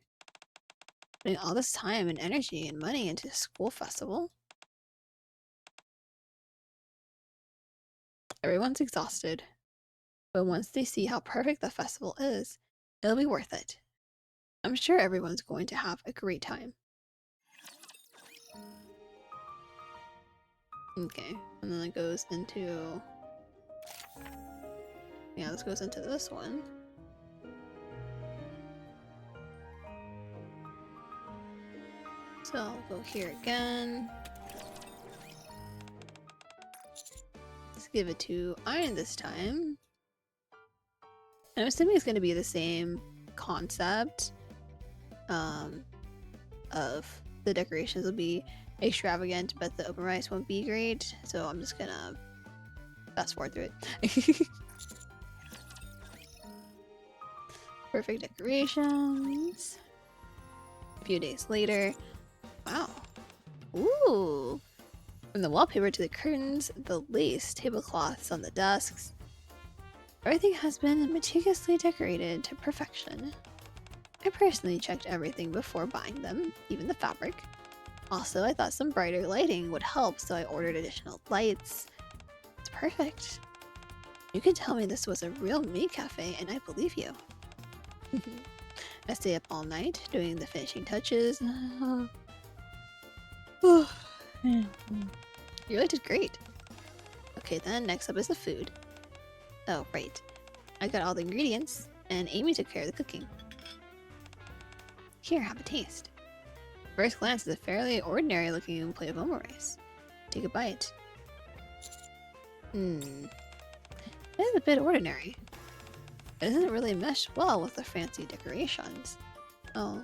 Putting all this time and energy and money into a school festival. Everyone's exhausted. But once they see how perfect the festival is, it'll be worth it. I'm sure everyone's going to have a great time. Okay, and then it goes into... Yeah, this goes into this one. So I'll go here again. Let's give it to iron this time. I'm assuming it's going to be the same concept of the decorations will be extravagant, but the open rice won't be great. So I'm just gonna fast forward through it. Perfect decorations. A few days later. Wow. Ooh. From the wallpaper to the curtains, the lace tablecloths on the desks. Everything has been meticulously decorated to perfection. I personally checked everything before buying them, even the fabric. Also, I thought some brighter lighting would help, so I ordered additional lights. It's perfect. You can tell me this was a real maid cafe, and I believe you. I stay up all night doing the finishing touches. You really did great. Okay, then next up is the food. Oh, right. I got all the ingredients, and Amy took care of the cooking. Here, have a taste. First glance is a fairly ordinary looking plate of omurice. Take a bite. It is a bit ordinary. It doesn't really mesh well with the fancy decorations. Oh.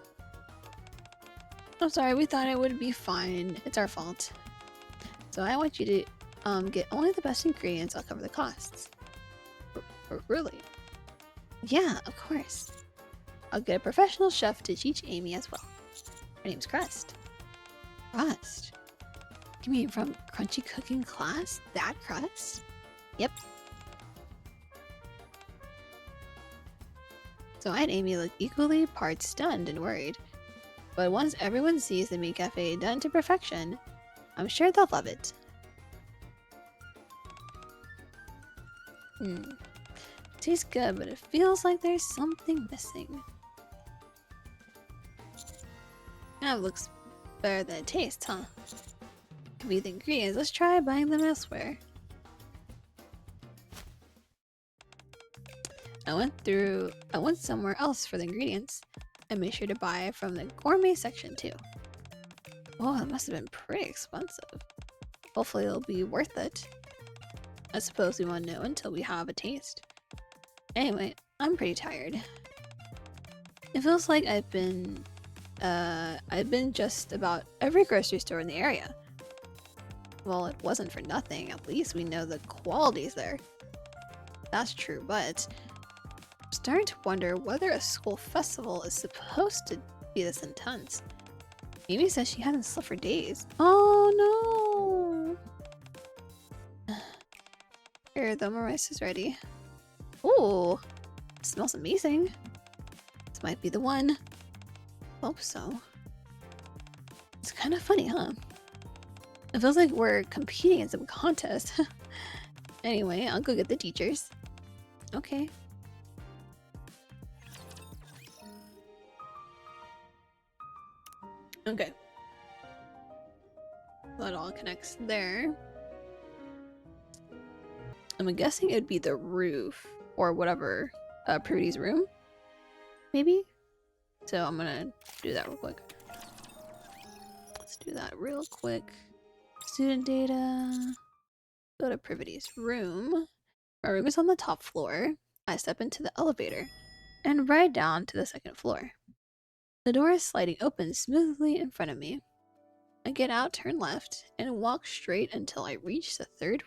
I'm sorry, we thought it would be fine. It's our fault. So I want you to get only the best ingredients. I'll cover the costs. Really? Yeah, of course. I'll get a professional chef to teach Amy as well. Her name's Crust. Crust? You mean from Crunchy Cooking class? That Crust? Yep. So I and Amy look equally parts stunned and worried. But once everyone sees the meat cafe done to perfection, I'm sure they'll love it. Tastes good, but it feels like there's something missing. That looks better than it tastes, huh? Could be the ingredients. Let's try buying them elsewhere. I went somewhere else for the ingredients. I made sure to buy from the gourmet section too. Oh, that must have been pretty expensive. Hopefully it'll be worth it. I suppose we won't know until we have a taste. Anyway, I'm pretty tired. It feels like I've been just about every grocery store in the area. Well, it wasn't for nothing. At least we know the quality's there. That's true, but I'm starting to wonder whether a school festival is supposed to be this intense. Amy says she hasn't slept for days. Oh no! Here, the omurice is ready. Ooh, it smells amazing. This might be the one. Hope so. It's kind of funny, huh? It feels like we're competing in some contest. Anyway, I'll go get the teachers. Okay. Okay. That all connects there. I'm guessing it would be the roof or whatever, Prudy's room, maybe? So I'm gonna do that real quick. Let's do that real quick. Student data. Go to Privity's room. Our room is on the top floor. I step into the elevator and ride down to the second floor. The door is sliding open smoothly in front of me. I get out, turn left, and walk straight until I reach the third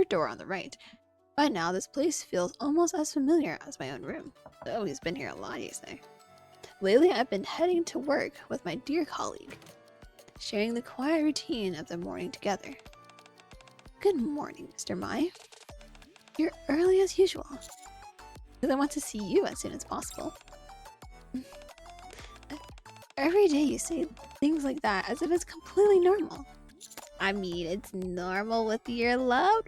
door on the right. By now, this place feels almost as familiar as my own room. Oh, he's been here a lot, you say. Lately, I've been heading to work with my dear colleague, sharing the quiet routine of the morning together. Good morning, Mr. Mai. You're early as usual, because I want to see you as soon as possible. Every day you say things like that as if it's completely normal. I mean, it's normal with your love.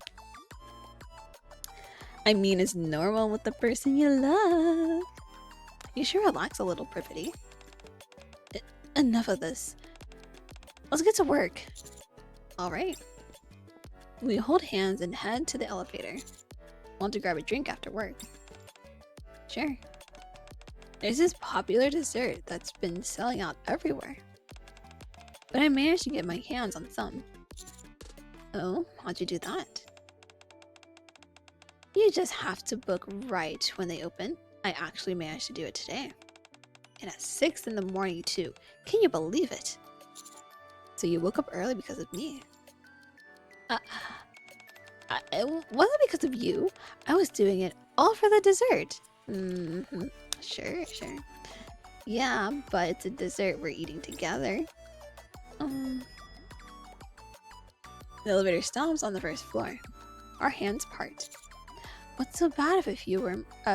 I mean, it's normal with the person you love. You should relax a little, Privity. Enough of this. Let's get to work. Alright. We hold hands and head to the elevator. Want to grab a drink after work? Sure. There's this popular dessert that's been selling out everywhere. But I managed to get my hands on some. Oh, how'd you do that? You just have to book right when they open. I actually managed to do it today. And at 6 in the morning too. Can you believe it? So you woke up early because of me. It wasn't because of you. I was doing it all for the dessert. Sure. Yeah, but it's a dessert we're eating together. The elevator stops on the first floor. Our hands part. What's so bad if a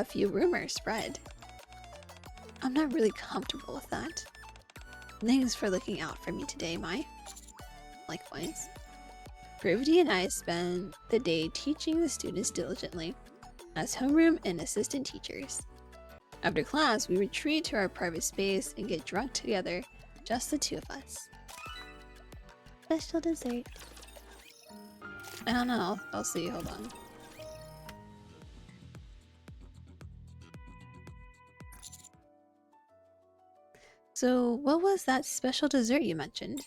few rumors spread? I'm not really comfortable with that. Thanks for looking out for me today, Mai. Likewise. Privity and I spend the day teaching the students diligently as homeroom and assistant teachers. After class, we retreat to our private space and get drunk together, just the two of us. Special dessert. I don't know. I'll see. Hold on. So, what was that special dessert you mentioned?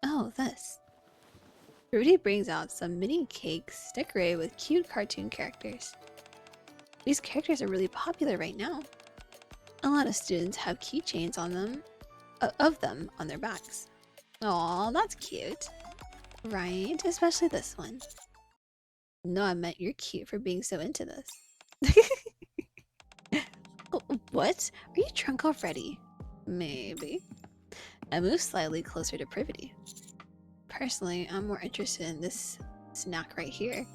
Oh, this. Rudy brings out some mini cakes decorated with cute cartoon characters. These characters are really popular right now. A lot of students have keychains on them, of them on their backs. Aw, that's cute. Right, especially this one. No, I meant you're cute for being so into this. Oh, what? Are you drunk already? Maybe. I move slightly closer to Privity. Personally, I'm more interested in this snack right here.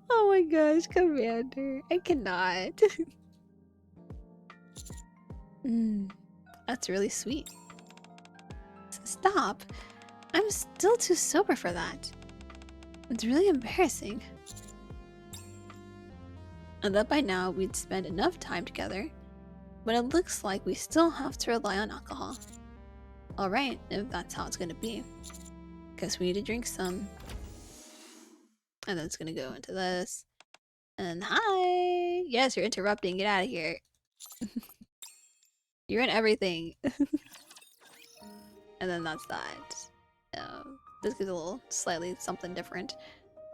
Oh my gosh, Commander. I cannot. That's really sweet. Stop. I'm still too sober for that. It's really embarrassing. I thought by now we'd spend enough time together, but it looks like we still have to rely on alcohol. Alright, if that's how it's gonna be. Guess we need to drink some. And then it's gonna go into this. And hi! Yes, you're interrupting. Get out of here. You're in everything. And then that's that. This gives a little slightly something different.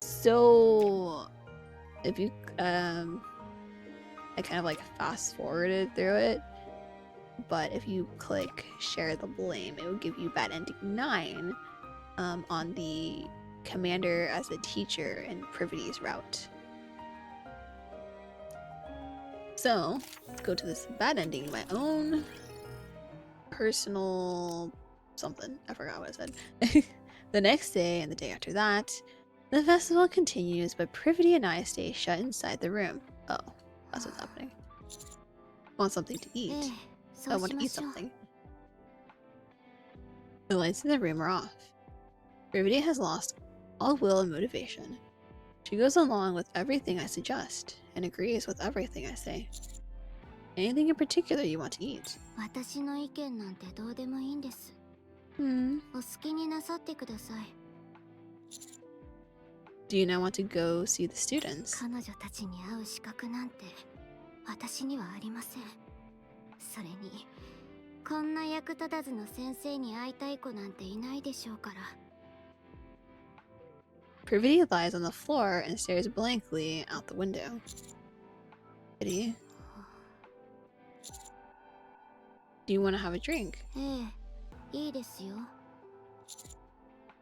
So if you I kind of like fast forwarded through it, but if you click share the blame, it will give you bad ending 9 on the commander as the teacher and Privity's route. So go to this bad ending, my own personal something. I forgot what I said. The next day and the day after that, the festival continues, but Privity and I stay shut inside the room. Oh, that's what's happening. Want something to eat. I want to eat something. The lights in the room are off. Privity has lost all will and motivation. She goes along with everything I suggest and agrees with everything I say. Anything in particular you want to eat? 私の意見なんてどうでもいいんです。お好きになさってください。Do you now want to go see the students? 彼女たちに会う資格なんて私にはありません。それにこんな役立たずの先生に会いたい子なんていないでしょうから。Privity lies on the floor and stares blankly out the window. Privity. Do you want to have a drink? ええ、いいですよ。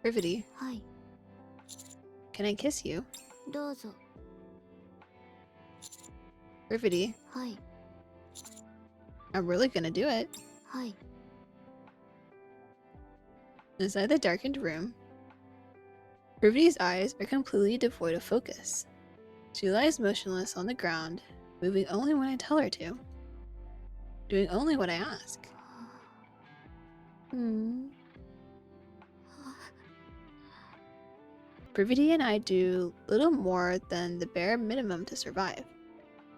Privity, はい、 can I kiss you? どうぞ。 Privity, はい、 I'm really gonna do it. はい。 Inside the darkened room, Privity's eyes are completely devoid of focus. She lies motionless on the ground, moving only when I tell her to, doing only what I ask. Privity and I do little more than the bare minimum to survive,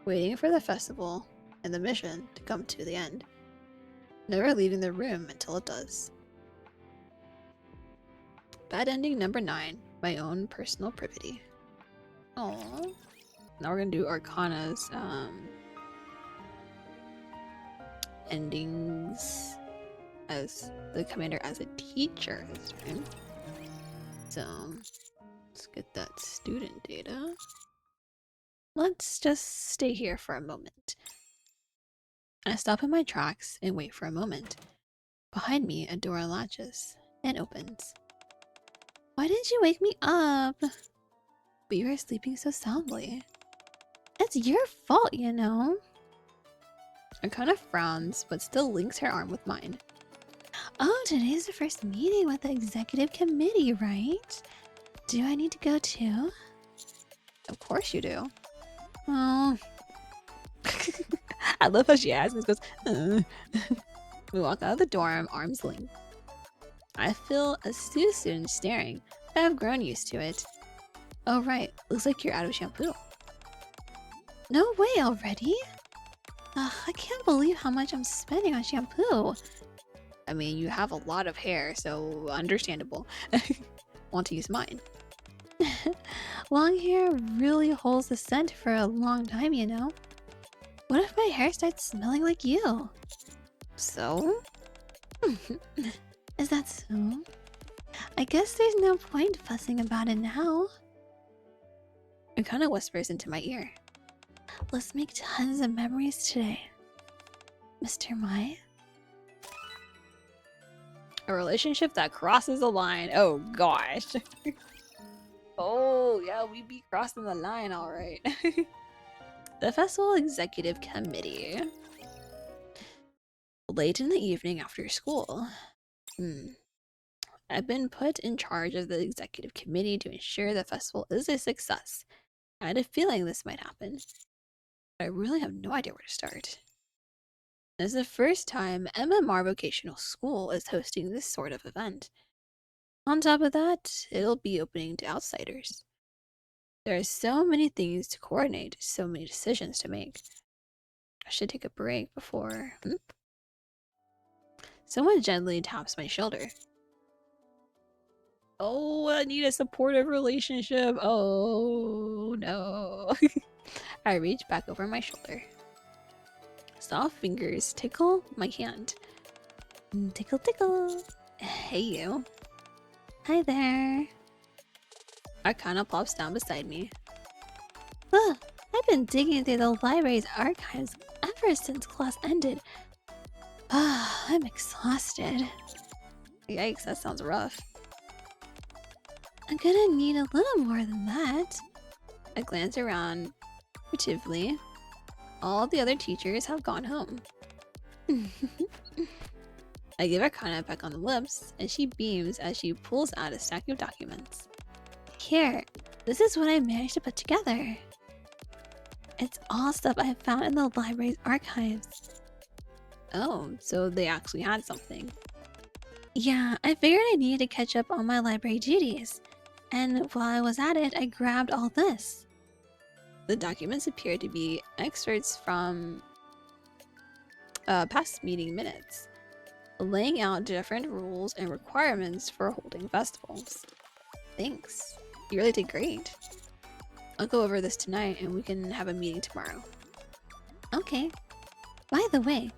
waiting for the festival and the mission to come to the end, never leaving the room until it does. Bad ending number 9, my own personal privity. Aww. Now we're gonna do Arcana's endings as the commander as a teacher this time. So let's get that student data. Let's just stay here for a moment. I stop in my tracks and wait for a moment. Behind me, a door latches and opens. Why didn't you wake me up? But you were sleeping so soundly. It's your fault, you know. Arcana frowns, but still links her arm with mine. Oh, today's the first meeting with the executive committee, right? Do I need to go too? Of course you do. Oh. I love how she asks and goes, We walk out of the dorm, arms linked. I feel a student staring, but I've grown used to it. Oh right, looks like you're out of shampoo. No way already? I can't believe how much I'm spending on shampoo. I mean, you have a lot of hair, so understandable. Want to use mine. Long hair really holds the scent for a long time, you know? What if my hair starts smelling like you? So? Is that so? I guess there's no point fussing about it now. It kind of whispers into my ear. Let's make tons of memories today, Mr. Mai. A relationship that crosses the line. Oh gosh. Oh yeah, we be crossing the line, all right. The Festival Executive Committee. Late in the evening after school. I've been put in charge of the executive committee to ensure the festival is a success. I had a feeling this might happen, but I really have no idea where to start. It's the first time MMR Vocational School is hosting this sort of event. On top of that, it'll be opening to outsiders. There are so many things to coordinate, so many decisions to make. I should take a break before... Someone gently taps my shoulder. Oh, I need a supportive relationship. Oh, no. I reach back over my shoulder. Soft fingers tickle my hand. Tickle, tickle. Hey, you. Hi there. Arcana plops down beside me. Ugh, I've been digging through the library's archives ever since class ended. I'm exhausted. Yikes, that sounds rough. I'm gonna need a little more than that. I glance around furtively. All the other teachers have gone home. I give Arcana a peck on the lips, and she beams as she pulls out a stack of documents. Here, this is what I managed to put together. It's all stuff I found in the library's archives. Oh, so they actually had something. Yeah, I figured I needed to catch up on my library duties. And while I was at it, I grabbed all this. The documents appear to be excerpts from past meeting minutes, laying out different rules and requirements for holding festivals. Thanks. You really did great. I'll go over this tonight and we can have a meeting tomorrow. Okay. By the way,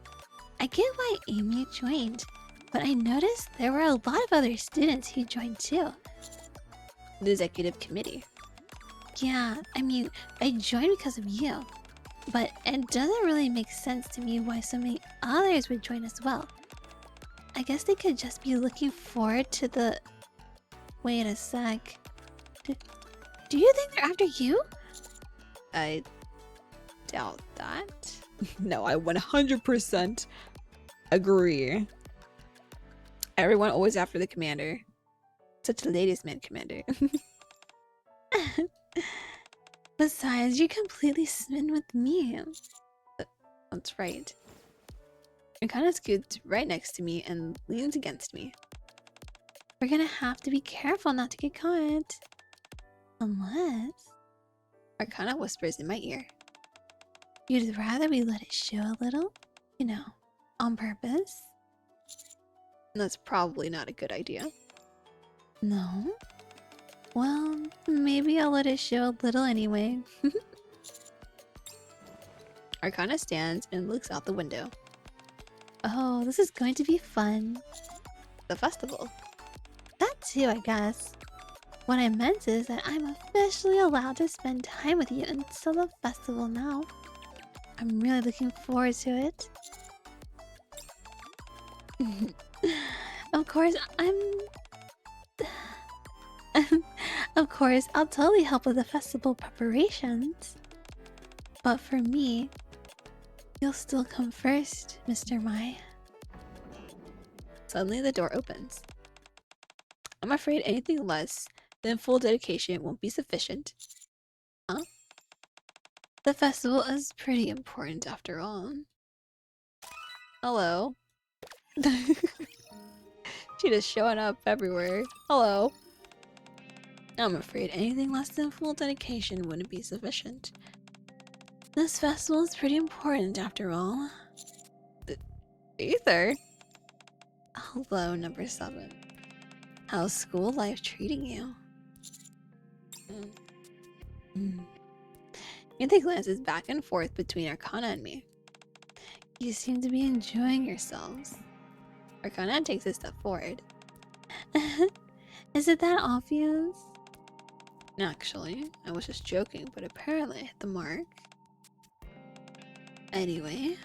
I get why Amy joined, but I noticed there were a lot of other students who joined too. The executive committee. Yeah, I mean, I joined because of you. But it doesn't really make sense to me why so many others would join as well. I guess they could just be looking forward to the... Wait a sec. Do you think they're after you? I doubt that. No, I 100% agree. Everyone always after the commander. Such a ladies' man commander. Besides, you're completely smitten with me. That's right. It kind of scoots right next to me and leans against me. We're gonna have to be careful not to get caught. Unless... Arcana whispers in my ear. You'd rather we let it show a little? You know, on purpose? That's probably not a good idea. No? Well, maybe I'll let it show a little anyway. Arcana stands and looks out the window. Oh, this is going to be fun. The festival. That too, I guess. What I meant is that I'm officially allowed to spend time with you until the festival now. I'm really looking forward to it. Of course, Of course, I'll totally help with the festival preparations. But for me, you'll still come first, Mr. Mai. Suddenly the door opens. I'm afraid anything less than full dedication won't be sufficient. Huh? The festival is pretty important after all. Hello. She just showing up everywhere. Hello. I'm afraid anything less than full dedication wouldn't be sufficient. This festival is pretty important after all. Ether? Hello, number 7. How's school life treating you? Ether glances back and forth between Arcana and me. You seem to be enjoying yourselves. Arcana takes a step forward. Is it that obvious? Actually, I was just joking, but apparently I hit the mark. Anyway,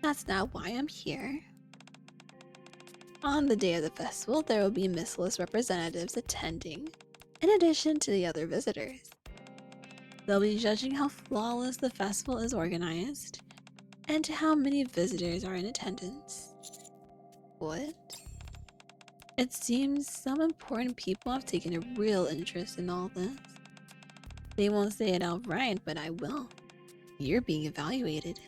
that's not why I'm here. On the day of the festival, there will be missless representatives attending, in addition to the other visitors. They'll be judging how flawless the festival is organized, and to how many visitors are in attendance. What? It seems some important people have taken a real interest in all this. They won't say it outright, but I will. You're being evaluated.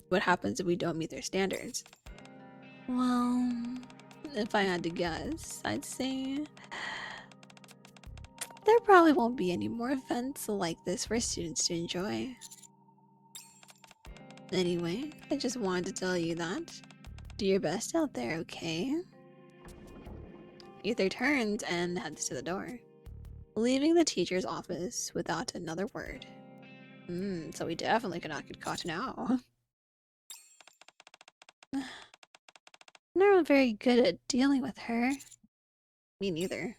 What happens if we don't meet their standards? Well, if I had to guess, I'd say there probably won't be any more events like this for students to enjoy. Anyway, I just wanted to tell you that. Do your best out there, okay? Ether turns and heads to the door, leaving the teacher's office without another word. So we definitely cannot get caught now. I'm not very good at dealing with her. Me neither.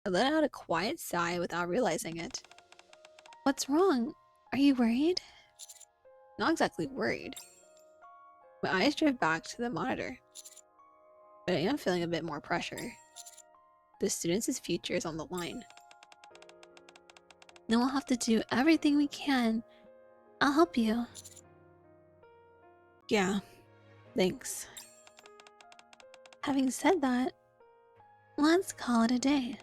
I let out a quiet sigh without realizing it. What's wrong? Are you worried? Not exactly worried. My eyes drift back to the monitor, but I am feeling a bit more pressure. The students' future is on the line. Then we'll have to do everything we can. I'll help you. Yeah, thanks. Having said that, let's call it a day.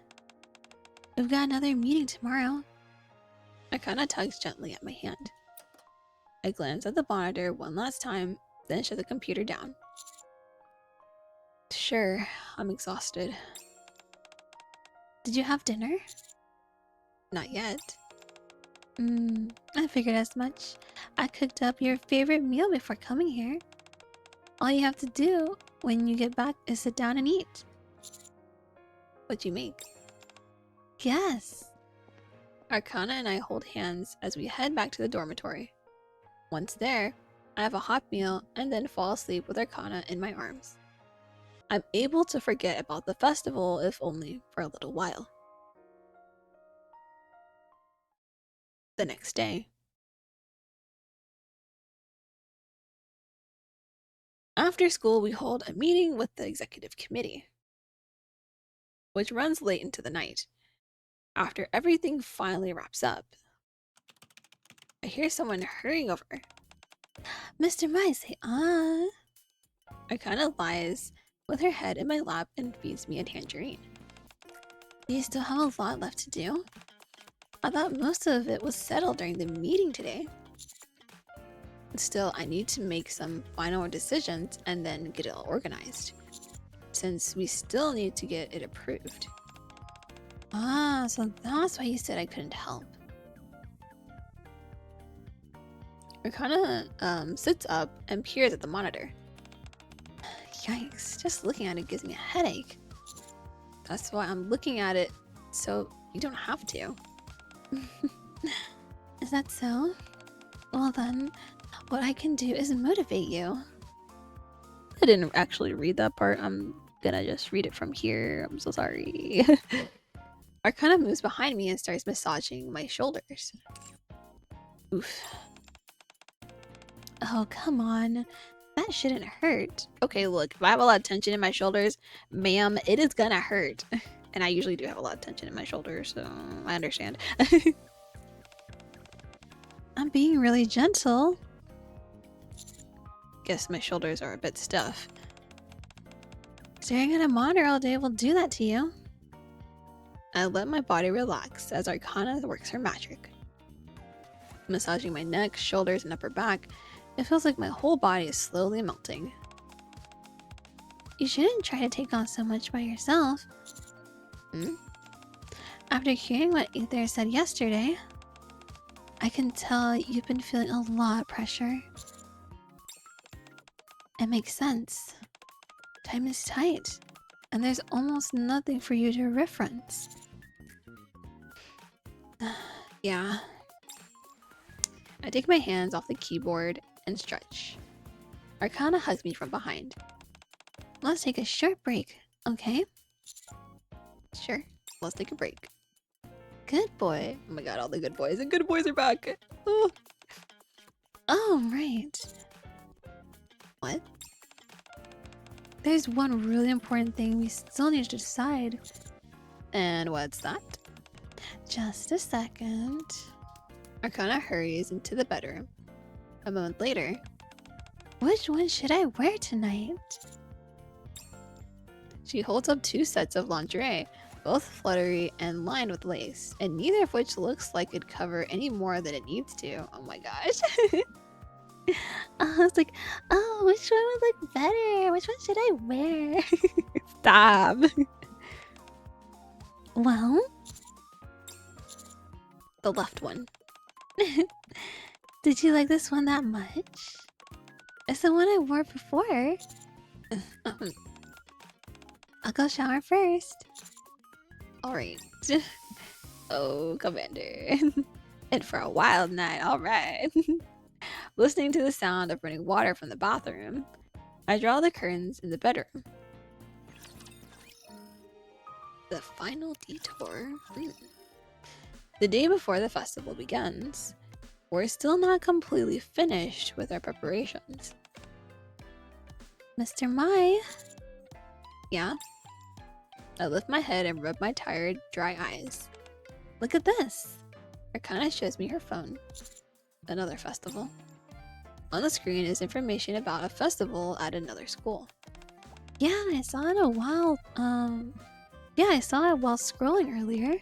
We've got another meeting tomorrow. Akana tugs gently at my hand. I glance at the monitor one last time, then shut the computer down. Sure, I'm exhausted. Did you have dinner? Not yet. I figured as much. I cooked up your favorite meal before coming here. All you have to do when you get back is sit down and eat. What'd you make? Guess. Arcana and I hold hands as we head back to the dormitory. Once there, I have a hot meal and then fall asleep with Arcana in my arms. I'm able to forget about the festival, if only for a little while. the next day. After school, we hold a meeting with the executive committee, which runs late into the night. After everything finally wraps up, I hear someone hurrying over. Mr. Mai, say ah. Arcana lies with her head in my lap and feeds me a tangerine. Do you still have a lot left to do? I thought most of it was settled during the meeting today. Still, I need to make some final decisions and then get it all organized, since we still need to get it approved. Ah, so that's why you said I couldn't help. Arcana sits up and peers at the monitor. Yikes, just looking at it gives me a headache. That's why I'm looking at it so you don't have to. Is that so? Well then, what I can do is motivate you. I didn't actually read that part. I'm gonna just read it from here. I'm so sorry. Arcana moves behind me and starts massaging my shoulders. Oof. Oh, come on. That shouldn't hurt. Okay, look, if I have a lot of tension in my shoulders, ma'am, it is gonna hurt. And I usually do have a lot of tension in my shoulders, so I understand. I'm being really gentle. Guess my shoulders are a bit stiff. Staring at a monitor all day will do that to you. I let my body relax as Arcana works her magic. Massaging my neck, shoulders, and upper back, it feels like my whole body is slowly melting. You shouldn't try to take on so much by yourself. After hearing what Ether said yesterday, I can tell you've been feeling a lot of pressure. It makes sense. Time is tight, and there's almost nothing for you to reference. Yeah. I take my hands off the keyboard and stretch. Arcana hugs me from behind. Let's take a short break, okay? Sure, let's take a break. Good boy. Oh my god, all the good boys. The good boys are back. Oh, right. What? There's one really important thing we still need to decide. And what's that? Just a second. Arcana hurries into the bedroom. A moment later, which one should I wear tonight? She holds up 2 sets of lingerie, both fluttery and lined with lace, and neither of which looks like it'd cover any more than it needs to. Oh my gosh. I was like, oh, which one would look better? Which one should I wear? Stop. Well, the left one. Did you like this one that much? It's the one I wore before. I'll go shower first. Alright. Oh, Commander. And for a wild night, alright. Listening to the sound of running water from the bathroom, I draw the curtains in the bedroom. The final detour. The day before the festival begins, we're still not completely finished with our preparations. Mr. Mai? Yeah? I lift my head and rub my tired, dry eyes. Look at this! Arcana shows me her phone. Another festival. On the screen is information about a festival at another school. Yeah, I saw it while scrolling earlier.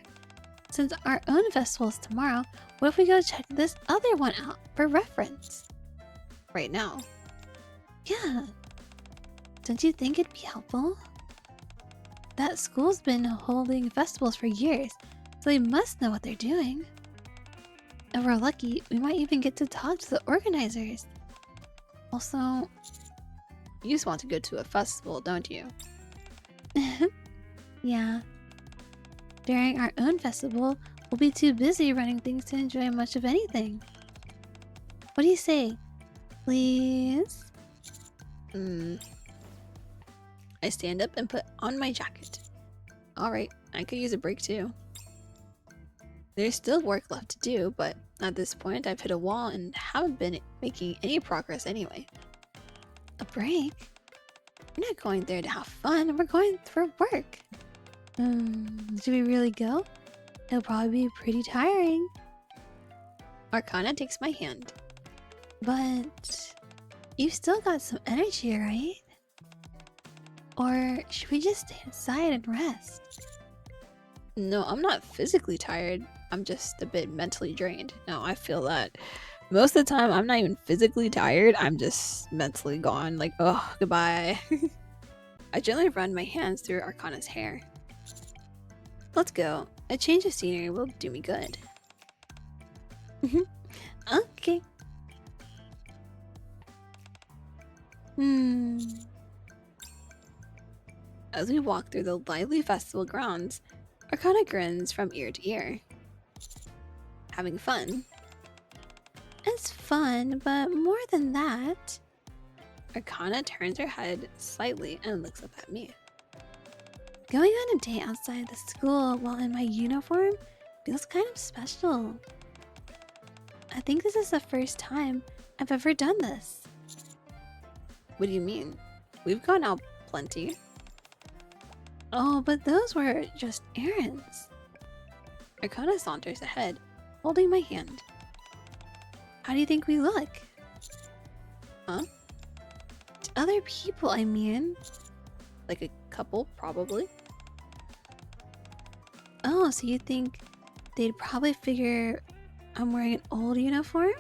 Since our own festival is tomorrow, what if we go check this other one out for reference? Right now? Yeah. Don't you think it'd be helpful? That school's been holding festivals for years, so they must know what they're doing. If we're lucky, we might even get to talk to the organizers. Also, you just want to go to a festival, don't you? Yeah. During our own festival, we'll be too busy running things to enjoy much of anything. What do you say? Please? I stand up and put on my jacket. Alright, I could use a break too. There's still work left to do, but At this point, I've hit a wall and haven't been making any progress anyway. A break? We're not going there to have fun, we're going for work. Do we really go? It'll probably be pretty tiring. Arcana takes my hand. But you've still got some energy, right? Or should we just stay inside and rest? No, I'm not physically tired. I'm just a bit mentally drained. No, I feel that. Most of the time, I'm not even physically tired. I'm just mentally gone. Like, oh, goodbye. I gently run my hands through Arcana's hair. Let's go. A change of scenery will do me good. Okay. As we walk through the lively festival grounds, Arcana grins from ear to ear. Having fun. It's fun, but more than that. Arcana turns her head slightly and looks up at me. Going on a date outside the school while in my uniform feels kind of special. I think this is the first time I've ever done this. What do you mean? We've gone out plenty. Oh, but those were just errands. Arcana saunters ahead, holding my hand. How do you think we look? Huh? To other people, I mean. Like a couple, probably. Oh, so you think they'd probably figure I'm wearing an old uniform?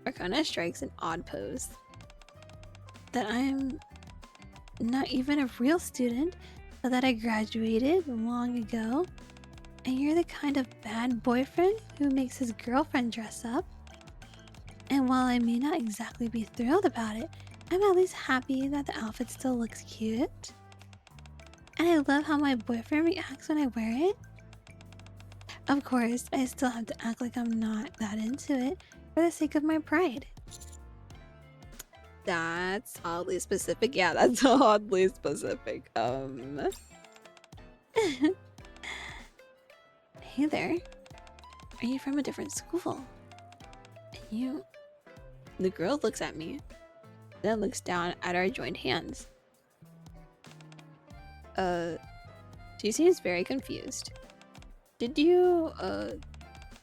Arcana strikes an odd pose. That I'm not even a real student, but that I graduated long ago. And you're the kind of bad boyfriend who makes his girlfriend dress up. And while I may not exactly be thrilled about it, I'm at least happy that the outfit still looks cute. And I love how my boyfriend reacts when I wear it. Of course, I still have to act like I'm not that into it for the sake of my pride. That's oddly specific. Yeah, that's oddly specific. Hey there. Are you from a different school? And you... The girl looks at me, then looks down at our joined hands. She seems very confused. Did you,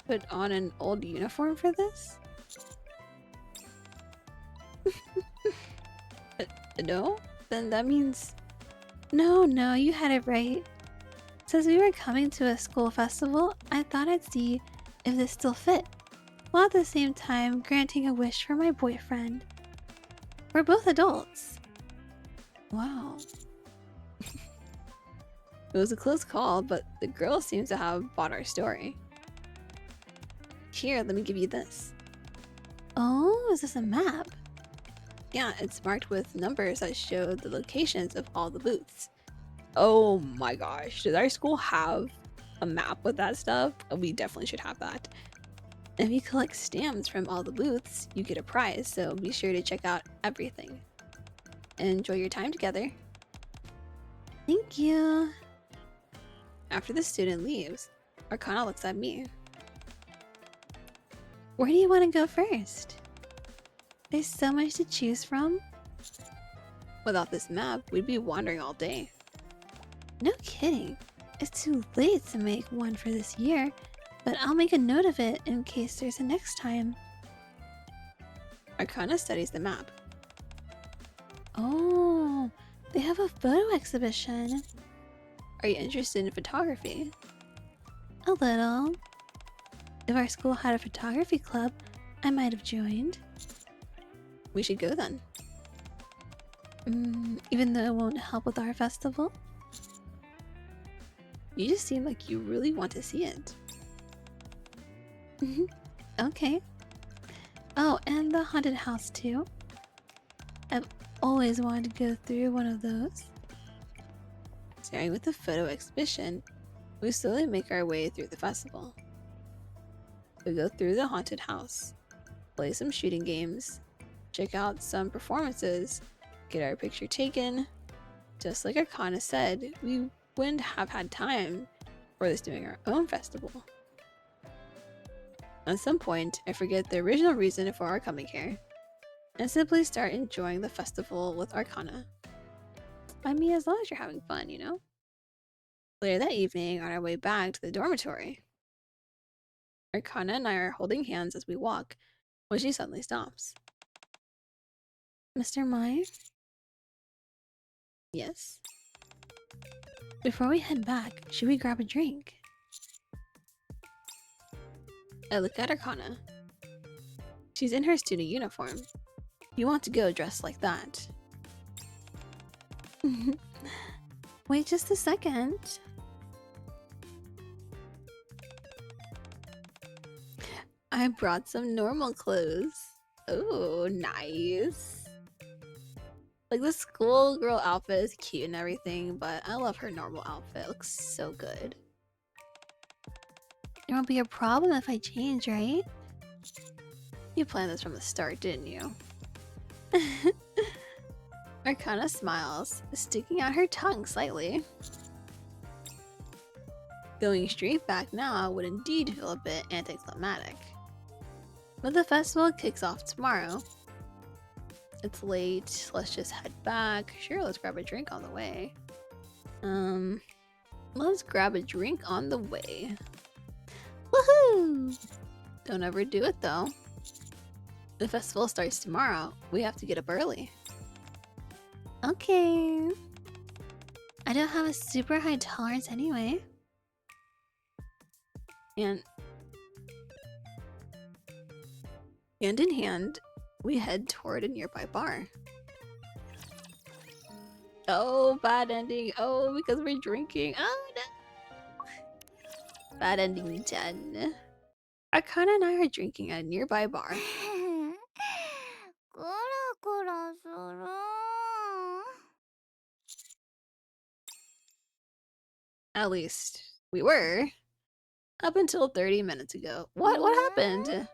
put on an old uniform for this? No? Then that means... No, you had it right. Since we were coming to a school festival, I thought I'd see if this still fit, while at the same time granting a wish for my boyfriend. We're both adults. Wow. It was a close call, but the girl seems to have bought our story. Here, let me give you this. Oh, is this a map? Yeah, it's marked with numbers that show the locations of all the booths. Oh my gosh, does our school have a map with that stuff? We definitely should have that. If you collect stamps from all the booths, you get a prize, so be sure to check out everything. Enjoy your time together. Thank you. After the student leaves, Arcana looks at me. Where do you want to go first? There's so much to choose from. Without this map, we'd be wandering all day. No kidding. It's too late to make one for this year, but I'll make a note of it in case there's a next time. Arcana studies the map. Oh, they have a photo exhibition. Are you interested in photography? A little. If our school had a photography club, I might have joined. We should go then. Even though it won't help with our festival? You just seem like you really want to see it. Okay. Oh, and the haunted house too. I've always wanted to go through one of those. Starting with the photo exhibition, we slowly make our way through the festival. We go through the haunted house, play some shooting games, check out some performances, get our picture taken. Just like Arcana said, we wouldn't have had time for this doing our own festival. At some point, I forget the original reason for our coming here, and simply start enjoying the festival with Arcana. I mean, as long as you're having fun, you know? Later that evening, on our way back to the dormitory, Arcana and I are holding hands as we walk, when she suddenly stops. Mr. Mai? Yes? Before we head back, should we grab a drink? I look at Arcana. She's in her student uniform. You want to go dressed like that. Wait just a second. I brought some normal clothes. Oh, nice. Like, the schoolgirl outfit is cute and everything, but I love her normal outfit. It looks so good. There won't be a problem if I change, right? You planned this from the start, didn't you? Arcana smiles, sticking out her tongue slightly. Going straight back now would indeed feel a bit anticlimactic. But the festival kicks off tomorrow. It's late, let's just head back. Sure, let's grab a drink on the way. Let's grab a drink on the way. Woohoo! Don't overdo it though. The festival starts tomorrow. We have to get up early. Okay. I don't have a super high tolerance anyway. And hand in hand, we head toward a nearby bar. Oh, bad ending. Oh, because we're drinking. Oh no. Bad ending 10. Arcana and I are drinking at a nearby bar. ゴラゴラする。At least, we were. Up until 30 minutes ago. What happened?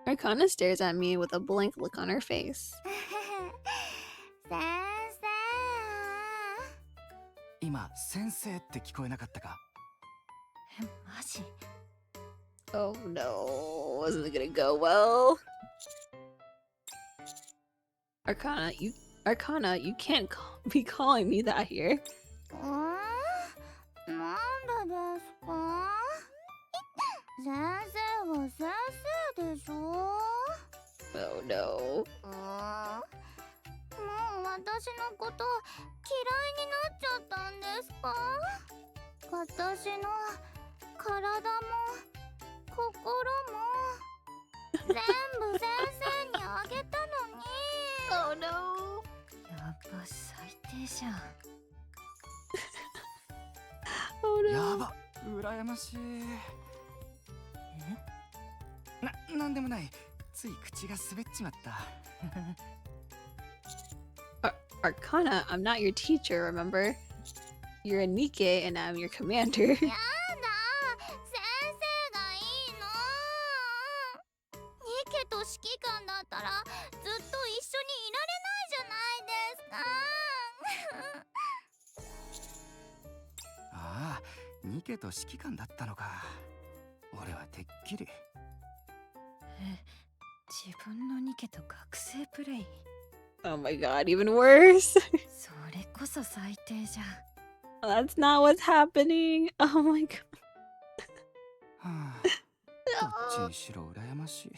Arcana stares at me with a blank look on her face. 先生。今先生って聞こえなかったか？え、マジ？ Oh no, wasn't it gonna go well? Arcana, you can't be calling me that here. なんでですか？先生は先生でしょ？ Oh no. もう私のこと嫌いになっちゃったんですか？私の体も心も全部先生にあげたのに。Oh no. やっぱ最低じゃん。Oh や no. ば、羨ましい。なんでもない。つい口が滑っちまった。Arcana, I'm not your teacher, remember? You're a Nikke and I'm your commander. やだ、先生がいいの。ニケと指揮官だったらずっと一緒にいられないじゃないですか。ああ、ニケと指揮官だったのか。俺はてっきり。自分のニケと学生プレイ。 Oh my god, even worse. それこそ最低じゃん。 That's not what's happening. Oh my god. はあ、どっちにしろ羨ましい。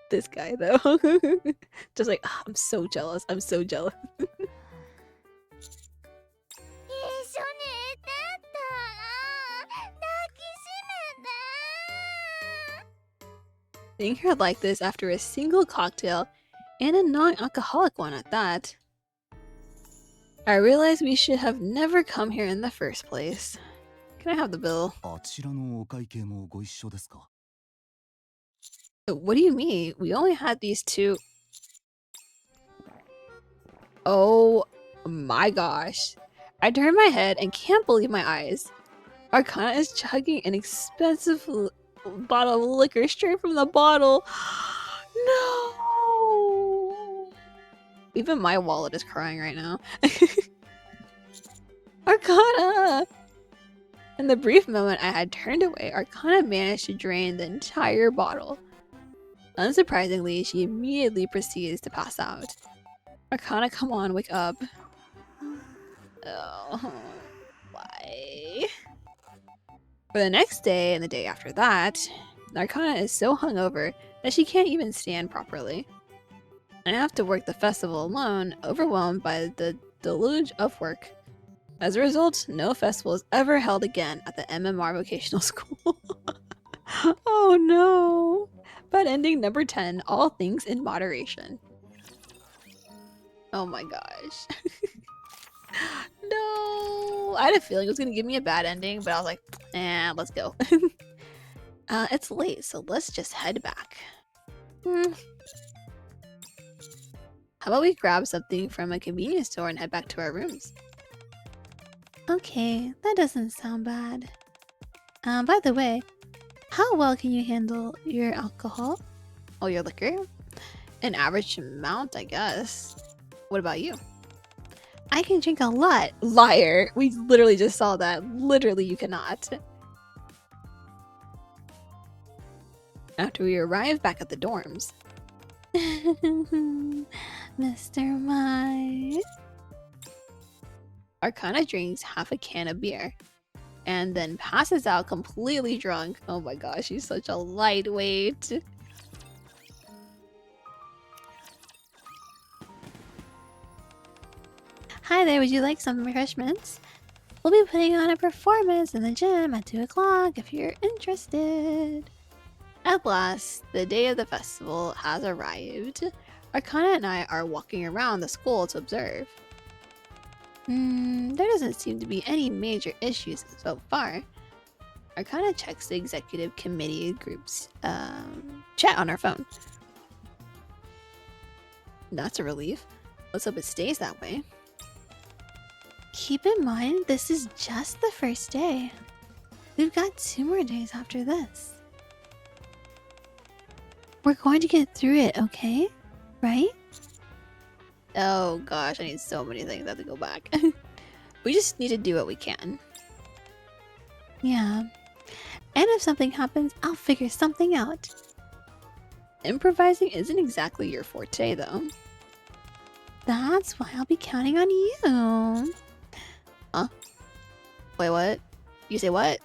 This guy though. Just like, I'm so jealous. I'm so jealous. 一緒にいてったら抱きしめて。 Seeing her like this after a single cocktail, and a non-alcoholic one at that, I realized we should have never come here in the first place. Can I have the bill? あちらのお会計もご一緒ですか? What do you mean? We only had these two. Oh my gosh. I turned my head and can't believe my eyes. Arcana is chugging an expensive bottle of liquor straight from the bottle. No! Even my wallet is crying right now. Arcana! In the brief moment I had turned away, Arcana managed to drain the entire bottle. Unsurprisingly, she immediately proceeds to pass out. Arcana, come on, wake up. Oh, why? For the next day and the day after that, Arcana is so hungover that she can't even stand properly. I have to work the festival alone, overwhelmed by the deluge of work. As a result, no festival is ever held again at the MMR vocational school. Oh no! But ending number 10, all things in moderation. Oh my gosh. No! I had a feeling it was gonna give me a bad ending, but I was like, let's go. It's late, so let's just head back. How about we grab something from a convenience store and head back to our rooms? Okay, that doesn't sound bad. By the way, how well can you handle your alcohol? Oh, your liquor? An average amount, I guess. What about you? I can drink a lot. Liar! We literally just saw that. Literally, you cannot. After we arrive back at the dorms. Mr. Mai. Arcana drinks half a can of beer and then passes out completely drunk. Oh my gosh, she's such a lightweight. Hi there, would you like some refreshments? We'll be putting on a performance in the gym at 2 o'clock if you're interested. At last, the day of the festival has arrived. Arcana and I are walking around the school to observe. There doesn't seem to be any major issues so far. Arcana checks the executive committee group's chat on her phone. That's a relief. Let's hope it stays that way. Keep in mind, this is just the first day. We've got 2 more days after this. We're going to get through it, okay? Right? Oh gosh, I need so many things. I have to go back. We just need to do what we can. Yeah. And if something happens, I'll figure something out. Improvising isn't exactly your forte, though. That's why I'll be counting on you. Huh? Wait, what? You say what?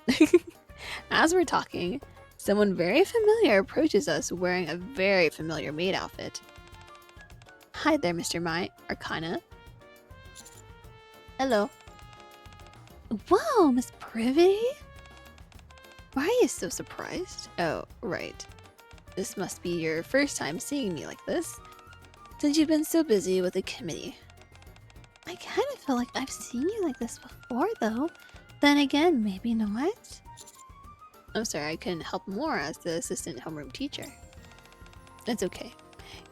As we're talking, someone very familiar approaches us wearing a very familiar maid outfit. Hi there, Mr. Mai, Arcana. Hello. Whoa, Miss Privy? Why are you so surprised? Oh, right. This must be your first time seeing me like this, since you've been so busy with the committee. I kind of feel like I've seen you like this before, though. Then again, maybe not. I'm sorry, I couldn't help more as the assistant homeroom teacher. It's okay.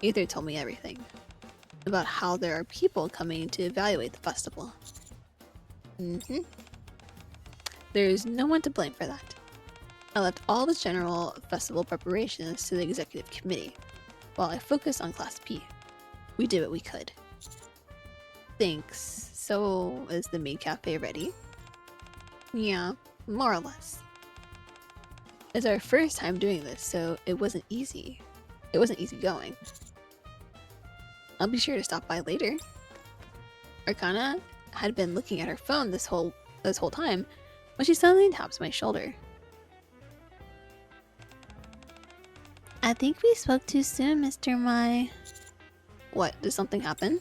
Ether told me everything about how there are people coming to evaluate the festival. There's no one to blame for that. I left all the general festival preparations to the executive committee, while I focused on Class P. We did what we could. Thanks. So, is the maid cafe ready? Yeah, more or less. It's our first time doing this, so it wasn't easy. It wasn't easy going. I'll be sure to stop by later. Arcana had been looking at her phone this whole time when she suddenly taps my shoulder. I think we spoke too soon, Mr. Mai. What, did something happen?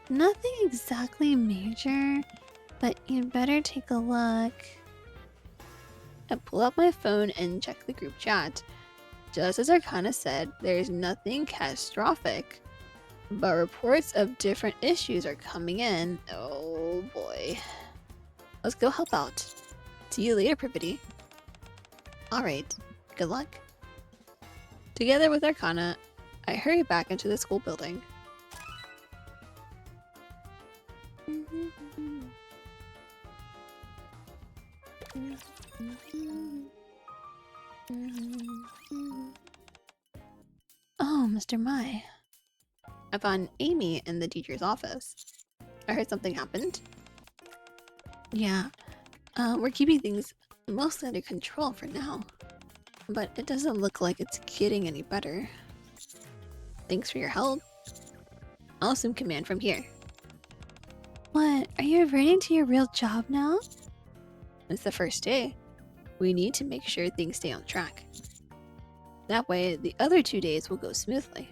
Nothing exactly major, but you'd better take a look. I pull out my phone and check the group chat. Just as Arcana said, there's nothing catastrophic, but reports of different issues are coming in. Oh boy. Let's go help out. See you later, Privity. Alright, good luck. Together with Arcana, I hurry back into the school building. Oh, Mr. Mai. I found Amy in the teacher's office. I heard something happened. Yeah, We're keeping things mostly under control for now. But it doesn't look like it's getting any better. Thanks for your help. I'll assume command from here. What? Are you reverting to your real job now? It's the first day. We need to make sure things stay on track. That way, the other 2 days will go smoothly.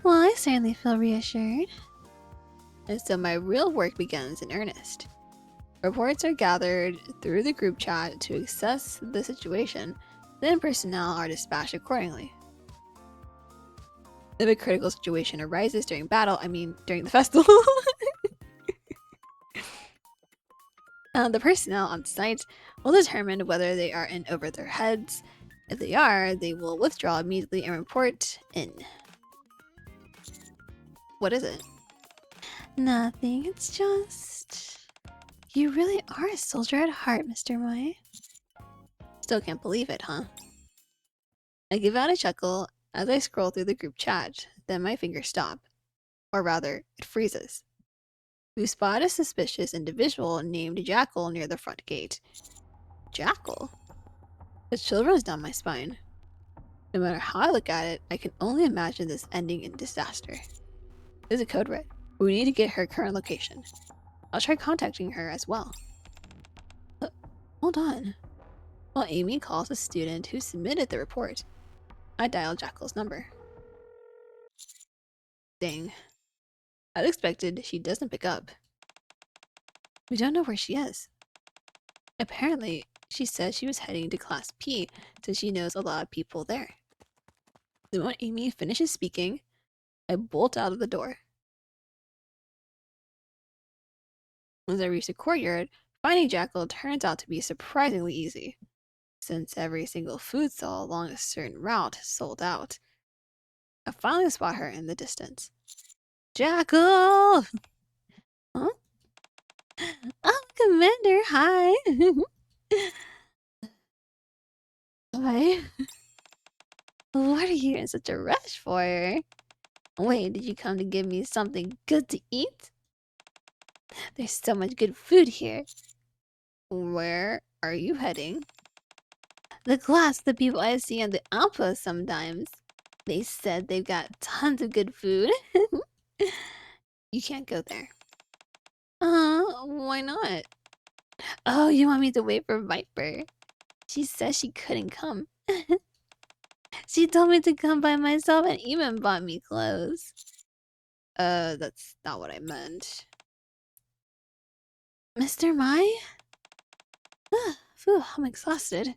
Well, I certainly feel reassured. And so my real work begins in earnest. Reports are gathered through the group chat to assess the situation, then personnel are dispatched accordingly. If a critical situation arises during battle, during the festival, the personnel on site will determine whether they are in over their heads. If they are, they will withdraw immediately and report in. What is it? Nothing, it's just... You really are a soldier at heart, Mr. Moy. Still can't believe it, huh? I give out a chuckle as I scroll through the group chat, then my fingers stop. Or rather, it freezes. We spot a suspicious individual named Jackal near the front gate. Jackal? The chill runs down my spine. No matter how I look at it, I can only imagine this ending in disaster. There's a code red. We need to get her current location. I'll try contacting her as well. Hold on. While Amy calls a student who submitted the report, I dial Jackal's number. Dang. As expected, she doesn't pick up. We don't know where she is. Apparently, she said she was heading to Class P since she knows a lot of people there. The moment Amy finishes speaking, I bolt out of the door. As I reach the courtyard, finding Jackal turns out to be surprisingly easy, since every single food stall along a certain route sold out. I finally spot her in the distance. Jackal! Huh? Oh, Commander, hi! Why? What are you in such a rush for? Wait, did you come to give me something good to eat? There's so much good food here. Where are you heading? The class, the people I see on the outpost sometimes. They said they've got tons of good food. You can't go there. Why not? Oh, you want me to wait for Viper? She said she couldn't come. She told me to come by myself and even bought me clothes. That's not what I meant. Mr. Mai? Phew, I'm exhausted.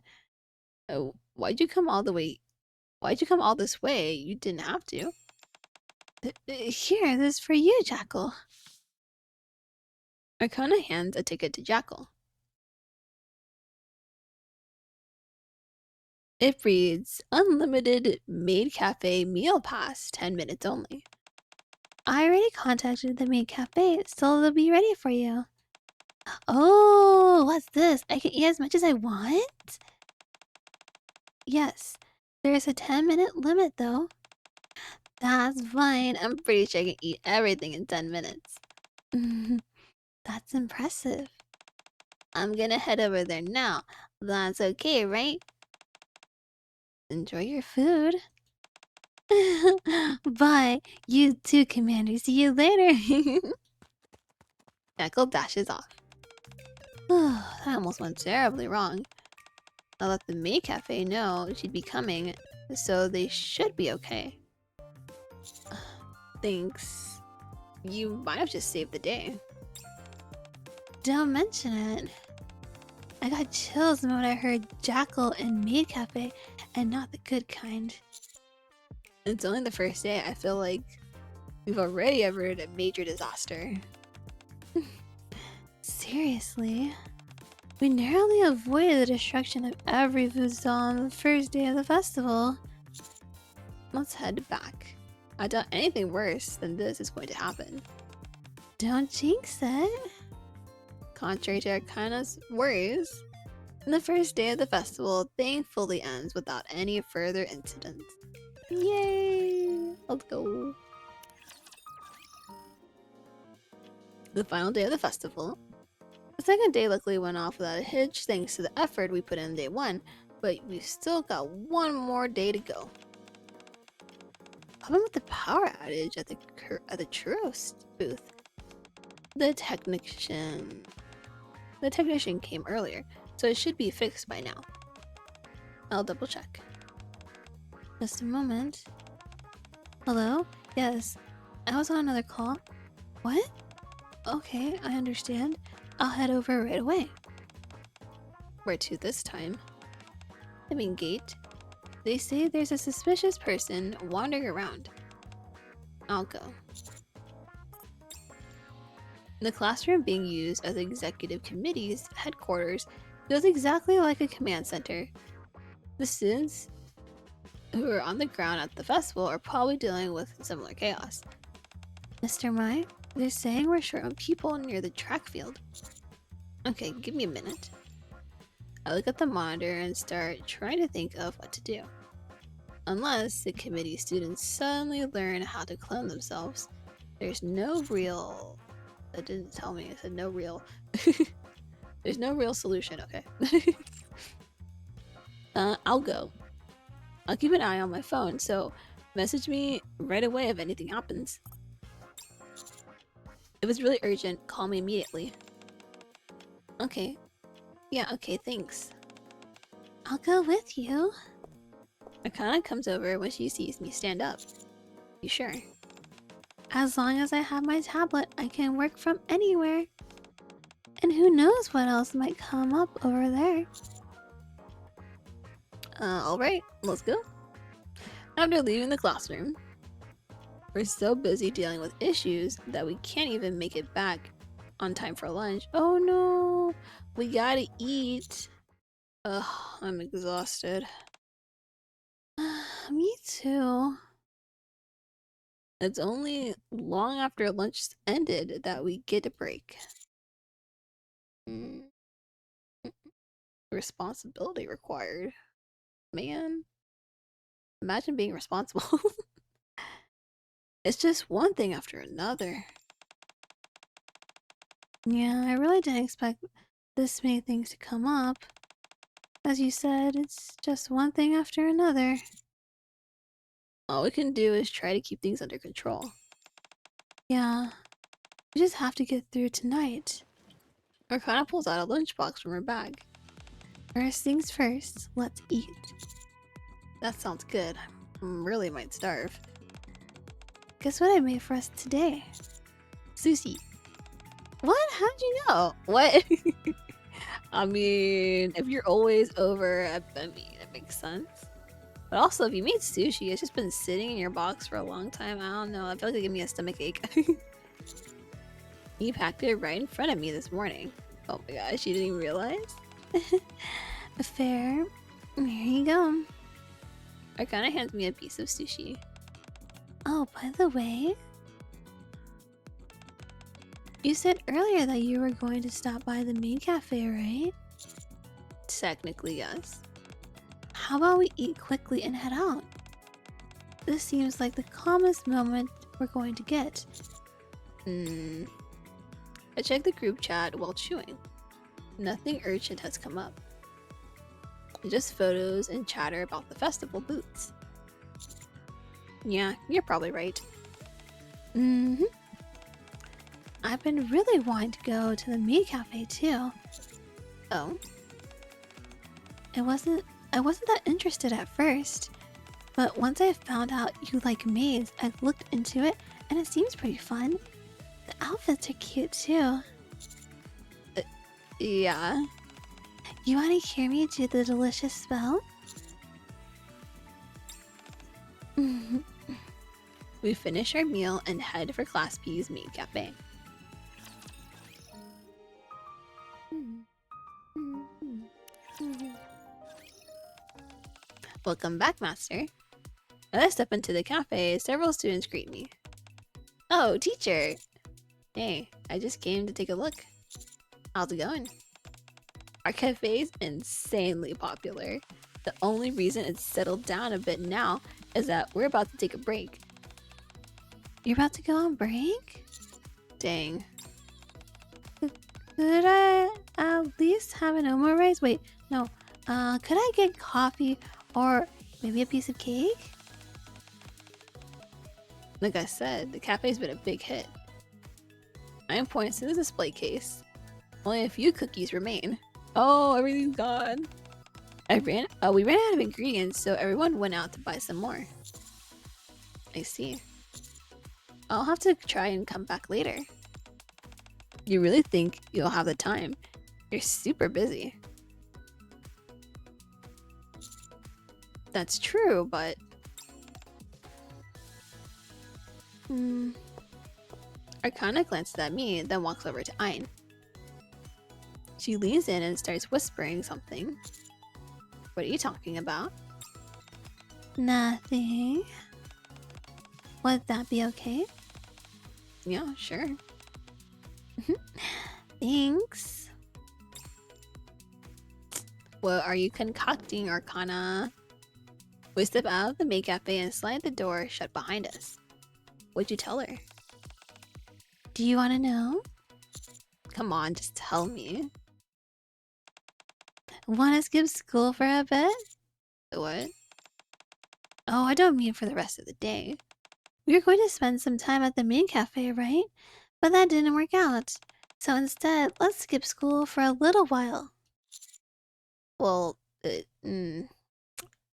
Why'd you come all this way? You didn't have to. Here, this is for you, Jackal. Arcana hands a ticket to Jackal. It reads, unlimited maid cafe meal pass, 10 minutes only. I already contacted the maid cafe, so they'll be ready for you. Oh, what's this? I can eat as much as I want? Yes, there's a 10-minute limit though. That's fine. I'm pretty sure I can eat everything in 10 minutes. That's impressive. I'm gonna head over there now. That's okay, right? Enjoy your food. Bye. You too, Commander. See you later. Jackal dashes off. That almost went terribly wrong. I let the maid cafe know she'd be coming, so they should be okay. Thanks. You might have just saved the day. Don't mention it. I got chills the moment I heard Jackal and Maid Cafe, and not the good kind. It's only the first day. I feel like we've already averted a major disaster. Seriously? We narrowly avoided the destruction of every food stall on the first day of the festival. Let's head back. I doubt anything worse than this is going to happen. Don't jinx it. Contrary to Arcana's worries, the first day of the festival thankfully ends without any further incidents. Yay! Let's go. The final day of the festival. The second day luckily went off without a hitch thanks to the effort we put in day 1, but we've still got one more day to go. Problem with the power outage at the churros booth. The technician came earlier, so it should be fixed by now. I'll double check. Just a moment. Hello? Yes. I was on another call. What? Okay, I understand. I'll head over right away. Where to this time? The main gate. They say there's a suspicious person wandering around. I'll go. The classroom being used as executive committee's headquarters feels exactly like a command center. The students who are on the ground at the festival are probably dealing with similar chaos. Mr. Mai, they're saying we're short on people near the track field. Okay, give me a minute. I look at the monitor and start trying to think of what to do. Unless the committee students suddenly learn how to clone themselves, there's no real... That didn't tell me, it said no real... There's no real solution, okay. I'll go. I'll keep an eye on my phone, so message me right away if anything happens. If it's really urgent, call me immediately. Okay. Yeah, okay, thanks. I'll go with you. Akana comes over when she sees me stand up. You sure? As long as I have my tablet, I can work from anywhere. And who knows what else might come up over there. Alright, let's go. After leaving the classroom, we're so busy dealing with issues that we can't even make it back on time for lunch. Oh no, we gotta eat. Ugh, I'm exhausted. Me too. It's only long after lunch ended that we get a break. Responsibility required. Man, imagine being responsible. It's just one thing after another. Yeah, I really didn't expect this many things to come up. As you said, it's just one thing after another. All we can do is try to keep things under control. Yeah, we just have to get through tonight. Arcana pulls out a lunchbox from her bag. First things first, let's eat. That sounds good. I really might starve. Guess what I made for us today? Sushi. What? How'd you know? What? I mean, if you're always over, I mean, it makes sense. But also, if you made sushi, it's just been sitting in your box for a long time. I don't know. I feel like it gave me a stomach ache. You packed it right in front of me this morning. Oh my gosh, you didn't even realize? Fair. Here you go. Arcana hands me a piece of sushi. Oh, by the way, you said earlier that you were going to stop by the main cafe, right? Technically, yes. How about we eat quickly and head out? This seems like the calmest moment we're going to get. I checked the group chat while chewing. Nothing urgent has come up. Just photos and chatter about the festival booths. Yeah, you're probably right. I've been really wanting to go to the meat cafe too. Oh? I wasn't that interested at first, but once I found out you like maids, I looked into it and it seems pretty fun. The outfits are cute too. Yeah. You want to hear me do the delicious spell? We finish our meal and head for Class B's main cafe. Welcome back, Master. As I step into the cafe, several students greet me. Oh, teacher! Hey, I just came to take a look. How's it going? Our cafe is insanely popular. The only reason it's settled down a bit now is that we're about to take a break. You're about to go on break? Dang. Could I at least have an omurice? Wait, no. Could I get coffee or maybe a piece of cake? Like I said, the cafe's been a big hit. 9 points to the display case. Only a few cookies remain. Oh, everything's gone. We ran out of ingredients, so everyone went out to buy some more. I see. I'll have to try and come back later. You really think you'll have the time? You're super busy. That's true, but... Arcana glances at me, then walks over to Ein. She leans in and starts whispering something. What are you talking about? Nothing. Would that be okay? Yeah, sure. Thanks. What are you concocting, Arcana? We step out of the maid cafe and slide the door shut behind us. What'd you tell her? Do you want to know? Come on, just tell me. Want to skip school for a bit? What? Oh, I don't mean for the rest of the day. We were going to spend some time at the main cafe, right? But that didn't work out. So instead, let's skip school for a little while. Well,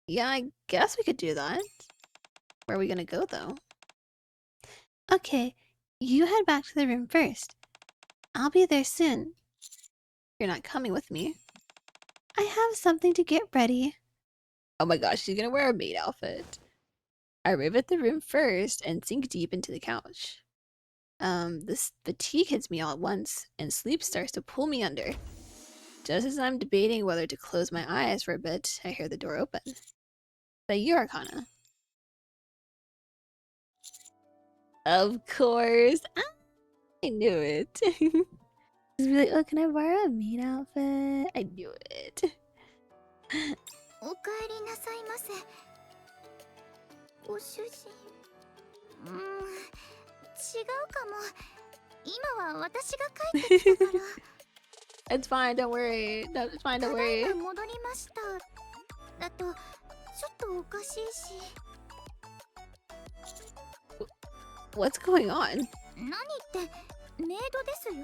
yeah, I guess we could do that. Where are we gonna go, though? Okay, you head back to the room first. I'll be there soon. You're not coming with me. I have something to get ready. Oh my gosh, she's gonna wear a maid outfit. I arrive at the room first and sink deep into the couch. This fatigue hits me all at once, and sleep starts to pull me under. Just as I'm debating whether to close my eyes for a bit, I hear the door open. But you, Arcana. Of course. I knew it. Just be like, oh, can I borrow a maid outfit? I knew it. おかえりなさいませ。ご主人。違うかも。今は私が帰ってきたから。It's fine, don't worry. No, it's fine, don't ただい worry. ま戻りました。だと、ちょっとおかしいし。What's going on? 何ってメイドですよ。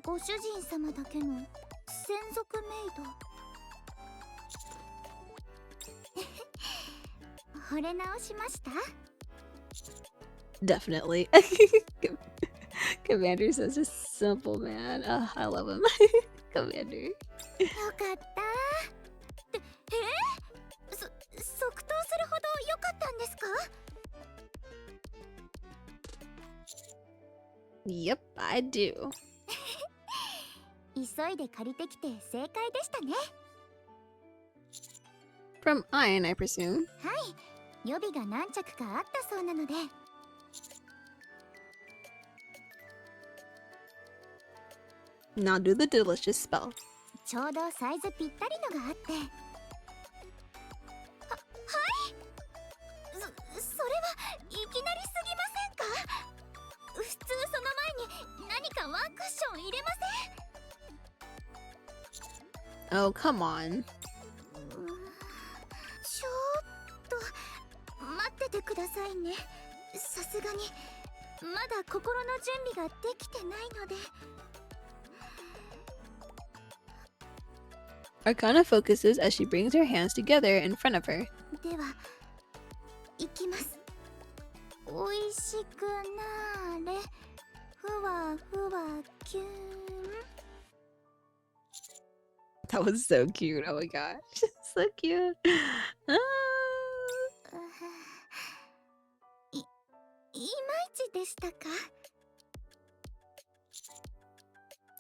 ご主人様だけの専属メイド。惚れ直しました？ Definitely. Commander's such a simple man. I love him. Commander. よかった。即答するほど良かったんですか？ Yep, I do. 急いで借りてきて正解でしたね。 From Ein, I presume. はい、予備が何着かあったそうなので。Now do the delicious spell. ちょうどサイズぴったりのがあって。はい？それはいきなりすぎませんか？普通その前に何かワンクッション入れません？ Oh, come on. ちょっと待っててくださいね。さすがにまだ心の準備ができてないので。 Arcana focuses as she brings her hands together in front of her. では、いきます。おいしくなれ。ふわふわキューン。 That was so cute. Oh my gosh. So cute. Ah. いまいちでしたか？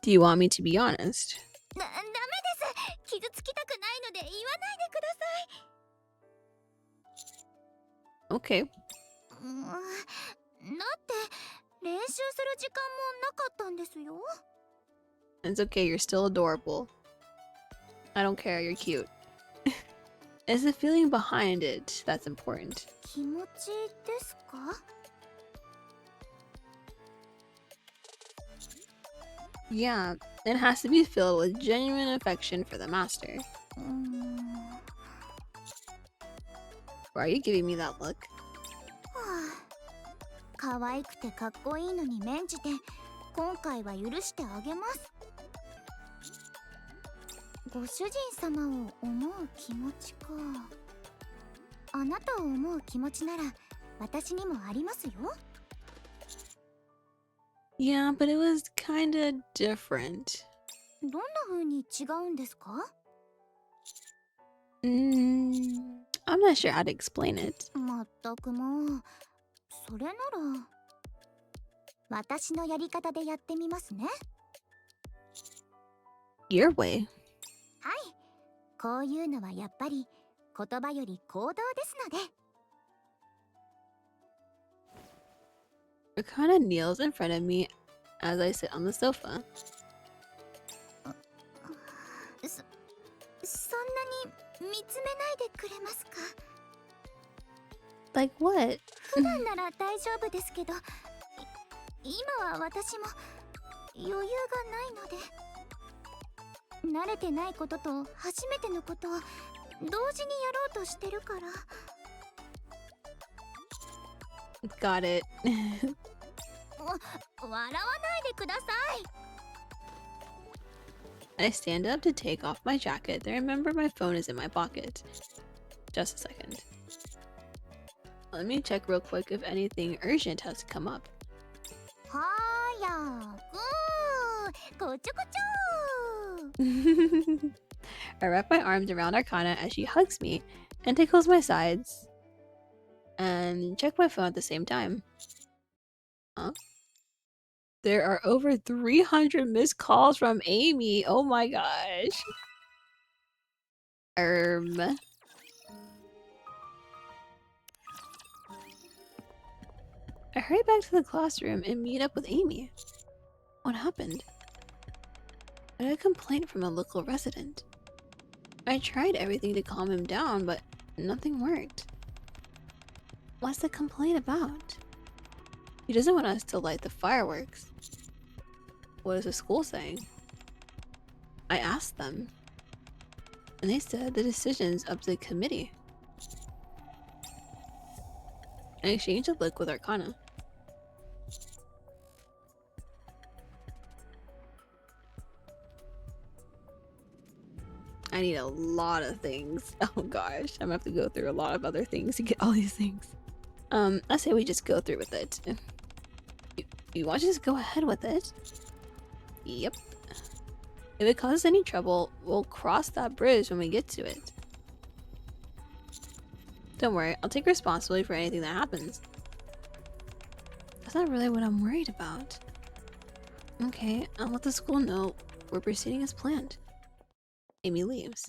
Do you want me to be honest? ダメです。傷つきたくないので言わないでください。 Okay. だって練習する時間もなかったんですよ。 It's okay, you're still adorable. I don't care, you're cute. It's the feeling behind it that's important. 気持ちですか？ Yeah, it has to be filled with genuine affection for the master. うーん。 Why are you giving me that look? はあ、可愛くてかっこいいのに免じて今回は許してあげます。ご主人様を思う気持ちか。あなたを思う気持ちなら私にもありますよ。 Yeah, but it was kinda different. どんな風に違うんですか？ I'm not sure how to explain it. まったくもう、それなら私のやり方でやってみますね。 Your way. はい、こういうのはやっぱり言葉より行動ですので。 Arcana kneels in front of me as I sit on the sofa. そんなに見つめないでくれますか？ Like what? 普段なら大丈夫ですけど、今は私も余裕がないので、慣れてないことと初めてのことを同時にやろうとしてるから。 Got it. 笑わないでください。 I stand up to take off my jacket, then remember my phone is in my pocket. Just a second. Let me check real quick if anything urgent has come up. はーやーくー、こちょこちょー。 I wrap my arms around Arcana as she hugs me and tickles my sides and check my phone at the same time. Huh? There are over 300 missed calls from Amy. Oh my gosh. I hurry back to the classroom and meet up with Amy. What happened? I got a complaint from a local resident. I tried everything to calm him down, but nothing worked. What's the complaint about? He doesn't want us to light the fireworks. What is the school saying? I asked them, and they said the decision's up to the committee. I exchanged a look with Arcana. I need a lot of things. Oh gosh, I'm gonna have to go through a lot of other things to get all these things. I say we just go through with it. You want to just go ahead with it? Yep. If it causes any trouble, we'll cross that bridge when we get to it. Don't worry, I'll take responsibility for anything that happens. That's not really what I'm worried about. Okay, I'll let the school know we're proceeding as planned. Amy leaves.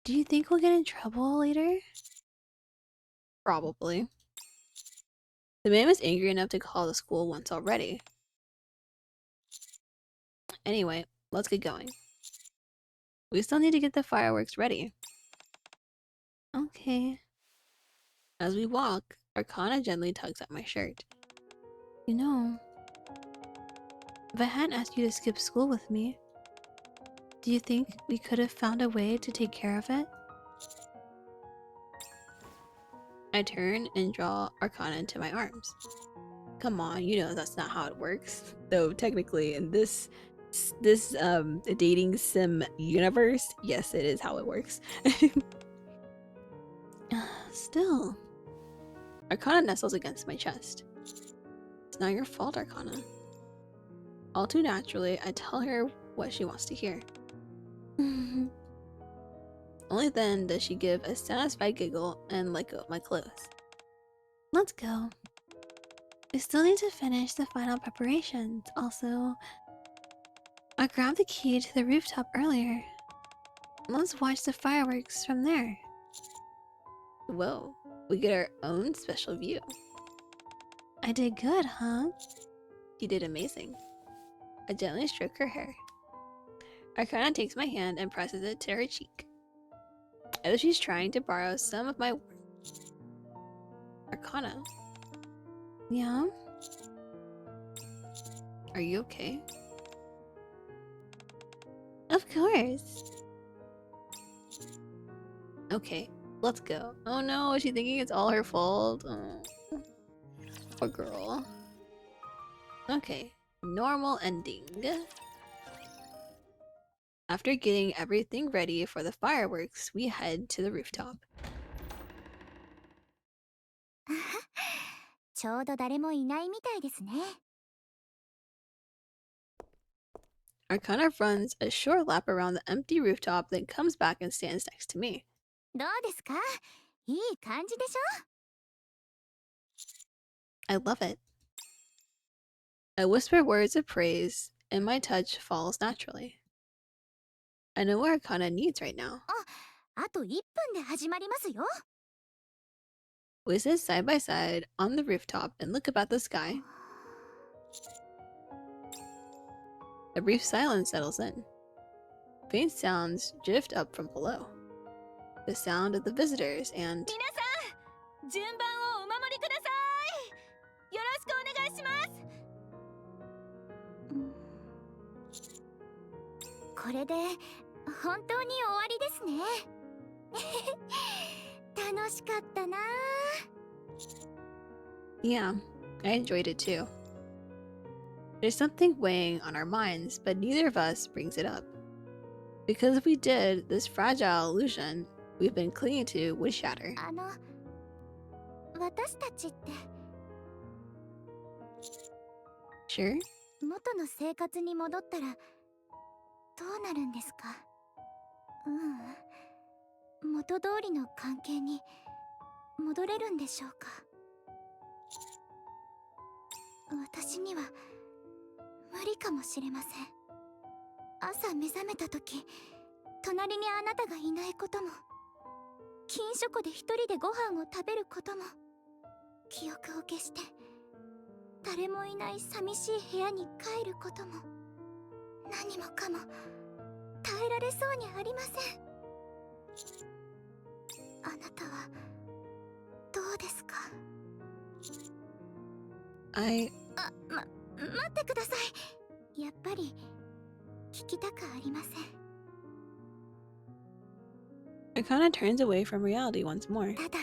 Do you think we'll get in trouble later? Probably. The man was angry enough to call the school once already. Anyway, let's get going. We still need to get the fireworks ready. Okay. As we walk, Arcana gently tugs at my shirt. You know, if I hadn't asked you to skip school with me, do you think we could have found a way to take care of it? I turn and draw Arcana into my arms. Come on, you know that's not how it works. Though technically in this dating sim universe, yes, it is how it works. Still, Arcana nestles against my chest. It's not your fault, Arcana. All too naturally, I tell her what she wants to hear. Only then does she give a satisfied giggle and let go of my clothes. Let's go. We still need to finish the final preparations. Also, I grabbed the key to the rooftop earlier. Let's watch the fireworks from there. Whoa, we get our own special view. I did good, huh? You did amazing. I gently stroke her hair. Arcana takes my hand and presses it to her cheek, as if she's trying to borrow some of my words. Arcana? Yeah? Are you okay? Of course. Okay, let's go. Oh no, is she thinking it's all her fault? Oh, poor girl. Okay, normal ending. After getting everything ready for the fireworks, we head to the rooftop. ちょうど誰もいないみたいですね。Arcana runs a short lap around the empty rooftop, then comes back and stands next to me. どうですか？いい感じでしょ？ I love it. I whisper words of praise, and my touch falls naturally. I know what Arcana needs right now. あと1分で始まりますよ。 We sit side by side on the rooftop and look up at the sky. A brief silence settles in. Faint sounds drift up from below. The sound of the visitors and 皆さん、順番をお守りください。よろしくお願いします。これで本当に終わりですね。楽しかったな。 yeah, I enjoyed it too. There's something weighing on our minds, but neither of us brings it up. Because if we did, this fragile illusion we've been clinging to would shatter. 私たちって Sure? 元の生活に戻ったらどうなるんですか？元通りの関係に戻れるんでしょうか？私には無理かもしれません。朝目覚めた時、隣にあなたがいないことも、禁書庫で一人でご飯を食べることも、記憶を消して誰もいない寂しい部屋に帰ることも、何もかも耐えられそうにありません。あなたはどうですか？ I 待ってください。やっぱり聞きたくありません。 Arcana turns away from reality once more. ただ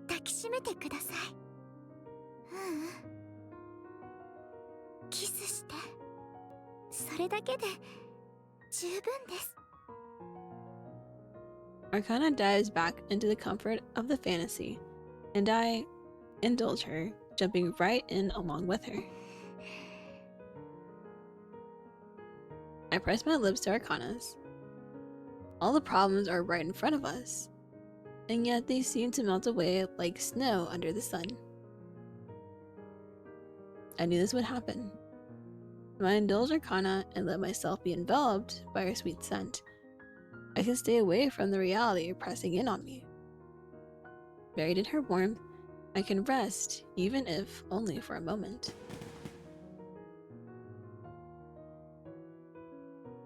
抱きしめてください。キスして、それだけで十分です。 Arcana dives back into the comfort of the fantasy, and I indulge her, jumping right in along with her. I press my lips to Arcana's. All the problems are right in front of us, and yet they seem to melt away like snow under the sun. I knew this would happen. When I indulge Arcana and let myself be enveloped by her sweet scent, I can stay away from the reality pressing in on me. Buried in her warmth, I can rest, even if only for a moment.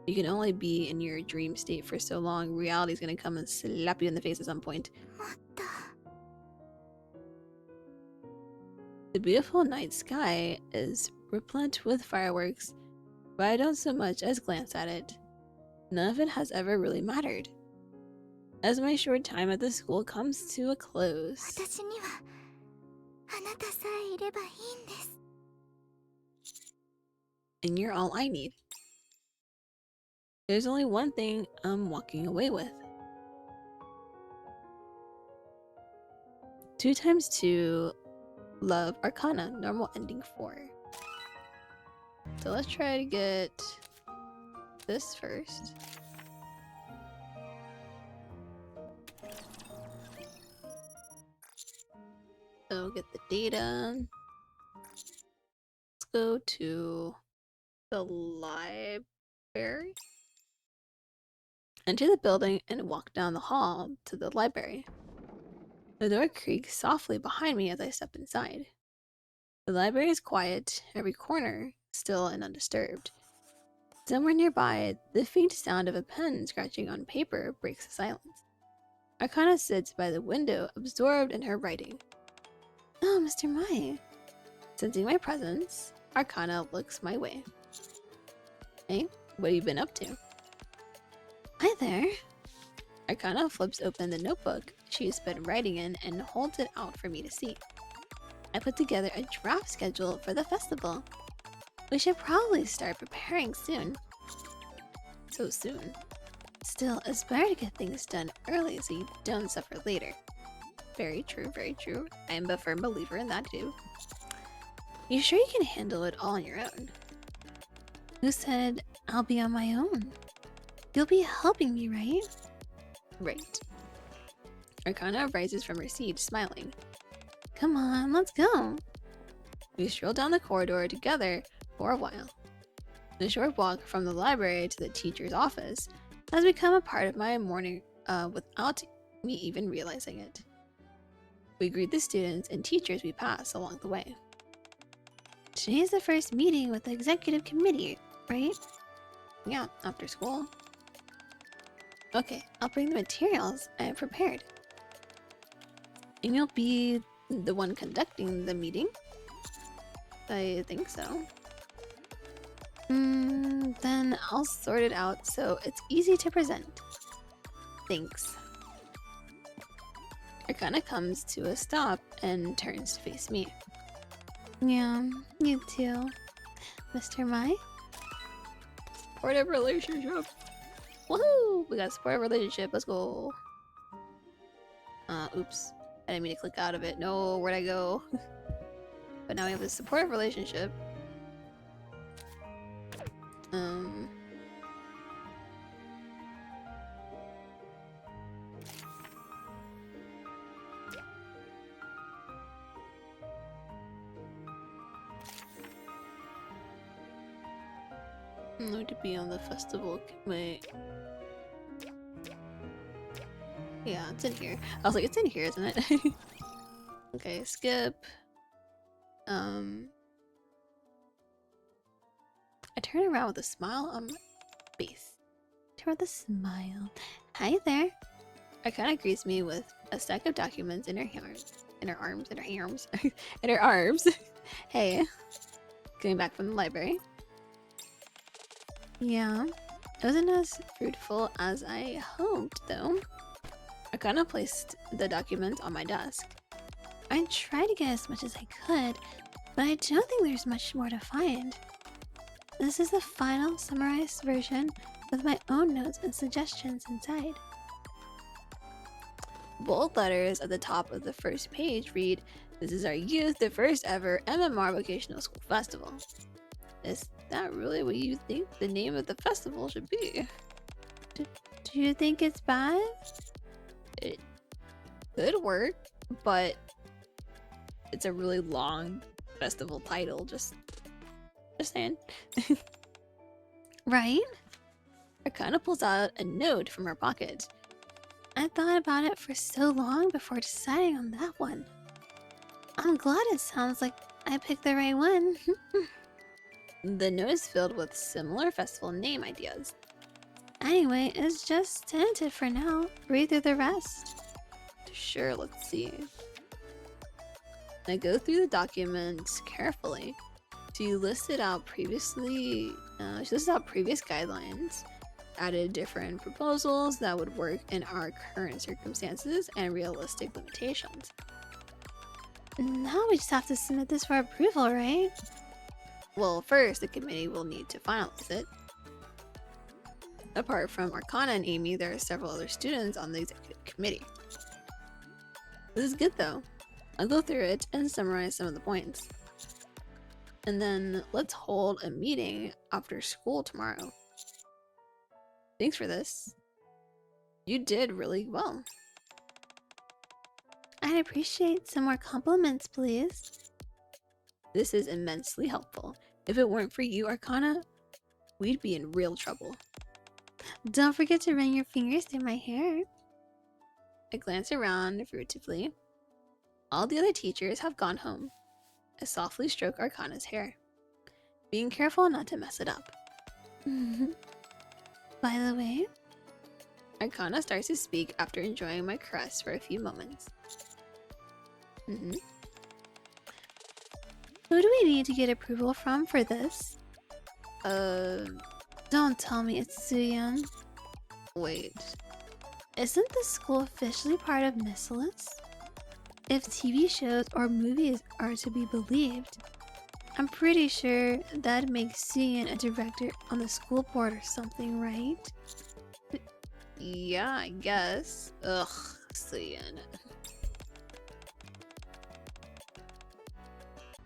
You can only be in your dream state for so long. Reality's gonna come and slap you in the face at some point. もっと The beautiful night sky is replete with fireworks, but I don't so much as glance at it. None of it has ever really mattered. As my short time at the school comes to a close, 私にはあなたさえいればいいんです。 and you're all I need. There's only one thing I'm walking away with. 2 times 2 love Arcana, normal ending 4. So let's try to get this first. So get the data. Let's go to the library. Enter the building and walk down the hall to the library. The door creaks softly behind me as I step inside. The library is quiet, every corner still and undisturbed. Somewhere nearby, the faint sound of a pen scratching on paper breaks the silence. Arcana sits by the window, absorbed in her writing. Oh, Mr. Mai. Sensing my presence, Arcana looks my way. Hey, what have you been up to? Hi there. Arcana flips open the notebook she's been writing in and holds it out for me to see. I put together a draft schedule for the festival. We should probably start preparing soon. So soon. Still, it's better to get things done early so you don't suffer later. Very true, very true. I am a firm believer in that too. You sure you can handle it all on your own? Who said I'll be on my own? You'll be helping me, right? Right. Arcana rises from her seat, smiling. Come on, let's go. We stroll down the corridor together for a while. The short walk from the library to the teacher's office has become a part of my morning without me even realizing it. We greet the students and teachers we pass along the way. Today's the first meeting with the executive committee, right? Yeah, after school. Okay, I'll bring the materials I have prepared. And you'll be the one conducting the meeting? I think so. Then I'll sort it out so it's easy to present. Thanks. Arcana comes to a stop and turns to face me. Yeah, you too. Mr. Mai? Supportive relationship. Woohoo! We got a supportive relationship. Let's go. Oops. I didn't mean to click out of it. No, where'd I go? But now we have a supportive relationship. Need to be on the festival. Wait. Yeah, it's in here. I was like, it's in here, isn't it? Okay, skip. I turn around with a smile on my face. Turn with a smile. Hi there. Arcana greets me with a stack of documents in her arms. In her arms. In her arms. Hey. Getting back from the library. Yeah. It wasn't as fruitful as I hoped, though. Arcana placed the document on my desk. I tried to get as much as I could, but I don't think there's much more to find. This is the final summarized version with my own notes and suggestions inside. Bold letters at the top of the first page read, "This is our youth, the first ever MMR Vocational School Festival." Is that really what you think the name of the festival should be? Do you think it's bad? It could work, but it's a really long festival title, just saying. Right? Arcana pulls out a note from her pocket. I thought about it for so long before deciding on that one. I'm glad it sounds like I picked the right one. The note is filled with similar festival name ideas. Anyway, it's just tentative for now. Read through the rest. Sure, let's see. I go through the documents carefully. She listed out previous guidelines, added different proposals that would work in our current circumstances and realistic limitations. Now we just have to submit this for approval, right? Well, first the committee will need to finalize it. Apart from Arcana and Amy, there are several other students on the executive committee. This is good though. I'll go through it and summarize some of the points. And then let's hold a meeting after school tomorrow. Thanks for this. You did really well. I'd appreciate some more compliments, please. This is immensely helpful. If it weren't for you, Arcana, we'd be in real trouble. Don't forget to run your fingers through my hair. I glance around furtively. All the other teachers have gone home. I softly stroke Arcana's hair, being careful not to mess it up. By the way, Arcana starts to speak after enjoying my caress for a few moments. Who do we need to get approval from for this? Don't tell me it's Suyeon. Wait, isn't the school officially part of Missalus? If TV shows or movies are to be believed, I'm pretty sure that makes Suyin a director on the school board or something, right? Yeah, I guess. Ugh, Suyin.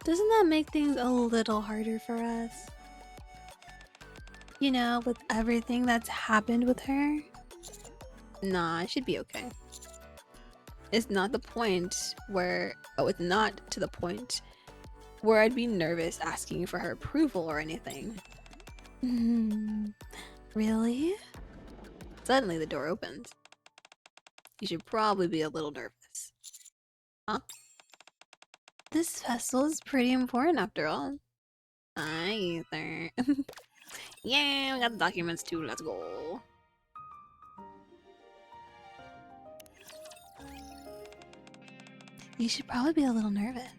Doesn't that make things a little harder for us? You know, with everything that's happened with her? Nah, I should be okay. It's not the point where... Oh, it's not to the point where I'd be nervous asking for her approval or anything. Really? Suddenly the door opens. You should probably be a little nervous. Huh? This festival is pretty important after all. I either. Yeah, we got the documents too, let's go. You should probably be a little nervous.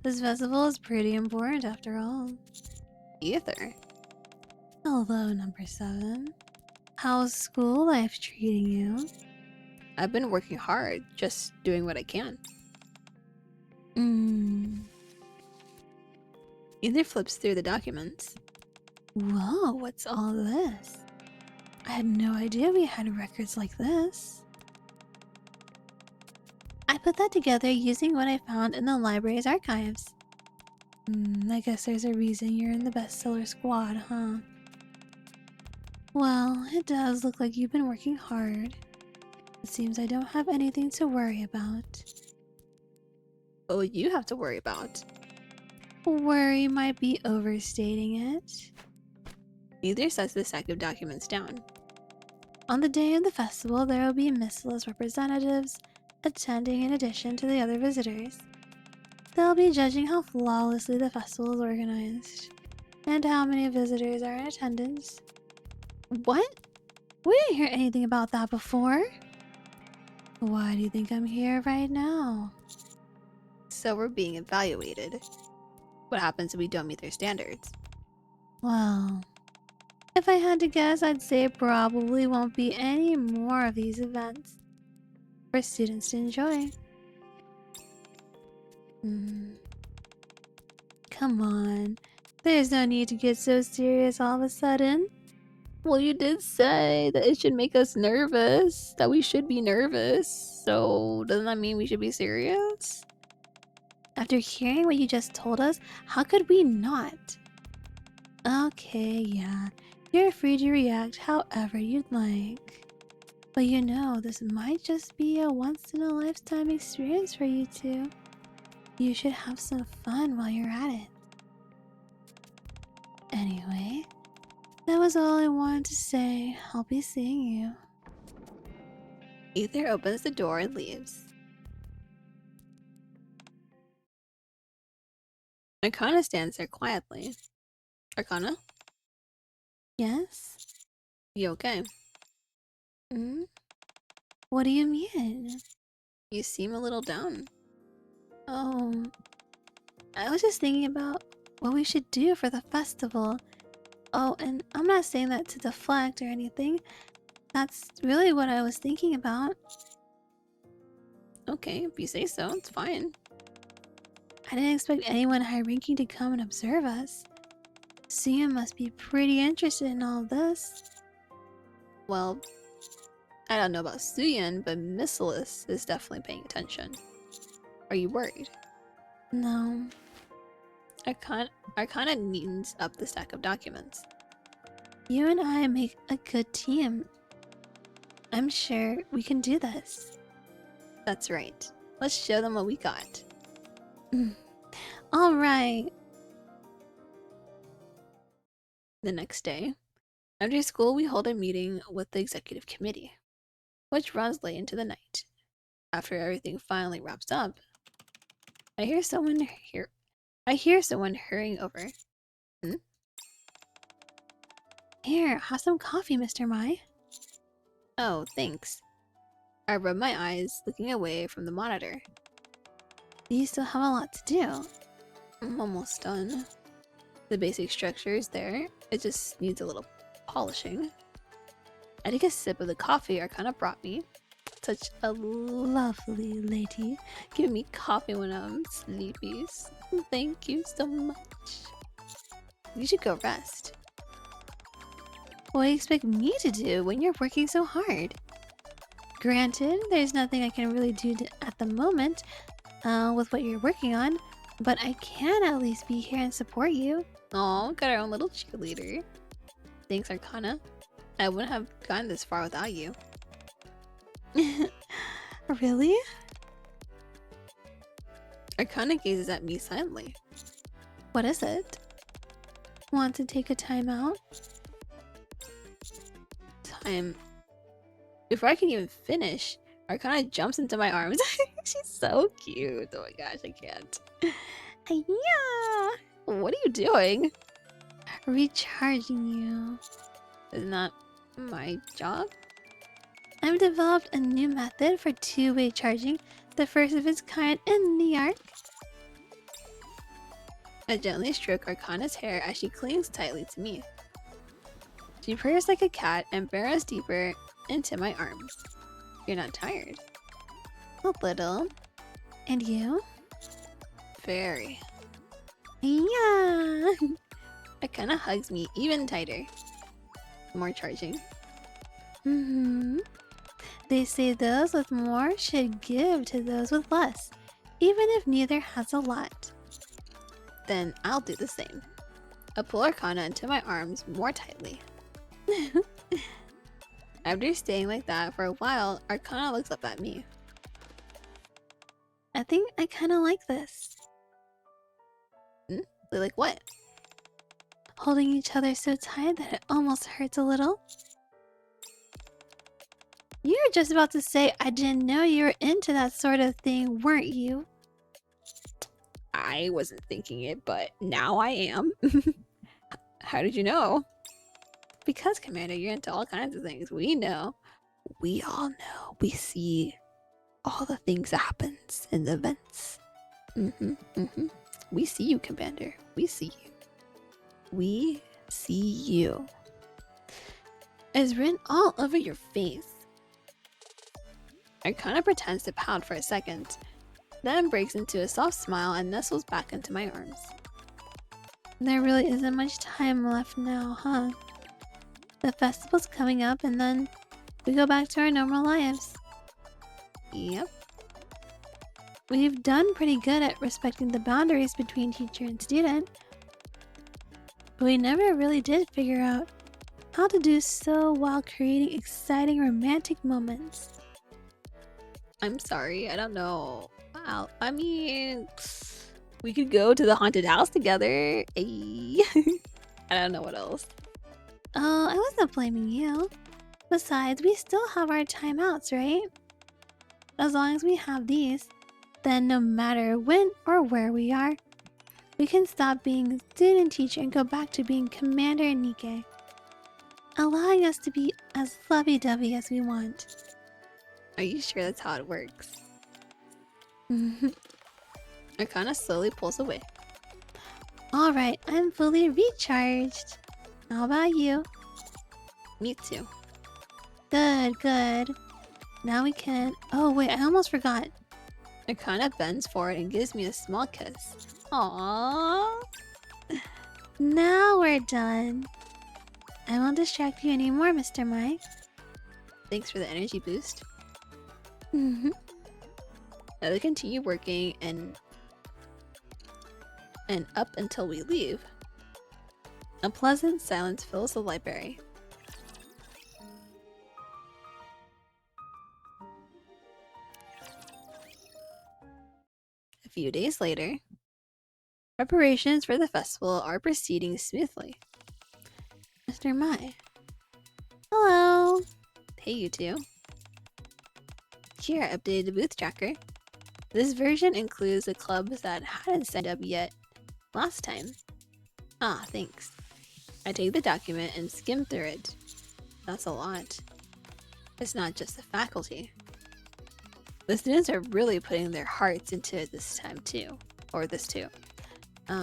This festival is pretty important after all. Either. Hello, number 7. How's school life treating you? I've been working hard, just doing what I can. Either flips through the documents. Whoa, what's all this? I had no idea we had records like this. I put that together using what I found in the library's archives. I guess there's a reason you're in the bestseller squad, huh? Well, it does look like you've been working hard. It seems I don't have anything to worry about. What would you have to worry about? Worry might be overstating it. Neither sets the stack of documents down. On the day of the festival, there will be Missless representatives attending in addition to the other visitors. They'll be judging how flawlessly the festival is organized, and how many visitors are in attendance. What? We didn't hear anything about that before. Why do you think I'm here right now? So we're being evaluated. What happens if we don't meet their standards? Well, if I had to guess, I'd say it probably won't be any more of these events for students to enjoy. Come on, there's no need to get so serious all of a sudden. Well, you did say that it should make us nervous, that we should be nervous, so doesn't that mean we should be serious? After hearing what you just told us, how could we not? Okay, yeah, you're free to react however you'd like. But you know, this might just be a once-in-a-lifetime experience for you two. You should have some fun while you're at it. Anyway, that was all I wanted to say. I'll be seeing you. Ether opens the door and leaves. Arcana stands there quietly. Arcana? Yes? You okay? What do you mean? You seem a little down. Oh, I was just thinking about what we should do for the festival. Oh, and I'm not saying that to deflect or anything. That's really what I was thinking about. Okay, if you say so, it's fine. I didn't expect anyone high-ranking to come and observe us. Sia must be pretty interested in all this. Well, I don't know about Suyin, but Missalus is definitely paying attention. Are you worried? No. Arcana neatens up the stack of documents. You and I make a good team. I'm sure we can do this. That's right. Let's show them what we got. Alright. The next day, after school, we hold a meeting with the executive committee, which runs late into the night. After everything finally wraps up, I hear someone hurrying over. Here, have some coffee, Mr. Mai. Oh, thanks. I rub my eyes, looking away from the monitor. You still have a lot to do. I'm almost done. The basic structure is there. It just needs a little polishing. I take a sip of the coffee Arcana brought me. Such a lovely lady. Give me coffee when I'm sleepy. Thank you so much. You should go rest. What do you expect me to do when you're working so hard? Granted, there's nothing I can really do at the moment with what you're working on, but I can at least be here and support you. Oh, got our own little cheerleader. Thanks, Arcana. I wouldn't have gotten this far without you. Really? Arcana gazes at me silently. What is it? Want to take a time out? Time. Before I can even finish, Arcana jumps into my arms. She's so cute. Oh my gosh, I can't. Yeah. What are you doing? Recharging you. Isn't that my job? I've developed a new method for two-way charging, the first of its kind in the arc. I gently stroke Arcana's hair as she clings tightly to me. She purrs like a cat and burrows deeper into my arms. You're not tired? A little. And you? Very. Yeah. Arcana hugs me even tighter. More charging. They say those with more should give to those with less, even if neither has a lot. Then I'll do the same. I pull Arcana into my arms more tightly. After staying like that for a while, Arcana looks up at me. I think I kinda like this. Like what? Holding each other so tight that it almost hurts a little. You were just about to say I didn't know you were into that sort of thing, weren't you? I wasn't thinking it, but now I am. How did you know? Because, Commander, you're into all kinds of things. We know. We all know. We see all the things that happens in the events. We see you, Commander. We see you. We see you. It's written all over your face. Arcana pretends to pout for a second, then breaks into a soft smile and nestles back into my arms. There really isn't much time left now, huh? The festival's coming up and then we go back to our normal lives. Yep. We've done pretty good at respecting the boundaries between teacher and student, but we never really did figure out how to do so while creating exciting romantic moments. I'm sorry, I don't know. Wow, I mean, we could go to the haunted house together. Ay. I don't know what else. Oh, I wasn't blaming you. Besides, we still have our timeouts, right? As long as we have these, then no matter when or where we are, we can stop being student teacher and go back to being Commander and Nikke, allowing us to be as lovey-dovey as we want. Are you sure that's how it works? Arcana slowly pulls away. Alright, I'm fully recharged. How about you? Me too. Good, good. Now we can... Oh wait, I almost forgot. Arcana bends forward and gives me a small kiss. Aww. Now we're done. I won't distract you anymore, Mr. Mike. Thanks for the energy boost. Now they continue working and up until we leave. A pleasant silence fills the library. A few days later, preparations for the festival are proceeding smoothly. Mr. Mai. Hello! Hey, you two. Here, I updated the booth tracker. This version includes the clubs that hadn't signed up yet last time. Ah, thanks. I take the document and skim through it. That's a lot. It's not just the faculty. The students are really putting their hearts into it this time too. Or this too.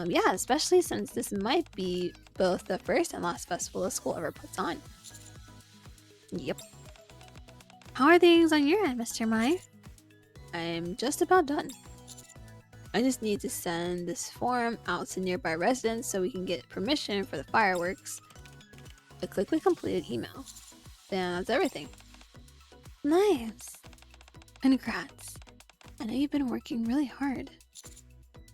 Yeah, especially since this might be both the first and last festival the school ever puts on. Yep. How are things on your end, Mr. Mai? I'm just about done. I just need to send this form out to nearby residents so we can get permission for the fireworks. A quickly completed email. Then that's everything. Nice. Congrats. I know you've been working really hard.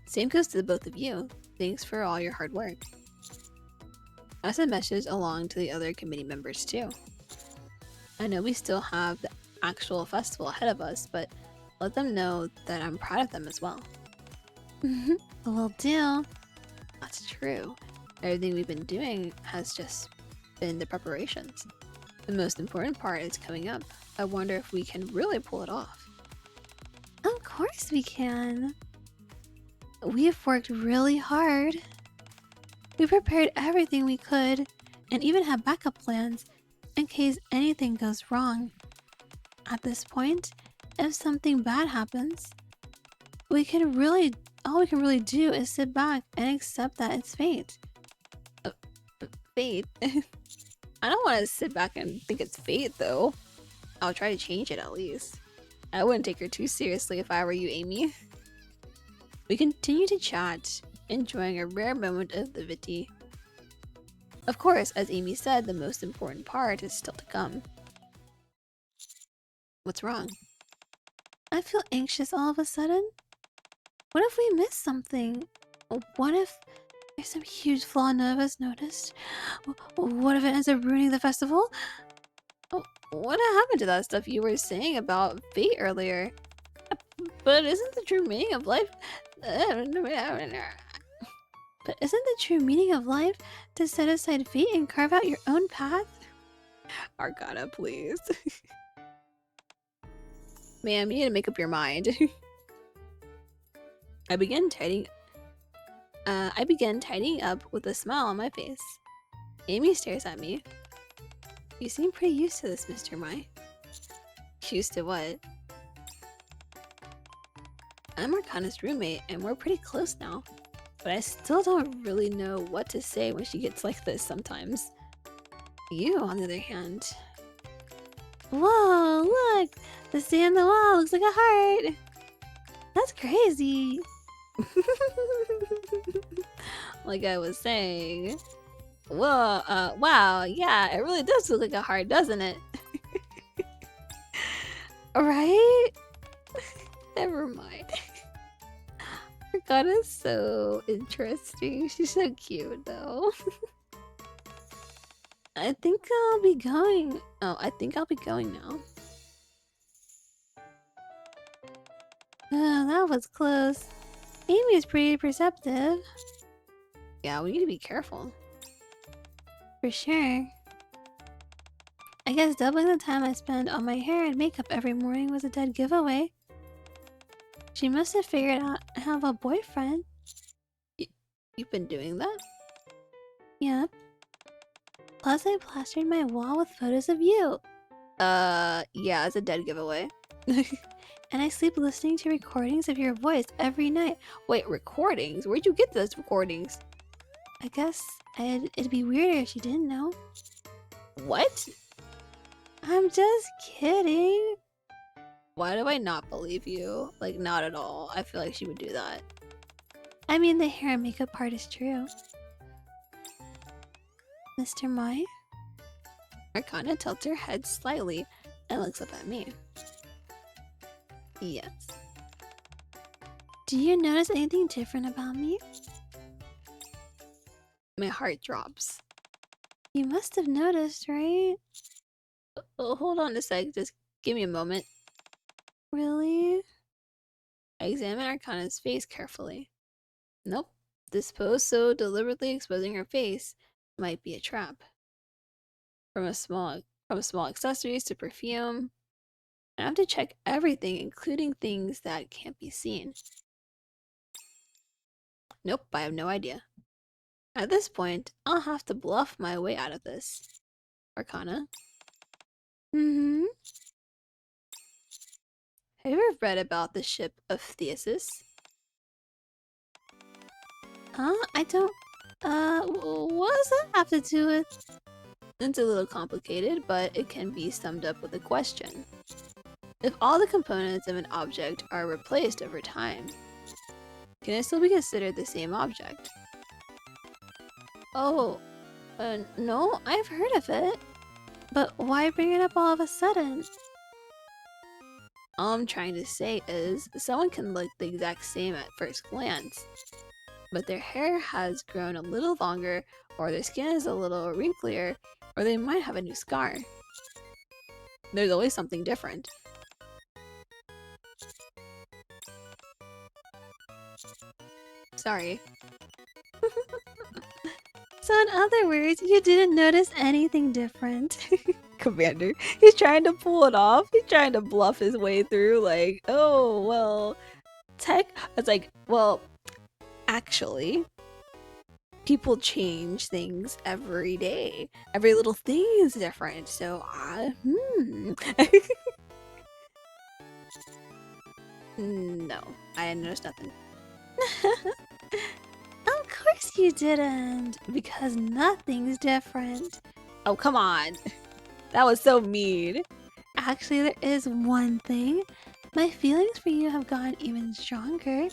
Same goes to the both of you. Thanks for all your hard work. I sent a message along to the other committee members too. I know we still have the actual festival ahead of us, but let them know that I'm proud of them as well. Will do. That's true. Everything we've been doing has just been the preparations. The most important part is coming up. I wonder if we can really pull it off. Of course we can. We've worked really hard. We prepared everything we could and even have backup plans in case anything goes wrong. At this point, if something bad happens, all we can really do is sit back and accept that it's fate. Fate? I don't want to sit back and think it's fate though. I'll try to change it at least. I wouldn't take her too seriously if I were you, Amy. We continue to chat, enjoying a rare moment of levity. Of course, as Amy said, the most important part is still to come. What's wrong? I feel anxious all of a sudden. What if we miss something? What if there's some huge flaw none of us noticed? What if it ends up ruining the festival? Oh, what happened to that stuff you were saying about fate earlier? But isn't the true meaning of life... But isn't the true meaning of life to set aside fate and carve out your own path? Arcana, please. Ma'am, you need to make up your mind. I began tidying up with a smile on my face. Amy stares at me. You seem pretty used to this, Mr. Mai. Used to what? I'm Arcana's roommate, and we're pretty close now. But I still don't really know what to say when she gets like this sometimes. You, on the other hand... Whoa, look! The sand on the wall looks like a heart! That's crazy! Like I was saying... Whoa, wow, yeah, it really does look like a heart, doesn't it? Right? Never mind. Arcana's so interesting. She's so cute, though. I think I'll be going. Oh, I think I'll be going now. Oh, that was close. Amy is pretty perceptive. Yeah, we need to be careful. For sure. I guess doubling the time I spend on my hair and makeup every morning was a dead giveaway. She must have figured out I have a boyfriend. You've been doing that? Yep. Plus I plastered my wall with photos of you. Yeah, it's a dead giveaway. And I sleep listening to recordings of your voice every night. Wait, recordings? Where'd you get those recordings? I guess it'd be weirder if you didn't know. What? I'm just kidding. Why do I not believe you? Like, not at all. I feel like she would do that. I mean, the hair and makeup part is true. Mr. Mai? Arcana tilts her head slightly and looks up at me. Yes. Do you notice anything different about me? My heart drops. You must have noticed, right? Oh, hold on a sec. Just give me a moment. Really? I examine Arcana's face carefully. Nope. This pose so deliberately exposing her face might be a trap. From small accessories to perfume. I have to check everything, including things that can't be seen. Nope, I have no idea. At this point, I'll have to bluff my way out of this. Arcana? Mm-hmm. Have you ever read about the ship of Theseus? Huh? I don't... what does that have to do with... It's a little complicated, but it can be summed up with a question. If all the components of an object are replaced over time, can it still be considered the same object? Oh, no, I've heard of it. But why bring it up all of a sudden? All I'm trying to say is, someone can look the exact same at first glance, but their hair has grown a little longer, or their skin is a little wrinklier, or they might have a new scar. There's always something different. Sorry. So in other words, you didn't notice anything different. Commander, he's trying to pull it off. He's trying to bluff his way through like, oh, well, it's like, well, actually, people change things every day. Every little thing is different. So, No, I didn't notice nothing. Of course you didn't, because nothing's different. Oh, come on. That was so mean. Actually, there is one thing. My feelings for you have gotten even stronger.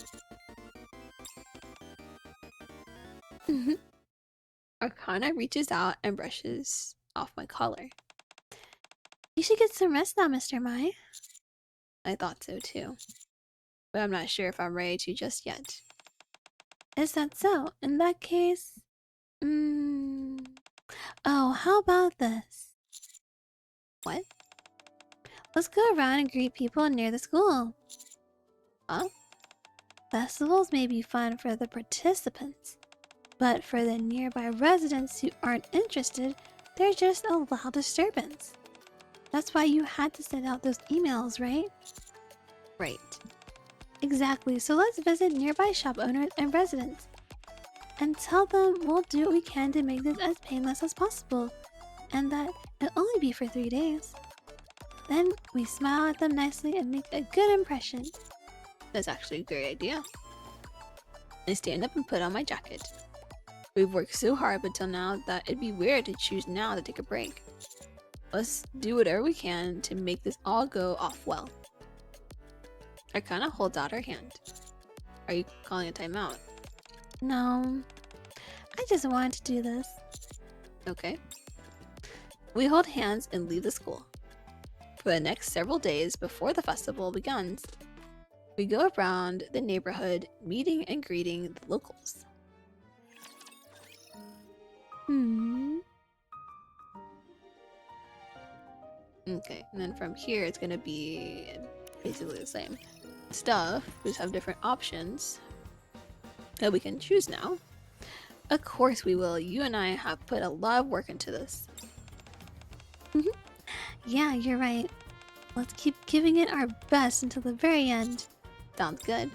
Arcana reaches out and brushes off my collar. You should get some rest now, Mr. Mai. I thought so too, but I'm not sure if I'm ready to just yet. Is that so? In that case... Oh, how about this? What? Let's go around and greet people near the school. Huh? Festivals may be fun for the participants, but for the nearby residents who aren't interested, they're just a loud disturbance. That's why you had to send out those emails, right? Right. Exactly, so let's visit nearby shop owners and residents and tell them we'll do what we can to make this as painless as possible, and that it'll only be for 3 days. Then we smile at them nicely and make a good impression. That's actually a great idea. I stand up and put on my jacket. We've worked so hard until now that it'd be weird to choose now to take a break. Let's do whatever we can to make this all go off well. Arcana holds out her hand. Are you calling a timeout? No, I just wanted to do this. Okay. We hold hands and leave the school. For the next several days before the festival begins, we go around the neighborhood meeting and greeting the locals. Okay, and then from here it's gonna be basically the same stuff. We just have different options that we can choose now. Of course we will. You and I have put a lot of work into this. Yeah, you're right. Let's keep giving it our best until the very end. Sounds good.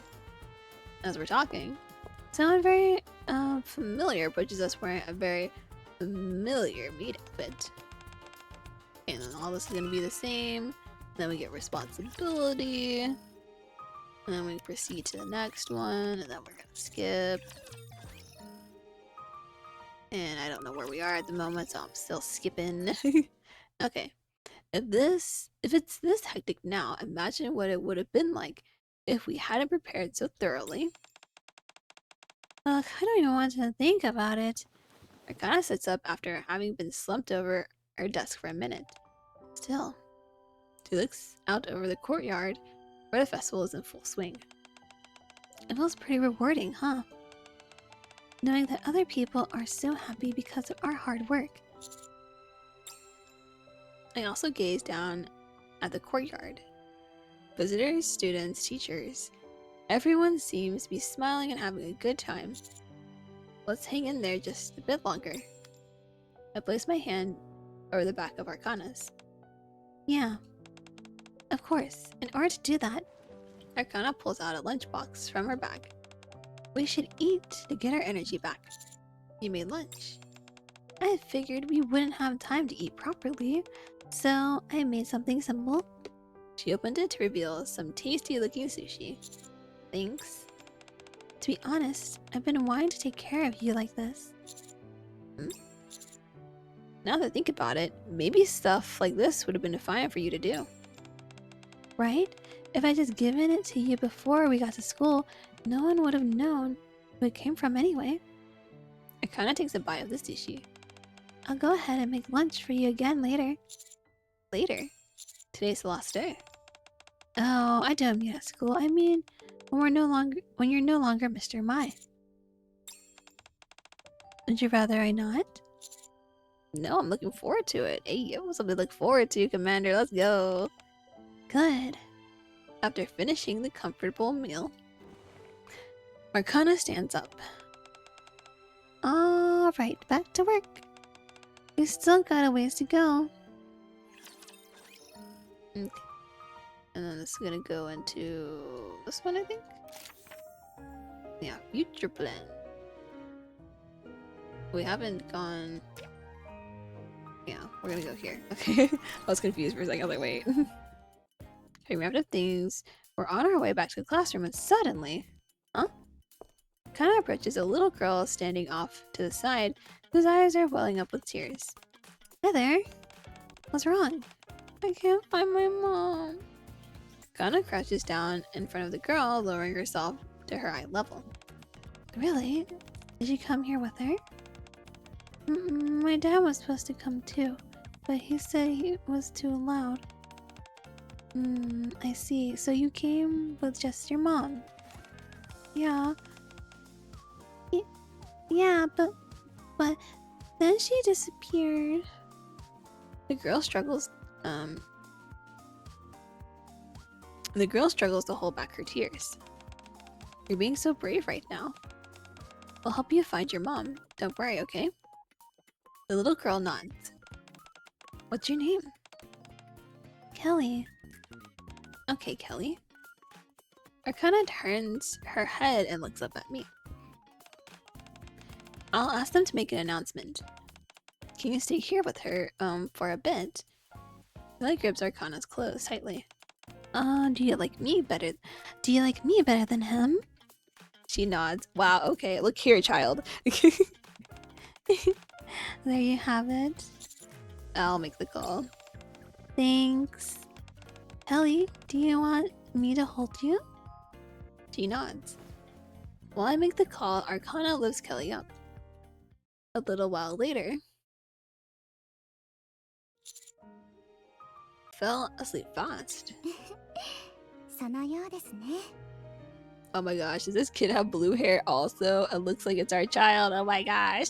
As we're talking, someone very familiar approaches us wearing a very familiar meat outfit. And then all this is gonna be the same. Then we get responsibility. And then we proceed to the next one. And then we're gonna skip. And I don't know where we are at the moment, so I'm still skipping. Okay. If it's this hectic now, imagine what it would have been like if we hadn't prepared so thoroughly. Ugh, I don't even want to think about it. Arcana sits up after having been slumped over her desk for a minute. Still, she looks out over the courtyard where the festival is in full swing. It feels pretty rewarding, huh? Knowing that other people are so happy because of our hard work. I also gaze down at the courtyard. Visitors, students, teachers, everyone seems to be smiling and having a good time. Let's hang in there just a bit longer. I place my hand over the back of Arcana's. Yeah, of course. In order to do that, Arcana pulls out a lunchbox from her bag. we should eat. To get our energy back. You made lunch. I figured we wouldn't have time to eat properly, so I made something simple. She opened it to reveal some tasty looking sushi. Thanks. To be honest, I've been wanting to take care of you like this. Now that I think about it, maybe stuff like this would have been fine for you to do. Right? If I just given it to you before we got to school, no one would have known who it came from anyway. It kind of takes a bite of the sushi. I'll go ahead and make lunch for you again later. Later? Today's the last day. Oh, I don't mean at school. I mean when you're no longer Mr. Mai. Would you rather I not? No, I'm looking forward to it. Hey, you have something to look forward to, Commander. Let's go. Good. After finishing the comfortable meal, Arcana stands up. Alright, back to work. We still got a ways to go. Okay. And then this is gonna go into this one, I think? Yeah, future plan. We haven't gone... Yeah, we're gonna go here. Okay. I was confused for a second. I was like, wait. Okay, we wrapped up things. We're on our way back to the classroom and suddenly... Huh? Kana approaches a little girl standing off to the side whose eyes are welling up with tears. Hi there. What's wrong? I can't find my mom. Kana crouches down in front of the girl, lowering herself to her eye level. Really? Did you come here with her? My dad was supposed to come too, but he said he was too loud. I see. So you came with just your mom? Yeah. Yeah, but then she disappeared. The girl struggles to hold back her tears. You're being so brave right now. I'll help you find your mom. Don't worry, okay? The little girl nods. What's your name? Kelly. Okay, Kelly. Arcana turns her head and looks up at me. I'll ask them to make an announcement. Can you stay here with her, for a bit? Kelly grips Arcana's clothes tightly. Do you like me better than him? She nods. Wow, okay. Look here, child. There you have it. I'll make the call. Thanks. Kelly, do you want me to hold you? She nods. While I make the call, Arcana lifts Kelly up. A little while later, fell asleep fast. そのようですね。 Oh my gosh, does this kid have blue hair also? It looks like it's our child. Oh my gosh.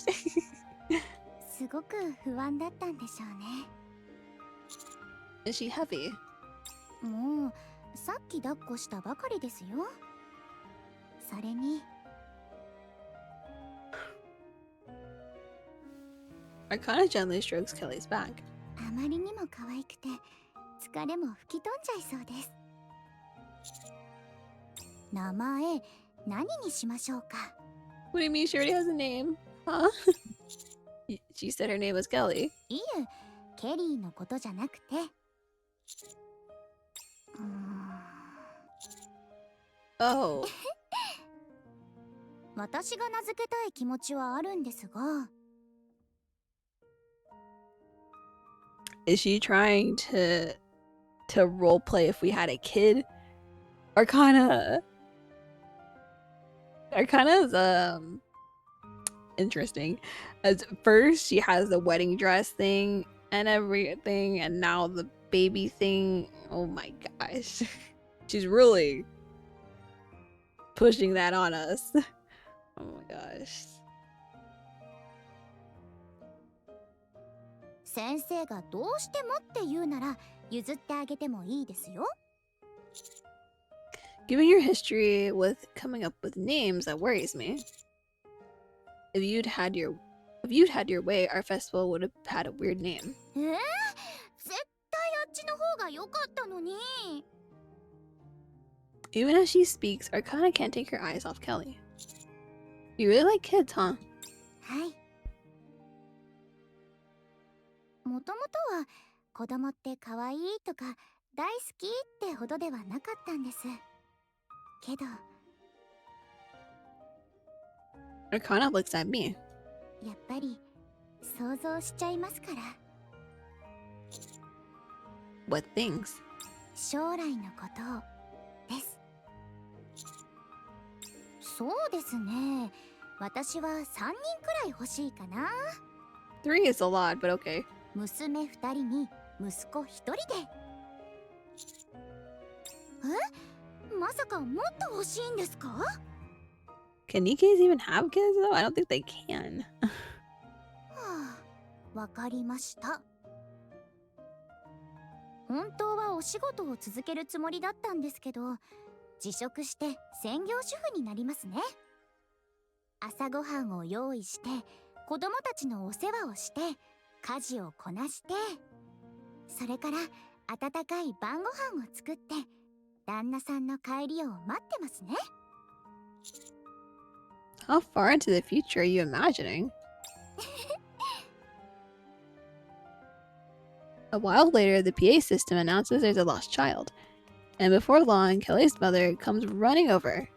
すごく不安だったんでしょうね。 Is she heavy? もうさっき抱っこしたばかりですよ。それに Arcana gently strokes Kelly's back. あまりにも可愛くて疲れも吹き飛んじゃいそうです。名前何にしましょうか？ What do you mean she already has a name? Huh? She said her name was Kelly. いいえ、ケリーのことじゃなくて。Oh. 私が名付けたい気持ちはあるんですが。 Is she trying to roleplay if we had a kid? Arcana's interesting. As first she has the wedding dress thing and everything, and now the baby thing. Oh my gosh. She's really pushing that on us. Oh my gosh. 先生がどうしてもって言うなら譲ってあげてもいいですよ。 Given your history with coming up with names, that worries me. If you'd had your way, our festival would have had a weird name. 絶対あっちの方が良かったのに。 Even as she speaks, Arcana can't take her eyes off Kelly. You really like kids, huh? はい。もともとは子供って可愛いとか大好きってほどではなかったんです。けど Arcana looks at me. やっぱり想像しちゃいますから。 What things? 将来のことをです。そうですね。私は3人くらい欲しいかな。 3 is a lot, but okay. 娘2人に息子1人で。え、まさかもっと欲しいんですか？ Can Nikkes even have kids though? I don't think they can. はあ、わかりました。本当はお仕事を続けるつもりだったんですけど、辞職して専業主婦になりますね。朝ごはんを用意して、子供たちのお世話をして、家事をこなして、それから温かい晩ご飯を作って、旦那さんの帰りを待ってますね。 How far into the future are you imagining? A while later, the PA system announces there's a lost child. And before long, Kelly's mother comes running over.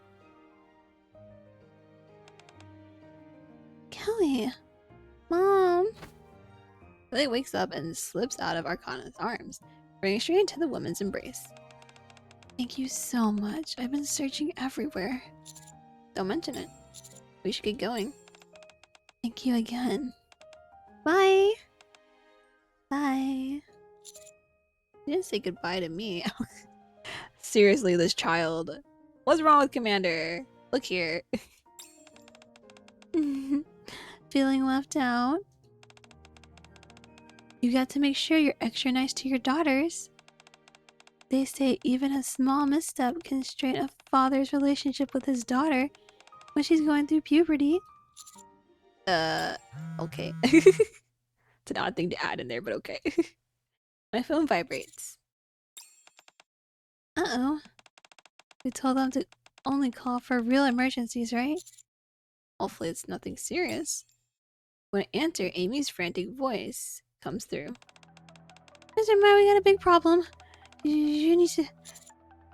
Kelly! Mom! Kelly wakes up and slips out of Arcana's arms, running straight into the woman's embrace. Thank you so much. I've been searching everywhere. Don't mention it. We should get going. Thank you again. Bye! Bye. You didn't say goodbye to me. Seriously, this child. What's wrong with Commander? Look here. Feeling left out? You got to make sure you're extra nice to your daughters. They say even a small misstep can strain a father's relationship with his daughter when she's going through puberty. Okay. It's an odd thing to add in there, but okay. My phone vibrates. Uh-oh. We told them to only call for real emergencies, right? Hopefully it's nothing serious. When I answer, Amy's frantic voice comes through. Mr. Meyer, we got a big problem. You need to...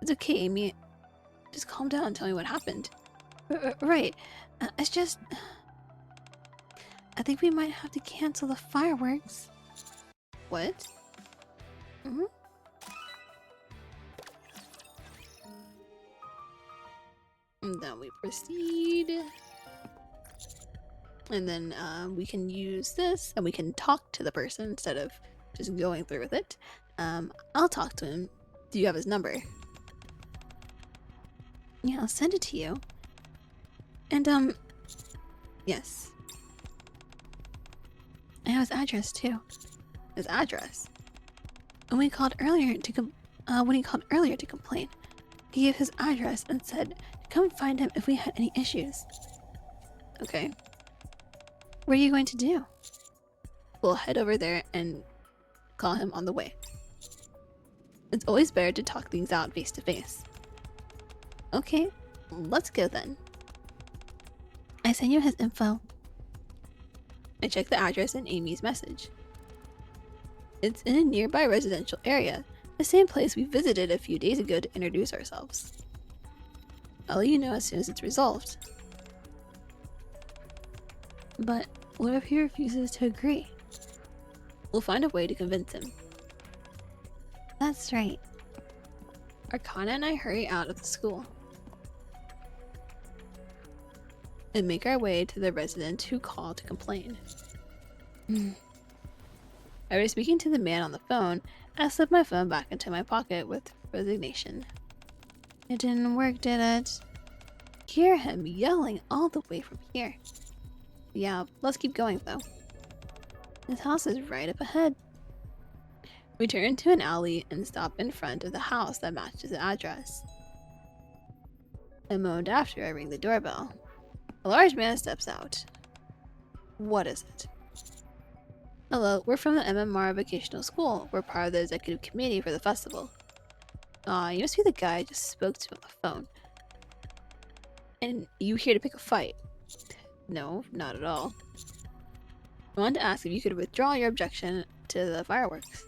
It's okay, Amy. Just calm down and tell me what happened. Right. It's just... I think we might have to cancel the fireworks. What? Mm-hmm. And then we proceed. And then we can use this and we can talk to the person instead of just going through with it. I'll talk to him. Do you have his number? Yeah, I'll send it to you. And yes. I have his address too. His address. When he called earlier to complain, he gave his address and said to come find him if we had any issues. Okay. What are you going to do? We'll head over there and call him on the way. It's always better to talk things out face to face. Okay, let's go then. I sent you his info. I checked the address in Amy's message. It's in a nearby residential area, the same place we visited a few days ago to introduce ourselves. I'll let you know as soon as it's resolved. But what if he refuses to agree? We'll find a way to convince him. That's right. Arcana and I hurry out of the school and make our way to the resident who called to complain. After speaking to the man on the phone, I slipped my phone back into my pocket with resignation. It didn't work, did it? Hear him yelling all the way from here. Yeah, let's keep going though. His house is right up ahead. We turn into an alley and stop in front of the house that matches the address. A moment after, I ring the doorbell. A large man steps out. What is it? Hello, we're from the MMR Vocational School. We're part of the executive committee for the festival. You must be the guy I just spoke to on the phone. And you here to pick a fight? No, not at all. I wanted to ask if you could withdraw your objection to the fireworks.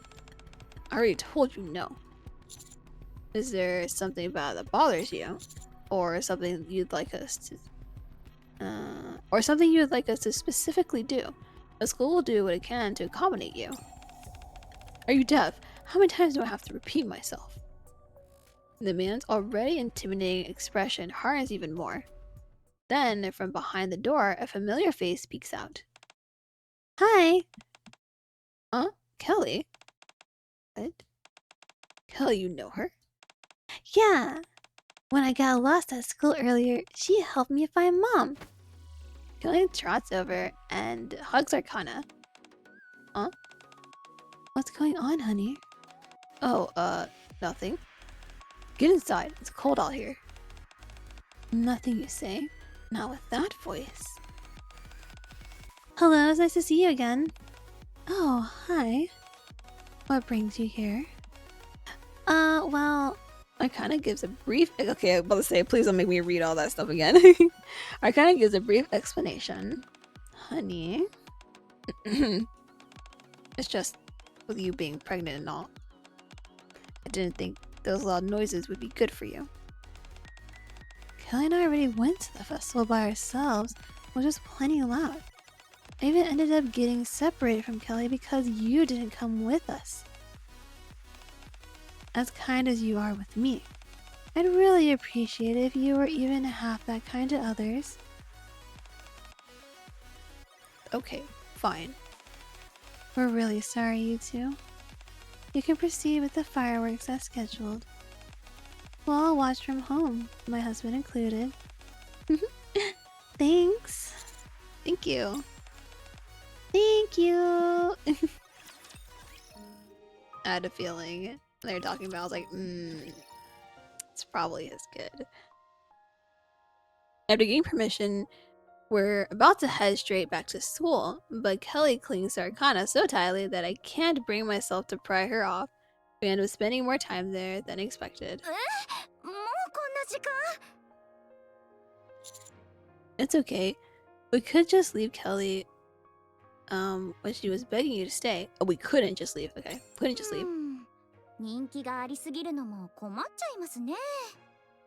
I already told you no. Is there something about it that bothers you? Or something you'd like us to... specifically do The school will do what it can to accommodate you. Are you deaf? How many times do I have to repeat myself? The man's already intimidating expression hardens even more. Then, from behind the door, a familiar face peeks out. Hi! Huh? Kelly? What? Kelly, you know her? Yeah! When I got lost at school earlier, she helped me find Mom. Kelly trots over and hugs Arcana. Huh? What's going on, honey? Oh, nothing. Get inside. It's cold out here. Nothing you say. Not with that voice. Hello, it's nice to see you again. Oh, hi. What brings you here? Well, Arcana gives a brief. Okay, I'm about to say, please don't make me read all that stuff again. Arcana gives a brief explanation. Honey. It's just with you being pregnant and all. I didn't think those loud noises would be good for you. Kelly and I already went to the festival by ourselves, which was plenty loud. I even ended up getting separated from Kelly because you didn't come with us. As kind as you are with me, I'd really appreciate it if you were even half that kind to others. Okay, fine. We're really sorry, you two. You can proceed with the fireworks as scheduled. We'll all watch from home, my husband included. Thanks. Thank you. Thank you. I had a feeling they were talking about. I was like, it's probably as good. After getting permission, we're about to head straight back to school, but Kelly clings to Arcana so tightly that I can't bring myself to pry her off. We end up spending more time there than expected. It's okay. We could just leave Kelly when she was begging you to stay. Oh, we couldn't just leave. Okay, couldn't just leave. 人気がありすぎるのも困っちゃいますね。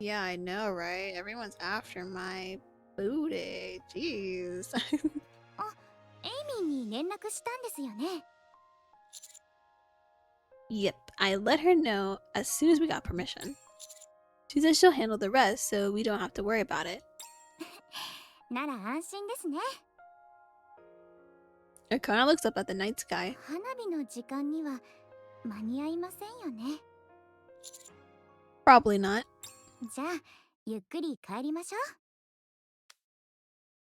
Yeah, I know, right? Everyone's after my booty. Jeez. エイミーに連絡したんですよね。 Yep, I let her know as soon as we got permission. She said she'll handle the rest, so we don't have to worry about it. なら安心ですね。 Arcana looks up at the night sky. 花火の時間には間に合いませんよね。 Probably not. じゃあゆっくり帰りましょ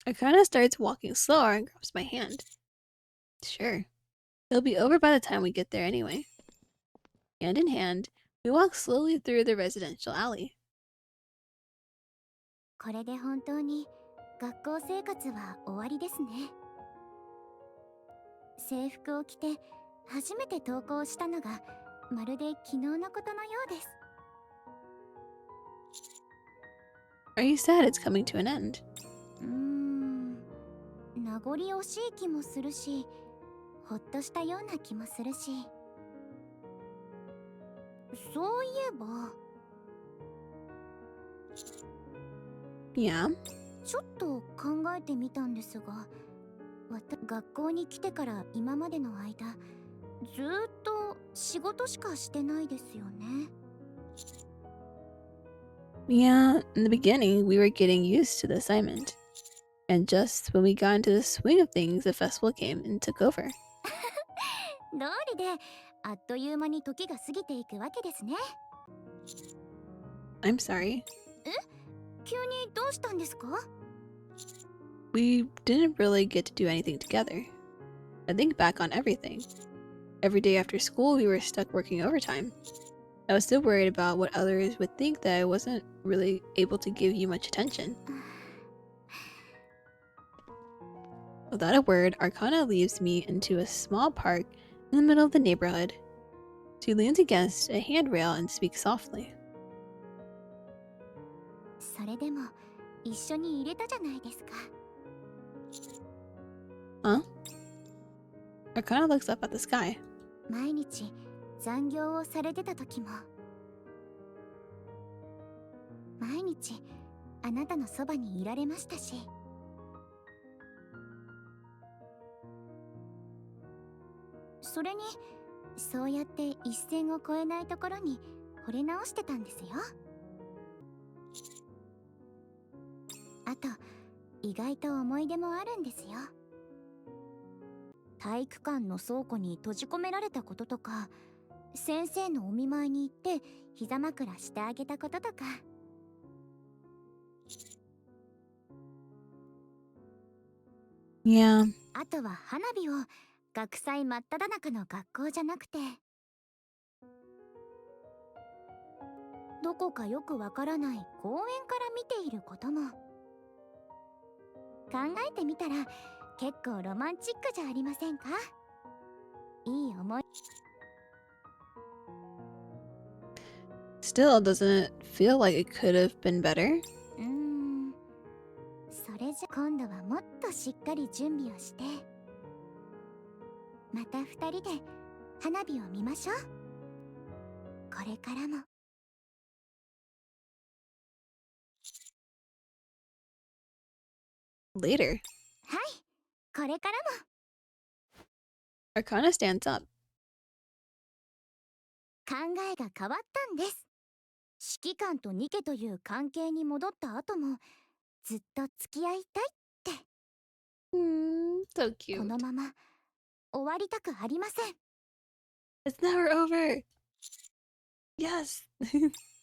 う。 Arcana starts walking slower and grabs my hand. Sure. It'll be over by the time we get there anyway. Hand in hand, we walk slowly through the residential alley. これで本当に学校生活は終わりですね。制服を着て初めて登校したのがまるで昨日のことのようです。 Are you sad it's coming to an end? 名残惜しい気もするし、ほっとしたような気もするし。そういえば。Yeah. ちょっと考えてみたんですが、学校に来てから今までの間、ずーっと仕事しかしてないですよね。 Yeah, in the beginning, we were getting used to the assignment. And just when we got into the swing of things, the festival came and took over. どうりで、あっという間に時が過ぎていくわけですね。 I'm sorry. 急にどうしたんですか？ We didn't really get to do anything together. I think back on everything. Every day after school, we were stuck working overtime. I was still worried about what others would think that I wasn't really able to give you much attention. Without a word, Arcana leads me into a small park in the middle of the neighborhood. She leans against a handrail and speaks softly. それでも一緒に入れたじゃないですか。 Huh? Arcana looks up at the sky. 毎日残業をされてた時も、毎日あなたのそばにいられましたし。それにそうやって一線を越えないところに惚れ直してたんですよ。あと意外と思い出もあるんですよ。体育館の倉庫に閉じ込められたこととか、先生のお見舞いに行って膝枕してあげたこととか。Yeah. あとは花火を学祭真っ只中の学校じゃなくて、どこかよくわからない公園から見ていることも。考えてみたら結構ロマンチックじゃありませんか？いい思い。 Still, doesn't it feel like it could have been better? それじゃ今度はもっとしっかり準備をして、また二人で花火を見ましょう。これからも。Later, はい、これからも。 Arcana stands up. 考えが変わったんです。指揮官とニケという関係に戻った後もずっと付き合いたいって。So こ cute. のまま終わりたくありません。 It's never over. Yes.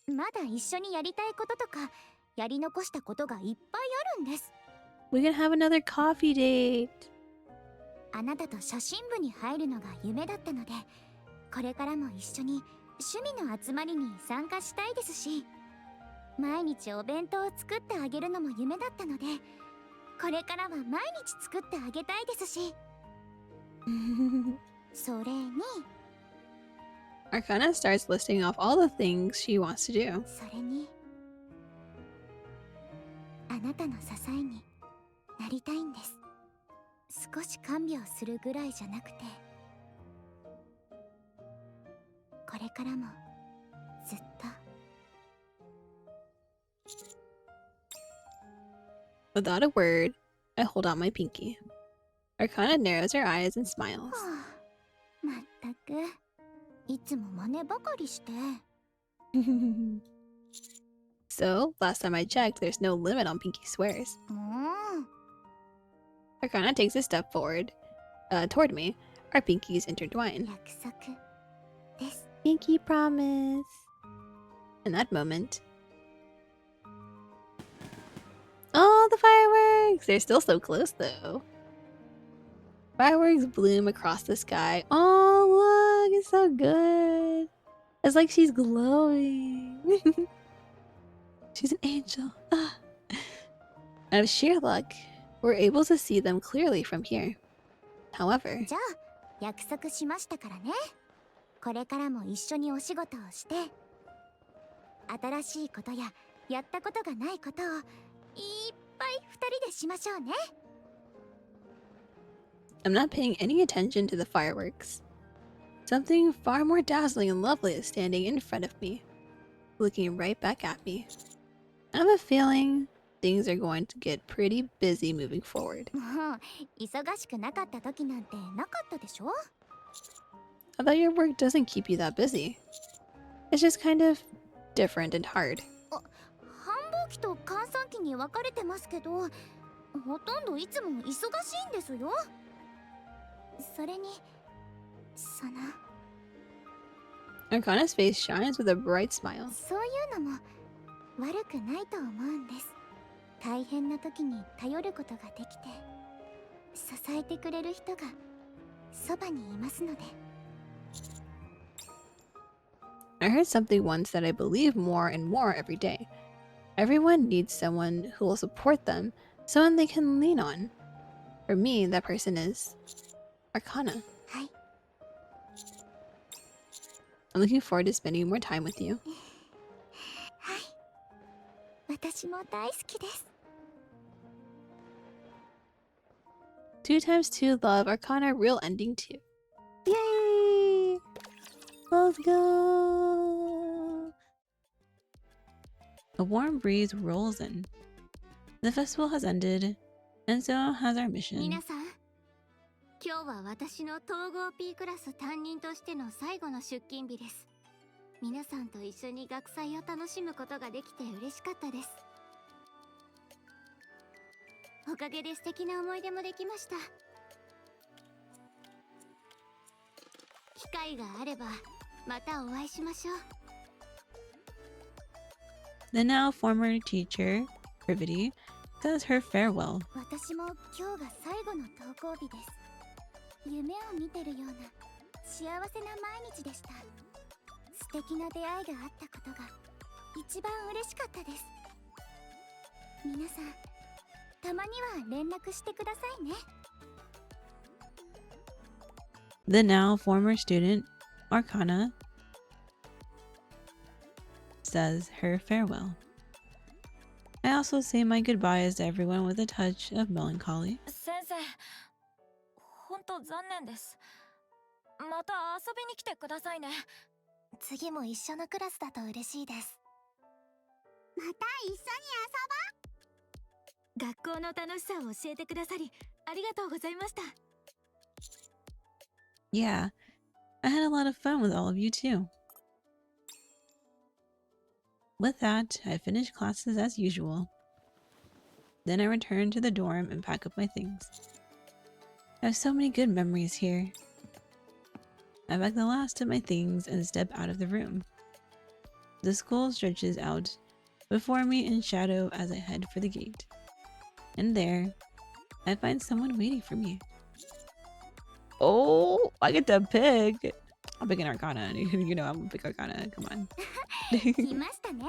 まだ一緒にやりたいこととかやり残したことがいっぱいあるんです。 We can have another coffee date. あなたと写真部に入るのが夢だったので、これからも一緒に趣味の集まりに参加したいですし、毎日お弁当を作ってあげるのも夢だったので、これからは毎日作ってあげたいですし、それに Arcana starts listing off all the things she wants to do. それにあなたの支えになりたいんです。少し看病するぐらいじゃなくて、これからもずっと。 Without a word, I hold out my pinky. Arcana narrows her eyes and smiles. はあ、まったくいつも真似ばかりして。 So, last time I checked, there's no limit on pinky swears. もう Arcana takes a step forward, toward me. Our pinkies intertwine. 約束です。 Pinky promise. In that moment. Oh, the fireworks! They're still so close, though. Fireworks bloom across the sky. Oh, look, it's so good. It's like she's glowing. She's an angel. Ah. Out of sheer luck, we're able to see them clearly from here. However, じゃあ約束しましたからね。これからも一緒にお仕事をして、新しいことややったことがないことをいっぱい二人でしましょうね。 I'm not paying any attention to the fireworks. Something far more dazzling and lovely is standing in front of me, looking right back at me. I have a feeling things are going to get pretty busy moving forward. もう忙しくなかった時なんてなかったでしょ。 I thought your work doesn't keep you that busy. It's just kind of different and hard. 繁忙期と閑散期に分かれてますけど、ほとんどいつも忙しいんですよ。それにその Arcana's face shines with a bright smile. そういうのも悪くないと思うんです。大変な時に頼ることができて、支えてくれる人がそばにいますので。 I heard something once that I believe more and more every day. Everyone needs someone who will support them, someone they can lean on. For me, that person is Arcana. はい、 I'm looking forward to spending more time with you. はい、私も大好きです。 2 times 2 love Arcana real ending 2. Yay! Let's go! A warm breeze rolls in. The festival has ended, and so has our mission. 皆さん、今日は私の統合 P クラス担任としての最後の出勤日です。皆さんと一緒に学祭を楽しむことができて嬉しかったです。おかげで素敵な思い出もできました。機会があればまたお会いしましょう。 The now former teacher, Privity, says her farewell. 私も今日が最後の登校日です。夢を見てるような幸せな毎日でした。素敵な出会いがあったことが一番嬉しかったです。皆さん、たまには連絡してくださいね。 The now former student, Arcana, says her farewell. I also say my goodbyes to everyone with a touch of melancholy. 先生、本当残念です。また遊びに来てくださいね。次も一緒のクラスだと嬉しいです。また一緒に遊ぼう。学校の楽しさを教えてくださりありがとうございました。 Yeah, I had a lot of fun with all of you too. With that, I finished classes as usual. Then I returned to the dorm and packed up my things. I have so many good memories here. I pack the last of my things and step out of the room. The school stretches out before me in shadow as I head for the gate. And there, I find someone waiting for me. Oh, I get to pick. I'm picking Arcana. You know I'm gonna pick Arcana. Come on. 来ましたね。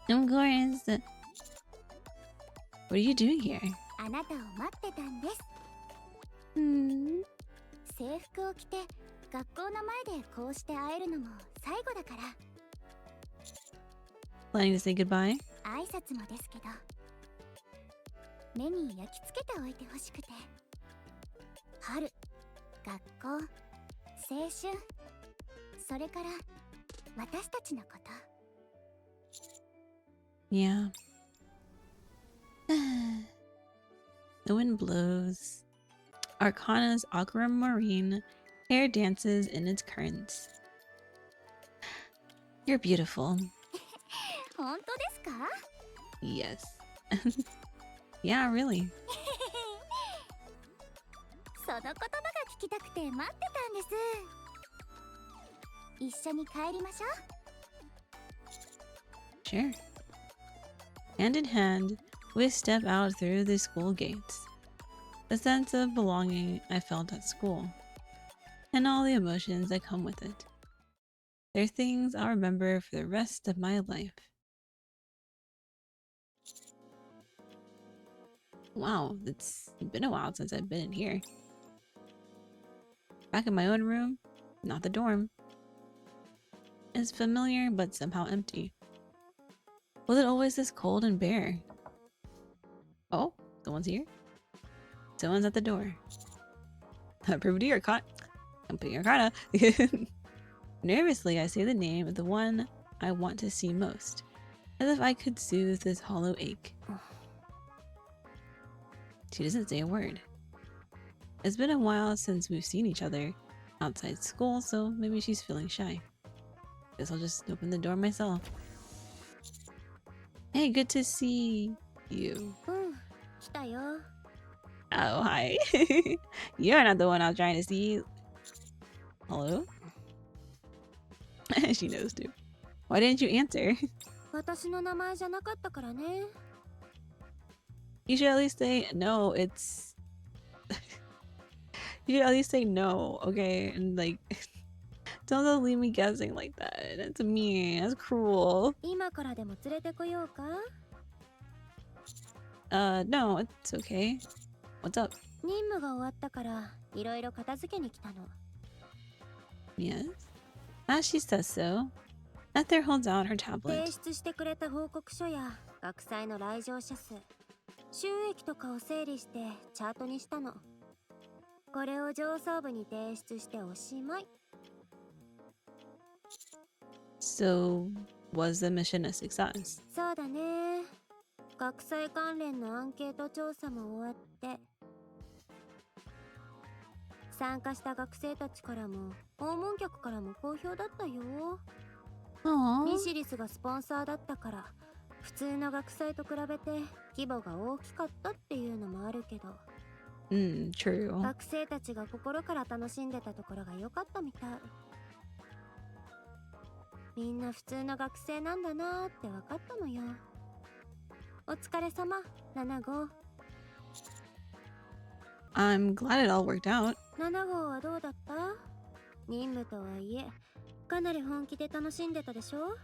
Of course. What are you doing here? あなたを待ってたんです。制服を着て学校の前でこうして会えるのも最後だから。 Planning to say goodbye? 挨拶もですけど、目に焼き付けておいてほしくて。春、学校、青春、それから私たちのこと。 Yeah. The wind blows. Arcana's aquamarine hair dances in its currents. You're beautiful. 本当ですか？ Yes. Yeah, really. その言葉が聞きたくて待ってたんです。一緒に帰りましょう。 Sure. Hand in hand, we step out through the school gates. The sense of belonging I felt at school, and all the emotions that come with it. They're things I'll remember for the rest of my life. Wow, it's been a while since I've been in here. Back in my own room, not the dorm. It's familiar but somehow empty. Was it always this cold and bare? Oh, someone's here. Someone's at the door. Privity or Caught? I'm putting Arcana. Nervously, I say the name of the one I want to see most, as if I could soothe this hollow ache. She doesn't say a word. It's been a while since we've seen each other outside school, so maybe she's feeling shy. Guess I'll just open the door myself. Hey, good to see you. 来たよ。 Oh, hi. You're not the one I was trying to see. Hello? She knows too. Why didn't you answer? 私の名前じゃなかったからね。 You should at least say no, it's... You should at least say no, okay? And like... Don't just leave me guessing like that. That's mean. That's cruel. 今からでも連れてこようか？ No, it's okay. What's up? 任務が終わったからいろいろ片付けに来たの。 Yes? As she says so, Ether holds out her 提 tablet. 出してくれた報告書や学祭の来場者数、収益とかを整理してチャートにしたの。これを上層部に提出しておしまい。 So, was the mission a success? そうだね。学祭関連のアンケート調査も終わって、参加した学生たちからも訪問客からも好評だったよ。 Aww. ミシリスがスポンサーだったから普通の学祭と比べて規模が大きかったっていうのもあるけど、 True. 学生たちが心から楽しんでたところが良かったみたい。みんな普通の学生なんだなーって分かったのよ。お疲れ様、7号。 I'm glad it all worked out. 7号はどうだった？任務とはいえかなり本気で楽しんでたでしょ？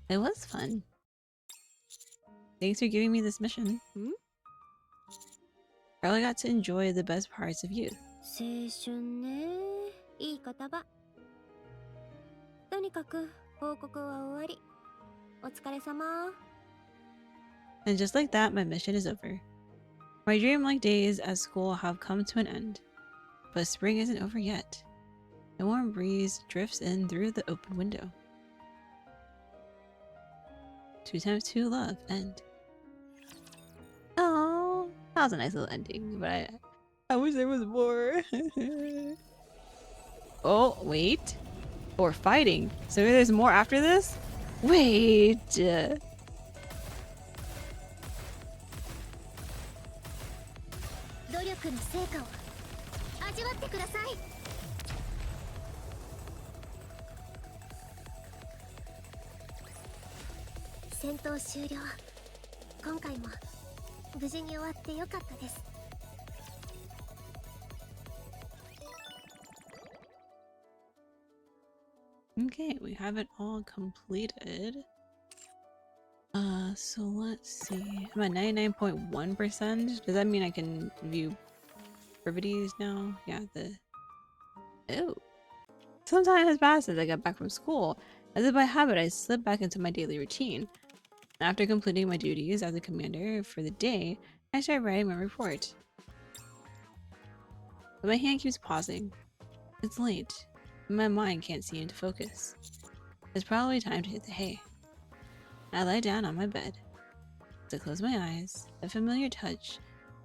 It was fun. Thanks for giving me this mission. I really got to enjoy the best parts of youth. 青春ね、いい言葉。とにかく報告は終わり。お疲れ様。 And just like that, my mission is over. My dreamlike days at school have come to an end. But spring isn't over yet. A warm breeze drifts in through the open window. 2 times 2 love end. Oh, that was a nice little ending, but I wish there was more. Oh, wait. Or fighting. So there's more after this? Wait. 努力の成果を味わってください。戦闘終了。今回も無事に終わってよかったです。 Okay, we have it all completed. So let's see. I'm at 99.1%. Does that mean I can view privities now? Yeah, Oh. Some time has passed since I got back from school. As if by habit, I slipped back into my daily routine. After completing my duties as a commander for the day, I start writing my report. But my hand keeps pausing. It's late. My mind can't seem to focus. It's probably time to hit the hay. I lie down on my bed. As I close my eyes, a familiar touch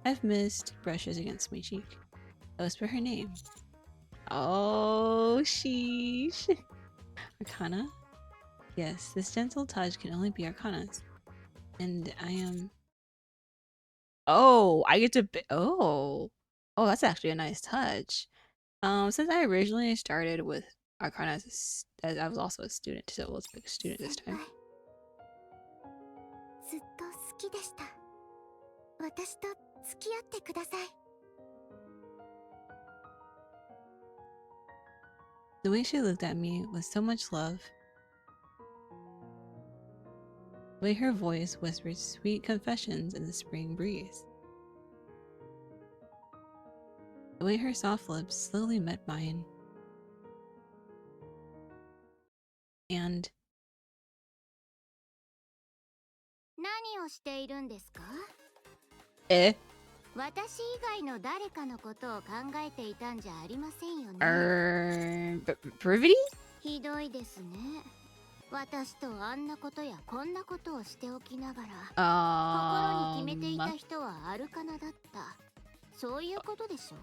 I've missed brushes against my cheek. I whisper her name. Oh, sheesh. Arcana? Yes, this gentle touch can only be Arcana's. And I am... Oh, I get to... Oh, that's actually a nice touch. Since I originally started with Arcana as I was also a student, so let's pick a student this time. ずっと好きでした。私と付き合ってください。 The way she looked at me with so much love. The way her voice whispered sweet confessions in the spring breeze. The way her soft lips slowly met mine. And 何をしているんですか？ eh? 私以外の誰かのことを考えていたんじゃありませんよね。Privity? ひどいですね。私とあんなことやこんなことをしておきながら、心に決めていた人はアルカナだった。そういうことでしょ？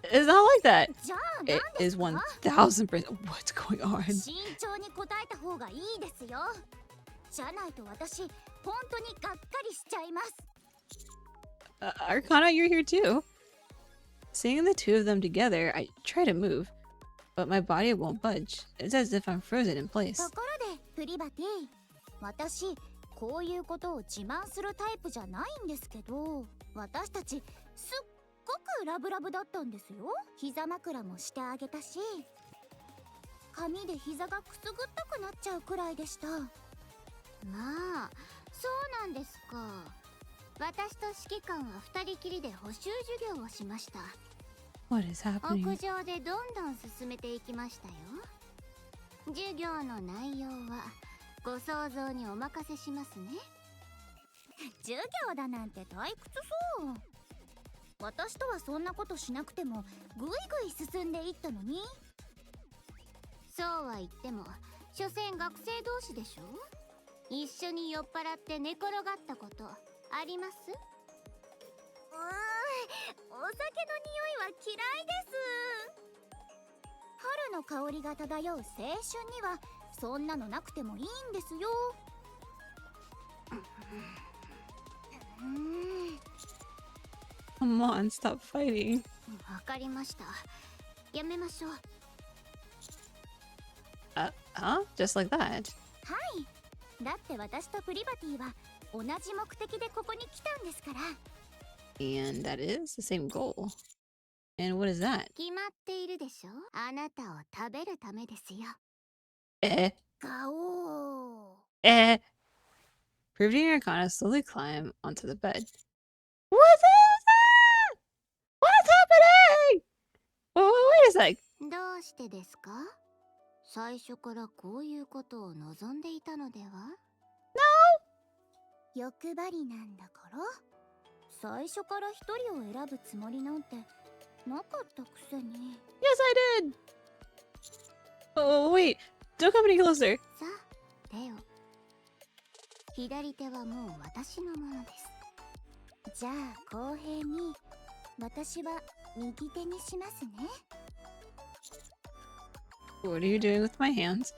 It's not like that. じゃあ It 何で is すか？ 1000%. What's going on? 慎重に答えた方がいいですよ。じゃないと私、本当にがっかりしちゃいます。Arcana, you're here too. Seeing the two of them together, I try to move, but my body won't budge. It's as if I'm frozen in place. ところで、プリバティ、私、こういうことを自慢するタイプじゃないんですけど、私たち、すっごくラブラブだったんですよ。膝枕もしてあげたし、髪で膝がくすぐったくなっちゃうくらいでした。まあ、そうなんですか。私と指揮官は二人きりで補習授業をしました。 What is 屋 happening? 上でどんどん進めていきましたよ。授業の内容はご想像にお任せしますね。授業だなんて退屈そう。私とはそんなことしなくてもぐいぐい進んでいったのに。そうは言っても所詮学生同士でしょ。一緒に酔っ払って寝転がったことあります？は嫌いです。春の香りが漂う青春にはそんなのなくてもいいんですよ。Come on, stop fighting. わかりました。やめましょう。Huh? Just like that? はい。だって私とプリバティは同じ目的でここに来たんですから。And that is the same goal. And what is that? 決まっているでしょ。あなたを食べるためですよ。Eh. ガオー。Eh. Ruby and Arcana slowly climb onto the bed. What is that? What's happening? Wait a sec. どうしてですか？最初からこういうことを望んでいたのでは？ No! 欲張りなんだから。最初から一人を選ぶつもりなんてなかったくせに。 Yes, I did. Oh, wait. Don't come any closer. さあ、手を。左手はもう私のものです。じゃあ公平に私は右手にしますね。 What are you doing with my hands?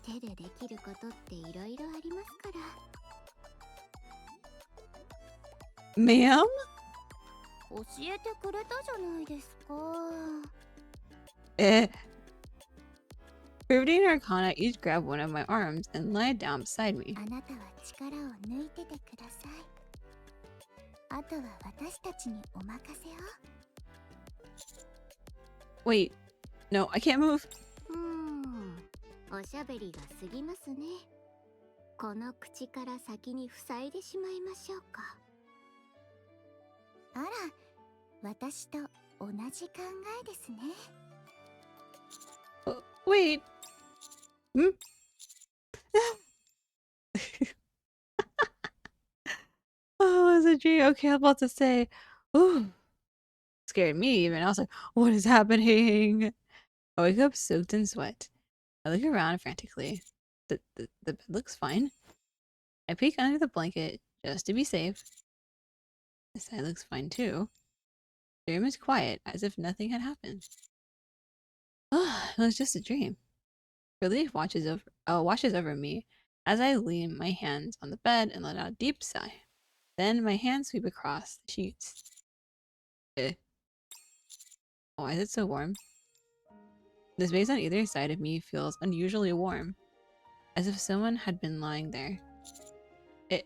手でできることっていろいろありますから。 Ma'am? 教えてくれたじゃないですか。 Eh. Ruby and Arcana each grab one of my arms and lie down beside me. あなたは力を抜いててください。あとは私たちにお任せを。 Wait. No, I can't move. おしゃべりが過ぎますね。この口から先に塞いでしまいましょうか。あら、私と同じ考えですね。 Wait. Hmm? Oh, it was a dream. Okay, I'm about to say, ooh, scared me even. I was like, what is happening? I wake up soaked in sweat. I look around frantically. The bed looks fine. I peek under the blanket just to be safe. The side looks fine too. The room is quiet, as if nothing had happened. Oh, it was just a dream. Relief washes over me as I lean my hands on the bed and let out a deep sigh. Then my hands sweep across the sheets. Why is it so warm? The space on either side of me feels unusually warm, as if someone had been lying there. It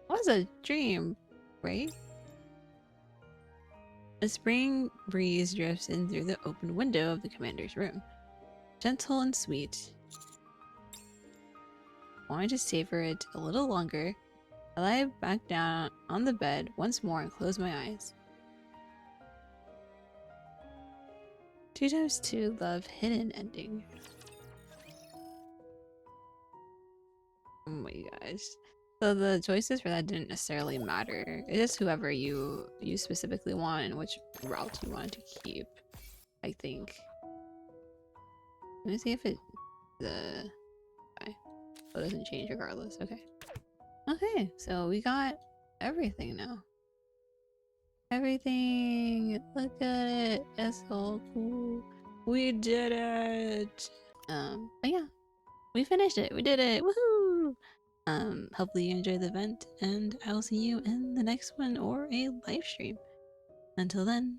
was a dream, right? A spring breeze drifts in through the open window of the commander's room. Gentle and sweet. Wanting to savor it a little longer, I lie back down on the bed once more and close my eyes. 2 times 2 love hidden ending. Oh my gosh. So the choices for that didn't necessarily matter. It's just whoever you specifically want and which route you want to keep, I think. Let me see if it okay. Oh, it doesn't change regardless. Okay. Okay, so we got everything now. Everything. Look at it. It's so cool. We did it. But yeah, we finished it. We did it. Woohoo! Hopefully you enjoyed the event, and I will see you in the next one or a live stream. Until then,